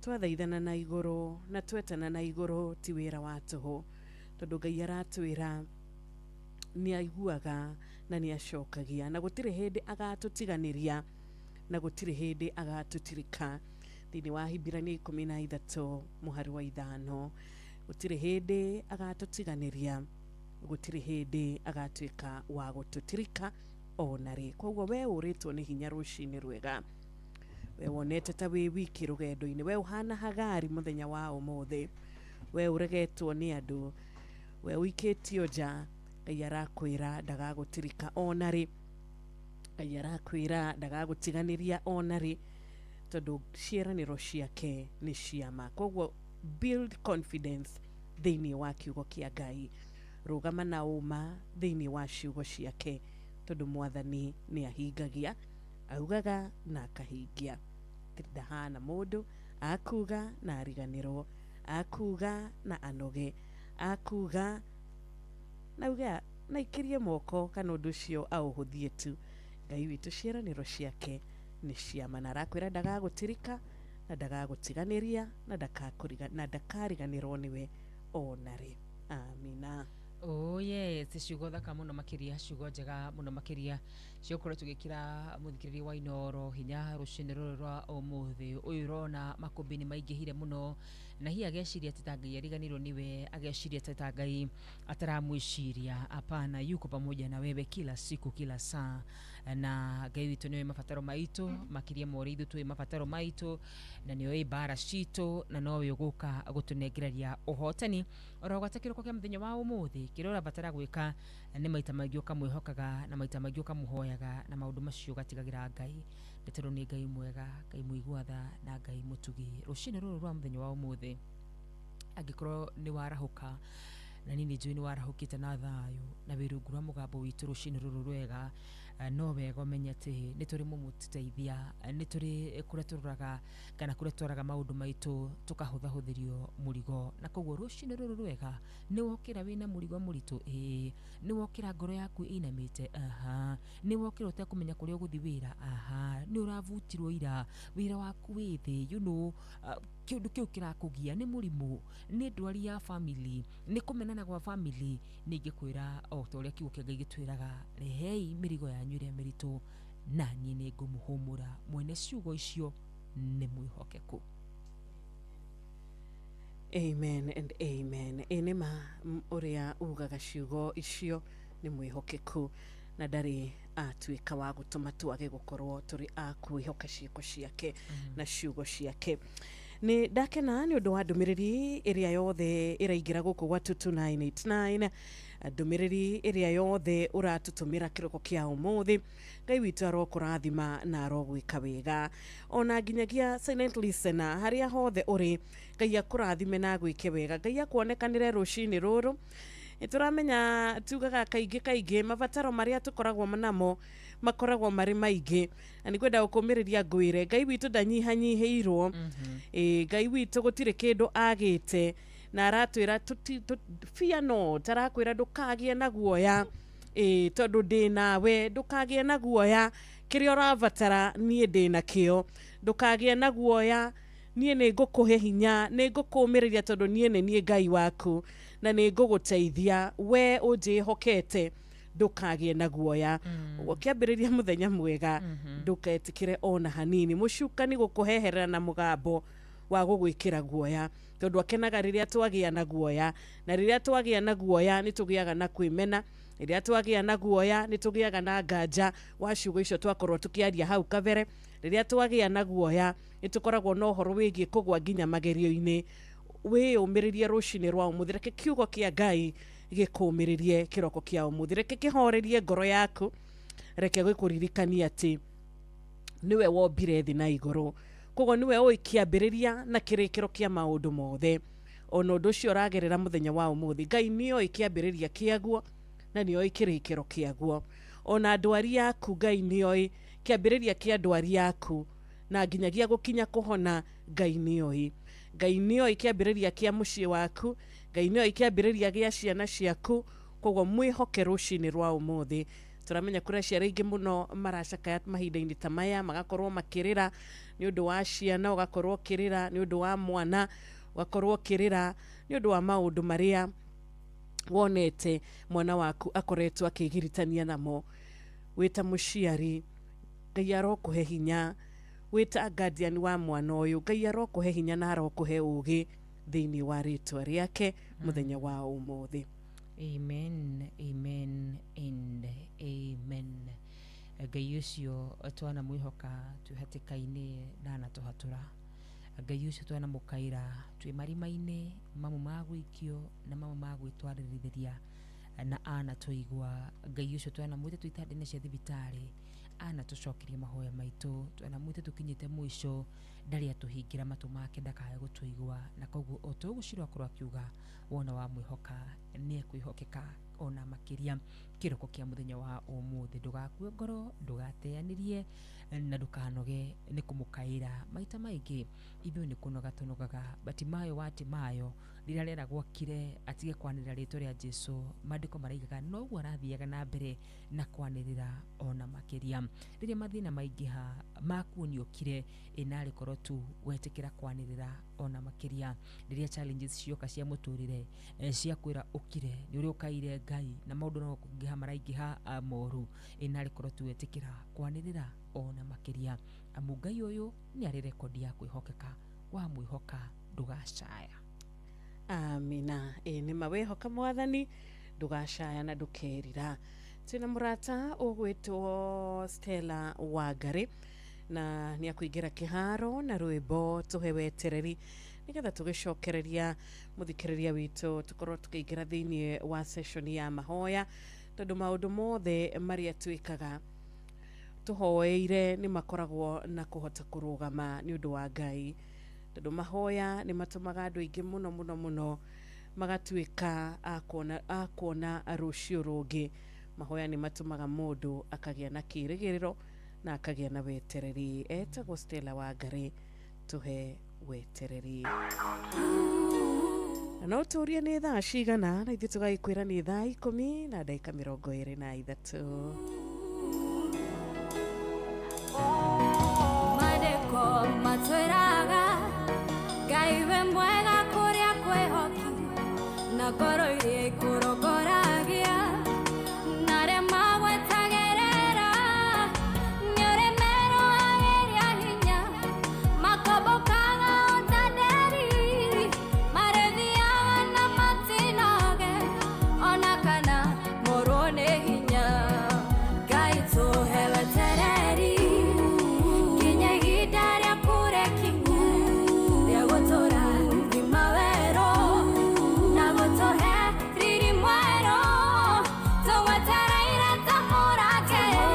twathaithana na igũrũ na twetana na igũrũ ti wĩra wa tũhũ tondũ Ngai aratwĩra nĩ aiguaga na nĩ acokagia na gũtirĩ hĩndĩ agatũtiganĩria na gũtirĩ hĩndĩ agatũtirika thĩinĩ wa Hibirania 13 mũhari wa 5 gũtirĩ hĩndĩ agatũtiganĩria gutiri hindi agatuika wa gututirika onari. Koguo we uritwo ni hinya rucini rwega, we wonete ta wi wiki rugendo-ini, we uhana hagari muthenya wa umuthi, we uregetwo ni andu, we wikitio nja, Ngai arakwira ndagagutirika onari, Ngai arakwira ndagagutiganiria onari, tondu ciĩranĩro ciake nĩ ciama. Koguo build confidence thĩinĩ wa kiugo kĩa Ngai, rũgama na ũma thĩinĩ wa ciugo ciake, tondu Mwathani nĩ ahingagia, augaga na akahingia. Ndahana mũndũ akuga na ariganĩrwo, akuga na anoge, akuga na uga na ikirie moko kana ũndũ ũcio aũhũthie tu. Ngai witũ ciĩranĩro ciake nĩ ciama, na arakwĩra ndagagũtirika na ndagagũtiganĩria na ndakariganĩrwo nĩwe onarĩ. Amina. Oh yes, ciugo thaka muno makiria, ciugo njega muno makiria ciokore tugikira muthikiriri wa Inoro hinya rucini rwa umuthi uyu rona makumbini maingihire muno, na hi ageciria titangai ariganirwo niwe, ageciria titangai ataramwiciria. Hapana, yuko pamoja na wewe kila siku kila saa, na Ngai witu niwe mabataro maitu makiria more ithu twi mabataro maitu, na niwe bara citu, na nowe uguka gutunengeraria uhotani oro gwatakiro kwa muthenya wa umuthi. Kirora batara gwika ni maita maingĩ ukamwihokaga na maita maingĩ ukamuhoyaga, na maundu macio gatigagira Ngai. Ndetero ni Ngai mwega, Ngai muiguatha na Ngai mutugi. Rucini ruru rwa muthenya wa umuthi angikorwo ni warahuka na nini njui ni warahukite na thayu na wirungu rwa mugambo witu rucini ruru rwega, no wega umenye ati ni turi mumutiteithia, ni turi kuria tururaga kana kuria twaraga maundu maitu tukahuthahuthirio murigo. Na koguo rucini ruru rwega ni wokira wina murigo muritu, ni wokira ngoro yaku inamite, ni wokira utakumenya kuria uguthi wira, ni uravutirwo ira wira waku withi, kiundu kiu kirakugia ni murimu, ni ndwari ya family, ni kumenana gwa family. Ningikwira o toria kiugo kia Ngai gitwiraga, rehei mirigo yanyu iria miritu na niĩ nĩ ngũmũhũmũra. Mwene ciugo icio nĩ mwĩhokeku. Amen and amen. Enema uria ugaga ciugo icio nĩ mwĩhokeku, na ndarĩ atuĩka wa gũtũma twage gũkorwo tũrĩ a kwĩhoka ciugo ciake na ciugo ciake. Ni ndakena ni undu wa ndumiriri iria yothe iraingira guku gwa 22989, ndumiriri iria yothe uratutumira kiroko kia umuthi. Ngai witu arokurathima na arogwika wega, ona nginyagia silent listener haria hothe uri, Ngai akurathime na gwike wega, Ngai akuonekanire rucini ruru. Turamenya tugaga kaingĩ mabataro maria tukoragwo manamo makoragwo mari maingĩ, na nikwenda gukumiriria ngwire Ngai witu ndanyihanyihĩirwo. Ngai witu gutire kindu agite, na aratwira fear not, arakwira ndukagie na guoya, tondu ndi nawe, ndukagie na guoya, kiria urabatara nie ndi nakio, ndukagie na guoya, nie ni ngukuhe hinya, ni ngukumiriria tondu nie ni Ngai waku, na ni nguguteithia we unjihokete, ndukagie na guoya. Ukiambiriria muthenya mwega, nduketikire ona hanini mucukani gukuheherera na mugambo wa gugwikira guoya, tondu akenaga riria twagia na guoya, na riria twagia na guoya ni tugiaga na kwimena, riria twagia na guoya ni tugiaga na nganja wa ciugo icio twakorwo tukiaria hau kabere, riria twagia na guoya ni tukoragwo no horo wigie kugwa nginya magerio-ini. Wiyumiririe rucini rwa umuthi, reke kiugo kia Ngai gikumiririe kiroko kia umuthi, reke kihorerie ngoro yaku, reke gikuririkania ati niwe wombire thi na iguru, koguo niwe uikiambiriria na kirikiro kia maundu mothe. Ona undu ucio uragerera muthenya wa umuthi, Ngai nio ikiambiriria kiaguo na nio ikirikiro kiaguo. Ona ndwari yaku Ngai nio kiambiriria kia ndwari yaku, na nginyagia gukinya kuhona Ngai nio Ngai nio ikiambiriria kia mucii waku, Ngai nio ikiambiriria gia ciana ciaku. Koguo mwihoke rucini rwa umuthi. Turamenya kuria ciana ingi muno maracakaya mahinda-ini ta maya, magakorwo makirira ni undu wa ciana, ugakorwo kirira ni undu wa mwana, ugakorwo kirira ni undu wa maundu maria wonete mwana waku akoretwo akigiritania namo. Wita muciari, Ngai arokuhe hinya. Wita guardian wa mwana uyu, Ngai arokuhe hinya na arokuhe ugi thiini wa ritwa riake muthenya wa umuthi. Amen, amen, and amen. Ngai ucio twana mwihoka tuhatikaine na anatuhatura. Ngai ucio twana mukaira twi marimaine mamu magwikio na mamu magwitwaririria na ana tuigwa. Ngai ucio twana mwite twitandine cia thibitari ana tucokirie mahoya maitu twana mwite tukinyite mwisho ndari atuhingira matu make ndakaye gutuigwa na koguo otugucirwa kurwa kiuga wona wa mwihoka ni kwihokeka ona makiria kiroko kia muthenya wa umuthi. Ndugakue ngoro, ndugateanirie na ndukanoge ni kumukaira maita maingi ithu ni kunoga tunogaga Batimayo watimayo rira rera gwakire atige kwanirira ritwa ria Jesu. Mandiko maraigaga no gwa rathiaga na mbere na kwanirira ona makiria riria mathina maingiha makuoniokire inari korotu wetikira kwanirira ona makiria riria challenges cioka cia muturire cia kwira ukire ni uri ukaire Ngai na maundu no kungiha maraingiha moru inari korotu wetikira kwanirira ona makiria. Amu Ngai uyu ni ari rekodi ya kwihokeka wa mwihoka ndugacaya. Amina. Ni mawehoka mwathani ndugacaya na ndukerira. Twina murata ugwitwo Stella Wangari na ni akuingira kiharo na rwimbo tuhewetereri nigetha tugicokereria muthikiriria witu tukorwo tukiingira thiini wa session ya mahoya tondu maundu mothe maria twikaga tuhoeire ni makoragwo na kuhota kurugama ni undu wa Ngai tondu mahoya ni matumaga andu ingi muno magatwika akona rucio rungi. Mahoya ni matumaga mundu akagia na kirigiriro na akagia na wetereri. Etagwo Stella Wangari tuhe wetereri. Na uturia ni thaa cigana na ithuĩ tugagikwĩra ni thaa 10 na dakika 23. Madeko matwĩraga Ngai we mwega kũrĩa kwĩhoki na ngoro iria ikũrongoragia na arĩa magwetagĩrĩra nĩ ũrĩ meroagĩria hinya makombokaga o ta nderi marĩthiaga na matinoge ona kana morwo nĩ hinya. Ngai tũhe wetereri nginya ihinda rĩa kũrekinya rĩa gũtũũra thima werũ na gũtũhe riri mwerũ tũgwetereire ta mũrangĩri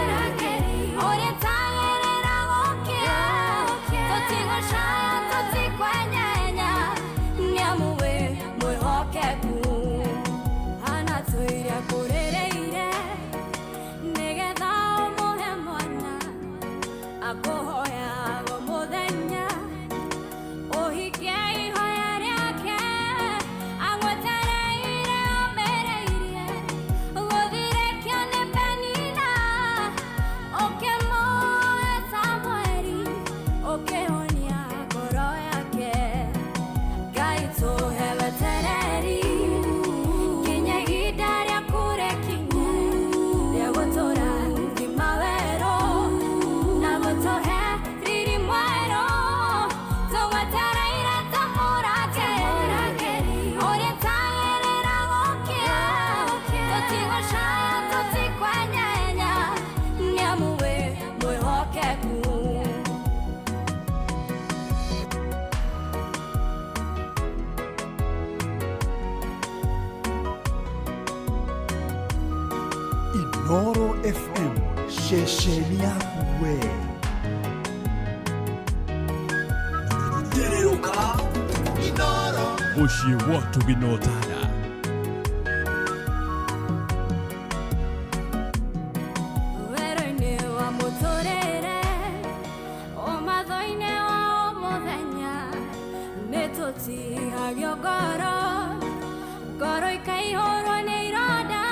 ũrĩa tagĩrĩra gũkia tũtigũcaya tũtikwenyenya nĩamu wĩ mwĩhokeku hana twĩria kũrĩrĩire nĩgetha ũmũhe mwana akũhoyaga mũthenya ũhikie ihoya rĩake agwetereire omĩrĩirie gũthirĩkio nĩ Penina ũkĩmũhe Samweli ũkĩhonia ngoro yake. Ngai tũhe wetereri nginya ihinda rĩa kũrekinya rĩa gũtũũra thima werũ na gũtũhe riri mwerũ tũgwetereire ta mũrangĩri ũrĩa tagĩrĩra gũkia tũtigũcaya tũtikwenyenya nĩamu wĩ mwĩhokeku. Inoro FM, shesheni yaku we. Tereruka Inoro Mushie watu binotana Werũ-inĩ wa mũtũrĩre ũmatho-inĩ wa mũthenya nĩtũtihagio ngoro ikaihũrwo nĩ ironda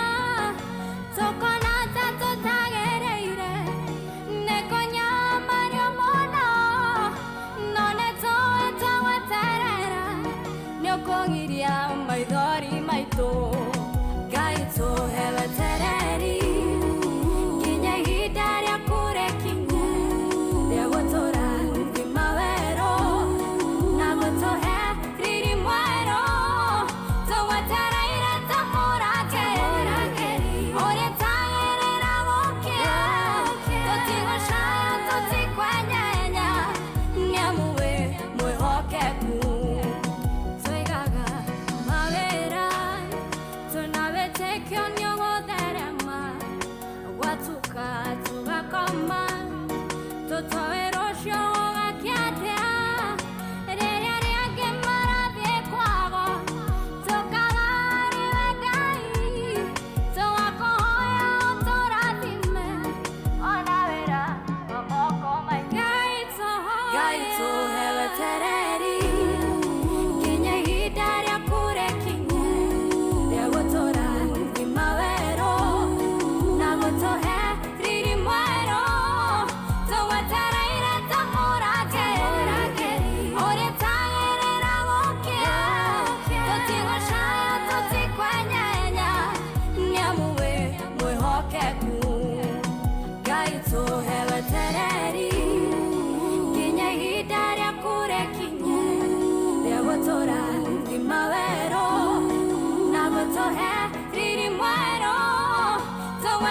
tũkona ta tũtagĩrĩire nĩ kũnyamario mũno no nĩtũĩ tũgweterera nĩũkũgiria maithori maitũ. Ngai tũhe wetereri nginya ihinda rĩa kũrekinya rĩa gũtũũra thima werũ na gũtũhe riri mwerũ tũgwetereire ta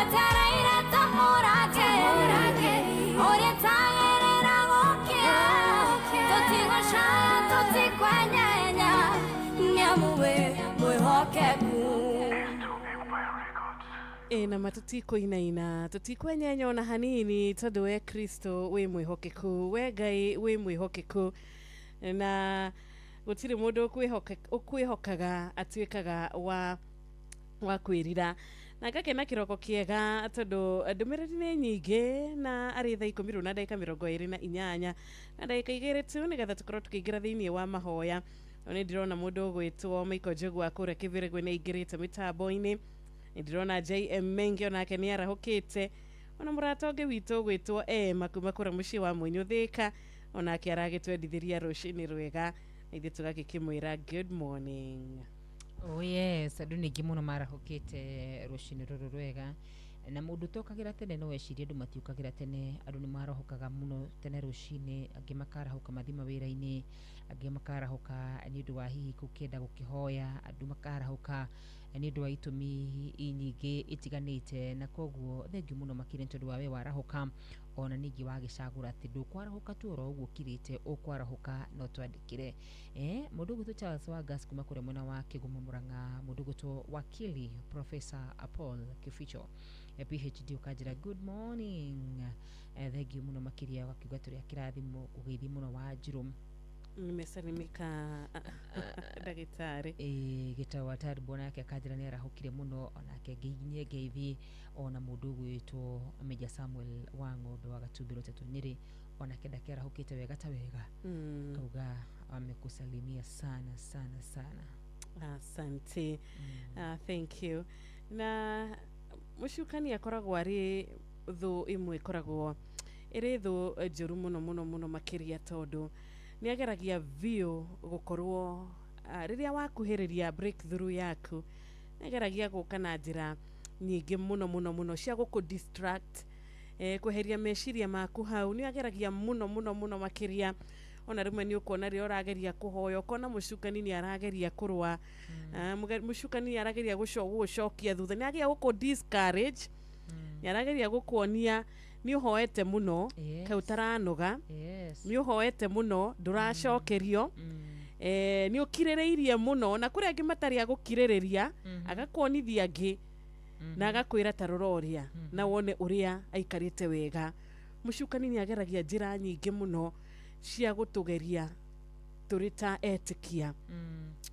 twetereire tumurage uria tagerera gukia tutigocaya tutikwenyenya nyamuwe mwihokeku na matutikoinaina tutikwenyenya ona hanini tondu we Kristo wi mwihokeku we Ngai wi mwihokeku na gutire mundu ukwihokaga atuikaga wa kwirira na gakena kiroko kiega tondu ndumiriri ni nyingi na ari thaa 10 na ndagika 28 na ndagika 2 tu nigetha tukorwo tukiingira thiini wa mahoya oni ndirona mundu gwitwo Michael Jogu akure Kivirigwe ni ingirite mitambo-ini ndirona JM Mengi onake ni arahukite ona muratonge witu gwitwo makuma kura muci wa Mwinyu Thika onake aragitwendithiria rucini rwega ithe tugakimwira good morning. Oh yes, andu ningi muno marahukite rucini ruru rwega na mundu tokagira tene no wecirie andu matiukagira tene andu ni marahukaga muno tene rucini angi makarahuka mathima wira-ini angi makarahuka ni undu wa hihi gukenda gukihoya andu makarahuka ni undu wa itumi inyingi itiganite na koguo thengiu muno makire tondu wa we warahuka ona ningi wagicagura ati ndukwarahuka tu oro uguo kirite ukwarahuka no twandikire mundu gutu Charles Wagas kuma kure mwena wa Kigumo Murang'a mundu gutu wakili Professor Paul Kificho PhD ukajira good morning thengiu muno makiria wakiuga turi akirathimo ugeithie muno wa Njiru nimesalimika dagitari gitawa tari bona yake akajira ni arahukire muno onake nginyie ngeithi ona mundu gwitwo Meja Samuel wa Ng'ombe wa Gatubiro tetu Nyeri onake ndake arahukite wega ta wega kauga amekusalimia sana sana sana. Asante. Thank you. Na mushukani yakoragwo ari thu imwe koragwo iri thu njuru muno makiria tondu ni ageragia view gukorwo riria wakuhiriria breakthrough yaku ni ageragia guka na njira nyingi muno cia guku distract kuheria meciria maku hau ni ageragia muno makiria ona rimwe ni ukona ri orageria kuhoya ukona mucukani ni arageria kurwa mucukani arageria gucokia thutha ni ageria guku discourage ni arageria gukuonia ni uhoete muno kautaranoga ni uhoete muno nduracokerio ni ukirireirie muno na kuri angi matari agukirireria agakuonithia angi na agakwira taroria na wone uria aikarite wega mucukani ni ageragia njira nyingi muno cia gutugeria turita etikia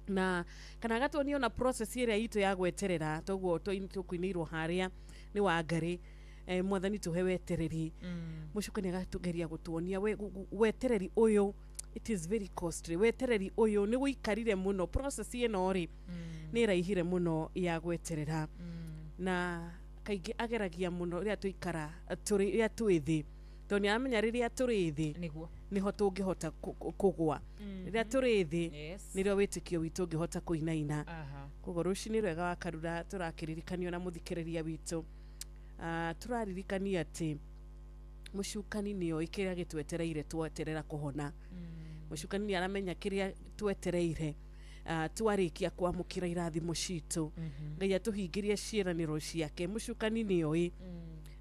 na kana gatoni na process iria itu ya gweterera toguo tukuinirwo haria ni wa Ngari mwathani tuhe wetereri mucukani agatugeria gutuonia wetereri uyu it is very costly wetereri uyu ni guikarire muno process ino ri ni raihire muno ya gweterera na kaingi ageragia muno ria tuikara turi ria twithi toni amenya riria turithi niguo niho tungihota kugwa riria turithi nirio witikio witu ungihota kuinaina koguo rucini rwega wa Karura turakiririkanio na muthikiriria witu turaririkania ati mucukani nio ikiria gitwetereire tweterera kuhona mucukani ni aramenya kiria twetereire twarikia kwamukira irathimo citu Ngai atuhingirie ciiraniro ciake mucukani nio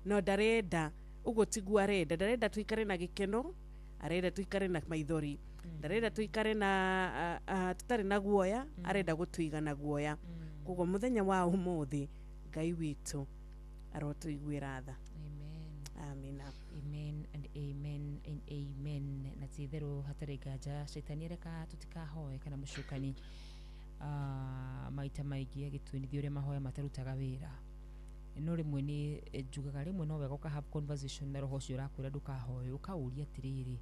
no ndarenda uguo tigua arenda tuikare na gikeno arenda tuikare na maithori ndarenda tuikare na tutari na guoya arenda gutuiga na guoya koguo muthenya wa umuthi Ngai witu arotuiguira tha. Amen. Amen and amen and amen. Na tithero hatari gaja shaitani reka tutikahoe kana mucukani maita maigi agitwinithio ria mahoya matarutaga wira no rimwe ni njugaga rimwe no wega ka have conversation na roho cio rakwira ndukahoe ukauria atiriri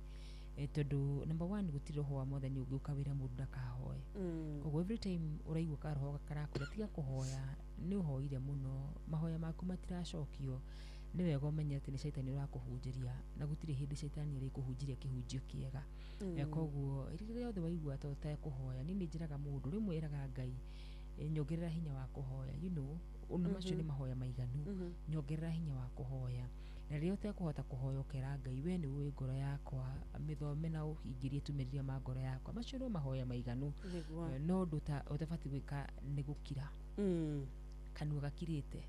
tondu number 1 gutire roho wa mwathani ungi ukawira mundu ndakahoe koguo every time uraigua ka roho karakwira tiga kuhoya ni uhoire muno mahoya maku matiracokio ni wega umenya ati ni shaitani urakuhunjiria na gutire hindi shaitani iri kuhunjiria kihunjio kiega koguo iri yothe waigua ta utakuhoya ni njiraga mundu rimwe iraga Ngai nyongerera hinya wa kuhoya una macio ni mahoya maiganu nyongerera hinya wa kuhoya na riria utakuhota kuhoya ukera Ngai we ni uwi ngoro yakwa mithome na uhingirie tumiriria ma ngoro yakwa macio no mahoya maiganu no nduta utabati gwika ni gukira kanua gakirite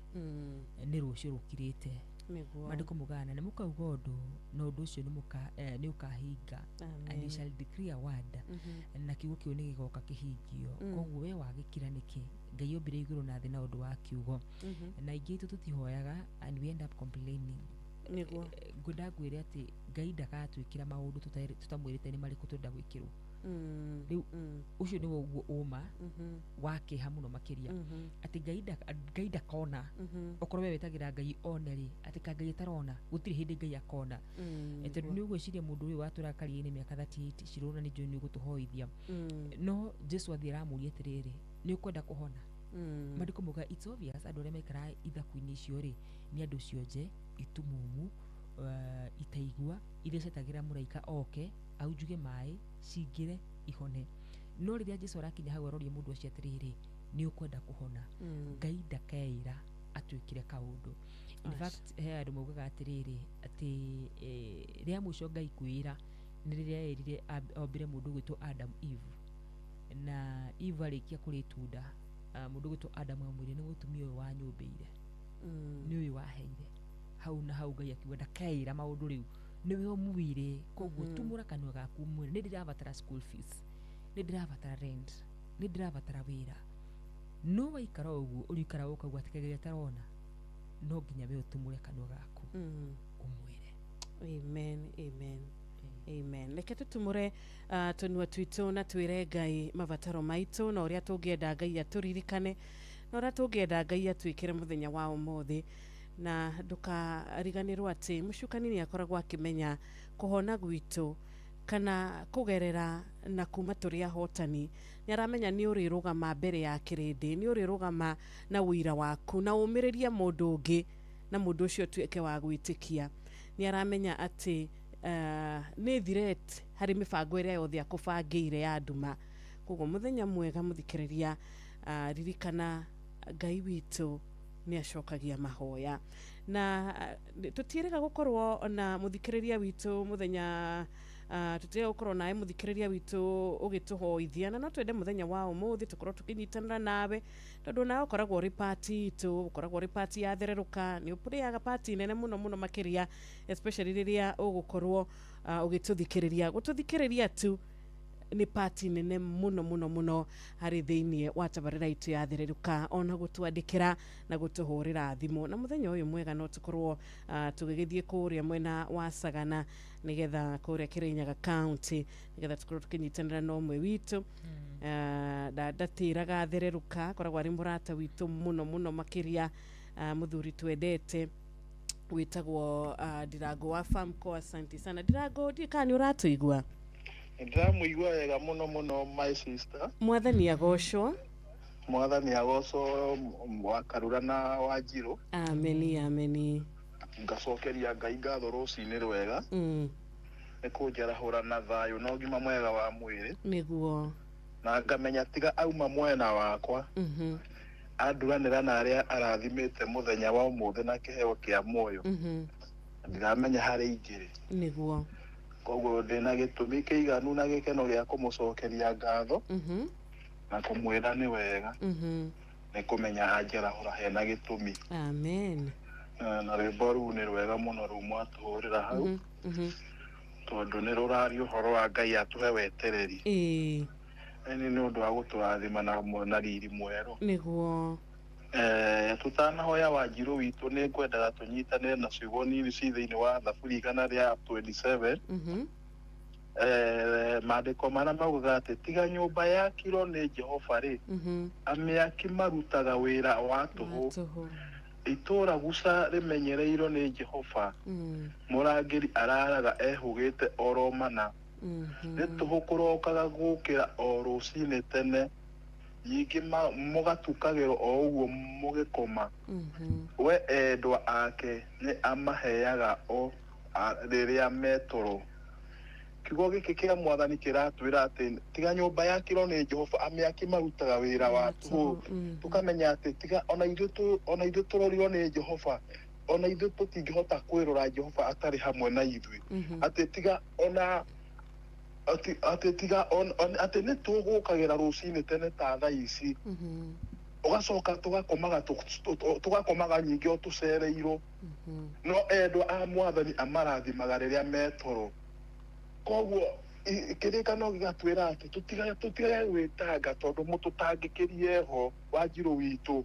nä rå cio rå kirite mandä mugana nä må kauga å ndå na å ndå å cio nä å kahinga and you shall decree a word na kiugo kä u nä gä goka kä hingio koguo we wagä kira nä kä ngai ombire igå rå na thä na å ndå wa kiugo na ingä itå tå tihoyaga and we end up complaining ngwenda ngwä re atä ngai ndagatwä kä ra maå ndå tå tamwä rä te nä marä kå tå nda gwä kä rwo rä u å cio nä wo guo å ma wakä ha må no makä ria atä ngai ndakona okorwo we wetagä ra ngai one rä atä ka ngai atarona gå tirä hä ndä ngai akona tondå nä å gwä ciria må ndå å yå watå rakaria-inä mä aka 38 cirå na nä njå nä å gå tå hoithia no jesu athiä aramå ria atä rä rä nä å kwenda kå hona mandä kå muga it's obvious andå arä a maikara ithaku-inä icio rä nä andå cionje itumumu itaigua iria cietagä ra må raika oke aunjuge maä cingä ihone no rä rä a jesu arakinya hau aroria må ndå acio atä rä rä nä å kwenda kå hona ngai ndakeira atwä kä re kaå ndå he andå maugaga atä rä rä atä rä a må ico ngai kwä ra nä rä rä a erire ombire må ndå gwä two Adam Eve na Eve arä kia kå rä tunda må ndå gwä two Adam amwä re nä må tumia å yå wa nyå mbä ire nä å yå waheire hau na hau ngai akiuga ndakeira maå ndå rä u nä we omwire koguo tumå ra kanua gaku mwä nä ndä rabatara school fees nä ndä rabatara rent nä ndä rabatara wä ra no waikara å guo å rikara å kaugua atä kageria tarona no nginya we å tumå re kanua gaku å mwä re amen reke tå tumå re tå nua twitå na twä re ngai mabataro maitå na å rä a tå ngä enda ngai atå ririkane na å rä a tå ngä enda ngai atwä kä re må thenya wa å mothä na ndukariganirwo atä mucukani ni akoragwo akimenya kuhona gwitu kana kugerera na kuma turi ahotani ni aramenya ni uri rugama mbere ya kirindi ni uri rugama na wira waku na umiriria mundu ungi na mundu ucio tuike wa gwitikia ni aramenya ati ni threat hari mibango iria yothe akubangire ya nduma koguo muthenya mwega muthikiriria ririkana ngai witu ni acokagia mahoya na tutirega gukorwo na muthikiriria witu muthenya tutirega gukorwo nae muthikiriria witu ugituhoithia na no twende muthenya wa umuthi tukorwo tukinyitanira nawe tondu nawe ukoragwo ri party tu ukoragwo ri party ya thereruka ni upuriaga party nene muno muno makiria especially riria ugukorwo ugituthikiriria gututhikiriria tu ni party nene muno muno muno hari thiini wa tabarira itu ya thereruka ona gutwandikira na gutuhurira thimu na muthenya uyu mwega no tukorwo tugigithie kuria mwena wa Sagana nigetha kuria Kirinyaga county nigetha tukorwo tukinyitanira no mwe witu ndatiraga thereruka koragwo ari murata witu muno muno makiria muthuri twendete witagwo Ndirago wa Famco. Asante sana Ndirago, ndikani uratuigua? Ndamuigua wega muno muno my sister. Mwathani agocwo. Mwathani agocwo wa Karura na Wanjiru. Ameni ameni. Ngacokeria ngai ngatho rucini rwega ni kunjarahura na thayu na ũgima mwega wa mwĩrĩ niguo na ngamenya tiga auma mwena wakwa anduranĩra na arĩa arathimĩte mũthenya wa ũmũthĩ na kĩheo kĩa muoyo ndiramenya harĩ ingĩrĩ niguo koguo ndĩna gĩtũmi kĩiganu na gĩkeno gĩa kũmũcokeria ngatho na kũmwĩra nĩ wega nĩ kũmenya anjarahũra hena gĩtũmi. Amen. Na rwĩmbo rũu nĩ rwega mũno rũu mwatũhũrĩra hau tondũ nĩ rũraria ũhoro wa Ngai atũhe wetereri nĩ ũndũ wa gũtũrathima na riri mwerũ nĩguo tutanahoya Wanjiru witũ nĩ ngwendaga tũnyitanĩre na ciugo nini ci thĩinĩ wa Thaburi 127 maandĩko marĩa maugaga atĩ tiga nyũmba yakirwo nĩ Jehova rĩ amĩaki marutaga wĩra wa tũhũ itũra guca rimenyereirwo nĩ Jehova murangĩri araraga ehũgĩte oro mana nĩ tũhũ kũrokaga gũkĩra o rũcinĩ tene nyingĩ mũgatukagĩrwo o ũguo mũgĩkoma we endwa ake nĩ amaheaga o rĩrĩa metoro. Kiugo gĩkĩ kĩa Mwathani kĩratwĩra atĩ tiga nyũmba yakirwo nĩ Jehova amĩaki marutaga wĩra wa tũhũ tukamenya atĩ tiga ona ithuĩ tũrorirwo nĩ Jehova ona ithuĩ tũtingĩhota kwĩrora Jehova atarĩ hamwe na ithuĩ atĩ tiga ona atĩ tiga atĩ nĩ tũgũkagĩra rũcinĩ tene ta thaa ici ugacoka tugakomaga nyingi o tucereirwo no endwa a mwathani amarathimaga riria metoro koguo kirikano gigatwira ati tutigage gwitanga tondu mututangĩkĩrie ho Wanjiru witu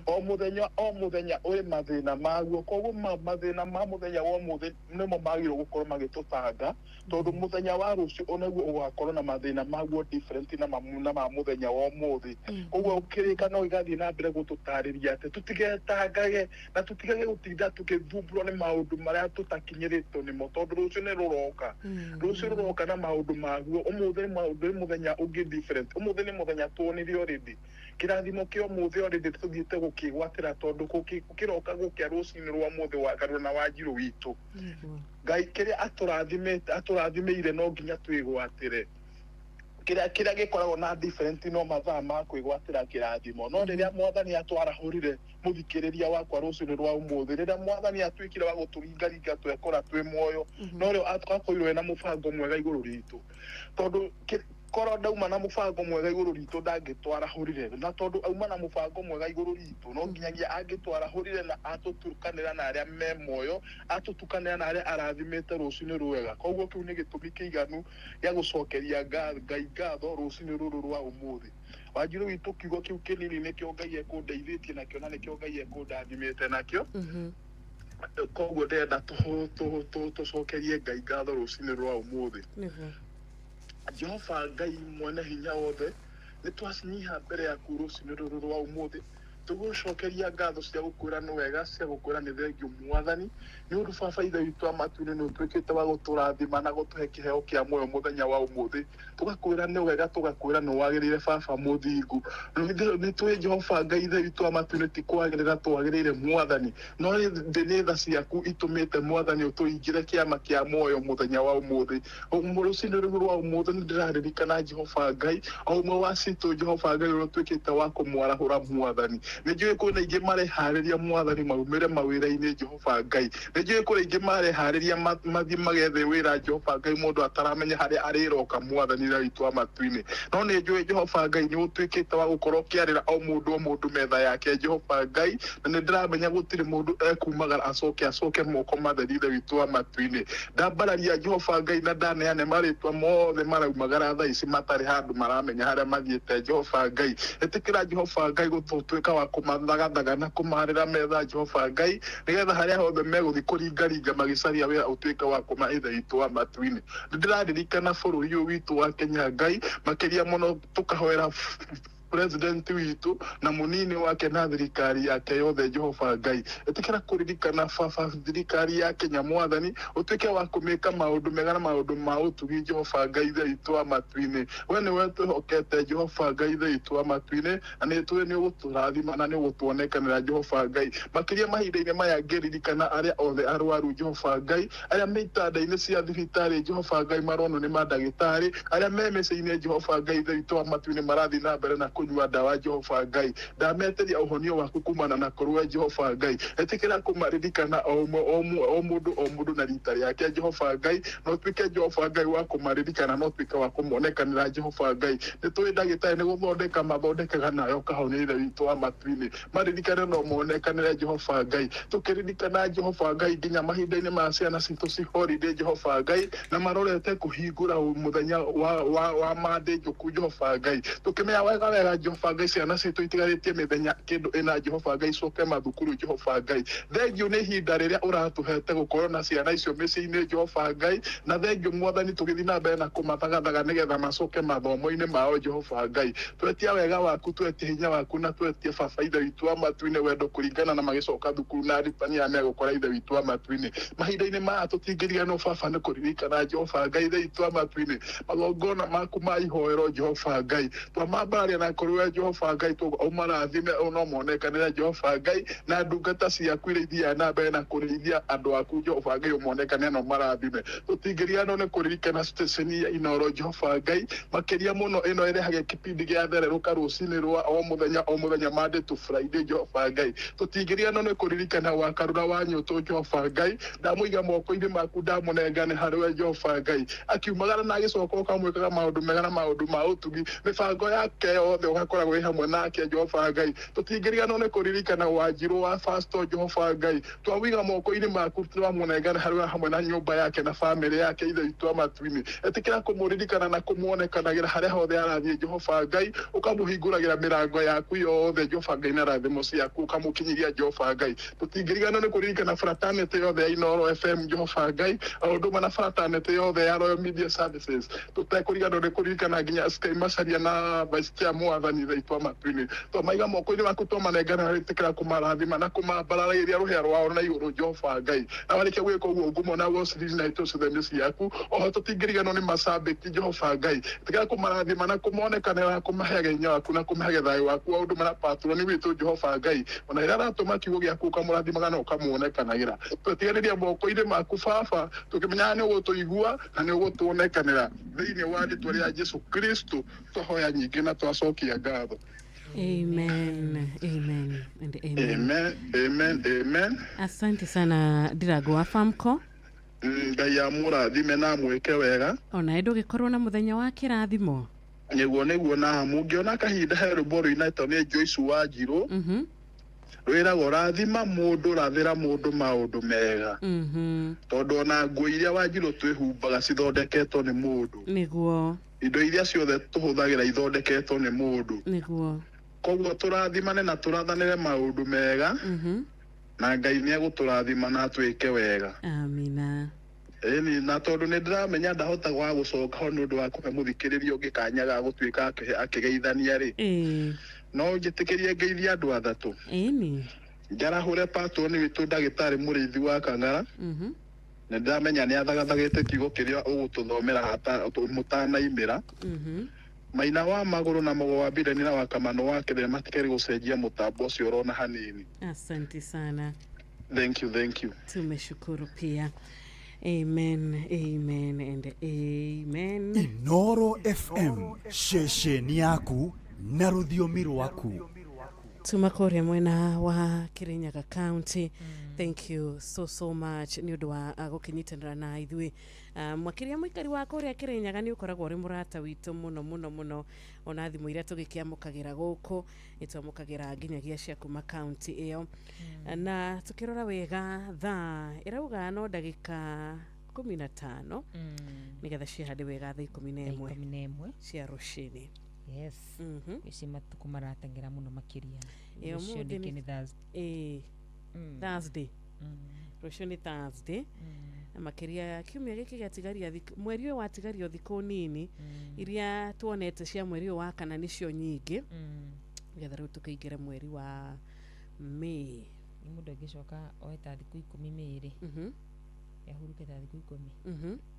o muthenya uri mathina maguo koguo mathina ma muthenya wa muthi nimo magirwo gukorwo magitutanga tondu muthenya wa rucio onaguo ugakorwo na mathina maguo different na ma muthenya wa muthi koguo kirikano gigathie na mbere gututariria ati tutigetangage na tutigage gutinda tukithumburwo ni maundu maria tutakinyiritwo nimo tondu rucio ni ruroka na maundu maguo umuthi muthenya ungi different umuthi ni muthenya tuonirio already kirathimo kio muthi already tuthiite gukigwatira tondu kukiroka gukia rucini rwa muthi wa Karura na Wanjiru witu Ngai kiria aturathimire no nginya twigwatire kiria gikoragwo na different no mathaa ma kwigwatira kirathimo no riria mwathani atwarahurire muthikiriria wakwa rucini rwa umuthi riria mwathani atwikire wa guturingaringa twekora twi muoyo no rio atwakoirwe na mubango mwega iguru ritu tondu koro ndauma na mubango mwega iguru ritu ndangitwarahurire na tondu auma na mubango mwega iguru ritu no nginyagia angitwarahurire na atutukanira na aria me moyo atutukanira na aria arathimite rucini rwega koguo kiu ni gitumi kiiganu ya gucokeria Ngai ngatho rucini ruru rwa umuthi Wanjiru witu kiugo kiu kinini nikio Ngai ekundeithitie nakio na nikio Ngai ekundathimite nakio koguo ndenda tucokerie Ngai ngatho rucini rwa umuthi Jehova Ngai mwene hinya wothe nitwacinyiha mbere yaku rucini ruru rwa umuthi tugucokeria ngatho cia gukwira ni wega cia gukwira ni thengiu mwathani ni undu baba ithe witu amatu-ini ni utwikite wa guturathima na gutuhe kiheo kia muoyo muthenya wa umuthi tugakwira ni wega tugakwira ni wagirire baba muthingu ni twi Jehova Ngai ithe witu amatu-ini ti kwagirira twagirire mwathani no ni tha ciaku itumite mwathani utuingire kiama kia muoyo muthenya wa umuthi rucini ruru rwa umuthi ni ndiraririkana Jehova Ngai o umwe wa citu Jehova Ngai utwikite wa kumwarahura mwathani Nijue kuna ingi marehariria mwathani maumire mawira-ini Jehova Ngai nijue kuna ingi marehariria mathi magethe wira Jehova Ngai mundu ataramenya haria ariroka mwathani ra witu amatu-ini no nijue Jehova Ngai ni utwikite wa gukorwo kiarira o mundu metha yake Jehova Ngai na nindiramenya gutiri mundu ekumagara acoke moko matheri ra witu amatu-ini ndambararia Jehova Ngai na ndaneane maritwa mothe maraumagara thaa ici matari handu maramenya haria mathiete Jehova Ngai etikira Jehova Ngai gututwika wa kumathagathaga na kumarira metha Jehova Ngai nigetha haria hothe meguthi kuringaringa magicaria wira utwika wa kumaitha itu amatu-ini ndiraririkana bururi uyu witu wa Kenya Ngai makiria muno tukahoera president witu na munini wake na thirikari yake yothe Jehova Ngai etikira kuririkana baba thirikari ya Kenya mwathani utwike wa kumika maundu mega na maundu ma utugi Jehova Ngai ithe itu amatu-ini we ni wetu hokete Jehova Ngai ithe itu amatu-ini na ni tuwe ni guturathima na ni gutuonekanira Jehova Ngai makiria mahinda-ini maya ngiririkana aria othe arwaru Jehova Ngai aria meitanda-ini cia thibitari Jehova Ngai marono ni mandagitari aria me mĩciĩ-inĩ Jehova Ngai ithe itu amatu-ini marathi na mbere na kunyua dawa Jehova Ngai ndameteria uhonio waku kumana na kurua Jehova Ngai etikira kumaririkana o mundu na rita yake Jehova Ngai no twike Jehova Ngai wa kumaririkana no twike wa kumonekanira Jehova Ngai nitwi ndagitari ni guthondeka mathondekaga nayo kahonire witu amatu-ini maririkane no monekanire Jehova Ngai tukiririkana Jehova Ngai nginya mahinda-ini ma ciana citu ci holiday Jehova Ngai na marorete kuhingura muthenya wa Monday njuku Jehova Ngai tukimenya wega Jehova Ngai ciana citu itigaritie mithenya kindu ina Jehova Ngai coke mathukuru Jehova Ngai thengio ni hinda riria uratuhete gukorwo na ciana icio mĩciĩ-inĩ Jehova Ngai na thengio mwathani tugithi na mbere na kumathagathaga nigetha macoke mathomo-ini mao Jehova Ngai twetia wega waku twetia hinya waku na twetia baba ithe witu amatu-ini wendo kuringana na magicoka thukuru na arutani aya megukora ithe witu amatu-ini mahinda-ini maya tutingĩriganĩrwo no baba nĩ kũririkana Jehova Ngai ithe witu amatu-ini magongona maku ma ihoero Jehova Ngai twamambararia na kurwe Jehova Ngai umarathime no monekanire Jehova Ngai na ndungata ciaku iria ithia na mbere na kurithia andu aku Jehova Ngai umonekanire no marathime tutingĩriganĩrwo nĩ kuririkana station ya Inoro Jehova Ngai makiria muno ino irehaga kipindi gia thereruka rucini rwa o muthenya Monday to Friday Jehova Ngai tutingĩriganĩrwo nĩ kuririkana wa Karura wa Nyũtũ Jehova Ngai ndamuiga moko-ini maku ndamunengane harĩwe Jehova Ngai akiumagara na agicoka ukamwĩkaga maundu mega na maundu ma utugi mibango yake yothe wothe ugakora we hamwe nake Jehova Ngai tutingirigana ne kuririkana Wanjiru wa Pastor Jehova Ngai twawiga moko-ini maku twamunengana harĩ hamwe na nyũmba yake na family yake ithe itwa matwini etikira kumuririkana na kumuonekanagira harĩa hothe arathiĩ Jehova Ngai ukamuhingũragĩra mĩrango yaku yothe Jehova Ngai na rathimo ciaku ukamukinyiria Jehova Ngai tutingirigana ne kuririkana fraternity yothe ya Inoro FM Jehova Ngai aũndũ na fraternity yothe ya Royal Media Services tutekurigana ne kuririkana nginya Sky Macharia na Vice Chair Mwathani ithe itwa matwini twamaiga moko-ini maku twamanengana harĩ etikira kumarathima na kumambararĩria rũhĩa rwao na igũrũ Jehova Ngai na warĩkia gwĩka ũguo ngumo na wosiri na itũcithe mĩciĩ yaku oho tũtingĩriganwo nĩ macambĩki Jehova Ngai tiga kũmarathima na kũmonekanĩra kũmaheaga hinya waku na kũmaheaga thayũ waku ũndũ na patroni witũ Jehova Ngai ona rĩrĩa aratũma kiugo gĩaku ũkamũrathimaga na ũkamuonekanagĩra twĩtigagĩria moko-inĩ maku Baba tũkĩmenyaga nĩ ũgũtũigua na nĩ ũgũtuonekanĩra thĩinĩ wa rĩĩtwa rĩa Jesu Kristo twahoya nyingĩ na twacokia ngatho. Amen, amen, and amen. Amen, amen, amen. Asante sana Ndiragu wa Famco. Ngai amũrathime na mwĩke wega. Ona ndũgĩkorwo na mũthenya wa kĩrathimo. Nĩguo na mũngĩona kahinda he rwĩmbo rũinĩtwo nĩ Joyce Wanjiru. Rwĩragwo rathima mũndũ rathĩra mũndũ maũndũ mega. Tondũ ona nguo iria Wanjiru twĩhumbaga cithondeketwo nĩ mũndũ. Nĩguo. Indo iria ciothe tũhũthagĩra ithondeketwo nĩ mũndũ. Nĩguo. Koguo tũrathimane na tũrathanĩre maũndũ mega na Ngai nĩegũtũrathima na twĩke wega. Amina. Ĩni na tondũ nĩndĩramenya ndahota gwa gũcoka ho nĩ ũndũ wa kũhe mũthikĩrĩria ũngĩ kanya ga gũtuĩka akĩgeithania rĩ no njĩtĩkĩrie ngeithia andũ athatũ. Ĩni njarahũre patroni witũ ndagĩtarĩ mũrĩithi wa Kang'ara nĩndĩramenya nĩathagathagĩte kiugo kĩrĩa ũgũtũthomera mũtanaimĩra. Maina wa Magũrũ na Mũgo wa Mbireni na wa Kamano wa Kĩrĩa matikĩrĩ gũcenjia mũtambo ũcio ũrona hanini. Asante sana. Thank you. Tumeshukuru pia. Amen, amen and amen. Inoro FM, shesheni yaku na rũthiomi rwaku. Tumakore mwena wa Kirinyaga County. Thank you so much ni ũndũ wa gũkinyitanĩra na ithuĩ. Mwakiria mũikari wa kũrĩa Kirinyaga nĩ ũkoragwo ũrĩ mũrata witũ mũno ona thimũ iria tũgĩkĩamũkagĩra gũkũ nĩtwamũkagĩra nginyagia cia kuma county ĩyo. Na tukĩrora wega thaa ĩrauga no ndagĩka 15 nĩgetha cihande wega thaa 11 cia rũcinĩ. Yes. Ici matuko maratengera muno makiria. Rũciũ nĩ Thursday. Rũciũ nĩ Thursday. Na makiria kiumia gĩkĩ gĩatigaria mweri ũyũ watigario thikũ nini iria tuonete cia mweri ũyũ wa kana nĩcio nyingĩ. Nĩgetha rĩu tũkĩingĩra mweri wa May. Ni mũndũ angĩcoka oeta thikũ 12. Yahuruke ta thikũ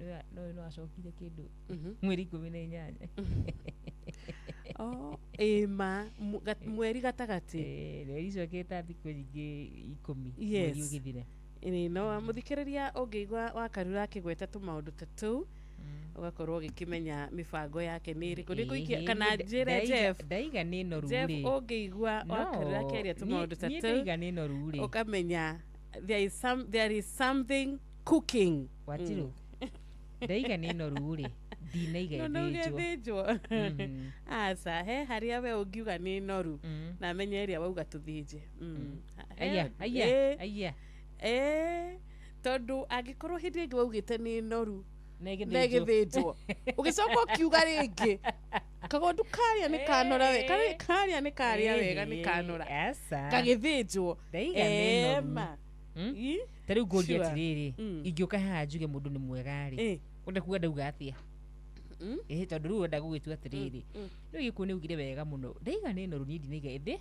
10. No acokire kĩndũ mweri 18. Mweri gatagati icoketa thikũ nyingĩ 10 mweri ũgĩthire. No mũthikĩrĩria ũngĩigua wakarura akĩgweta tũmaũndũ ta tũu ugakorwo ũgĩkĩmenya mĩbango yake nĩ ĩrĩkũ nĩ kũikia kana njĩre Jeff ndaiga nĩ noru Jeff ũngĩigua wakarura akĩaria tũmaũndũ ta tũu ndaiga nĩ noru rĩ ũkamenya there is something cooking. Wanjiru ndaiga nĩ noru rĩ ndinaiga ithĩnjwo asa he harĩa we ũngiuga nĩ noru na menye ĩrĩa wauga tũthĩnje. Aya tondũ angĩkorwo hĩndĩ ĩngĩ waugĩte nĩ noru na ĩgĩthĩnjwo ũgĩcoka ũkiuga rĩngĩ kagondu karĩa nĩ kanora karĩa nĩ karĩa wega nĩ kanora gagĩthĩnjwo ema tarĩu ngũria atĩrĩrĩ ingĩũka haha njuge mũndũ nĩ mwega rĩ ũnda kuga ndauga atĩa tondũ rĩu ũnda gũgĩtua atĩrĩrĩ rĩu gĩkuũ nĩ ugire wega mũno ndaiga nĩ noru niĩ ndinaiga ĩthĩ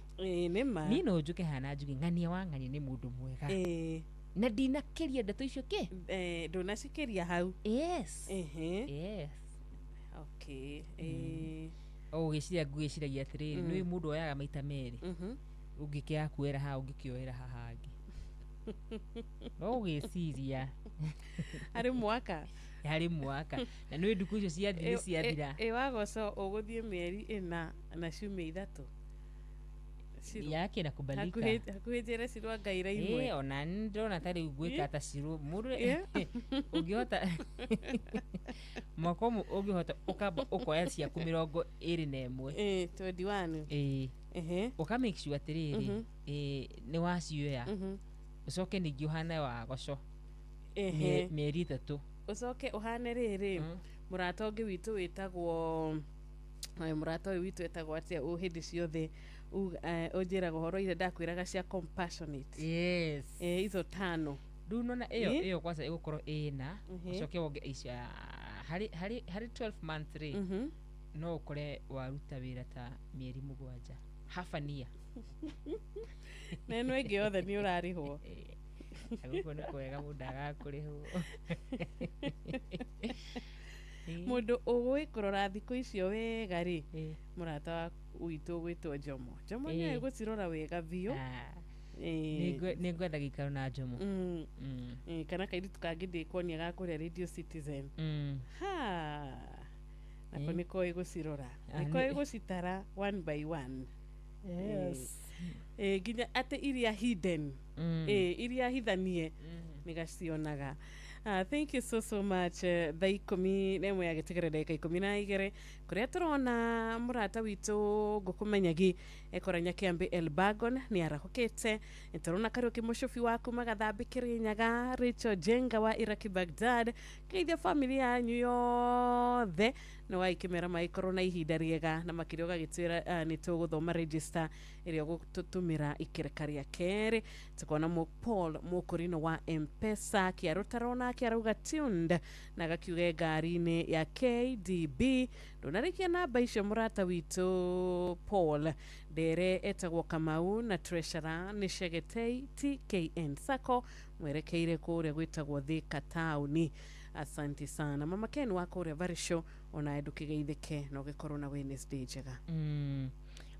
niĩ no njũke hana njuge ng'ania wa ng'ania nĩ mũndũ mwega na ndinakĩria ndeto icio kĩ ndũnacikĩria hau. Yes. Okay. Ũgĩciria ngũgĩciragia atĩrĩrĩ nĩ mũndũ oyaga maita merĩ ũngĩkĩaga kuoera haha ũngĩkĩoera haha hangĩ no ũgĩciria harĩ mwaka na nĩ ndukũ icio ciathĩ nĩ ciathira wagoco ũgũthiĩ mĩeri 4 na ciumia 3 yake inakubalika. Hakuhejera Shiro agaira imwe. Ona ndona tari ugwika ta Shiro muru ugihota makomu ugihota ukaba ukoya cia 21 21 uka make sure atiriri ni wacioya ucoke ningi uhana wa goco mieri 3 ucoke uhane riri murata ungi witu witagwo murata uyu witu witagwo atia uhindi ciothe unjiraga horo ire ndakwiraga cia compassionate izo 5 nona iyo kwanza igukorwo ina ucoke wonge icia hari 12 months ri no ukore waruta wira ta mieri 7 hafania neno ige yothe ni urarihwo aguko ni kwega mundaga kurihwo mundu ugwi kurora thiko icio wega ri murata witu gwitwo Jomo ni gucirora wega biu ningwenda gikaro na Jomo kana kaidi tukagide konia gakuria Radio Citizen nako niko igusirora niko igusitara one by one ginya ate iria hidden iria hidhanie nigacionaga. Thank you so much. Thaikomi nemwe yagetegerera ika 12 kuria turona murata witu gukumenyagi ekoranya kiambi Elbagon ni arahokete turona Kariuki mushofi waku magathambikiri nyaga Rachel Jenga wa Iraki Baghdad keithia family yanyu yothe no waikimera maikoro na ihinda riega na makirio gagitwira ni tuguthoma register iria gututumira ikerekaria kere tukona mo Paul Mukurino wa M-Pesa kiarutarona kiarauga tuned na gakiuge ngari-ini ya KDB ndonarikia namba icio murata witu Paul ndere etagwo Kamau na treasurer ni Shegetei TKN Sacco mwerekeire kuria gwitagwo Thika Town. Asante sana mama Ken wako uri very show ona edukigeithike no gikorwo na Wednesday njega.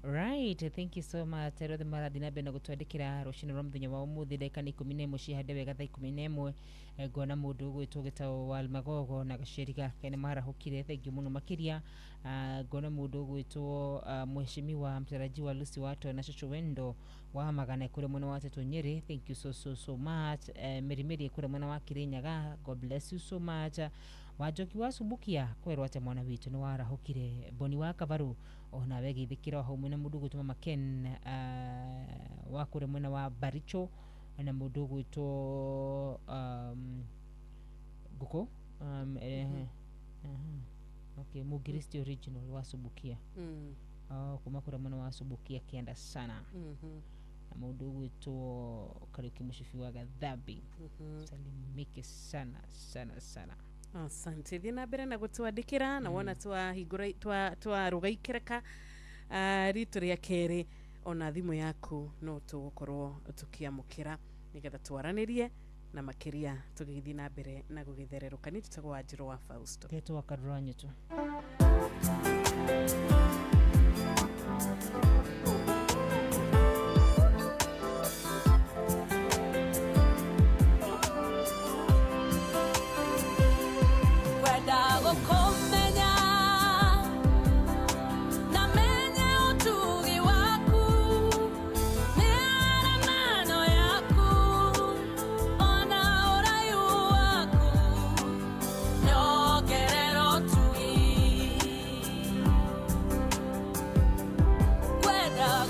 Right, thank you so much. Tero the maradina bena gutwandikira rushini rwa muthenya wa umuthi ndeka 11 cihande wega thaa 11 ngona mundu gwitwo gitawo Walmagogo na gaceriga kene marahukire thengi muno makiria ngona mundu gwitwo mheshimiwa mtaraji wa Lucy Wato na Chuchu Wendo wa magana kure muno wa Teto Nyeri. Thank you so much. Merimeri kure muno wa Kirinyaga, God bless you so much. Wajoki wa Subukia kwerwa ate mwana witu ni warahukire Boni wa Kavaru ona wegithikira ho mwena mundu gutuma Maken wa kure mwena wa Baricho na mundu gwito guko okay Mugiristi original wa Subukia kuma kure mwena wa Subukia kienda sana na mundu gwito Kariuki mushifi wa Gathabi salimike sana. Asante thina bere na gutwandikira na wona twa higura twa rugaikireka ritu ria kere ona thimu yaku no tugukorwo tukiamukira nigetha twaranirie na makiria tugithi na bere na gugithererũka ni tutagwo Wanjiru wa Fausto keto wakarwanyu tu Whether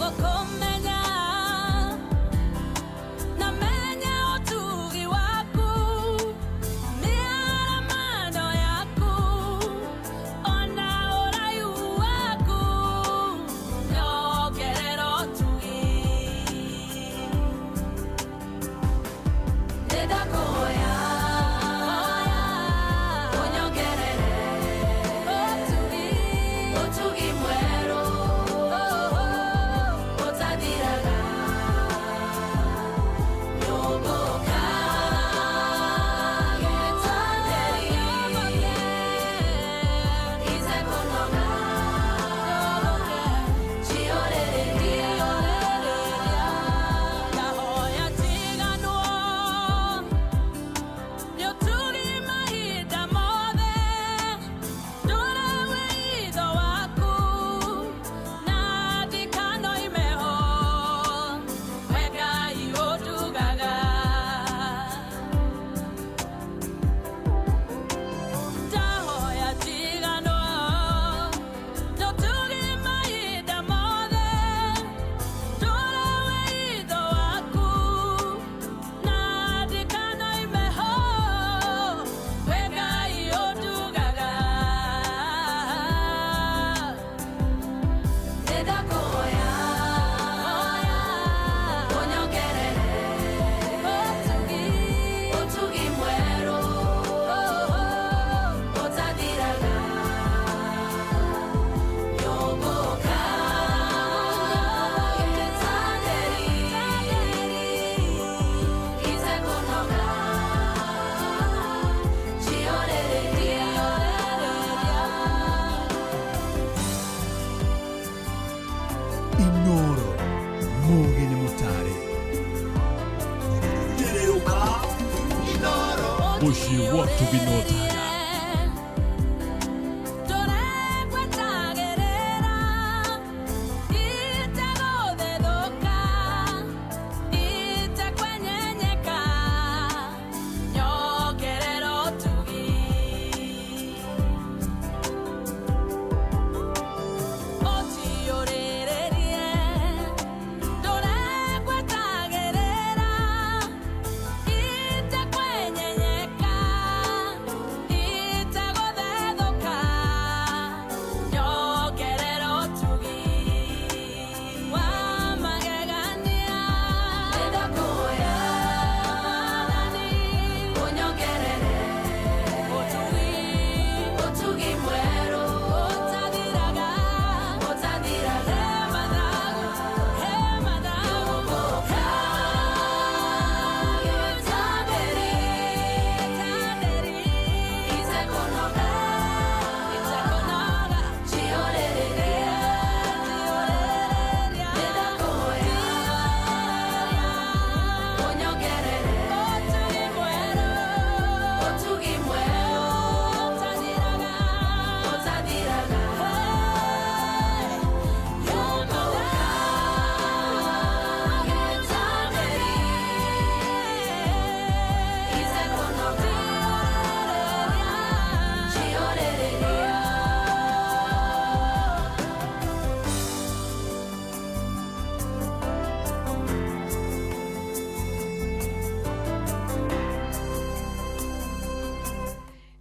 Mushi watu binotana.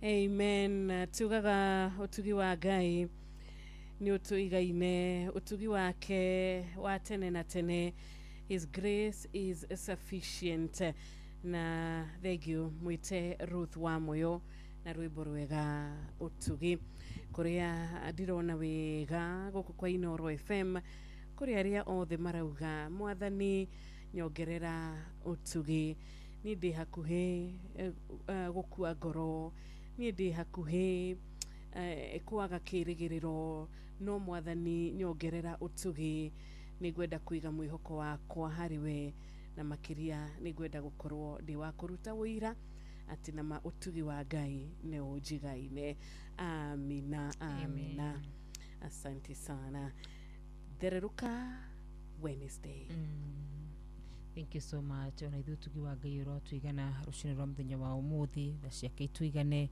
Amen. Tugaga utugi wa Ngai ni utuigaine, utugi wake wa tene na tene. His grace is sufficient. Na thank you mwite Ruth wa moyo na rwimbo rwega utugi kuria ndirona wega guku kwa Inoro FM kuria ria othe marauga mwathani nyongerera utugi ni ndi hakuhe gukua ngoro ni ndi hakuhe kwaga kirigiriro no mwathani nyongerera utugi nigwenda kuiga mwihoko wakwa hariwe na makiria nigwenda gukorwo ndi wa kuruta wira ati na utugi wa Ngai ne ujigaine. Amina, amina. Asante sana. Dereruka Wednesday. Thank you so much. Ona ithu tugi wa Ngai ro tuigana rucini rwa muthenya wa umuthi tha ciake tuigane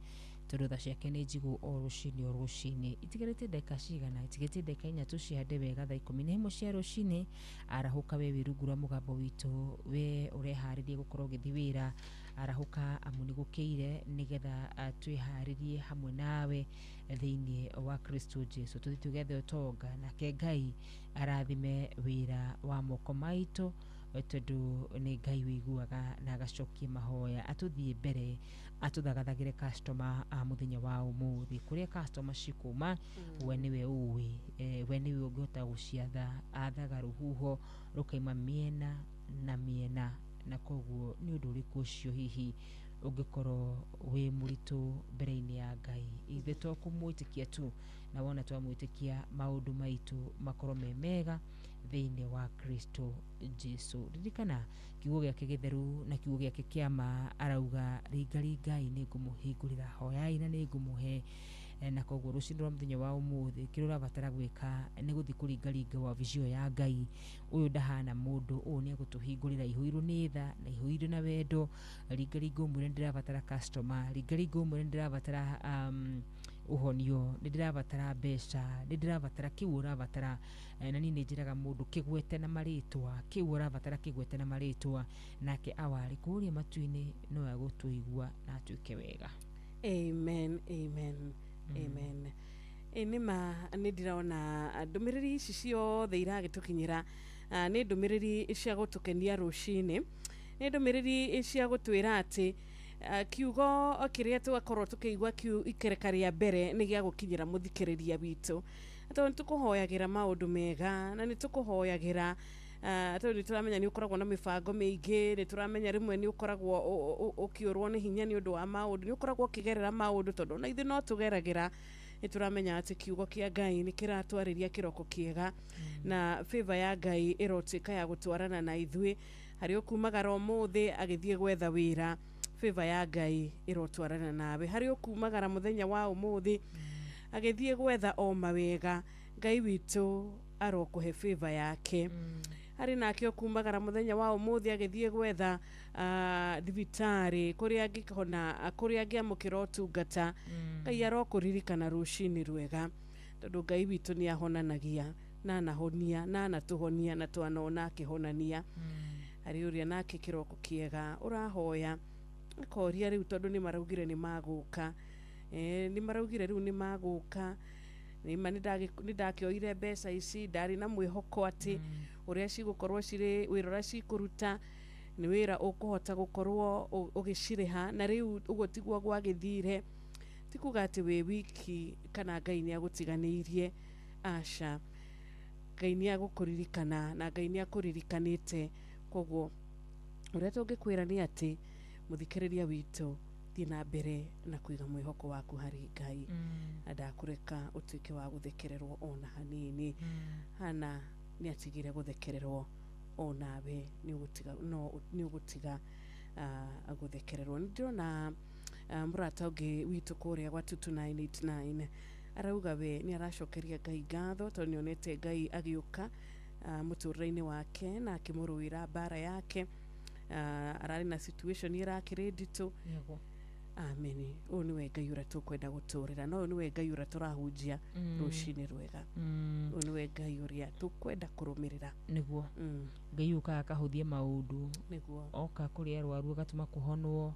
tondu tha ciake ni njigu o rucini itigarite ndeka cigana itigite ndeka inya tuciande wega tha 11 cia rucini arahuka we wirugura mugambo witu we ureharirie gukorwo githiwira arahuka amuni gukeire nigetha twiharirie hamwe nawe thiini wa Kristo Jesu tuthi together utonga na ke Ngai arathime wira wa moko maitu tondu ni Ngai wiguaga na agacokia mahoya atuthie mbere atuthagathagire customer muthenya wa umuthi kuria customer cikuma we niwe uwi we niwe ungihota guciatha athaga ruhuho rukaima miena na koguo ni undu uriku ucio hihi ungikorwo wi muritu mbere-ini ya Ngai ithe to kumwitikia tu na wona twamwitikia maundu maitu makorwo me mega thiini wa Kristo Jesu. Ririkana kiugo giake githeru na kiugo giake kiama arauga Ngai ni ngumuhingurira hoyai na ni ngumuhe na koguo rucini rwa muthenya wa umuthi kirura batara gwika ni guthi kuringaringa wa vision ya Ngai uyu ndahana mundu uyu ni agutuhingurira ihuiru ni tha na ihuiru na wendo ringaringa umwe ndirabatara customer ringaringa umwe ndirabatara uhonio ndirabatara mbeca ndirabatara kiura batara na ni njiraga mundu kigwete na maritwa kiura batara kigwete na maritwa nake awari kuria matuini no agutuigua na atuike wega. Amen, amen. Amen. Enima nindiraona ndumiriri ici ciothe iragitukinyira ni ndumiriri cia gutukenia rucini ni ndumiriri cia gutwira ati kiugo kiria twakorwo tukiigua kiu ikerekania mbere ni gia gukinyira muthikiriria witu ato nitukuhoyagira maundu mega na nitukuhoyagira ato nituramenya ni ukoragwo na mibango miingi nituramenya rimwe ni ukoragwo ukiurwo ni hinya ni undu wa maundu ni ukoragwo kigerera maundu tondu na ithu no tugeragira nituramenya ati kiugo kia Ngai ni kiratwariria kiroko kiega na favor ya Ngai irotika ya gutwarana na ithui hari ukumagara umuthi agithie gwetha wira favor ya Ngai irotwarana nawe hari ukumagara muthenya wa umuthi agithie gwetha o mawega Ngai witu arokuhe favor yake hari nake ukumagara muthenya wa umuthi agithie gwetha thibitari kuria angikona kuria angiamukira utungata Ngai arokuririkana rucini rwega tondu Ngai witu ni ahonanagia na nahonia na natuhonia na twanona akihonania hari uria nake kiroko kiega urahoya akoria riu tondu ni maraugire ni maguka ni maraugire riu ni maguka ni ndakioire mbeca ici ndari na mwihoko ati uria cigukorwo ciri wirora cikuruta ni wira ukuhota gukorwo ugiciriha na riu ugo tigwa gwagithire tikuga ati we wiki kana Ngai ni agutiganirie asha Ngai ni agukuririkana na Ngai ni akuririkanite koguo uria tungikwira ni ati muthikiriria witu thi na mbere na kuiga mwihoko waku hari Ngai adakureka utuike wa guthekererwo ona hanini hana ni atigire guthekererwo onawe ni ugutiga ni ugutiga aguthekererwo ndirona murata ungi witu kuria gwa 2989 arauga we ni aracokeria Ngai ngatho tondu nionete Ngai agiuka muturire-ini wake na akimuruira bara yake arari na situation irakireditu amen oni we Ngai ura tukwenda guturira no ni we Ngai ura turahunjia rucini rwega oni we Ngai uria tukwenda kurumirira niguo Ngai uka akahuthie maundu niguo oka kuri arwaru agatuma kuhonwo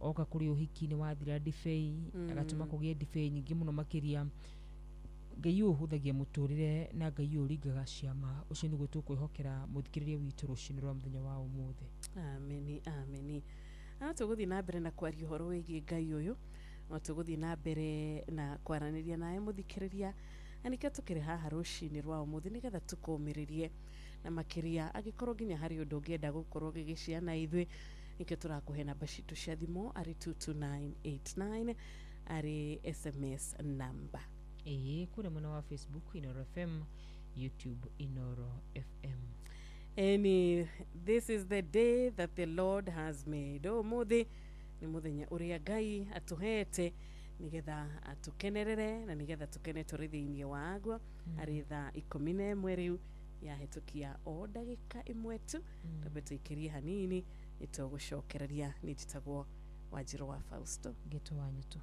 oka kuri uhiki-ini wathira ndibei agatuma kugie ndibei nyingi muno makiria Ngai uhuthagia muturire na Ngai uringaga ciama ucio niguo tukwihokera muthikiriria witu rucini rwa muthenya wa umuthi amen amen tuguthi na mbere na kwaria horo wigi Ngai uyu no tuguthi na mbere na kwaraniria nae muthikiriria anike tukire haha rucini rwa umuthi nigetha tukumiririe na makiria agikorwo nginya hari undu ungienda gukorwo gigiciana ithwe nike turakuhe namba citu cia thimu ari 22989 ari SMS number kure mwena wa Facebook Inoro FM, YouTube Inoro FM. And this is the day that the Lord has made. Muthi ni muthenya uria Ngai atuhete nigetha atukenerere na nigetha tukene turithiinie waguo ari tha 11 riu yahitukia o ndagika imwe tu tubetuikirie hanini nitugucokereria nititagwo Wanjiru wa Fausto Geto Wanyuto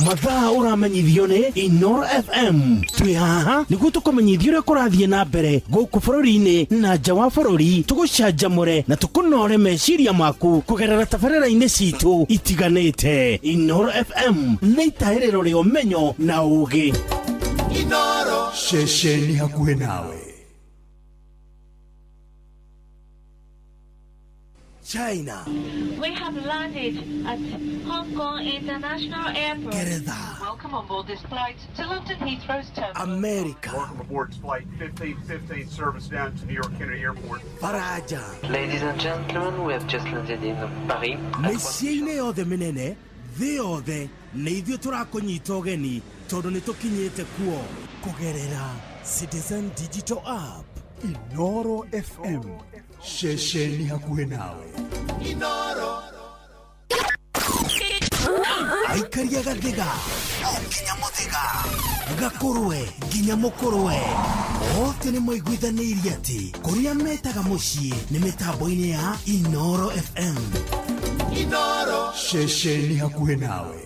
mathaa uramenyithio ni Inoro FM twi haha niguo tukumenyithio uria kurathie na mbere guku bururi-ini na nja wa bururi tugucanjamure na tukunore meciria maku kugerera tabarĩra-inĩ citu itiganĩte Inoro FM nĩ itaĩrĩro rĩa ũmenyo na ũũgĩ Inoro ceceni hakuhĩ nawe China. We have landed at Hong Kong International Airport. Canada. Welcome on board this flight to London Heathrow's terminal. America. Welcome aboard flight 1515 service down to New York Kennedy Airport. Faraja. Ladies and gentlemen, we have just landed in Paris. Mĩciĩ-inĩ yothe mĩnene thĩ yothe nĩ ithuĩ tũrakũnyita ũgeni tondũ nĩ tũkinyĩte kuo kũgerera Citizen Digital App Inoro FM ceceni hakuhĩ nawe Inoro aikaria gathiga nginya mũthiga gakũrwe nginya mũkũrwe othe nĩ maiguithanĩirie atĩ kũrĩa metaga mũciĩ nĩ mĩtambo-inĩ ya Inoro FM Inoro ceceni hakuhĩ nawe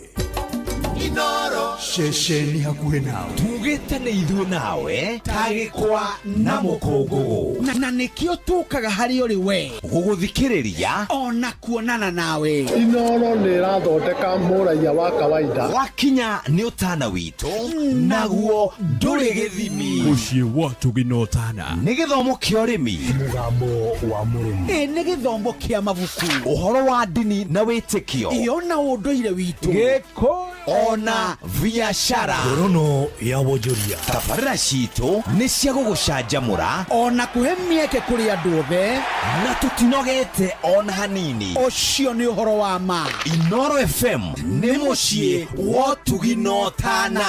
Inoro ceceni hakuhĩ nawe tugĩte nĩ ithuĩ nawe tagĩkwa na mũkũngũgũ na nĩkĩo tũkaga harĩ ũrĩ we gũgũthikĩrĩria ona kuonana nawe Inoro nĩ ĩrathondeka mũraia wa kawaida wakinya nĩ ũtana witũ naguo ndũrĩ gĩthimi mũciĩ wa tũginotana nĩ gĩthomo kĩa ũrĩmi mũgambo wa mũrĩmi nĩ gĩthomo kĩa mabuku ũhoro wa ndini na wĩtĩkio iyo na ũndũire witũ gĩkũ ona biashara ngorono ya wonjoria tabarĩra citũ nĩ cia gũgũcanjamũra ona kũhe mĩeke kũrĩ andũ othe na tũtinogete ona hanini ũcio nĩ ũhoro wa ma Inoro FM nĩ mũciĩ wa tũginotana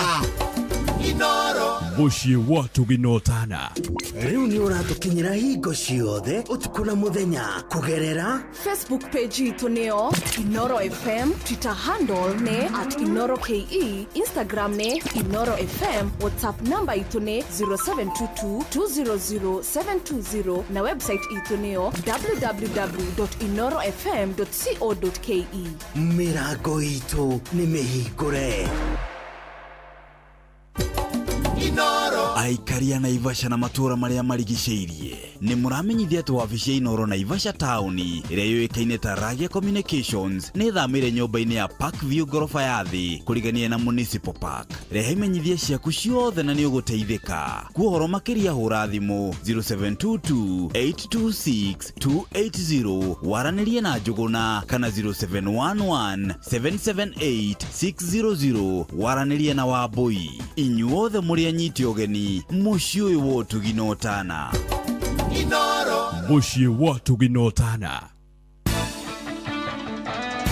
Muciĩ wa tũginotana. Rĩu nĩ ũratukinyĩra hingo ciothe ũtukũ na mũthenya kũgerera Facebook page itũ nĩyo Inoro FM, Twitter handle nĩ @InoroKE, Instagram nĩ Inoro FM, WhatsApp number itũ nĩ 0722200720 na website itũ nĩyo www.inorofm.co.ke. Mĩrango itũ nĩ mĩhingũre. Aikaria Naivasha na matura maria marigicĩirie nĩ mũramenyithia atĩ wabici ya Inoro Naivasha Town ĩrĩa yũĩkaine ta Ragia Communications nĩ thamĩire nyũmba-inĩ ya Parkview gorofa ya thĩ kũrigania na Municipal Park. Reha imenyithia ciaku ciothe na nĩ ũgũteithĩka. Kuohoro makĩria hũra thimũ 0722-826-280 waranĩrie na Njũgũna kana 0711-778-600 waranĩrie na Wambui. Inyuothe mũrĩ anyiti ũgeni mũciĩ ũyũ wa tũginotana. Muciĩ wa tũginotana.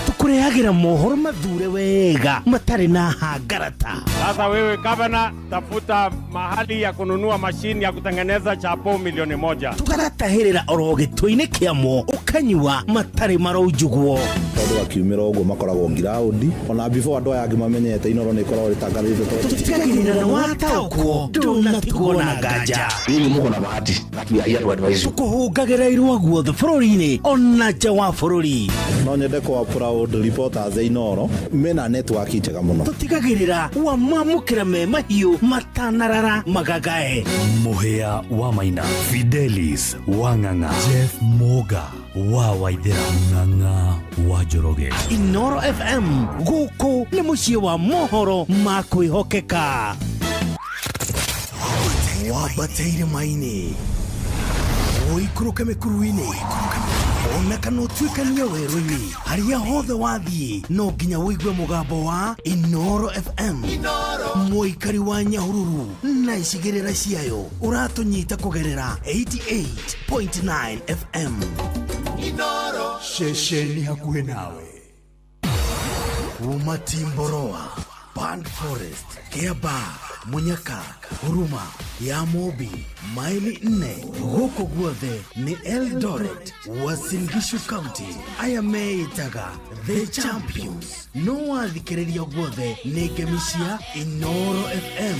Tukurehagira mohoro mathure wega matari na hangarata. Sasa wewe gavana, tafuta mahali ya kununua mashini ya kutengeneza chapo milioni 1. Tukaratahirira orogitũ-inĩ kĩamo ukanyua matari maraujuguo. Tondũ akiumĩra ũguo makoragwo ngiraundi ona before andũ aya angĩ mamenyete Inoro nĩ ikoragwo rĩtangathĩte. Tutigagĩrĩra na wataũkwo ndũnatigwo na nganja. Hivi mũko na bahati ya tu advice. Tũkũhũngagĩra irua guothe bũrũri-inĩ ona nja wa bũrũri. No nyende kwa proud reporters Inoro mena network njega mũno. Tutigagĩrĩra wamamũkĩra me mahiũ matanarara magagae. Mũhĩa wa Maina, Fidelis wa Ng'ang'a, Jeff Moga wa Waithera, Ng'ang'a wa Njoroge. Inoro FM gũkũ nĩ mũciĩ wa mohoro ma kwĩhokeka. Wabateire maini ũikũrũke mĩkuru-inĩ ona kana ũtuĩkanie werũ-inĩ harĩa hothe wathiĩ no nginya wĩigue mũgambo wa Inoro FM. Mũikari wa Nyahururu na icigĩrĩra ciayo ũratũnyita kũgerera 88.9 FM. Inoro ceceni hakuhĩ nawe. Kuma Timboroa, Band Forest, Kiaba, Munyaka, Huruma, ya Mobi, maili 4 gũkũ guothe ni Eldoret, Uasin Gishu County. Aya meitaga The Champions. No wathikĩrĩria guothe nĩ ngemi cia Inoro FM.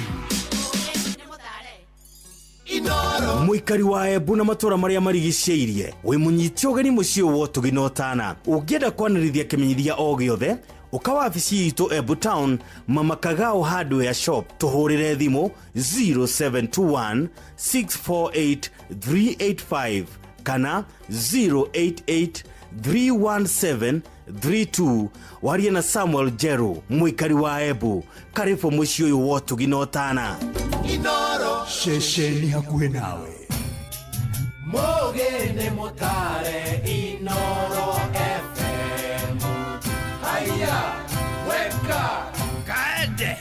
Mũikari wa Embu na matura maria marigicĩirie wĩ mũnyiti ũgeni mũciĩ wa tũginotana. Ũngĩenda kwanĩrithia kĩmenyithia o gĩothe ukawa wabici itũ Embu Town Mama Kagao Hardware Shop. Tuhũrĩre thimũ 0721-648-385 kana 088-317-32. Warie na Samuel Jeru, mũikari wa Embu. Karibu mũciĩ ũyũ wa tũginotana. Inoro ceceni hakuhĩ nawe. Mogene motare Inoro FM. Haya, weka kaende.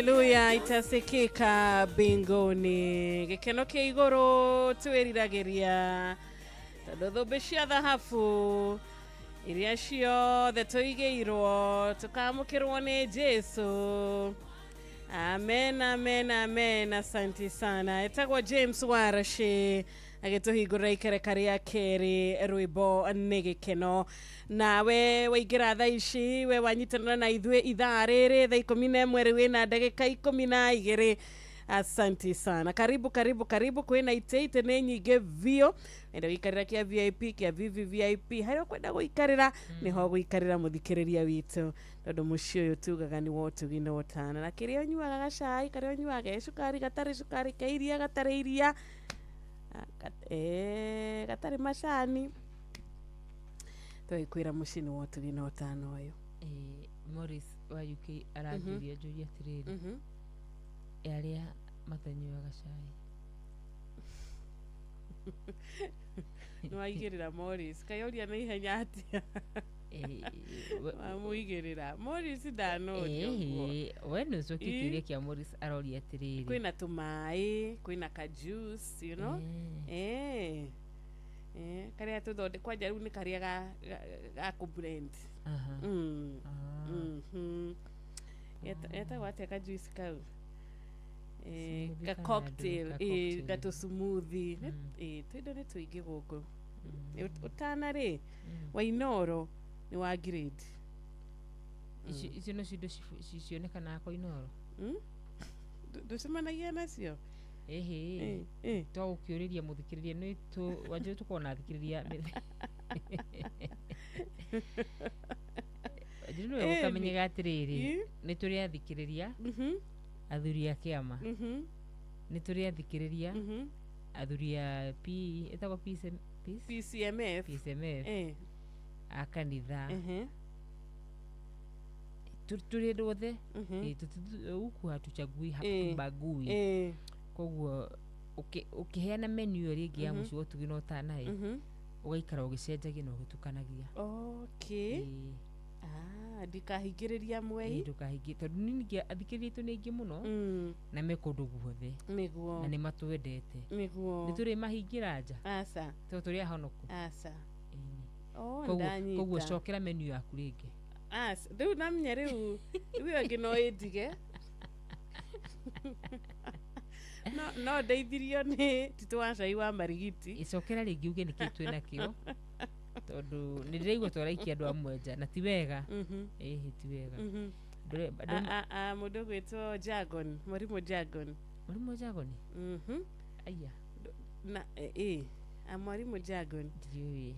Haleluya, itasikika binguni. Gikeno kia iguru twiriragiria tondu thumbi cia thahabu iria ciothe tuigeirwo tukamukirwo ni Jesu. Amen, amen, amen. Asante sana. Etagwo James Warashi agituhingurira ikereka ria keri rwimbo nĩ gĩkeno. Nawe waingira thaa ici we wanyitanĩra na ithuĩ ithaa rĩrĩ thaa 11 rĩu ĩna ndagĩka 12. Asante sana. Karibu kwĩna ite nĩ nyingĩ vio. Enda gũikarĩra kia VIP kia VVVIP harĩa kwenda gũikarĩra niho gũikarĩra mũthikĩrĩria witũ tondũ mũciĩ ũyũ tugaga nĩ wotugi na wotana na kĩrĩa ũnyuaga gacai karĩa ũnyuaga cukari gatarĩ cukari kairia gatarĩ iria gatarĩ macani twĩkwĩra mũciĩ nĩ wotugi na wotana ũyũ. Morris wa UK aranjũria njũria atĩrĩrĩ arĩa matanyuaga cai Nwaigĩrĩra Morris kayoria na ihenya atia muigĩrĩra Morris ndanoria we nĩ ũcokia kĩũria kĩa Morris aroria atĩrĩrĩ kwĩna tũmaĩ kwĩna ka juice you know karĩa tũthonde kwanja rĩu nĩ karĩa ga blend etagwo atĩa ka juice kau ka cocktail gato smoothie twindo nĩ tũingĩ gũkũ ũtana rĩ wa Inoro nĩ wa grade icio no cindo cionekana kwa Inoro ndũcemanagia nacio to ũkĩũrĩria mũthikĩrĩria nĩ wanjĩrĩ tũkona thikĩrĩria wanjĩrĩ nĩwe ũkamenyega atĩrĩrĩ nĩ tũrĩ athikĩrĩria athuri a kĩama nĩ tũrĩ athikĩrĩria athuri a etagwo PCMF a kanitha tũrĩ ndothe huku hatuchagui hakubagui koguo ũkĩheana menu ĩyo rĩngĩ ya mũciĩ wotugi na ũtana ũgaikara ũgĩcenjagia na ũgĩtukanagia ndikahingĩrĩria mwei ndũkahingie tondũ ningĩ athikĩrĩria aitũ nĩ aingĩ mũno na me kũndũ guothe na nĩ matwendete nĩ tũrĩ mahingĩra nja to tũrĩ ahonoku koguo cokera menu yaku rĩngĩ rĩu namenya rĩu ĩyo ĩngĩ no ĩndige no ndeithirio nĩ titũ wa cai wa marigiti icokera rĩngĩ uge nĩkĩ twĩ nakĩo tondũ nĩ ndĩraigua twaraikia andũ amwe nja na ti wega ti wega mũndũ gwĩtwo Jagon Mwarimũ Jagon aya na Mwarimũ Jagon ndiũĩ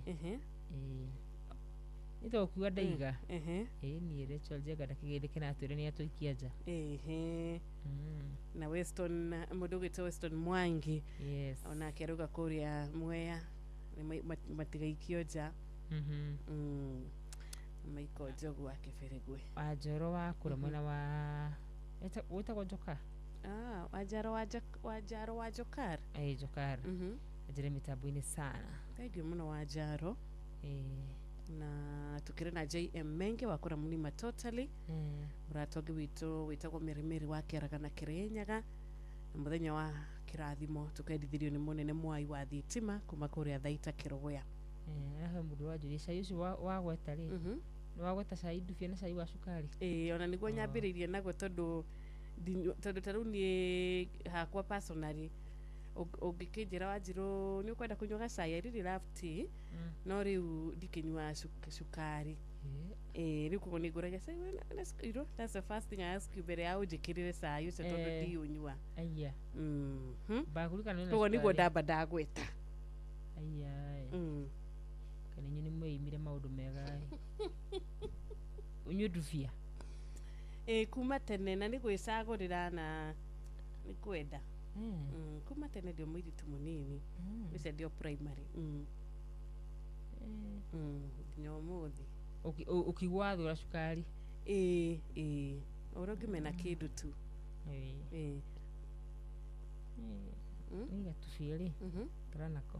nĩtwakuga ndaiga niĩ Rachel Jega ndakĩgĩthĩ kĩnatwĩre nĩ atũikia nja na Weston mũndũ gwĩtwo Weston Mwangi onake arauga kũrĩa Mwea matigaikio nja maiko njogu wa Kĩbĩrĩgwe Wanjoro wa kũrĩa mwena wa wĩtagwo Njoka Wanjaro wa Jokar Jokar ajire mitambo-inĩ sana thengiũ mũno Wanjaro na tukĩrĩ na JM Menge wa kũra Mũnima totally mũratongi witũ wĩtagwo Mĩrĩmĩrĩ wa Kĩaraga na Kĩrĩnyaga na mũthenya wa kĩrathimo tukendithirio nĩ mũnene Mwai wa thitima kuma kũrĩa Thaita Kĩrũgũya he mũndũ wanjũria cai ũcio wagweta rĩ nĩ wagweta cai ndubia na cai wa cukari ona nĩguo nyambĩrĩirie naguo tondũ tarĩu niĩ hakwa personally ũngĩkĩnjĩra Wanjirũ nĩ ũkwenda kũnyua gacai I really love tea no rĩu ndikĩnyua cukari rĩu koguo nĩ ngũragia cai that's the first thing I ask you mbere ya ũnjĩkĩrĩre cai ũcio tondũ ndiũnyua koguo nĩguo ndamba ndagweta kana inyuĩ nĩ mwĩimire maũndũ mega unyue ndubia kuma tene na nĩ gwĩcagũrĩra na nĩ kwenda kuma tene ndio mũirĩtu mũnini ũcio ndio primary nginya ũmũthĩ ũkigwa thũra cukari ũrĩa ũngĩmena kĩndũ tu nĩ gatubia rĩ tũranako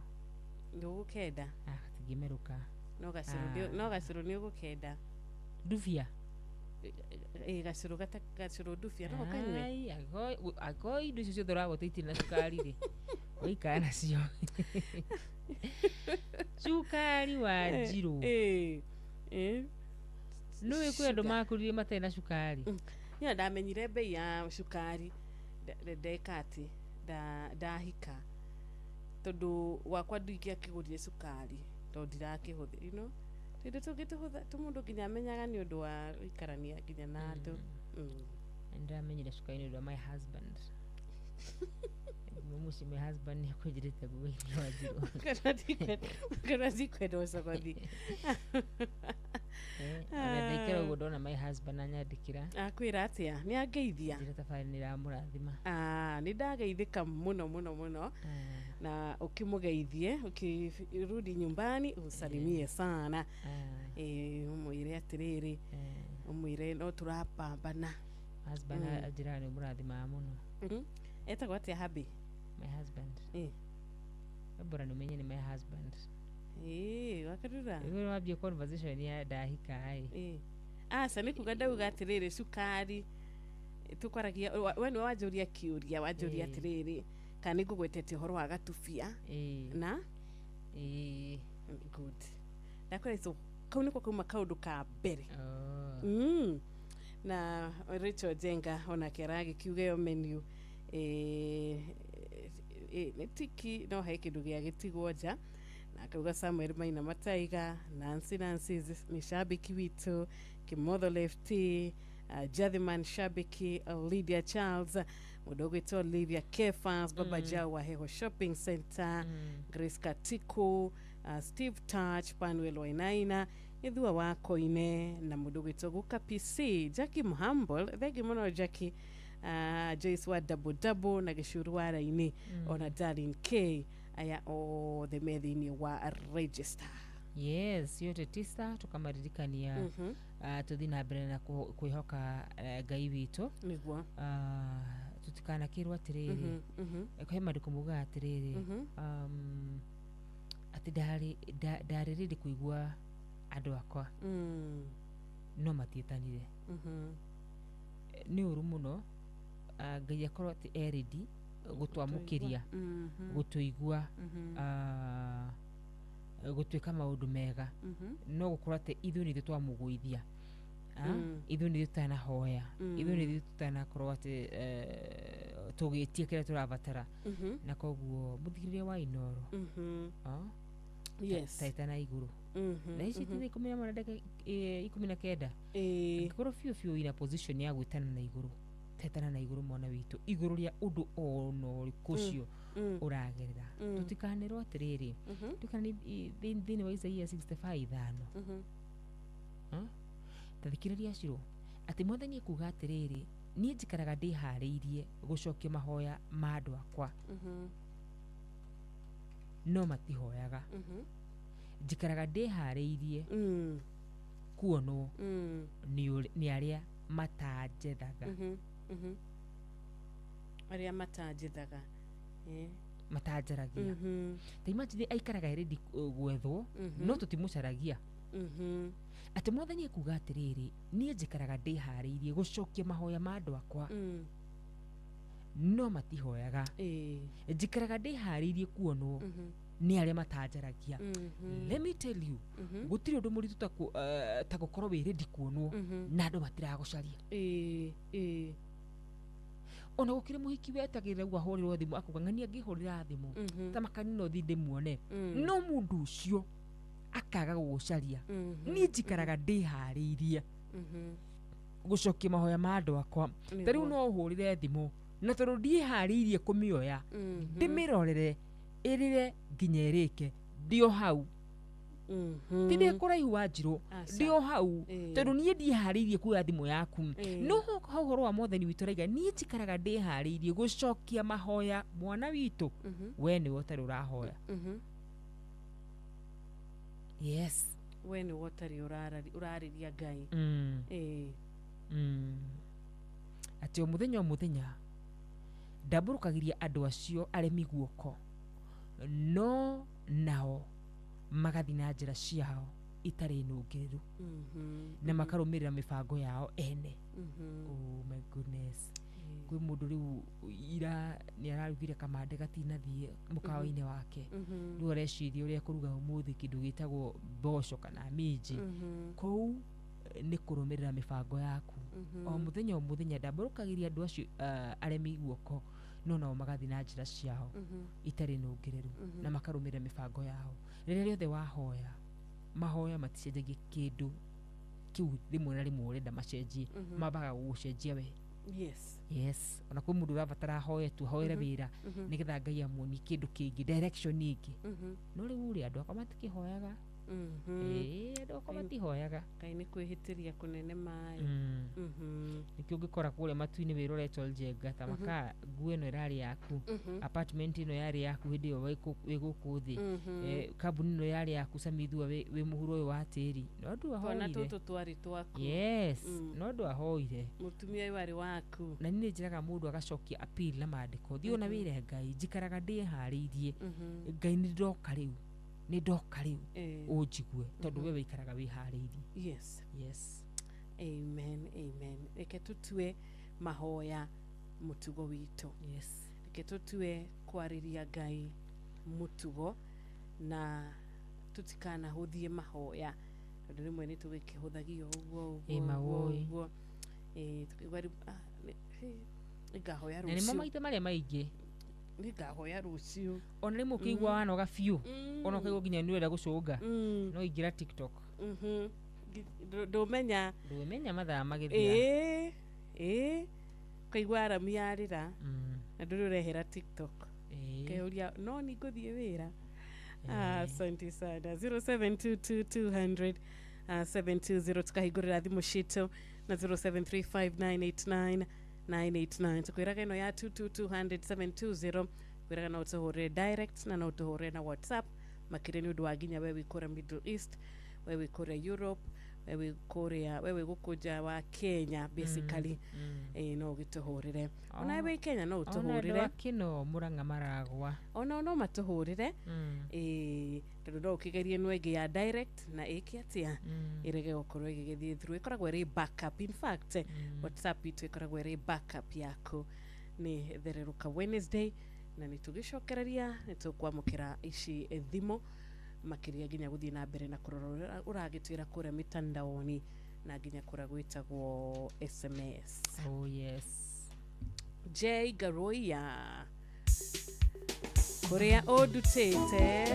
ndũgũkenda tingĩmerũka no gacĩrũ nĩ ũgũkenda ndubia gacuru ndubia no kanywe ai ago indo icio ciothe ũragũteithia na cukari rĩ ũikara nacio cukari wa njirũ nĩ kwĩ andũ makũrire matarĩ na cukari niĩ ndamenyire bei ya cukari ndeka atĩ ndahika tondũ wakwa ndingĩakĩgũrire cukari tondũ ndirakĩhũthĩra ino tondũ tũngĩtũhũtha tũmũndũ nginya amenyaga nĩ ũndũ wa gũikarania nginya na andũ ndamenyire cukari nĩ ũndũ wa my husband musi my husband nĩ akũnjĩrĩte guoya-inĩ wa njirũ kana ndikwenda ũcogothi ndaikara ũguo ndona my husband anyandĩkĩra akwĩra atĩa nĩ angeithia njĩra tabarĩ nĩ ramũrathima nĩ ndageithĩka mũno mũno mũno na ukimũgeithie ukirudi nyumbani usalimie sana umwire atiriri umwire no turapambana husband ajira ni mũrathima mũno etagwo atia habi my husband bora no menye ni my husband wakarura wewe wabie conversation ya dahika ai asa nikuga ndauga atiriri cukari tukwaragia we ni wanjuria kiuria wanjuria atiriri kana ngugwetete horo wa gatubia na good ndakora so kau niko kuma kaundu ka mbere na Rachel Jenga ona keragi kiuge yo menu netiki no he kindu gia gitigwo nja na akauga Samuel Maina Mataiga Nancy ni shabiki witu Kimotho Lefty Jathiman shabiki Lydia Charles mudogo ito Olivia Kefans Baba Jao wa Heho Shopping Center Grace Katiko Steve Touch Panuel Wainaina Idhua wako ine na mudogo ito Guka PC Jackie Mhumble thegi mono Jackie Joyce wa Double na gishuru wa raini ona Darlene K aya o the medini wa register yes yote tisa tukamaririkania tuthina mbere na kwihoka Ngai witũ niguo tutikana kirwa atiriri he maandĩko muga atiriri ati ndarĩrĩire kuigua andũ akwa no matietanire nĩ ũru mũno Ngai akorwo ati eredi gũtwamũkĩria gũtũigua gũtuĩka maũndũ mega no gũkorwo atĩ ithuĩ nĩ twamũgũithia ithuĩ nĩ tutanahoya ithuĩ nĩ tutanakorwo atĩ tũgĩtie kĩrĩa tũrabatara na koguo mũthikĩrĩria wa Inoro yes taitana igũrũ na ici tĩ 19 ngĩkorwo biũ ina position ya gwĩtana na igũrũ taitana na igũrũ mwana witũ igũrũ rĩa ũndũ ona ũrĩkũ ũcio uragerera tutikanĩrwo atiriri tukana thĩinĩ wa Isaia 65:5 tathikĩrĩria ciro atĩ Mwathani ekuga atiriri niĩ njikaraga ndĩharĩirie gũcokia mahoya ma andũ akwa no matihoyaga njikaraga ndĩharĩirie kuonwo nĩ arĩa matanjethaga arĩa matanjethaga matanjaragia ta imagine aikaraga ready gwethwo no tutimũcaragia atĩ Mwathani ekuga atiriri niĩ njikaraga ndĩharĩirie gũcokia mahoya ma andũ akwa no matihoyaga njikaraga ndĩharĩirie kuonwo nĩ arĩa matanjaragia let me tell you gũtirĩ ũndũ mũritũ ta gũkorwo wĩ ready kuonwo na andũ matiragũcaria ona gũkĩrĩ mũhiki wetagĩrĩra gwa hũrĩrwo thimũ akuga ng'ania ngĩhũrĩra thimũ ta makanino thi ndĩmuone no mũndũ ũcio akaga gũgũcaria niĩ njikaraga ndĩharĩirie gũcokia mahoya ma andũ akwa ta rĩu no hũrĩre thimũ na tondũ ndiĩharĩirie kũmĩoya ndĩmĩrorere ĩrĩre nginya ĩrĩke ndio hau ti ndĩ kũraihu wa Njirũ ndio hau tondũ niĩ ndiĩharĩirie kuoya thimũ yaku no hau ũhoro wa Mwathani witũ raiga niĩ njikaraga ndĩharĩirie gũcokia mahoya mwana witũ we nĩwe ũtarĩ ũrahoya yes we nĩwe ũtarĩ ũrarĩria Ngai atĩ o mũthenya ndambũrũkagĩria andũ acio aremi guoko no nao magathi na njĩra ciao itari nungiru na makarumirira mibango yao ene. Oh my goodness. Kwi mundu riu ira ni ararugire kamande gatinathie mukawa-ini wake riu areciria uria kuruga umuthi kindu gitagwo mboco kana minji kou ni kurumirira mibango yaku o muthenya ndamburukagiria andu acio aremi guoko no magathi na njira ciao itari nungireru na makarumirira mibango yao. Riria riothe wahoya mahoya maticenjagia kindu kiu rimwe na rimwe urenda macenjie mabaga gucenjia we. Yes ona kwi mundu urabatara hoye tu hoere wira nigetha Ngai amoni kindu kingi direction ingi no riu uri andu akwa matikihoyaga andu akwa matihoyaga Ngai ni kwihitiria kunene mayo nikio ngikora kule matu-ini wiroretwo njenga ta maka nguo ino irari yaku apartment ino yari yaku hindi yo wiguku thi kambuni ino yari yaku samithua we muhuro uyu wa tiri no andu ahoire na tutu twari twaku no andu ahoire mutumia uyu wari waku na nini njiraga mundu agacokia appeal na mandiko thio na wire Ngai njikaraga ndihariirie Ngai ni ndoka riu unjigue tondu we wikaraga wihariirie. Yes amen reke tutue mahoya mutugo witu. Reke tutue kwariria Ngai mutugo na tutikana huthie mahoya tondu rimwe ni tugikihuthagia uguo tukigwari ngahoya rucio ni mamaite maria maingi ngahoya rucio ona rimwe ukigwa wanoga biu ona ukigwa nginya ni wenda gucunga no ingira TikTok ndumenya mathaa magithia kaigwa arami yarira na nduri urehera TikTok keuria no ni nguthie wira. Asante sana 0722 200 tukahigurira thimu citu na 0735989989 tukwiraga ino ya 22200 kwiraga no tuhore direct na no tuhore na WhatsApp makireni undu waginya wewe kora Middle East, wewe kora Europe, wewe gukuja wa Kenya basically no gituhurire ona wewe Kenya no utuhurire ona kino Murang'a Maragwa ona matuhurire tondu no ukigerie nwege ya direct na ikiatia irege gukorwo igithie through ikoragwo ri backup. In fact WhatsApp itu ikoragwo ri backup yako ni thereruka Wednesday na nitugicokereria nitukwamukira ici thimo makiria ginya guthie na mbere na kurora uragitwira kure mitandaoni na ginya kura gwitagwo SMS. Oh yes. J Garoya Korea odutete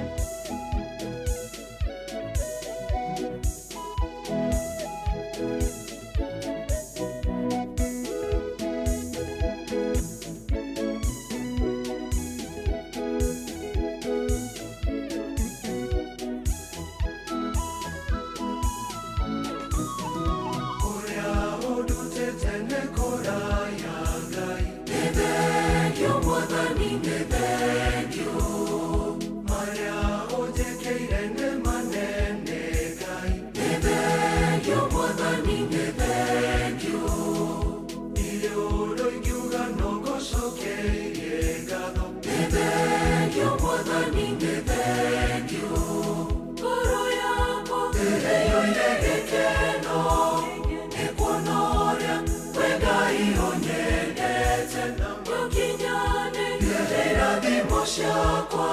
Shakwa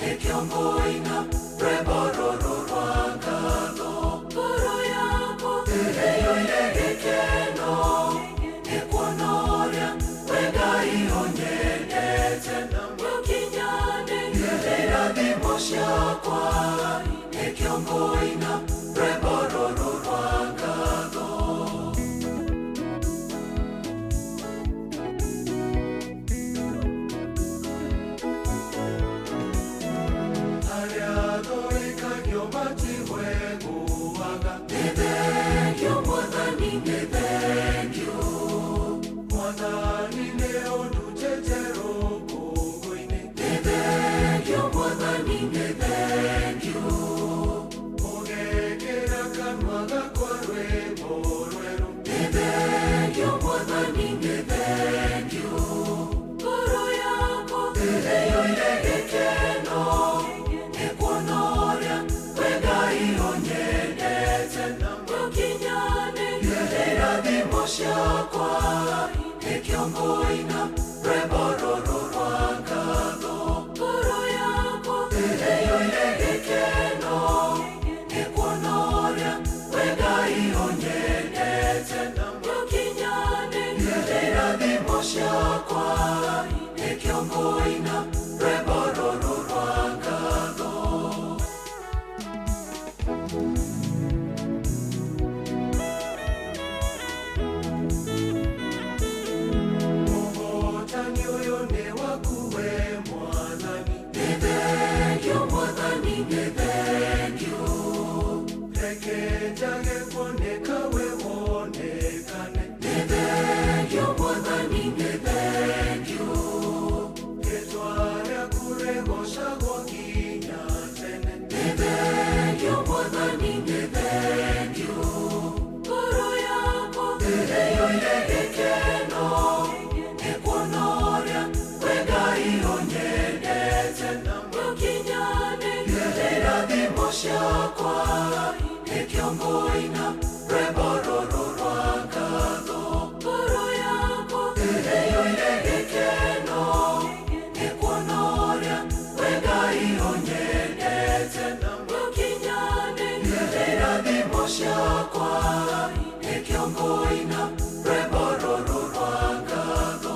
ekiongoina rebororo rwangano koro yako eyo yegekeno ekwonoria wega ionyedete yokinyane era dimo shakwa ekiongoina rebororo rwangano. Thank you. ekiongoina rwebororo rwa ngatho Mwathani uyu ni waku we Mwathani Nithengio Mwathani nithengio Reke njage kuoneka we wonekane Nithengio Mwathani nithengio Rĩĩtwa rĩaku rĩgocagwo nginya tene Nithengio Mwathani nithengio Ngoro yakwa ĩiyũire gĩkeno nĩkuona ũrĩa we Ngai ũnyendete gũkinyanĩria irathimo ciakwa nĩkĩo ngũina rwĩmbo rũrũ rwa ngatho ngoro yakwa ĩiyũire gĩkeno nĩkuona ũrĩa we Ngai ũnyendete gũkinyanĩria irathimo ciakwa nĩkĩo ngũina rwĩmbo rũrũ rwa ngatho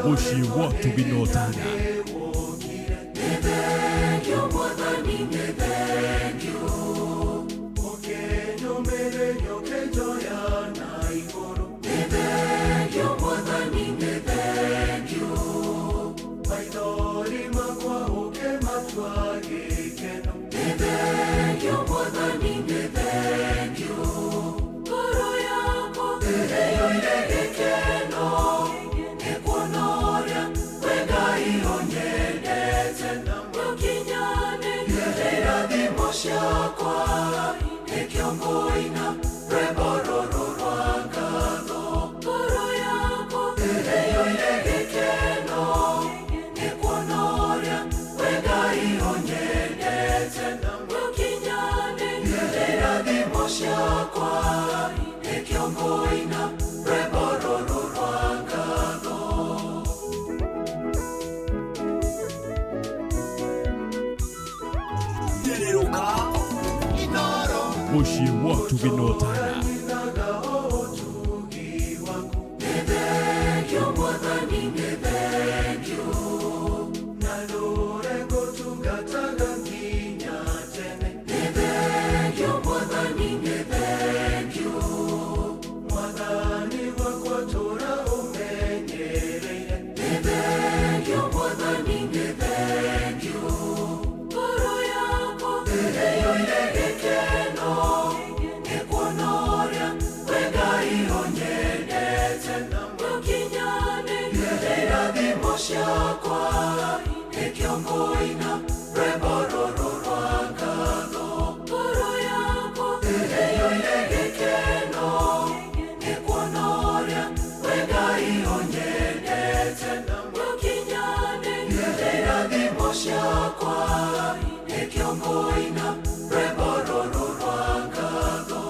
Mushi wa Tuginotana. Nithengio Mwathani nithengio Ũkĩnyũmĩrĩrio kĩnjoya na igũrũ Nithengio Mwathani nithengio Maithori makwa ũkĩmatua gĩkeno Nithengio Mwathani nithengio Ngoro yakwa ĩiyũire gĩkeno nĩkuona ũrĩa we Ngai ũnyendete gũkinyanĩria irathimo ciakwa nĩkĩo ngũina rwĩmbo rũrũ rwa ngatho ngoro yakwa ĩiyũire gĩkeno nĩkuona ũrĩa we Ngai ũnyendete gũkinyanĩria irathimo ciakwa nĩkĩo ngũina rwĩmbo rũrũ rwa ngatho Mushi wa Tuginotana. Nithengio Mwathani nithengio na rũrengo tungataga nginya tene Nithengio Mwathani nithengio Mwathani wakwa tũra ũmenyereire Nithengio Mwathani nithengio ngoro yakwa ĩiyũire gĩkeno nĩkuona ũrĩa we Ngai ũnyendete gũkinyanĩria irathimo ciakwa nĩkĩo ngũina rwĩmbo rũrũ rwa ngatho ngoro yakwa ĩiyũire gĩkeno nĩkuona ũrĩa we Ngai ũnyendete gũkinyanĩria irathimo ciakwa nĩkĩo ngũina rwĩmbo rũrũ rwa ngatho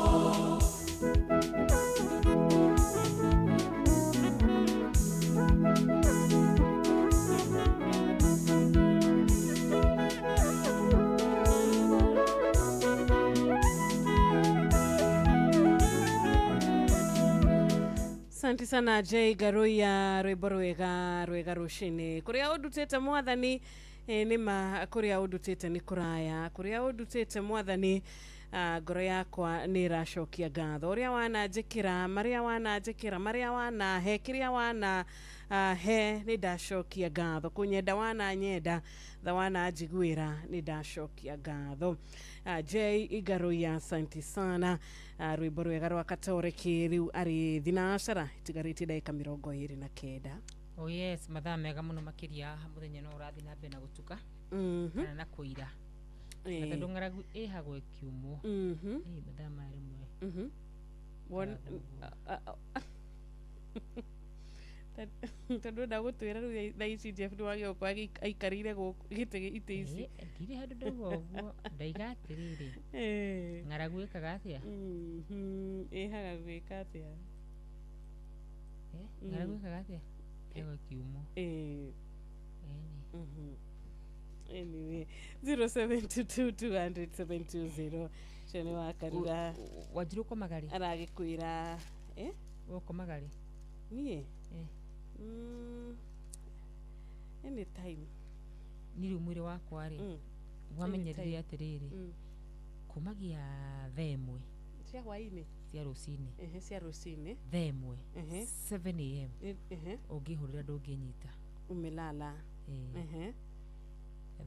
Asante sana Jay Garoya rwĩmbo rwega rũcinĩ kũrĩa ũndutĩte Mwathani nĩma kũrĩa ũndutĩte nĩ kũraya kũrĩa ũndutĩte Mwathani ngoro yakwa nĩ ĩracokia ngatho ũrĩa wananjĩkĩra marĩa wanahe kĩrĩa wanahe nĩ ndacokia ngatho kũnyenda wananyenda tha wananjiguĩra nĩ ndacokia ngatho Jay Igaroya asante sana rwĩmbo rwega rwa Katoreki rĩu arĩ thinacara itigarĩtie ndagĩka 29 Oh yes, mathaa mega mũno makĩria mũthenya no ũrathi na mbere na gũtuka kana na kũira na tondũ ng'aragu ĩhagwo ĩkiumwo mathaa marĩ mwe tondũ ndagũtwĩra rĩu thaa ici Jeff nĩwagĩũka aikarĩire gĩtĩ itĩ ici ndirĩ handũ ndauga ũguo ndaiga atĩrĩrĩ ng'aragu ĩkaga atĩa ĩhaga gwĩka atĩa ng'aragu ĩkaga atĩa ĩgo kiumo Anyway, 0722200720 chene wakarira Wajuru kwa magari aragikwira woko magari nie anytime niri umwire wakwa ri wamenyerire atiriri kumagia themwe cia hwaini cia rucini cia rucini themwe 7 am ungihurira ndunginyita umelala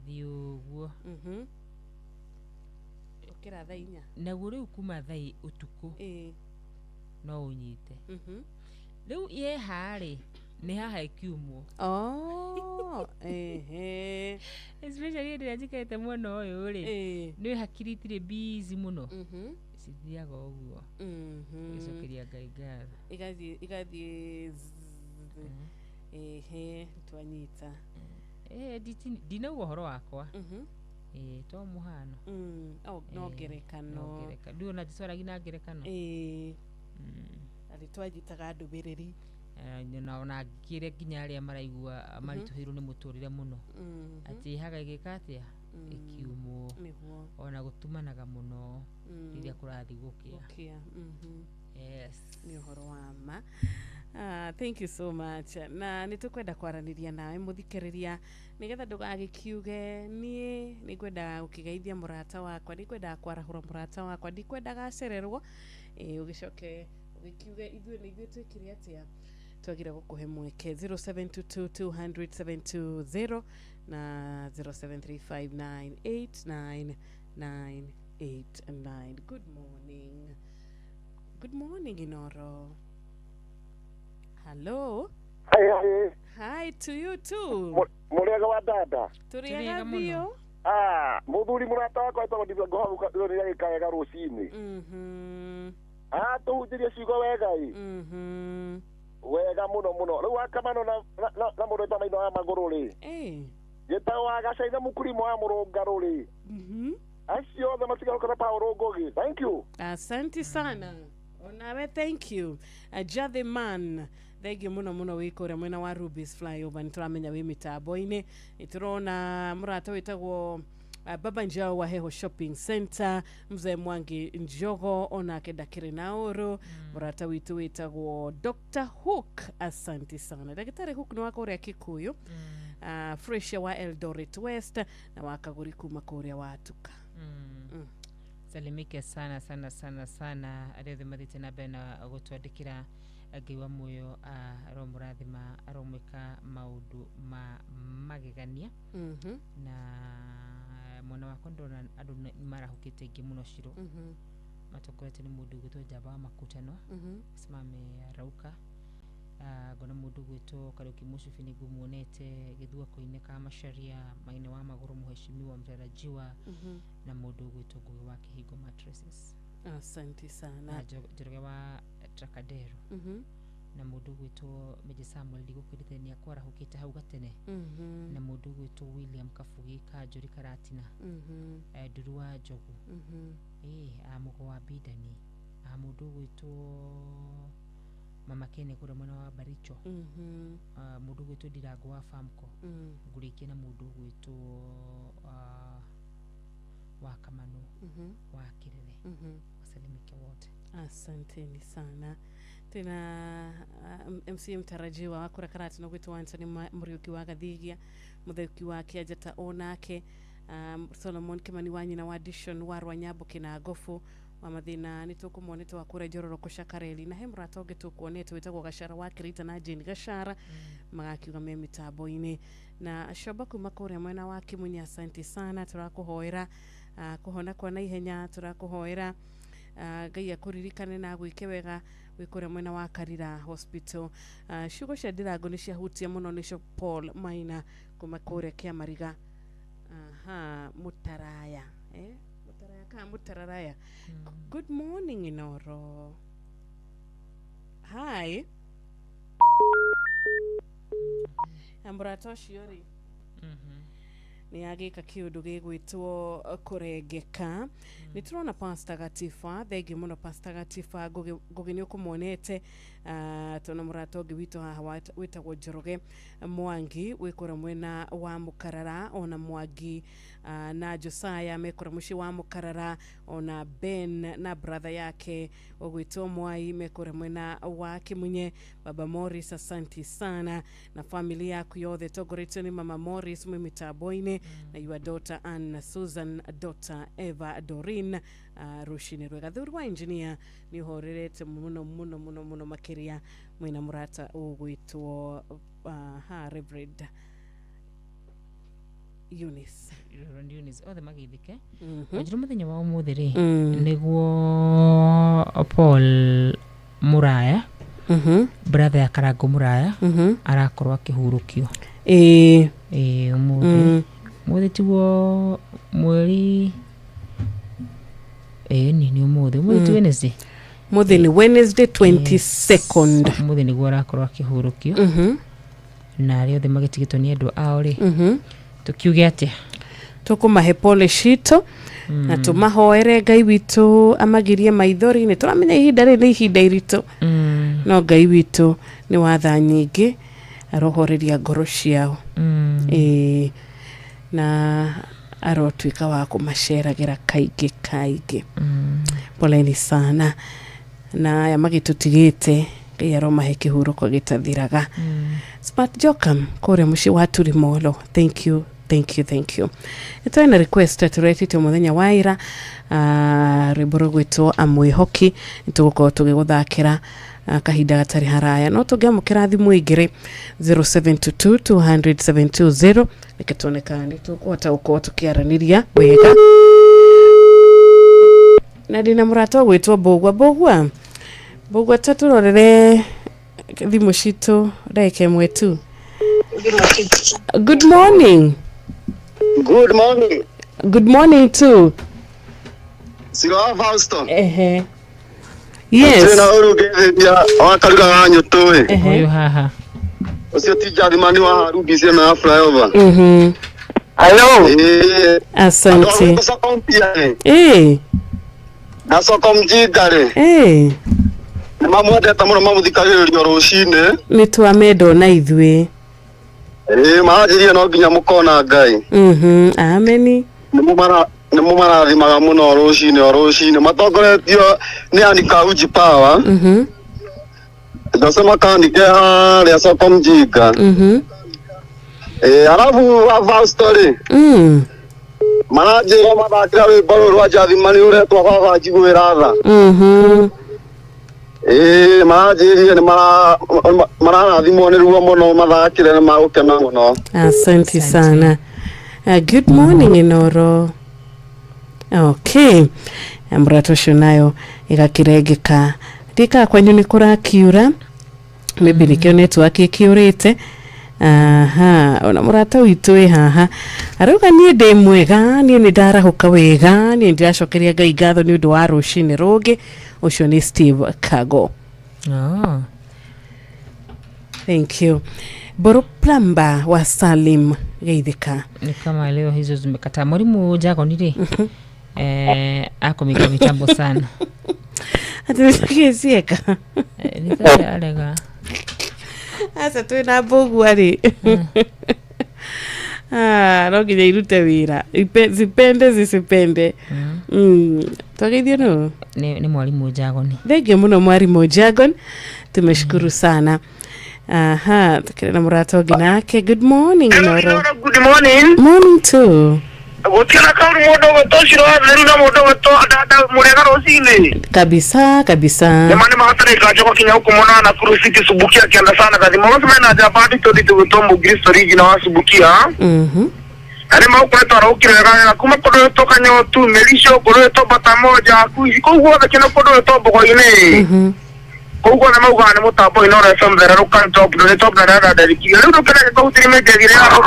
thio guo ukira thaa 4 naguo riu kuma thaa utuku no unyite riu ye hari ni haha ikiumwo especially ndi ajikete muno uyu ri ni hakiri itire busy muno cithiaga uguo icokeria ngai ngatho igathie twanyita ndinauga uhoro wakwa to muhano no ngerekano ndio na jisora gina ngerekano ari twajitaga ndubiriri na ona ngire nginya aria maraigua marituhirwo ni muturire muno ati haga igikatia ikiumo ona gutumanaga muno riria kurathi gukia yes ni uhoro wa ma. Thank you so much. Na nitukwenda kwaraniria nawe muthikiriria nigetha ndugagikiuge nie nikwenda ukigeithia murata wakwa nikwenda kwarahura murata wakwa ndikwenda gacererwo ugicoke ugikiuge ithuĩ twikire atia twagira gukuhe mweke 0722200720 na 0735989989. Good morning Inoro. Hello. Hi to you too. Muriaga wa dada. Turiaga bio. Muthuri murata wakwa etagwo Ndibongo hau rĩrĩa gĩkaega rũcinĩ. Tuhunjirie ciugo wega wega muno rĩu akamano na mũndũ eta Maina wa Magũrũ rĩ gĩtagwo wa Gacaina Mũkurimo wa Mũrũngarũ rĩ acio othe matigaũkana Paul Ngugi. Thank you. Asante sana. Onawe thank you. Jathe man. Thegi muno wikore mwena wa Ruby's Flyover nituramenya wi mitambo-ini niturona murata witagwo Baba Njao wa Heho Shopping Center Mzee Mwangi Njogo onake ndakiri nauru murata witu witagwo Dr. Hook. Asante sana Daktari Hook ni wako uria Kikuyu Fresha wa Eldoret West na wakaguri kuma kuria watuka salimike sana arĩa mathite na bena gutwandikira agiwa muyo aromurathima aromwika maundu magegania na mwana wako ndona andu marahukite ingi muno ciro matokorete ni mundu gwitwo Njamba wa Makutano simame arauka gona mundu gwitwo Karuki Mushufi ni gumuonete githua kuineka Masharia Maina wa Magũrũ muheshimiwa mtarajiwa na mundu gwitwo Ngugi wa Kihingo Mattresses. Asante sana. Njoroge wa Tracadero na mundu gwitwo Meja Samuel ndigukwirithania kwarahukite hau gatene na mundu gwitwo William Kafugi Kanjuri Karatina Nduru wa Njogu amugo wa Bidani mundu gwitwo Mama Kene kura mwana wa Baricho mundu gwitwo Ndirango wa Famco ngurikie na mundu gwitwo wa Kamano wa Kirere wasalimike wote. Asanteni sana tena MC mtarajiwa wakura Karatina gwitwo Anthony Muriuki wa Gathigia mutheki wake ajata onake Solomon Kimani wanyi na audition wa Rwanyambo kina Gofu wa mathina nitukumonete wakura Njororo Kushakareli na hemrata oge tukuonete witagwo Gashara wa Kirita na Jane Gashara magakiuga me mitambo-ini na Shoba kuma kuria mwena wa Kimunyi. Asante sana turakuhoera kuhona kwa na ihenya turakuhoera Ngai akuririkane na gwike wega wikore mwena wa Karira Hospital. Shugo cia Ndirango ni ciahutia muno nicio Paul Maina kuma kuria Kiamariga Mutaraya Mutaraya. Good morning Inoro. Hi. Ambratoshi yori. ni agika kiundu gigwitwo kurengeka ni turona Pastor Gatifa thegi muno Pastor Gatifa gogeni ukumonete tuna murato gibito haha witagwo Njoroge Mwangi wikora mwena wa Mukarara ona Mwangi na Josiah mekora mushi wa Mukarara ona Ben na brother yake ogwitwo Mwai mekora mwena wa Kimunye baba Morris asanti sana na familia yako yothe togoretwo ni mama Morris mwimitaboine na your daughter Anna Susan daughter Eva Dorin Rushine Rwega thuru wa engineer ni horerete muno makiria mwina murata ogwitwo Reverend Eunice othe magithike njiro muthenya wa umuthiri niguo Paul Muraya brother ya Karango Muraya arakorwo akihurukio umuthi tiwo mweri ni umuthi mweri Wednesday muthini Wednesday 22nd umuthi niguo arakorwo akihurukio na ari othe magitigitwo ni andu ao ri tukiuge ati tukumahe pole shito na tumahoere Ngai witu amagirie maithori ni turamenya ihinda ri ni ihinda irito no Ngai witu ni watha nyingi arohoreria ngoro ciao na arotwika wa kumasheragira kaingi poleni sana na ya magitutigite yaro mahe kihuruko gitathiraga Smart Jokam kore mushi watu rimolo thank you ito ina request turetite muthenya waira riboro gwitwo amwihoki nituguko tugiguthakira kahinda gatari haraya no tugiamukira thimu igire 0722200720 nikituoneka nitukuhota uko tukiaraniria wega na dina murato gwitwo bogwa taturorere thimu citu reke mwetu Good morning too Siro Fausto yes na urugeria wakaruga wanyu tuwe uyu haha ucio tijari mani wa harubi cia na flyover Hello asante Nasoko mjigare mamwendete muno mamuthikagiririo rucine ni twamendo na ithwe majirie no nginya mukona Ngai ameni nimo marathimaga muno rucine matongoretio ni Anika Uji Power ndasema kanike haria soko mjinga alafu ava story manajira mathakira rwimbo rwa Jathimani uretwa baba njiguira tha majirie ni mararathimwo ni ruo muno mathakire ni magukena muno asante sana good morning Inoro okay amratosho nayo igakiregeka dika kwanyu ni kurakiura maybe nikio network ikiurite ona murata witwe haha aruga nie ndi mwega nie ni ndarahuka wega nie ndiracokeria Ngai ngatho ni undu wa rucine rugi ucio ni Steve Kago thank you Boro Plamba wa Salim geithika ni kama leo hizo zimekata mwalimu Jago nili akomika mitambo sana atisieka nitaya alega asa twina bogu ari rogi ya irute wira zipende zisipende twageithio no ni mwalimu Jagon thenge muno mwalimu Jagon tumeshukuru sana tukirena murato ginake good morning Noro good morning too gutira kauri modo gotociro na modo goto adada murega rosine kabisa nemane mahatare kacho kinya huko mona na City subukia kianda sana kazi mama na jabadi to ditombo Kristo rigi na wasubukia ari mauko to arokirega na kuma kodo to kanyo tu melisho kodo to bata moja kuishi ko huwa kino kodo to bogo ine ko na mauga na mutambo inora sombrero rukan top na dada deriki leo to kana ko tiri dire na ko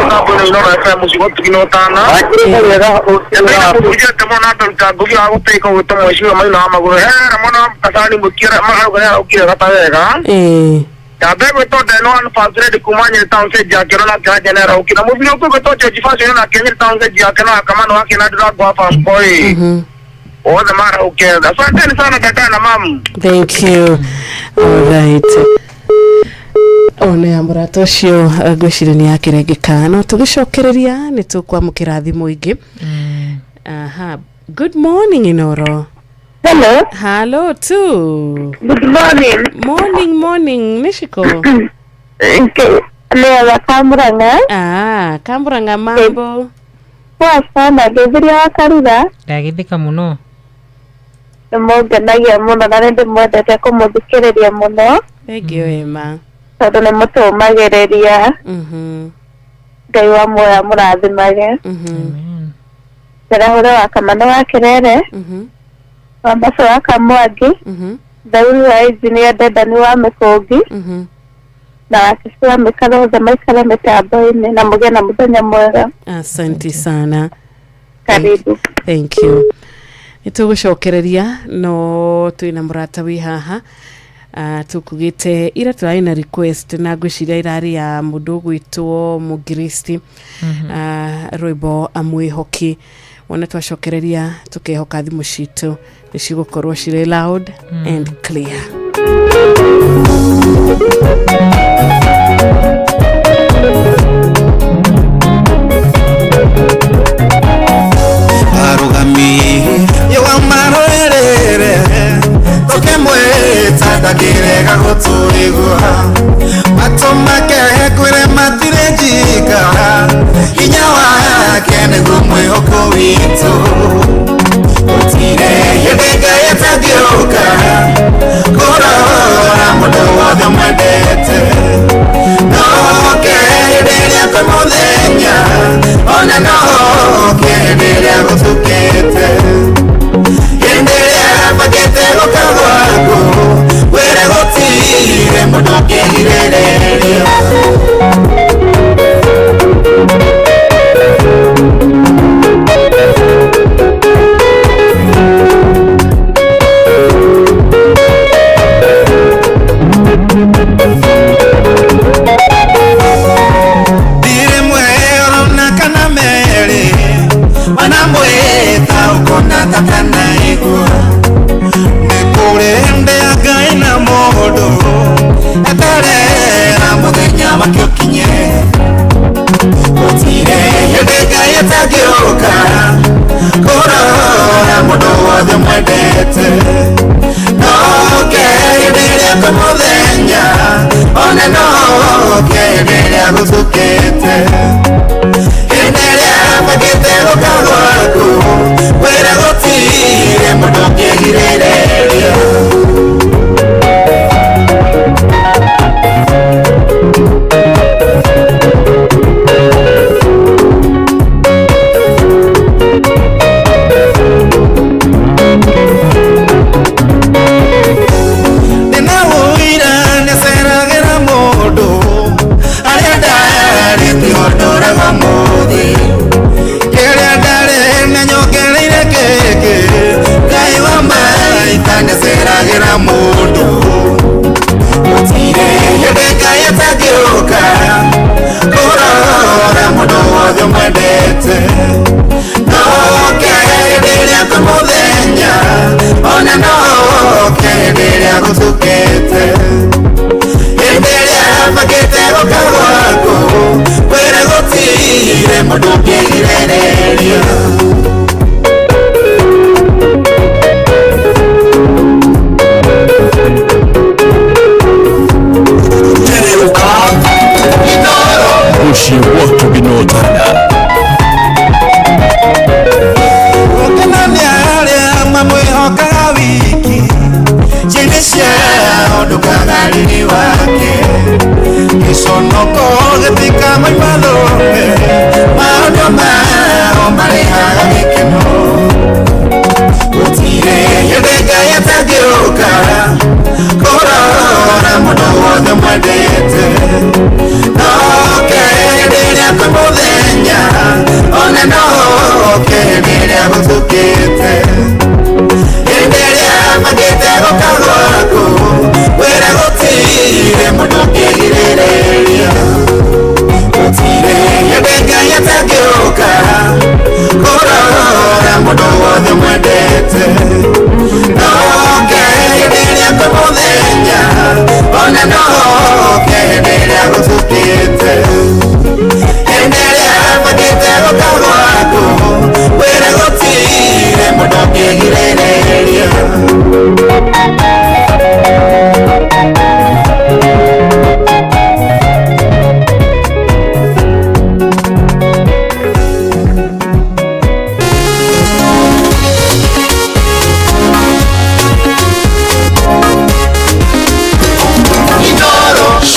na bo inora fa musigo tino tana ya buja tamona to bugi ago te ko to moshi mai na maguro mona kasani bukira ma ga ukira kata vega Tabego to de no an fasre de kumanya town se ja kero na kya genera ukina movie no ko to jifasho na Kenya town se ja kana kama no akina dra go fa boy. Oh the mara okay. Asante sana kaka na mam. Thank you. All right. One amurato cio gwicirani ya kirengekano tugicokereria ni tukwamukira thimu ingi. Aha. Good morning Inoro. Hello. Hello too. Good morning. Morning Nishiko. Leo Kamburanga. Kamburanga mambo. Poa sana, ndivyo wakarura. Ndagithika muno. Ngenagia muno na ndi mwendete kumuthikiriria muno. Thank you Emma. Tondu ni mutumagereria. Ngai wa moya murathimage. Terahura wa kamano wa kirere. Wambaso wa kamwangi. Dauri wa izini ya dedani wa mikungi. Na wakisi wa mikaro za maikara mitambo-ini na muge na muthenya mwega. Asante sana. Karibu. Thank you. Nitugucokereria no twina murata wi haha tukugite ira turaina request na gwiciria irari ya mundu gwitwo Mugristi rwimbo amwihoki wona twacokereria tukehoka thimu citu nicigokorwo cire loud and clear. Arugami yewa maroerere toke mweta dakirega guturigwa matomake kwire matire jika hinya wake niguo mwihoko witu utire yedega yetagioka korora mundu wothe mwendete noke yederia kumuthenya ona noke yederia gutukite yenderia pakete gukagwaku were gutire mundu kigirereria Endelea magete gukagwaku wera gutire mundu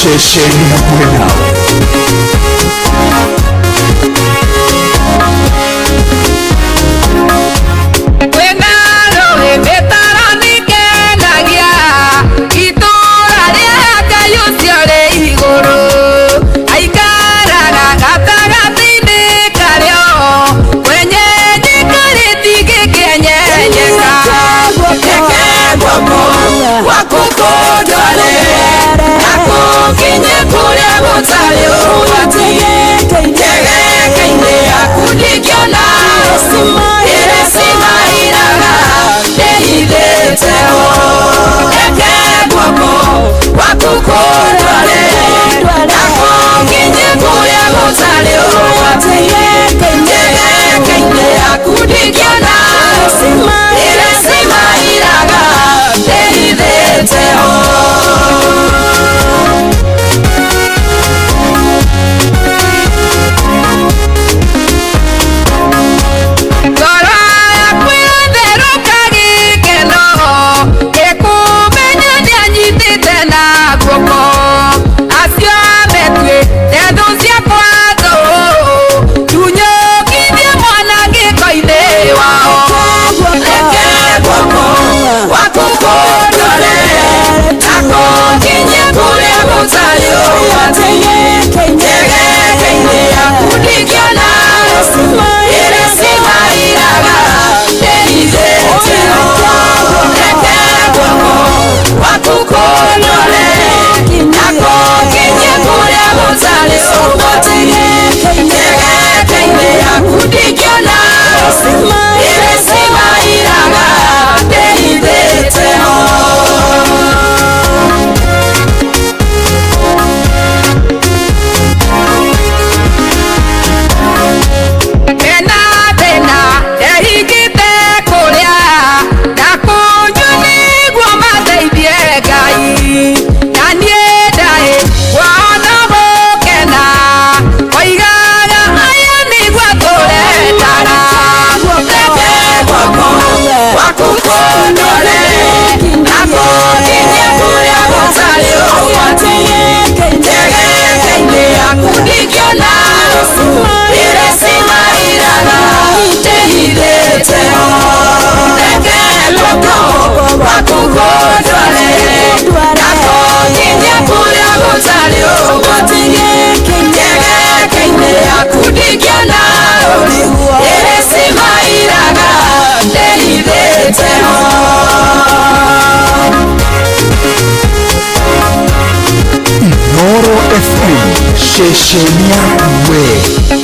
Shesheni hamwe nawe. Shesheni hamwe.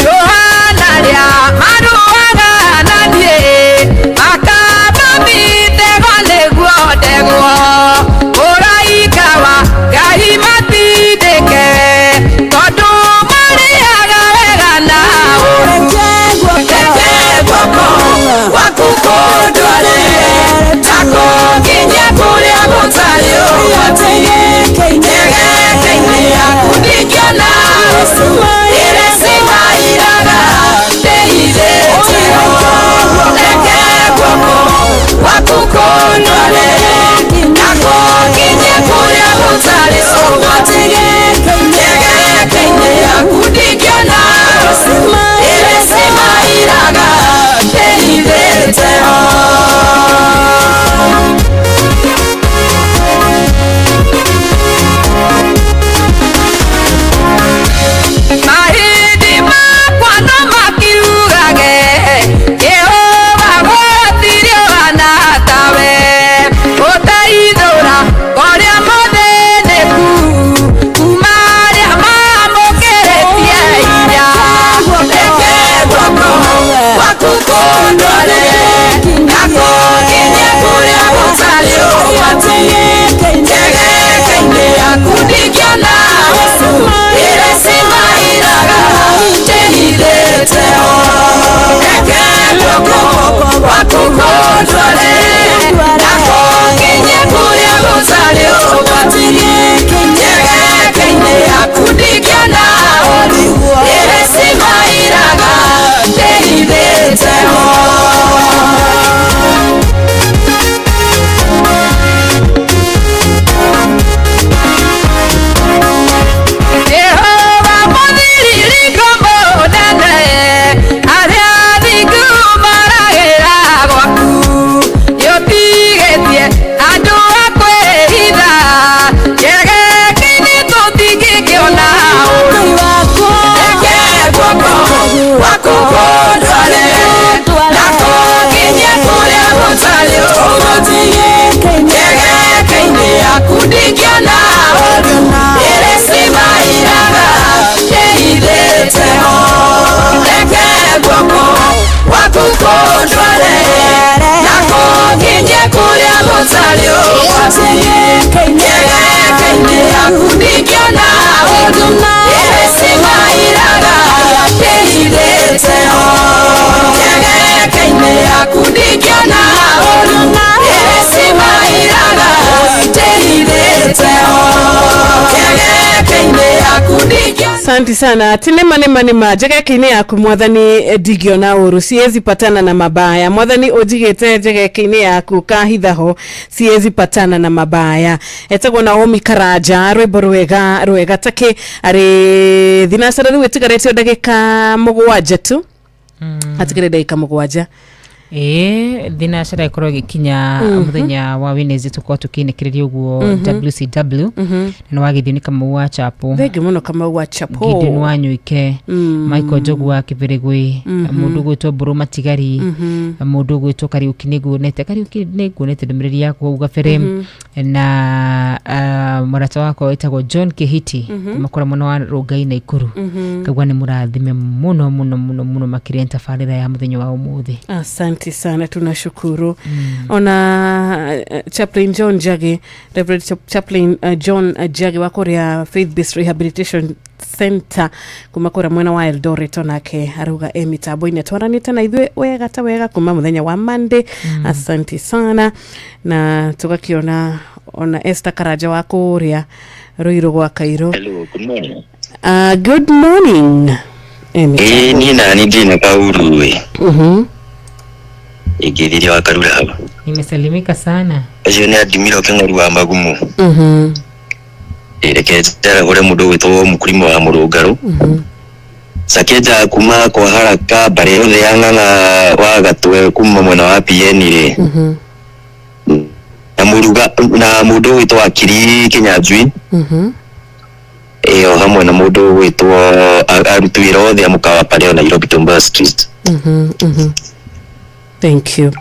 Yohanaria maruaga nadie makaba mitego neguo dego oraikawa gai matideke todu mariaga wega nao tekegwoko wakukondware tako kinya kuria gutario watege kenge kenge akudikiona. Ere sima kuria gutaryo Nyegeke-inĩ yaku ndingĩona ũndũ Ĩrĩcima iraga ndĩhithĩte-ho Nyegeke-inĩ yaku ndingĩona ũndũ Ĩrĩcima iraga ndĩhithĩte-ho Nyegeke-inĩ yaku ndingĩona. Asante sana. Tinema jegeke-inĩ yaku mwathani ndingĩona ũru siwezi patana na mabaya. Mwathani ũjigĩte jegeke-inĩ yaku kahithaho siwezi patana na mabaya. Etagwo Naomi Karanja rwĩmbo rwega take arĩ thinacara rĩu ĩtigarĩtio ndagĩka 7 tu. Hatigire ndagĩka 7. Thinacara ikorwo gikinya muthenya wa Wednesday tukwa tukinekereria uguo WCW na wagithini kama wa chapo thegi muno kama wa chapo Gideon Wanyuike Michael Jogu wa Kiberigwi mundu gwitwo Buru Matigari mundu gwitwo Kariuki niguonete ndumiriri yako uga Ferem na murata wako etagwo John Kihiti makora muno wa Rogai na Ikuru kagwa ni murathime muno makiria tafarira ya muthenya wa umuthi. Asante sana, tunashukuru. Ona Chaplain John Jage, Reverend Chaplain John Jage wakoria Faith Based Rehabilitation Center kumakora mwena wa Eldoret onake aruga mitambo-inĩ twaranĩte na ithuĩ wega kuma muthenya wa Monday. Asante sana na tugakiona ona Esther Karanja wakoria Ruiru gwa Kairo. Hello, good morning. Good morning. Ni nani ndina Kauru we? Igithiri wa Karura haba. Nimesalimika sana. Acio ni Adimiro Keng'oru wa Magumu. Reketera ore mundu witwo Mukurimo wa Murungaru. Sakeja kuma kwa haraka bare yothe ya Ng'ang'a wa Gatwe kuma mwena wa PN ri. Na mundu witwo Akiri Kinyanjui. Hamwe na mundu witwo arutu wira othe amukawa pale Nairobi Tomba Street. Thank you.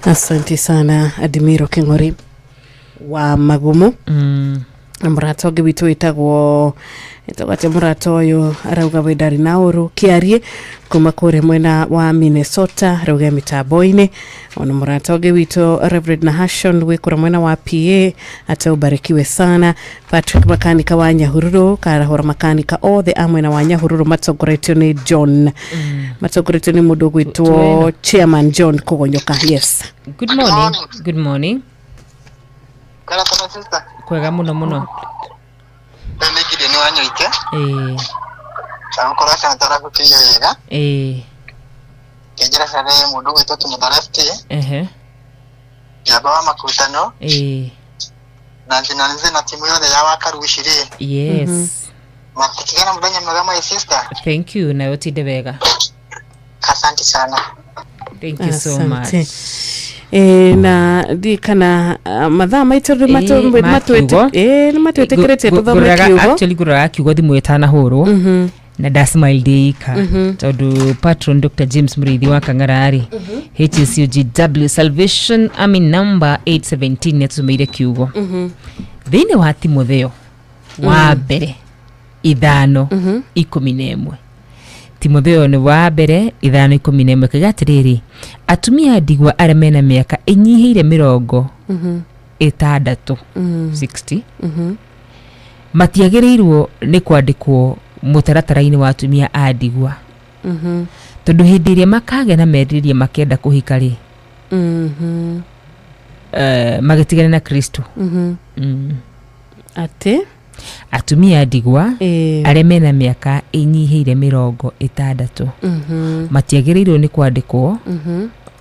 Asante sana Adimiro Keng'ori wa Magumu. Murata ũngĩ witũ wĩtagwo murata ũyũ arauga wendari na ũru Kiarie kuma kũrĩa mwena wa Minnesota arauga mitambo-inĩ. Ona murata ũngĩ witũ Reverend Nahashon wĩkũra mwena wa PA ataubarikiwe sana. Patrick makanika wa Nyahururu karahora makanika othe a mwena wa Nyahururu matongoretio nĩ John matongoretio nĩ mũndũ gwĩtwo Chairman John Kugonyoka. Yes, good morning. Kala kama sister kwega muno Nĩ Gideon Wanyuike samukora kantara kukiyo yega kejera sare mundu gwitwo Kimutharafti yaba wa makutano na njinanize na timu yothe ya Wakarushiri. Yes. Matikigana mudanya mwega my sister. Thank you na yotide wega. Asante sana. Thank you so much. Na di kana mathaa maitũ matwĩtĩkĩrĩtie tũthome kiugo. Actually guraga kiugo thimũ ĩtana hũrwo na dasmile deika tondũ patron Dr. James Muriithi wa Kang'arari HCOGW Salvation Army number 817 nĩtũmeire kiugo thĩinĩ wa Timotheo wa mbere 5:11. Timotheo ni wa mbere 5:11 kigatiriri atumia ndigwa arĩa mena mĩaka ĩnyiheire 60 matiagĩrĩirwo nĩ kwandĩkwo mũtaratara-inĩ wa atumia a ndigwa tondũ hĩndĩ ĩrĩa makagĩa na merirĩria makĩenda kũhika rĩ magĩtigana na Kristo. Ate atumia ndigwa arĩa mena mĩaka ĩnyiheire 60 matiagĩrĩirwo nĩ kwandĩkwo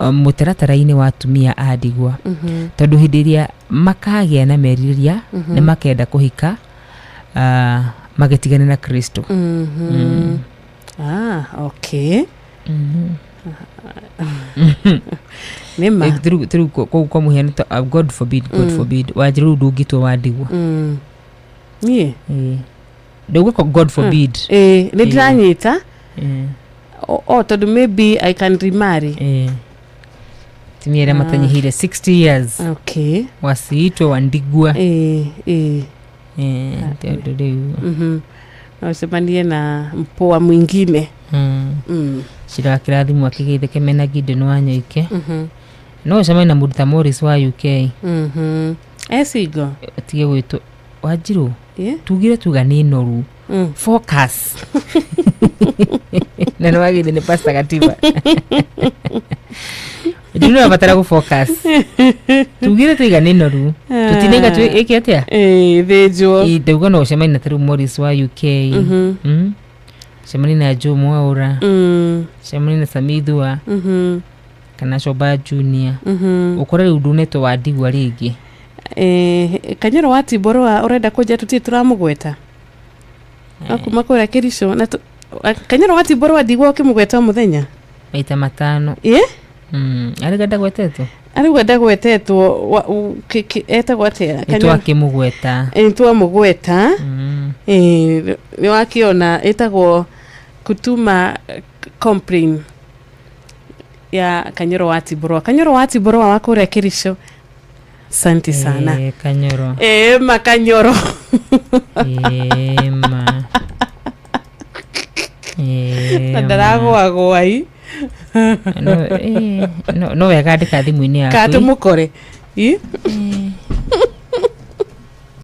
mũtaratara-inĩ wa atumia a ndigwa tondũ hĩndĩ ĩrĩa makagĩa na merirĩria nĩ makenda kũhika magĩtigana na Kristo. Okay. Nema through kwa muhiano God forbid wajiru ndungitwo wa ndigwa. Ndogo kwa God forbid. Nĩ ndĩranyita. Tondũ maybe I can remarry. Timiera matanyihire 60 years. Okay. Wasiitwe wa ndigwa. Wasemanie na mpoa mwingine. Shira kirathimwa kigitheke mena Gideon Wanyuike. no cema na Murtha Morris wa UK esigo tige gwitu Wanjiru tugire tuga ni noru focus na nwagire ni pasta katiba Dino abatara ku focus tugire tuga ni noru tutinega tu ekiatia thejo ideuga no cema na Murtha Morris wa UK cema na Joe Mwaura cema na Samidua kana Shoba Junior ukore uduneto wa digwa rigi Kanyoro wa Tiboroa urenda kuja tuti turamugweta akuma kora Kerisho na Kanyoro wa Tiboroa digwa kimugweta muthenya maita 5 arigada gwetetwo eta gwatea Kanyoro kimugweta mugweta ni wakiona etagwo kutuma complain ya Kanyoro wa Tiboroa wakore Kerisho. Asante sana. Kanyoro. Makanyoro. Nadarago agoi. No wega ndika thimu-ini yaku. Katumukore.